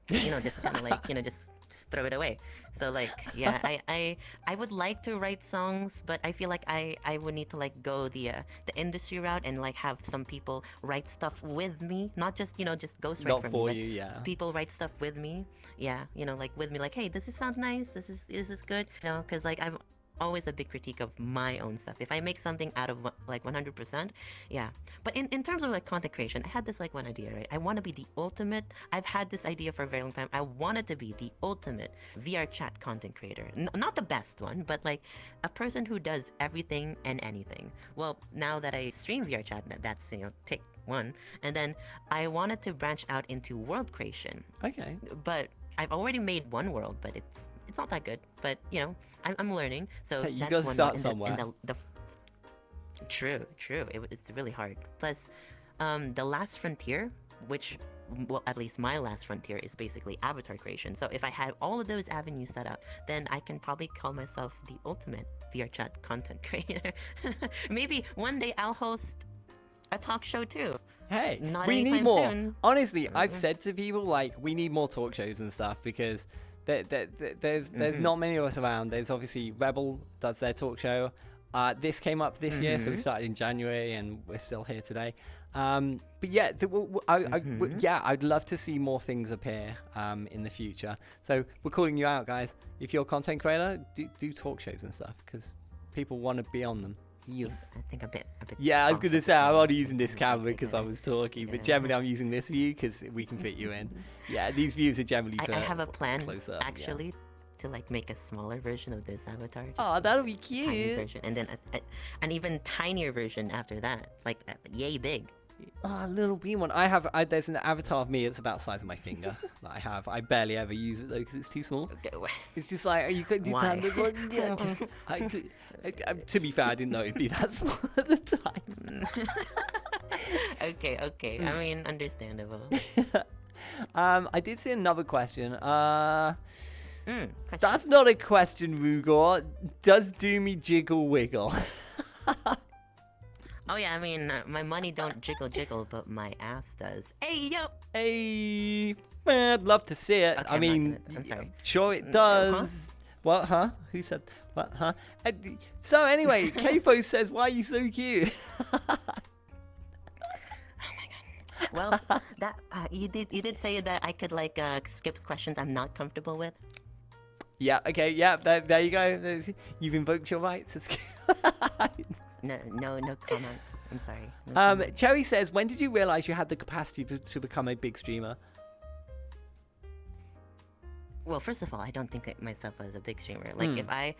You know, just kind of like, you know, just throw it away. So like, yeah, I would like to write songs, but I feel like I would need to like go the industry route and like have some people write stuff with me, not just, you know, just ghostwrite not for me, you, yeah. People write stuff with me, yeah, you know, like with me, like, hey, does this sound nice? Is this good? You know, because like I'm always a big critique of my own stuff. If I make something out of like 100%, yeah. But in terms of like content creation, I had this like one idea, right? I want to be the ultimate. I've had this idea for a very long time. I wanted to be the ultimate VR chat content creator. Not the best one, but like a person who does everything and anything. Well, now that I stream VR chat, that's, you know, take one. And then I wanted to branch out into world creation. Okay. But I've already made one world, but it's not that good. But you know, I'm learning. So hey, you that's gotta one start in somewhere. True. It's really hard. Plus, the last frontier, which, well, at least my last frontier is basically avatar creation. So if I had all of those avenues set up, then I can probably call myself the ultimate VR chat content creator. Maybe one day I'll host a talk show too. Hey, Not we need anytime more. soon. Honestly, I've said to people, like, we need more talk shows and stuff because there's not many of us around. There's obviously Rebel does their talk show. This came up this year, so we started in January, and we're still here today. But yeah, yeah, I'd love to see more things appear in the future. So we're calling you out, guys. If you're a content creator, do talk shows and stuff because people want to be on them. Yes. I think a bit. Yeah, I was gonna say I'm only using this camera because I was talking, but generally I'm using this view because we can fit you in. Yeah, these views are generally for I have a plan closer, actually to like make a smaller version of this avatar. Oh, that'll be Tiny cute. version, and then an even tinier version after that, like yay big. Oh, a little wee one. There's an avatar of me. It's about the size of my finger that I have. I barely ever use it though because it's too small. It's just like, you couldn't do to be fair, I didn't know it'd be that small at the time. Okay. I mean, understandable. I did see another question. That's not a question, Rugor. Does Doomy jiggle wiggle? Oh yeah, I mean, my money don't jiggle, but my ass does. Hey yo! Hey, I'd love to see it. Okay, I mean, I'm sorry. Sure it does. What, huh? Who said what, huh? So anyway, Capo says, why are you so cute? Well, that you did say that I could like skip questions I'm not comfortable with. Yeah. Okay. Yeah. There you go. You've invoked your rights. No comment. I'm sorry. Cherry says, when did you realize you had the capacity to become a big streamer? Well, first of all, I don't think of myself as a big streamer. Like, if I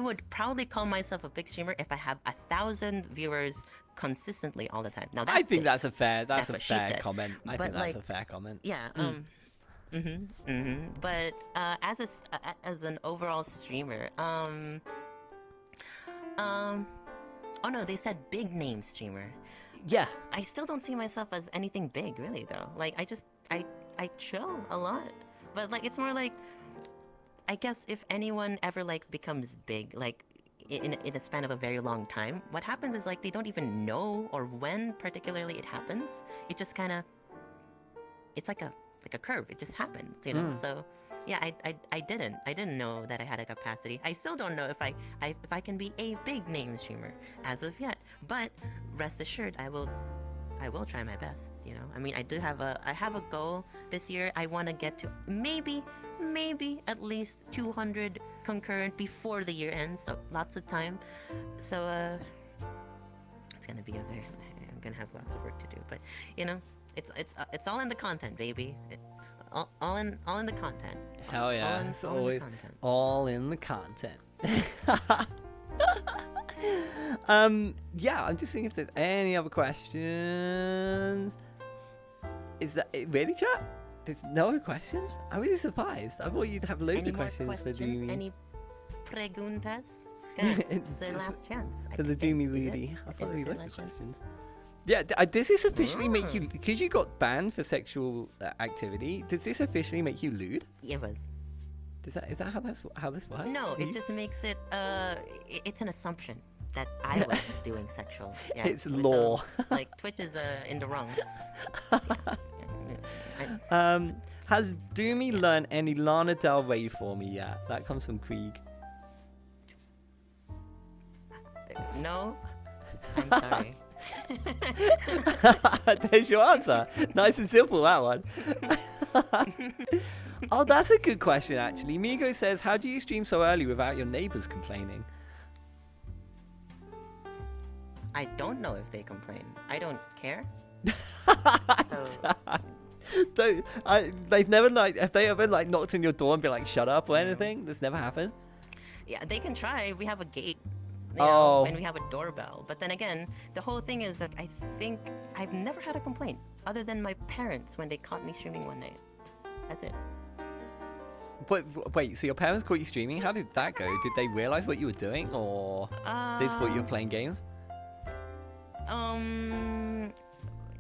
would probably call myself a big streamer if I have 1,000 viewers consistently all the time. Now, I think that's a fair comment. I But, think that's like, a fair comment. Yeah. But as an overall streamer, oh no, they said big name streamer. Yeah. I still don't see myself as anything big, really, though. Like, I chill a lot. But, like, it's more like, I guess if anyone ever, like, becomes big, like, in a span of a very long time, what happens is, like, they don't even know or when particularly it happens. It just kind of, it's like a curve. It just happens, you know? So, yeah, I didn't know that I had a capacity. I still don't know if I can be a big name streamer as of yet. But rest assured, I will try my best, you know. I mean, I have a goal this year. I want to get to maybe at least 200 concurrent before the year ends. So lots of time. So gonna be I'm gonna have lots of work to do. But you know, it's all in the content, baby. All in the content. Hell yeah, it's always all in the content. Yeah, I'm just seeing if there's any other questions. Is that it, really, chat? There's no other questions? I'm really surprised. I thought you'd have loads of questions for Doomy. Any preguntas? It's their last chance. For the Doomy Ludi. I thought there'd be loads of questions. Yeah, does this officially make you... Because you got banned for sexual activity, does this officially make you lewd? It was. Is that how this works? No, it just makes it... it's an assumption that I was doing sexual. Yeah. It's law. So, like, Twitch is in the wrong. Has Doomy learned any Lana Del Rey for me yet? That comes from Krieg. No, I'm sorry. There's your answer. Nice and simple, that one. Oh, that's a good question, actually. Migo says, how do you stream so early without your neighbors complaining? I don't know if they complain. I don't care. They've never have they ever knocked on your door and been like, shut up or anything? That's never happened? Yeah, they can try. We have a gate. Oh. And we have a doorbell. But then again, the whole thing is that I think I've never had a complaint other than my parents when they caught me streaming one night. That's it. But wait, so your parents caught you streaming? How did that go? Did they realize what you were doing, or they just thought you were playing games?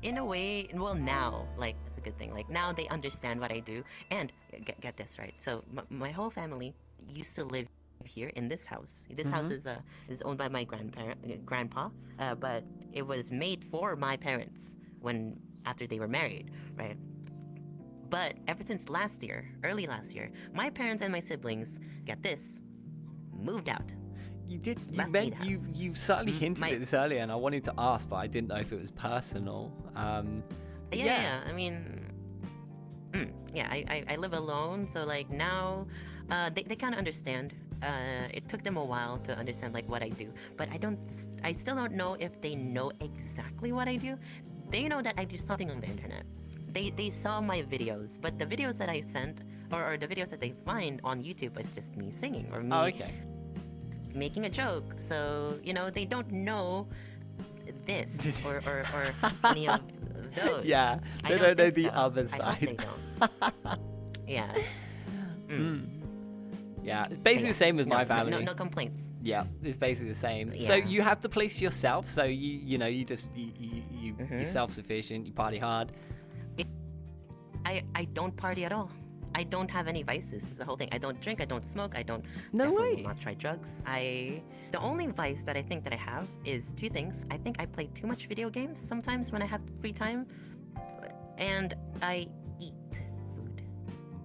In a way, well, now, like, that's a good thing. Like, now they understand what I do. And get this right. So my whole family used to live here in this house. This house is owned by my grandpa, but it was made for my parents after they were married, right? But ever since early last year, my parents and my siblings, get this, moved out. You certainly hinted at this earlier, and I wanted to ask, but I didn't know if it was personal. Yeah. I mean, I live alone, so like now, they kind of understand. It took them a while to understand like what I do, but I still don't know if they know exactly what I do. They know that I do something on the internet. They saw my videos, but the videos that I sent, or the videos that they find on YouTube, is just me singing or me making a joke. So you know, they don't know this or any of those. Yeah, they don't know the other side. I hope they don't. Yeah. Yeah, it's basically the same with my family. No complaints. Yeah, it's basically the same. Yeah. So you have the place to yourself. So you're self-sufficient. You party hard. I don't party at all. I don't have any vices. Is the whole thing. I don't drink. I don't smoke. I don't. No way. Will not try drugs. The only vice that I think that I have is two things. I think I play too much video games sometimes when I have free time, and I eat food.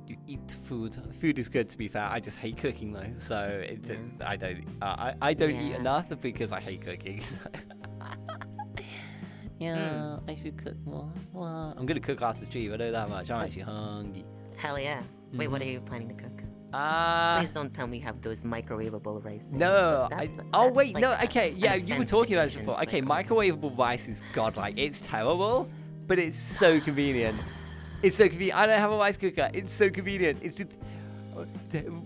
You eat food. Food is good, to be fair. I just hate cooking though, so I don't eat enough because I hate cooking. So. Yeah, I should cook more. Well, I'm gonna cook after stream. I know that much. I'm actually hungry. Hell yeah! Wait, what are you planning to cook? Please don't tell me you have those microwavable rice things. No, wait, like no. Okay, yeah, you were talking about this things, before. Okay, like, microwavable rice is godlike. It's terrible, but it's so convenient. It's so convenient. I don't have a rice cooker. It's so convenient. It's just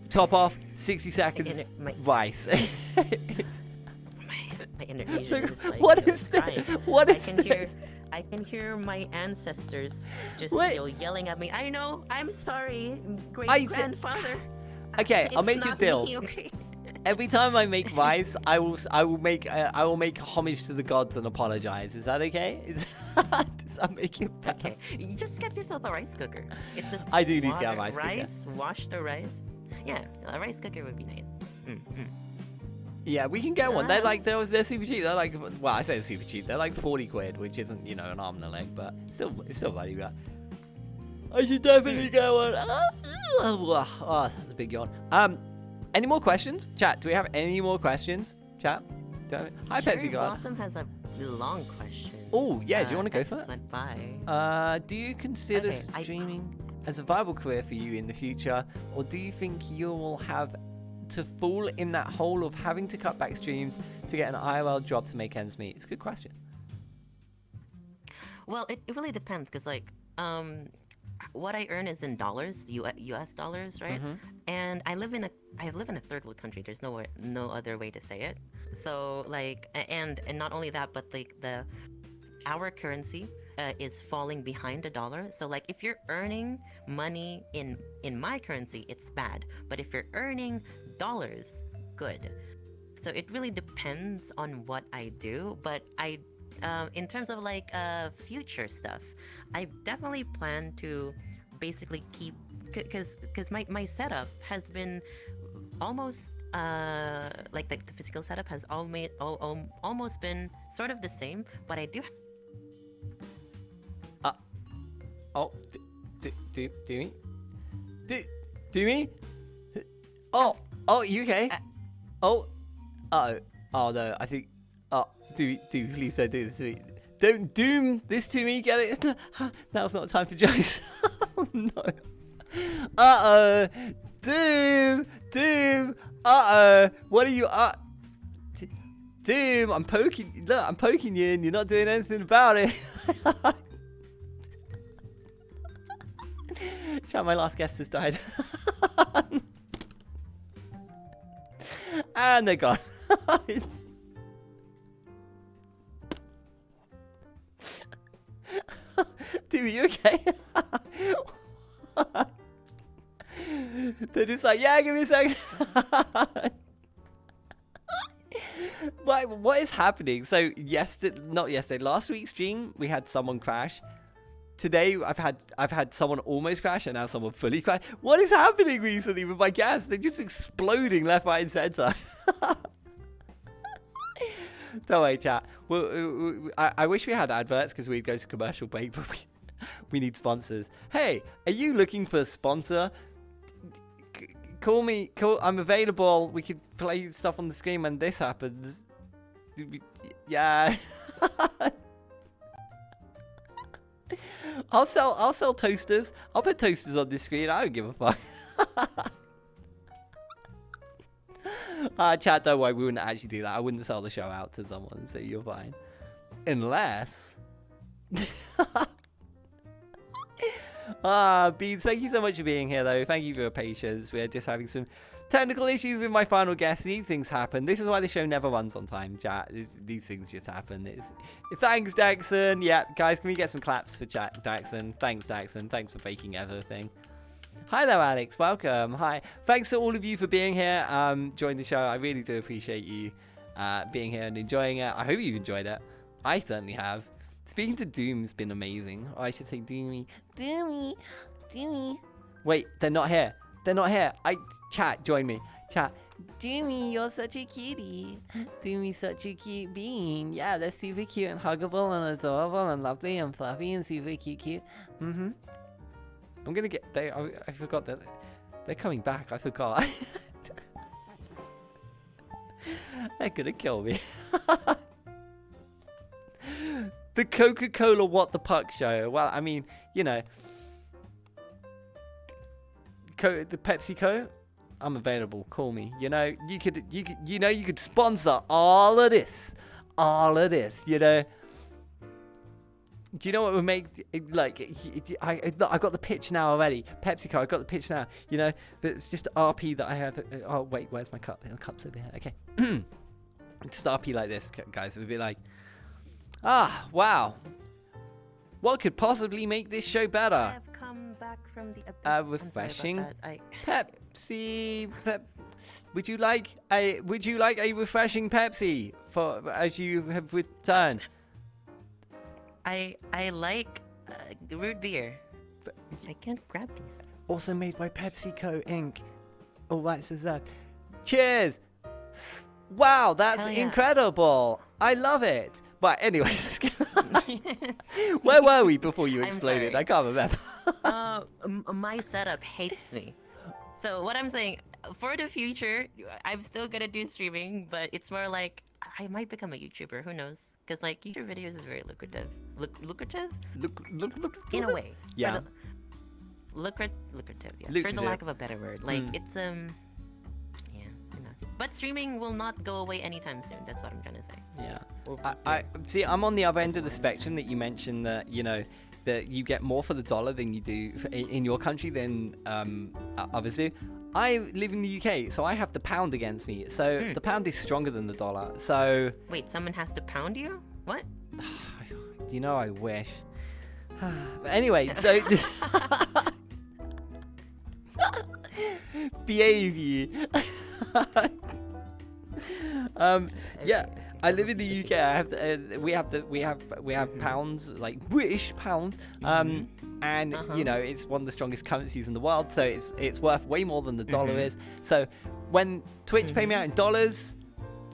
top off, 60 seconds, rice. My Indonesian is like, what is that? What is this? I can hear my ancestors just yelling at me. I know. I'm sorry, great grandfather. Okay, I'll make you a deal. Me, okay? Every time I make rice, I will make homage to the gods and apologize. Is that okay? Does that make it better? Okay, you just get yourself a rice cooker. It's just I do need to get a rice cooker. Wash the rice. Yeah, a rice cooker would be nice. Yeah, we can get one. They're super cheap. They're like, well, I say super cheap. They're like 40 quid, which isn't, an arm and a leg, but it's still value. I should definitely get one. Oh, that's a big yawn. Any more questions? Chat, do we have any more questions? Chat? Hi, Pepsi God. Blossom has a long question. Oh, yeah, do you want to go for it? Went by. Do you consider streaming as a viable career for you in the future, or do you think you will have to fall in that hole of having to cut back streams to get an IRL job to make ends meet? It's a good question. Well, it really depends, because like what I earn is in dollars, U.S. dollars, right? And I live in a third world country. There's no other way to say it. So like, and not only that, but like our currency is falling behind the dollar. So like, if you're earning money in my currency, it's bad. But if you're earning dollars, good. So it really depends on what I do. But in terms of like future stuff, I definitely plan to basically keep, because my setup has been almost like the physical setup has almost been sort of the same, but I do. Do me? Oh, you okay? Oh no, I think. Do please don't do this to me. Don't doom this to me. Get it? Now's not time for jokes. Oh no. Doom. What are you? Doom. I'm poking. Look, I'm poking you, and you're not doing anything about it. Chat, my last guest has died. And they're gone. Dude, are you okay? They're just like, yeah, give me a second. What is happening? So last week's stream, we had someone crash. Today, I've had someone almost crash and now someone fully crash. What is happening recently with my guests? They're just exploding left, right, and center. Don't worry, chat. I wish we had adverts because we'd go to commercial break, but we need sponsors. Hey, are you looking for a sponsor? Call me. I'm available. We could play stuff on the screen when this happens. Yeah. I'll sell toasters. I'll put toasters on this screen. I don't give a fuck. Chat, don't worry. We wouldn't actually do that. I wouldn't sell the show out to someone, so you're fine. Unless... Beans, thank you so much for being here, though. Thank you for your patience. We're just having some technical issues with my final guest. These things happen. This is why the show never runs on time, chat. These things just happen. Thanks, Daxon. Yeah, guys, can we get some claps for chat, Daxon? Thanks, Daxon. Thanks for faking everything. Hi there, Alex. Welcome. Hi. Thanks to all of you for being here. Join the show. I really do appreciate you being here and enjoying it. I hope you've enjoyed it. I certainly have. Speaking to Doom's been amazing. Or I should say Doomy. Wait, they're not here. They're not here. Chat, join me. Chat. Doomy, you're such a cutie. Doomy's such a cute bean. Yeah, they're super cute and huggable and adorable and lovely and fluffy and super cute. I'm gonna get. I forgot that they're coming back. I forgot. They're gonna kill me. The Coca-Cola What the Puck show. Well, I mean, you know, the PepsiCo. I'm available. Call me. You know, you could sponsor all of this. You know. Do you know what would make, like, I got the pitch now already. PepsiCo, I got the pitch now, you know, but it's just RP that I have. Oh, wait, where's my cup? The cup's over here. Okay. Just RP like this, guys. It would be like, wow. What could possibly make this show better? I have come back from the abyss. Refreshing Pepsi. Would you like a refreshing Pepsi as you have returned? I like root beer. I can't grab these. Also made by PepsiCo Inc. All rights reserved. Cheers! Wow, that's incredible. I love it. But anyways, let's get where were we before you exploded? I can't remember. My setup hates me. So what I'm saying, for the future, I'm still gonna do streaming, but it's more like I might become a YouTuber. Who knows? Because like YouTube videos is very lucrative. Lucrative? In a way. Yeah. Lucrative. Yeah. Lucrative. For the lack of a better word, like it's yeah. Who knows? But streaming will not go away anytime soon. That's what I'm trying to say. Yeah. I see. I'm on the other end of the spectrum that you mentioned that that you get more for the dollar than you do in your country than others do. I live in the UK, so I have the pound against me. So the pound is stronger than the dollar. So wait, someone has to pound you? What? I wish. But anyway, so behave you. Yeah, I live in the UK. I have we have pounds, like British pound, and it's one of the strongest currencies in the world. So it's worth way more than the dollar is. So when Twitch pay me out in dollars,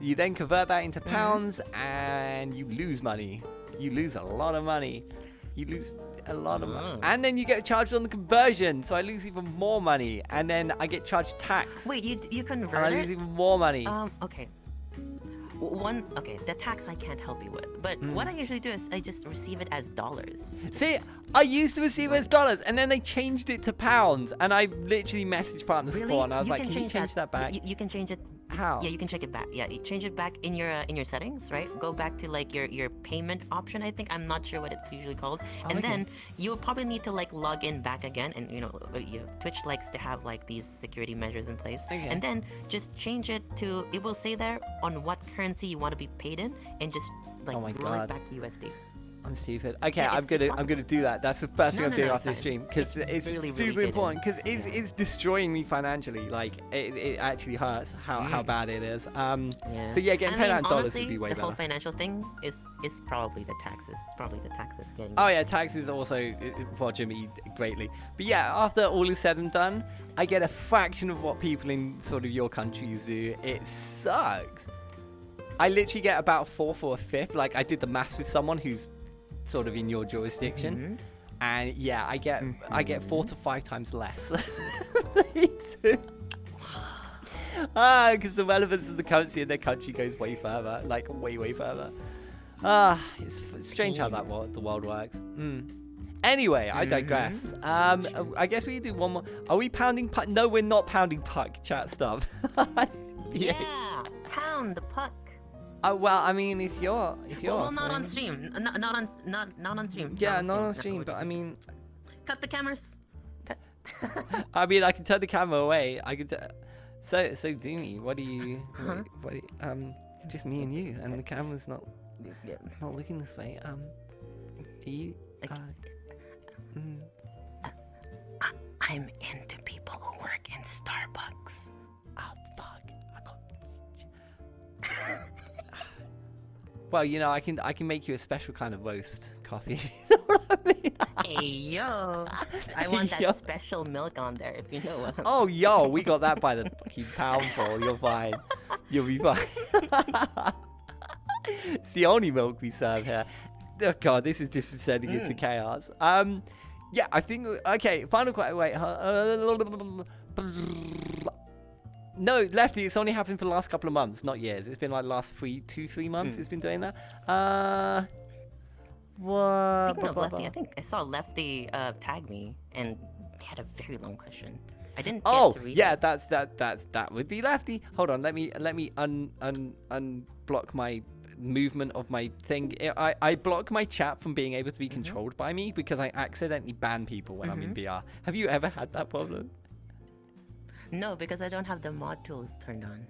you then convert that into pounds, and you lose money. You lose a lot of money. And then you get charged on the conversion, so I lose even more money, and then I get charged tax. Wait, you convert and I lose even more money. Okay. The tax I can't help you with, but what I usually do is I just receive it as dollars. See, I used to receive it as dollars, and then they changed it to pounds, and I literally messaged partner support, and I was like, can you change that back? You can change it. How? Yeah, you can check it back. Yeah, you change it back in your settings, right? Go back to like your payment option. I think I'm not sure what it's usually called, and then you'll probably need to like log in back again. And Twitch likes to have like these security measures in place, and then just change it to. It will say there on what currency you want to be paid in, and just like roll it back to USD. I'm stupid. Okay, yeah, I'm gonna do that. That's the first thing I'm doing after the stream, because it's really, super really important, because it's destroying me financially. Like it actually hurts how bad it is. So yeah, getting paid out in dollars would be way better. The whole financial thing is probably the taxes. Getting. Oh yeah, taxes also roger me greatly. But yeah, after all is said and done, I get a fraction of what people in sort of your countries do. It sucks. I literally get about a fourth or a fifth. Like I did the maths with someone who's sort of in your jurisdiction, and yeah, I get 4 to 5 times less. Because the relevance of the currency in their country goes way further, like way further. It's strange how the world works. Anyway, I digress. I guess we can do one more. Are we pounding puck? No, we're not pounding puck. Chat stuff. Yeah, pound the puck. Well, I mean, if you're well, not on stream, not on stream. Yeah, not on stream, but I mean, cut the cameras. I mean, I can turn the camera away. I can. So Doomy, what do you? It's just me and you, and the camera's not looking this way. Are you? I'm into people who work in Starbucks. Oh fuck! Well, I can make you a special kind of roast coffee. You know what I mean? Hey yo, I want that special milk on there, if you know what. Oh yo, we got that by the fucking poundful. You're fine. You'll be fine. It's the only milk we serve here. Oh god, this is just descending into chaos. Yeah, I think okay. Final question. Wait. No, Lefty, it's only happened for the last couple of months, not years. It's been like last 2-3 months it's been doing that. What? Speaking of Lefty, I think I saw Lefty tag me and he had a very long question. I didn't get to read yeah, it. that would be Lefty. Hold on, let me unblock my movement of my thing. I block my chat from being able to be controlled by me because I accidentally ban people when I'm in VR. Have you ever had that problem? No, because I don't have the mod tools turned on.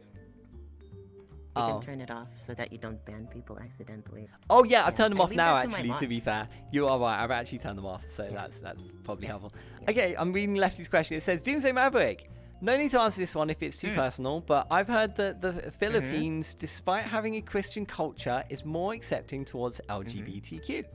You can turn it off so that you don't ban people accidentally. Oh yeah, I've turned them off now actually, to be fair. You are right, I've actually turned them off, so that's probably helpful. Okay, I'm reading Lefty's question. It says, DoomsdayMaverick, no need to answer this one if it's too personal, but I've heard that the Philippines, despite having a Christian culture, is more accepting towards LGBTQ.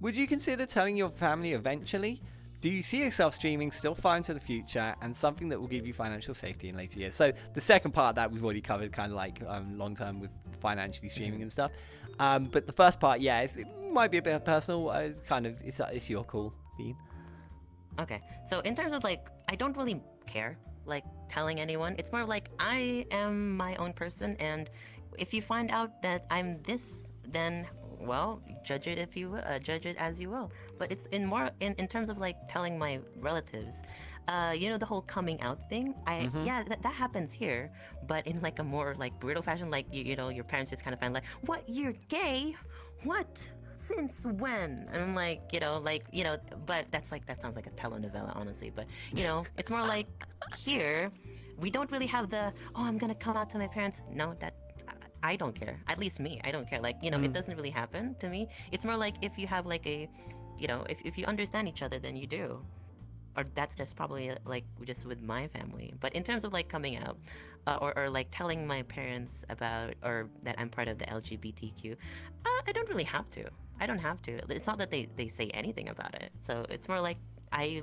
Would you consider telling your family eventually? Do you see yourself streaming still far into the future and something that will give you financial safety in later years? So the second part of that we've already covered, kind of like long term with financially streaming and stuff. But the first part, yeah, it might be a bit personal. It's your call, Bean. Okay, so in terms of like, I don't really care like telling anyone. It's more like I am my own person, and if you find out that I'm this, then well, judge it if you will, judge it as you will. But it's in terms of like telling my relatives. you know the whole coming out thing. Yeah, that happens here, but in like a more like brutal fashion. Like you know, your parents just kind of find like, what, you're gay? What? Since when? And I'm like, you know, but that sounds like a telenovela, honestly. But you know, it's more like here, we don't really have the, oh, I'm gonna come out to my parents. No, that I don't care. At least me, I don't care. Like, you know, it doesn't really happen to me. It's more like if you have like a, you know, if you understand each other, then you do. Or that's just probably like just with my family. But in terms of like coming out, or like telling my parents about, or that I'm part of the LGBTQ, I don't really have to. I don't have to. It's not that they say anything about it. So it's more like I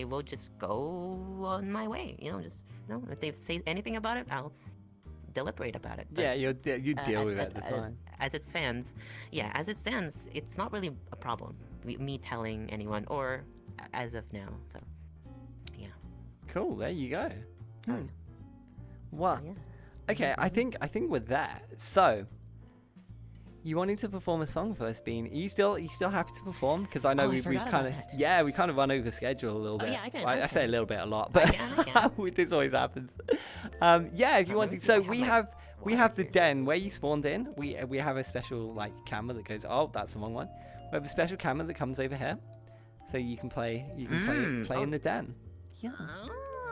will just go on my way. You know, just, you know, if they say anything about it, I'll deliberate about it. But, yeah, you deal with it at the time. As it stands, it's not really a problem. Me telling anyone, or as of now. So, yeah. Cool. There you go. Well, okay. I think with that. So, you wanted to perform a song first, Bean. Are you still happy to perform? Because I know we've kind of run over schedule a little bit. Yeah, I can. I say a little bit a lot, but this always happens. Yeah, if you wanted. So we have the den where you spawned in. We have a special like camera that goes. Oh, that's the wrong one. We have a special camera that comes over here, so you can play in the den. Yeah.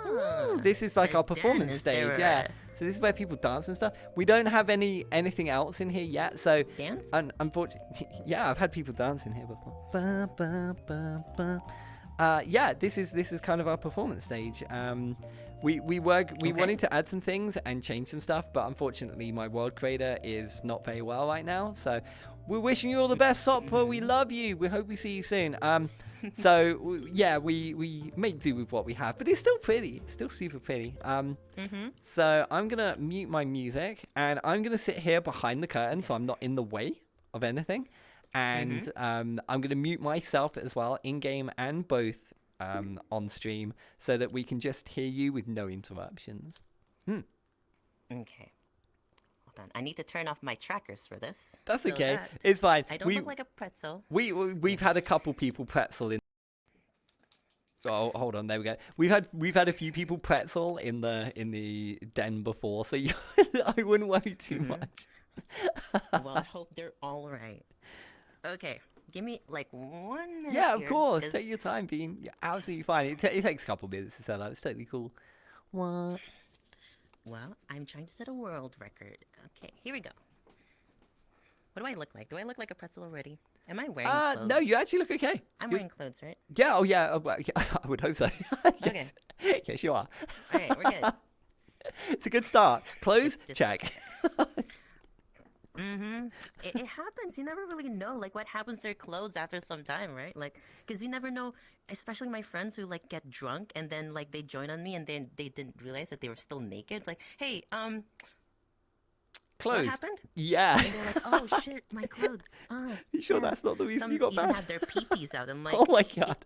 Ooh, this is like our performance stage, yeah. So this is where people dance and stuff. We don't have anything else in here yet, so dance. Unfortunately, yeah, I've had people dance in here before. Yeah, this is kind of our performance stage. We wanted to add some things and change some stuff, but unfortunately, my world creator is not very well right now. So we're wishing you all the best, Sopra. We love you. We hope we see you soon. So yeah, we make do with what we have, but it's still pretty. It's still super pretty. So I'm gonna mute my music, and I'm gonna sit here behind the curtain, so I'm not in the way of anything. And I'm gonna mute myself as well, in game and both on stream, so that we can just hear you with no interruptions. Okay. Hold on. I need to turn off my trackers for this. That's okay. It's fine. I don't look like a pretzel. We've had a couple people pretzel in. Oh, hold on. There we go. We've had a few people pretzel in the den before, so I wouldn't worry too much. Well, I hope they're all right. Okay, give me like 1 minute. Yeah, of course. Take your time, Bean. You're absolutely fine. It takes a couple minutes to set up. It's totally cool. What? Well, I'm trying to set a world record. Okay, here we go. What do I look like? Do I look like a pretzel already? Am I wearing clothes? No, you actually look okay. I'm wearing clothes, right? Yeah, oh yeah, I would hope so. Yes. Okay. Yes, you are. Alright, we're good. It's a good start. Clothes, check. It happens. You never really know, like, what happens to their clothes after some time, right? Like, because you never know, especially my friends who, like, get drunk and then, like, they join on me and then they didn't realize that they were still naked. It's like, hey, clothes. What happened? Yeah. And they're like, oh, shit, my clothes. You sure that's not the reason you got banned? banned? Have their pee-pees out. I'm like, oh my god.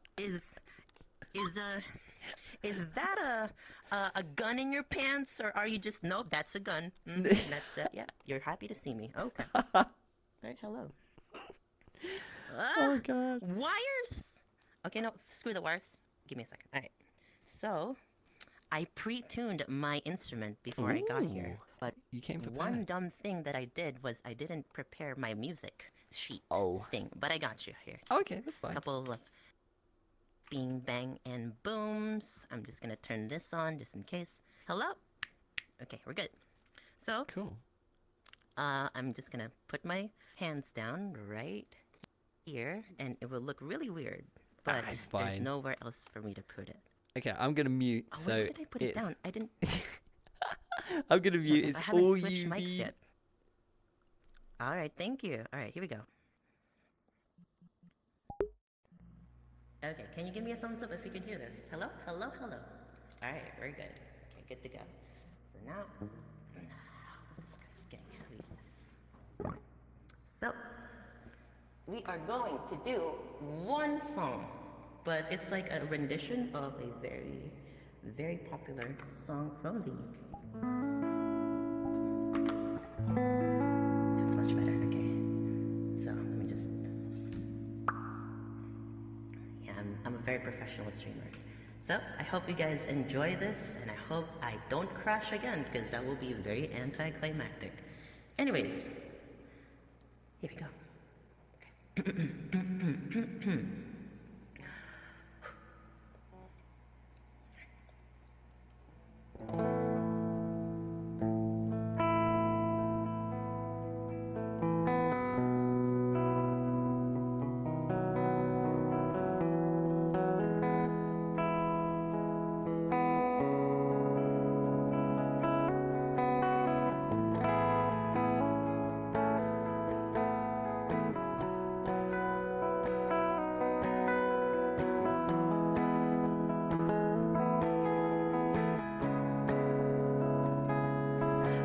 Is that a gun in your pants, or are you just, nope, that's a gun. That's yeah, you're happy to see me. Okay. Alright, hello. Oh god. Wires! Okay, no, screw the wires. Give me a second. Alright. So, I pre-tuned my instrument before I got here. But you came prepared. One dumb thing that I did was I didn't prepare my music sheet thing. But I got you here. Okay, that's fine. A couple of bing, bang, and booms. I'm just gonna turn this on just in case. Hello? Okay, we're good. So, cool. I'm just gonna put my hands down right here, and it will look really weird. But it's fine. There's nowhere else for me to put it. Okay, I'm gonna mute. Oh, so where did I put it down? I didn't. I'm gonna mute. I It's haven't all switched you mics need. yet. All right, thank you. All right, here we go. Okay, can you give me a thumbs up if you can hear this? Hello? Hello? Hello? Alright, very good. Okay, good to go. So now, this guy's getting heavy. So, we are going to do one song, but it's like a rendition of a very, very popular song from the UK. That's much better, okay. So, let me just... I'm a very professional streamer. So, I hope you guys enjoy this, and I hope I don't crash again, because that will be very anticlimactic. Anyways, here we go.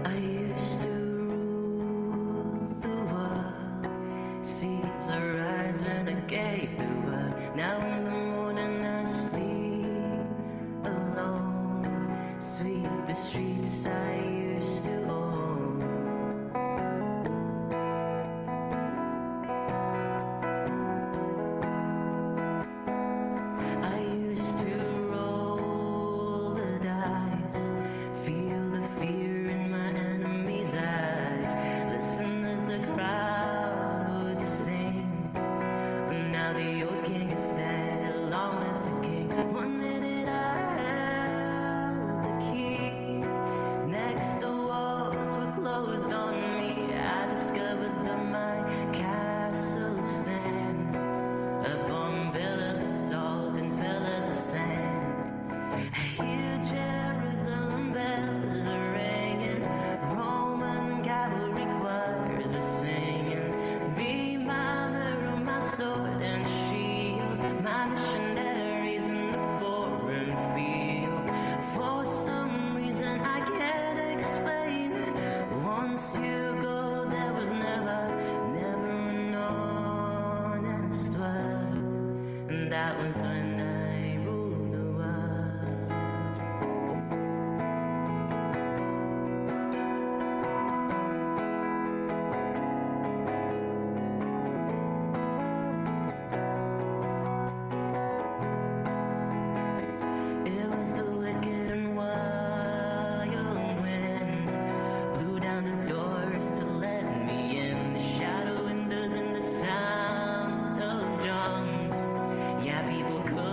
I used to rule the world, seas arise when I gave the word. Now in the morning I sleep alone, sweep the streets I used to own. I used to roll the dice, feel the fear in my enemy's eyes, listen as the crowd would sing. Now the old king is dead, long live the king. 1 minute I held the key, next the walls were closed on me. I discovered that my castle stand upon pillars of salt and pillars of sand. I hear Jerusalem bells are ringing, Roman cavalry choirs are singing. Be my mirror, my sword and shield, my missionaries in the foreign field. For some reason I can't explain, once you go there was never an honest word. And that was when I ruled the world. It was the wicked and wild wind blew down the doors to let me in. The shadow windows and the sound of drums. Yeah, people could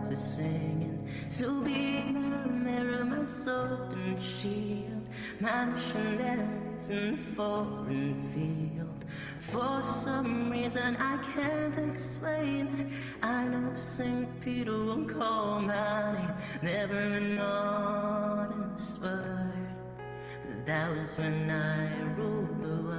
voice is singing. So be my mirror, my sword and shield, my missionaries in the foreign field. For some reason I can't explain, I know St. Peter won't call my name. Never an honest word, but that was when I ruled the world.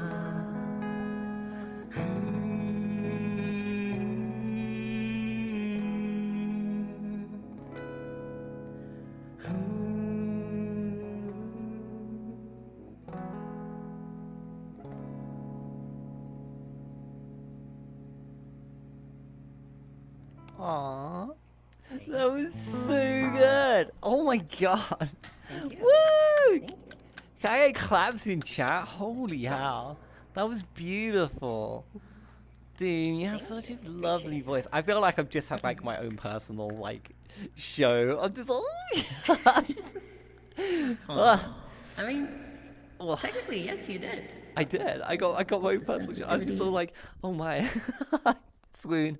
Aww. That was so good. Oh my god. Woo! Can I get claps in chat? Holy hell. That was beautiful. Dude, you have such a lovely voice. I feel like I've just had like my own personal like show. I'm just I mean, technically, yes, you did. I did. I got my own personal show. I was just sort of like, oh my. Swoon.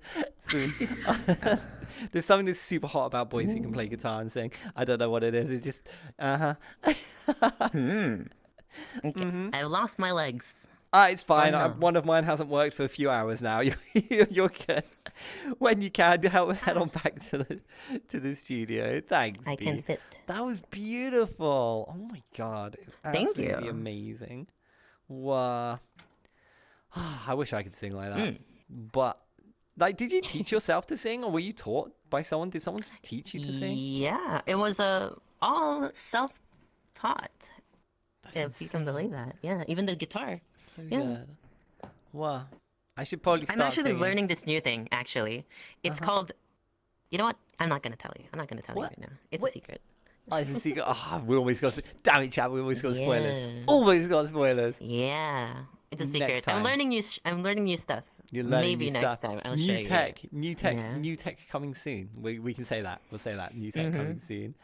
There's something that's super hot about boys who can play guitar and sing. I don't know what it is. It's just, Okay. I lost my legs. It's fine. Oh, no. One of mine hasn't worked for a few hours now. You're good. When you can, head on back to the studio. Thanks. I can Steve. sit. That was beautiful. Oh my god, it's Thank absolutely you. amazing. Wow. I wish I could sing like that. But like, did you teach yourself to sing, or were you taught by someone? Did someone teach you to sing? Yeah, it was all self-taught. If you can believe that. Yeah, even the guitar. So yeah. good. Wow. I should probably start I'm actually singing. learning this new thing, actually. It's called... You know what? I'm not going to tell you. I'm not going to tell you right now. It's a secret. Oh, it's a secret. Oh, we always got... Damn it, chat. We always got spoilers. Yeah. Always got spoilers. Yeah. It's a Next secret. time. I'm learning new stuff. You're learning Maybe new next stuff. time I'll new show tech, you. new tech coming soon. We can say that. We'll say that. New tech coming soon.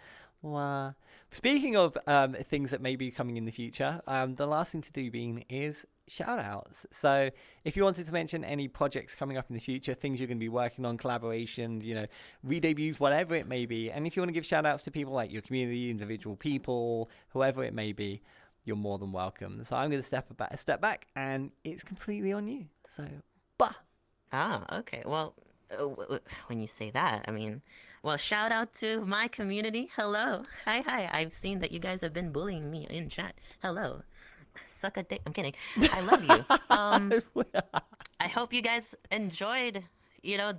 Wow. Speaking of things that may be coming in the future, the last thing to do is shout outs. So if you wanted to mention any projects coming up in the future, things you're going to be working on, collaborations, re-debuts, whatever it may be, and if you want to give shout outs to people like your community, individual people, whoever it may be, you're more than welcome. So I'm going to step back, and it's completely on you. So, Okay. Well, when you say that, I mean, well, shout out to my community. Hello. Hi. I've seen that you guys have been bullying me in chat. Hello. Suck a dick. I'm kidding. I love you. I hope you guys enjoyed,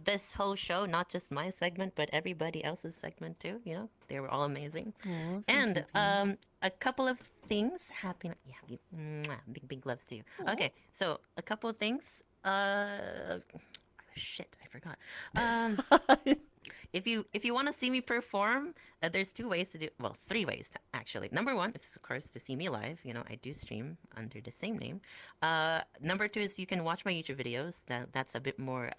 this whole show, not just my segment, but everybody else's segment too. They were all amazing. And a couple of things happening. Yeah, big loves to you. Okay, so a couple of things. Shit, I forgot. If you want to see me perform, there's 2 ways to do. Well, 3 ways actually. Number 1 is of course to see me live. I do stream under the same name. Number 2 is you can watch my YouTube videos. That's a bit more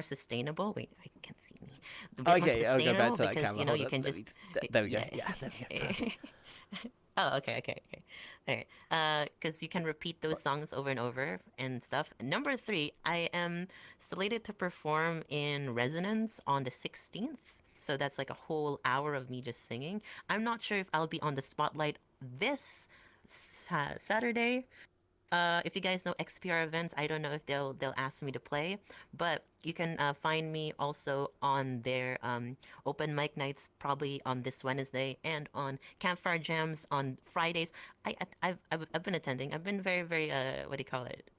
sustainable. Wait, I can't see me. Okay, I'll go back to that because, camera. you can just. There we go. Yeah, there we go. Oh, okay. Alright. Because you can repeat those songs over and over and stuff. Number 3, I am slated to perform in Resonance on the 16th. So that's like a whole hour of me just singing. I'm not sure if I'll be on the spotlight this Saturday. If you guys know XPR events, I don't know if they'll ask me to play, but you can find me also on their open mic nights, probably on this Wednesday, and on Campfire Jams on Fridays. I've been attending. I've been very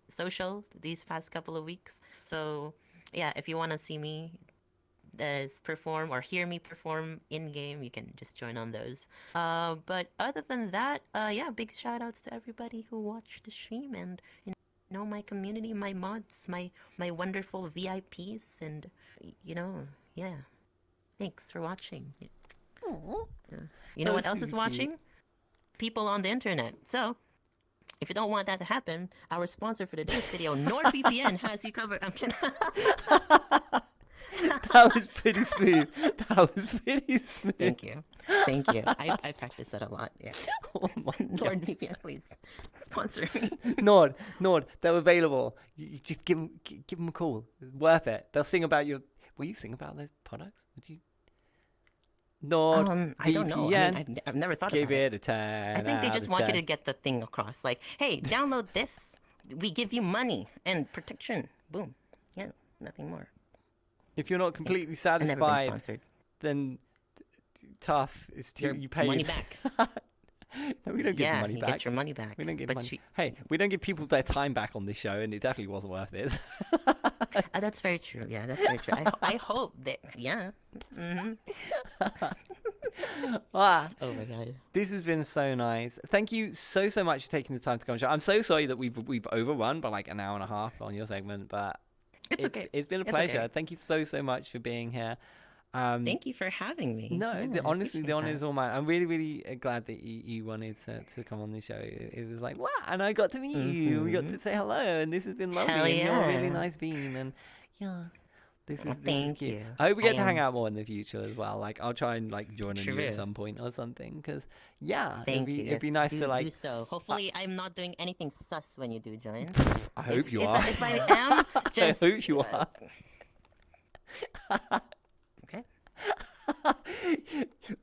social these past couple of weeks. So yeah, if you want to see me perform or hear me perform in game, you can just join on those. But other than that, big shout outs to everybody who watched the stream, and my community, my mods, my wonderful VIPs, and thanks for watching. You know what else is watching? People on the internet. So if you don't want that to happen, our sponsor for today's video, NordVPN, has you covered. I'm kidding. That was pretty smooth. Thank you. I practiced that a lot. Yeah. Oh my God. NordVPN, please sponsor me. Nord, they're available. You just give them a call. Worth it. They'll sing about your. will you sing about those products? Would you? Nord, I don't know. I mean, I've never thought give about it a 10. I think they out just of want you 10. to get the thing across. Like, hey, download this. We give you money and protection. Boom. Yeah, nothing more. If you're not completely I've never been satisfied, sponsored. then tough. It's too, you pay money back. No, we don't give the money you back. get your money back. We don't give but money. Hey, we don't give people their time back on this show, and it definitely wasn't worth it. That's very true. Yeah, that's very true. I hope that. Yeah. Mm-hmm. Ah, oh my god. This has been so nice. Thank you so much for taking the time to come on the show. I'm so sorry that we've overrun by like an hour and a half on your segment, but it's okay. It's been a pleasure. Okay. Thank you so much for being here. Thank you for having me. No, yeah, honestly, the honor is all mine. I'm really glad that you wanted to come on the show. It was like, wow, and I got to meet you. We got to say hello, and this has been lovely. Hell and yeah. you're a really nice being, and yeah. This is thank cute. you. I hope we get to hang out more in the future as well. Like, I'll try and like join you at True. some point or something. Because yeah, Thank you. It'd be nice do, to like. do so. Hopefully, I'm not doing anything sus when you do join. I hope you are. If I am, just. I hope you are. Okay.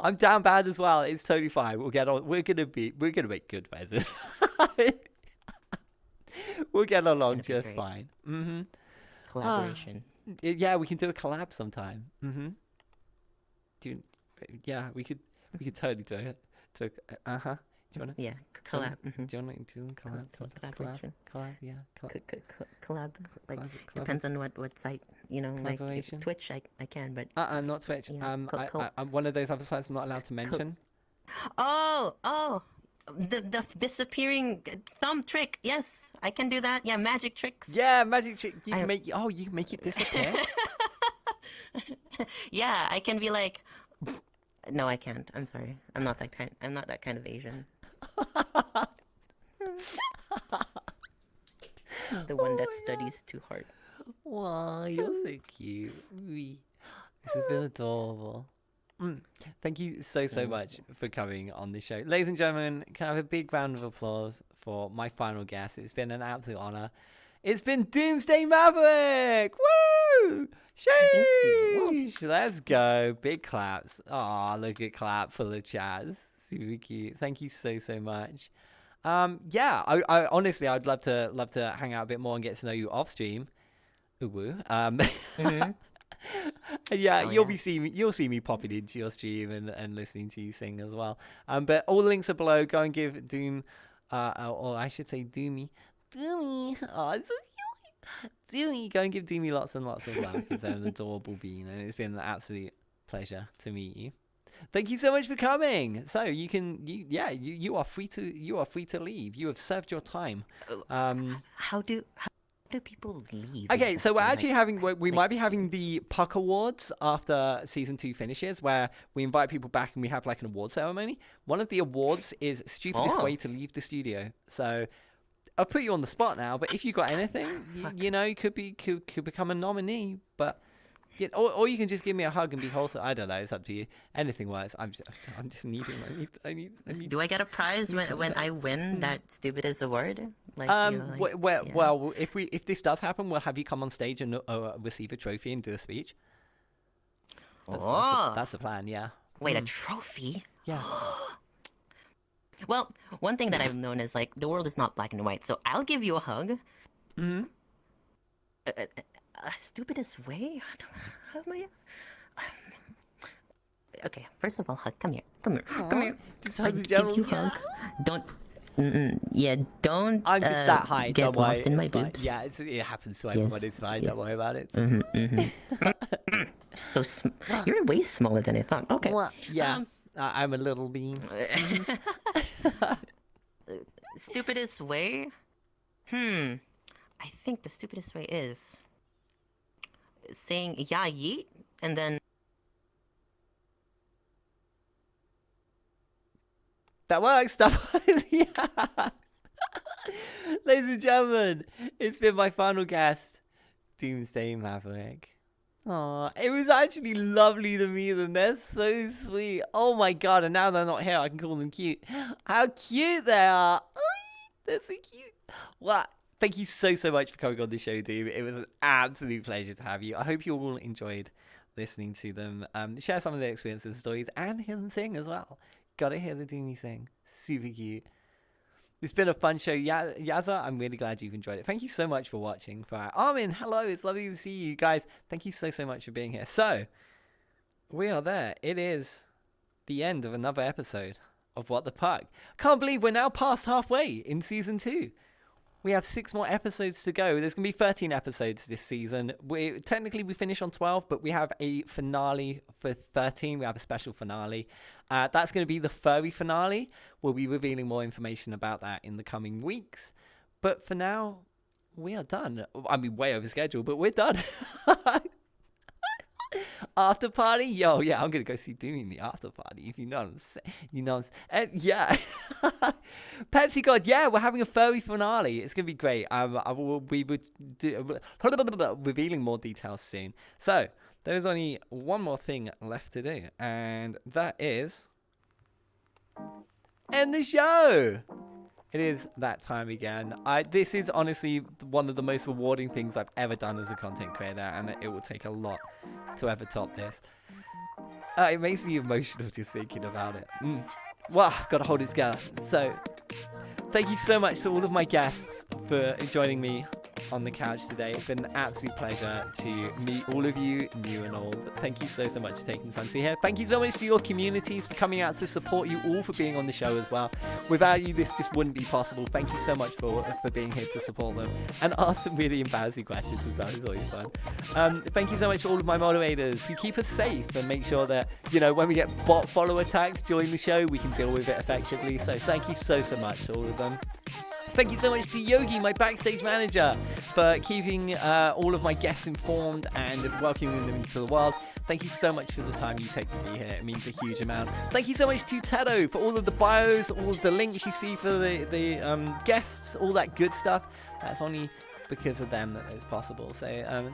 I'm down bad as well. It's totally fine. We'll get on. We're gonna make good friends. We'll get along just fine. Mm-hmm. Collaboration. Yeah, we can do a collab sometime. Mm-hmm. Yeah, we could totally do it. Do you wanna? Yeah, collab. Do you wanna do collab? Collaboration. Collab. Yeah. Collab. Like depends on what site. You know, like Twitch. I can, but not Twitch. Yeah, I'm one of those other sites I'm not allowed to mention. Oh. The disappearing thumb trick. Yes, I can do that. Yeah, magic tricks. Yeah, magic trick. You can make it disappear. Yeah, I can be like, no, I can't. I'm sorry. I'm not that kind of Asian. The one that studies too hard. Wow, you're so cute. This has been adorable. Thank you so much for coming on the show. Ladies and gentlemen, can I have a big round of applause for my final guest? It's been an absolute honor. It's been DoomsdayMaverick! Woo! Sheesh! Let's go. Big claps. Aw, look at clap full of Chaz. Super cute. Thank you so much. Yeah, I honestly, I'd love to hang out a bit more and get to know you off stream. Ooh. Yeah, you'll see me popping into your stream and listening to you sing as well. But all the links are below. Go and give Doom, or I should say Doomy. Oh, it's so cute. Doomy, go and give Doomy lots and lots of love because they're an adorable being, and it's been an absolute pleasure to meet you. Thank you so much for coming. So you are free to leave. You have served your time. How do people leave? Okay, so we're actually we might be having the Puck Awards after season 2 finishes, where we invite people back and we have like an award ceremony. One of the awards is stupidest way to leave the studio. So I'll put you on the spot now, but if you got anything, you know, you could become a nominee. But or you can just give me a hug and be wholesome. I don't know. It's up to you. Anything works. I'm just needing. I need. Do I get a prize when I win that stupidest award? Like, well, if this does happen, we'll have you come on stage and receive a trophy and do a speech. That's the plan. Yeah. Wait, a trophy? Yeah. Well, one thing that I've known is like the world is not black and white, so I'll give you a hug. Mm-hmm. Stupidest way? How am I? Okay, first of all, hug. Come here. Come here. Just I hug the give general. you hug. Don't. Don't. I'm just that high. Get don't lost worry. in my It's fine. boobs. Yeah, it happens to everyone. Yes, It's fine. yes. Don't worry about it. So you're way smaller than I thought. Okay. Well, yeah, I'm a little bean. Stupidest way? I think the stupidest way is saying yeah yeet and then that works. Yeah. Ladies and gentlemen, it's been my final guest, DoomsdayMaverick. Aw, it was actually lovely to meet them. They're so sweet. Oh my god, and now they're not here, I can call them cute. How cute they are. They're so cute. Well, thank you so much for coming on the show, Doom. It was an absolute pleasure to have you. I hope you all enjoyed listening to them. Share some of their experiences and stories, and hear them sing as well. Gotta hear the Doomy sing. Super cute. It's been a fun show. Yazza, I'm really glad you've enjoyed it. Thank you so much for watching. For Armin, hello. It's lovely to see you guys. Thank you so much for being here. So, we are there. It is the end of another episode of What the Puck. Can't believe we're now past halfway in season 2. We have 6 more episodes to go. There's going to be 13 episodes this season. Technically, we finish on 12, but we have a finale for 13. We have a special finale. That's going to be the furry finale. We'll be revealing more information about that in the coming weeks. But for now, we are done. I mean, way over schedule, but we're done. After party? Yo, yeah, I'm going to go see Doom in the after party, if you know what I'm saying. You know what I'm saying? Yeah. Pepsi God, yeah, we're having a furry finale. It's going to be great. We would do revealing more details soon. So, there's only one more thing left to do, and that is end the show. It is that time again. This is honestly one of the most rewarding things I've ever done as a content creator, and it will take a lot to ever top this. It makes me emotional just thinking about it. Well, I've got to hold it together. So, thank you so much to all of my guests for joining me on the couch today. It's been an absolute pleasure to meet all of you, new and old. Thank you so much for taking the time to be here. Thank you so much for your communities, for coming out to support you all, for being on the show as well. Without you, this just wouldn't be possible. Thank you so much for being here to support them and ask some really embarrassing questions as well. It's always fun. Thank you so much to all of my moderators who keep us safe and make sure that, you know, when we get bot follow attacks during the show, we can deal with it effectively. So thank you so much to all of them. Thank you so much to Yogi, my backstage manager, for keeping all of my guests informed and welcoming them into the world. Thank you so much for the time you take to be here. It means a huge amount. Thank you so much to Tedo for all of the bios, all of the links you see for the guests, all that good stuff. That's only because of them that it's possible. So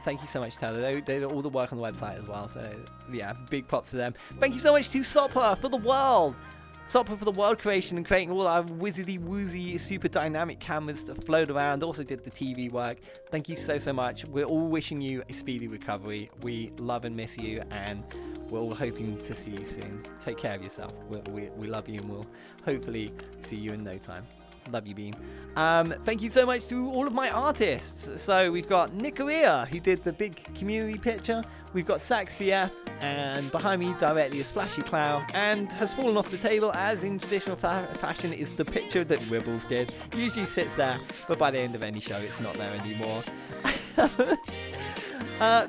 thank you so much, Tedo. They do all the work on the website as well. So yeah, big props to them. Thank you so much to Sopper for the world. Sopper for the world creation and creating all our wizardy woozy super dynamic cameras that float around. Also did the TV work. Thank you so much. We're all wishing you a speedy recovery. We love and miss you, and we're all hoping to see you soon. Take care of yourself. We love you, and we'll hopefully see you in no time. Love you, Bean. Thank you so much to all of my artists. So we've got Nick Correa, who did the big community picture. We've got Sax CF, and behind me directly is Flashy Clown, and has fallen off the table, as in traditional fashion is the picture that Wibbles did. Usually sits there, but by the end of any show, it's not there anymore.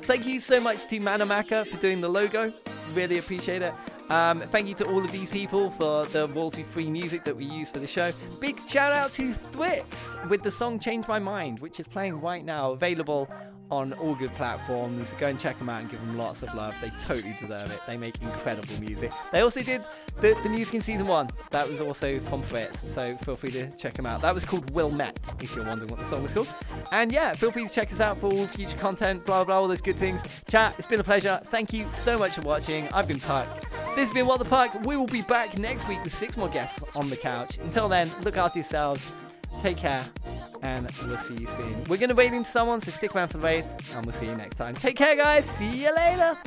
Thank you so much to Manamaka for doing the logo. Really appreciate it. Thank you to all of these people for the royalty-free music that we use for the show. Big shout out to Thwits with the song Change My Mind, which is playing right now, available on all good platforms. Go and check them out and give them lots of love. They totally deserve it. They make incredible music. They also did the music in season 1. That was also from Thwits, so feel free to check them out. That was called Will Met, if you're wondering what the song was called. And yeah, feel free to check us out for all future content, blah, blah, all those good things. Chat, it's been a pleasure. Thank you so much for watching. I've been Puck. This has been What the Puck. We will be back next week with 6 more guests on the couch. Until then, look after yourselves. Take care, and we'll see you soon. We're going to raid into someone, so stick around for the raid, and we'll see you next time. Take care, guys. See you later.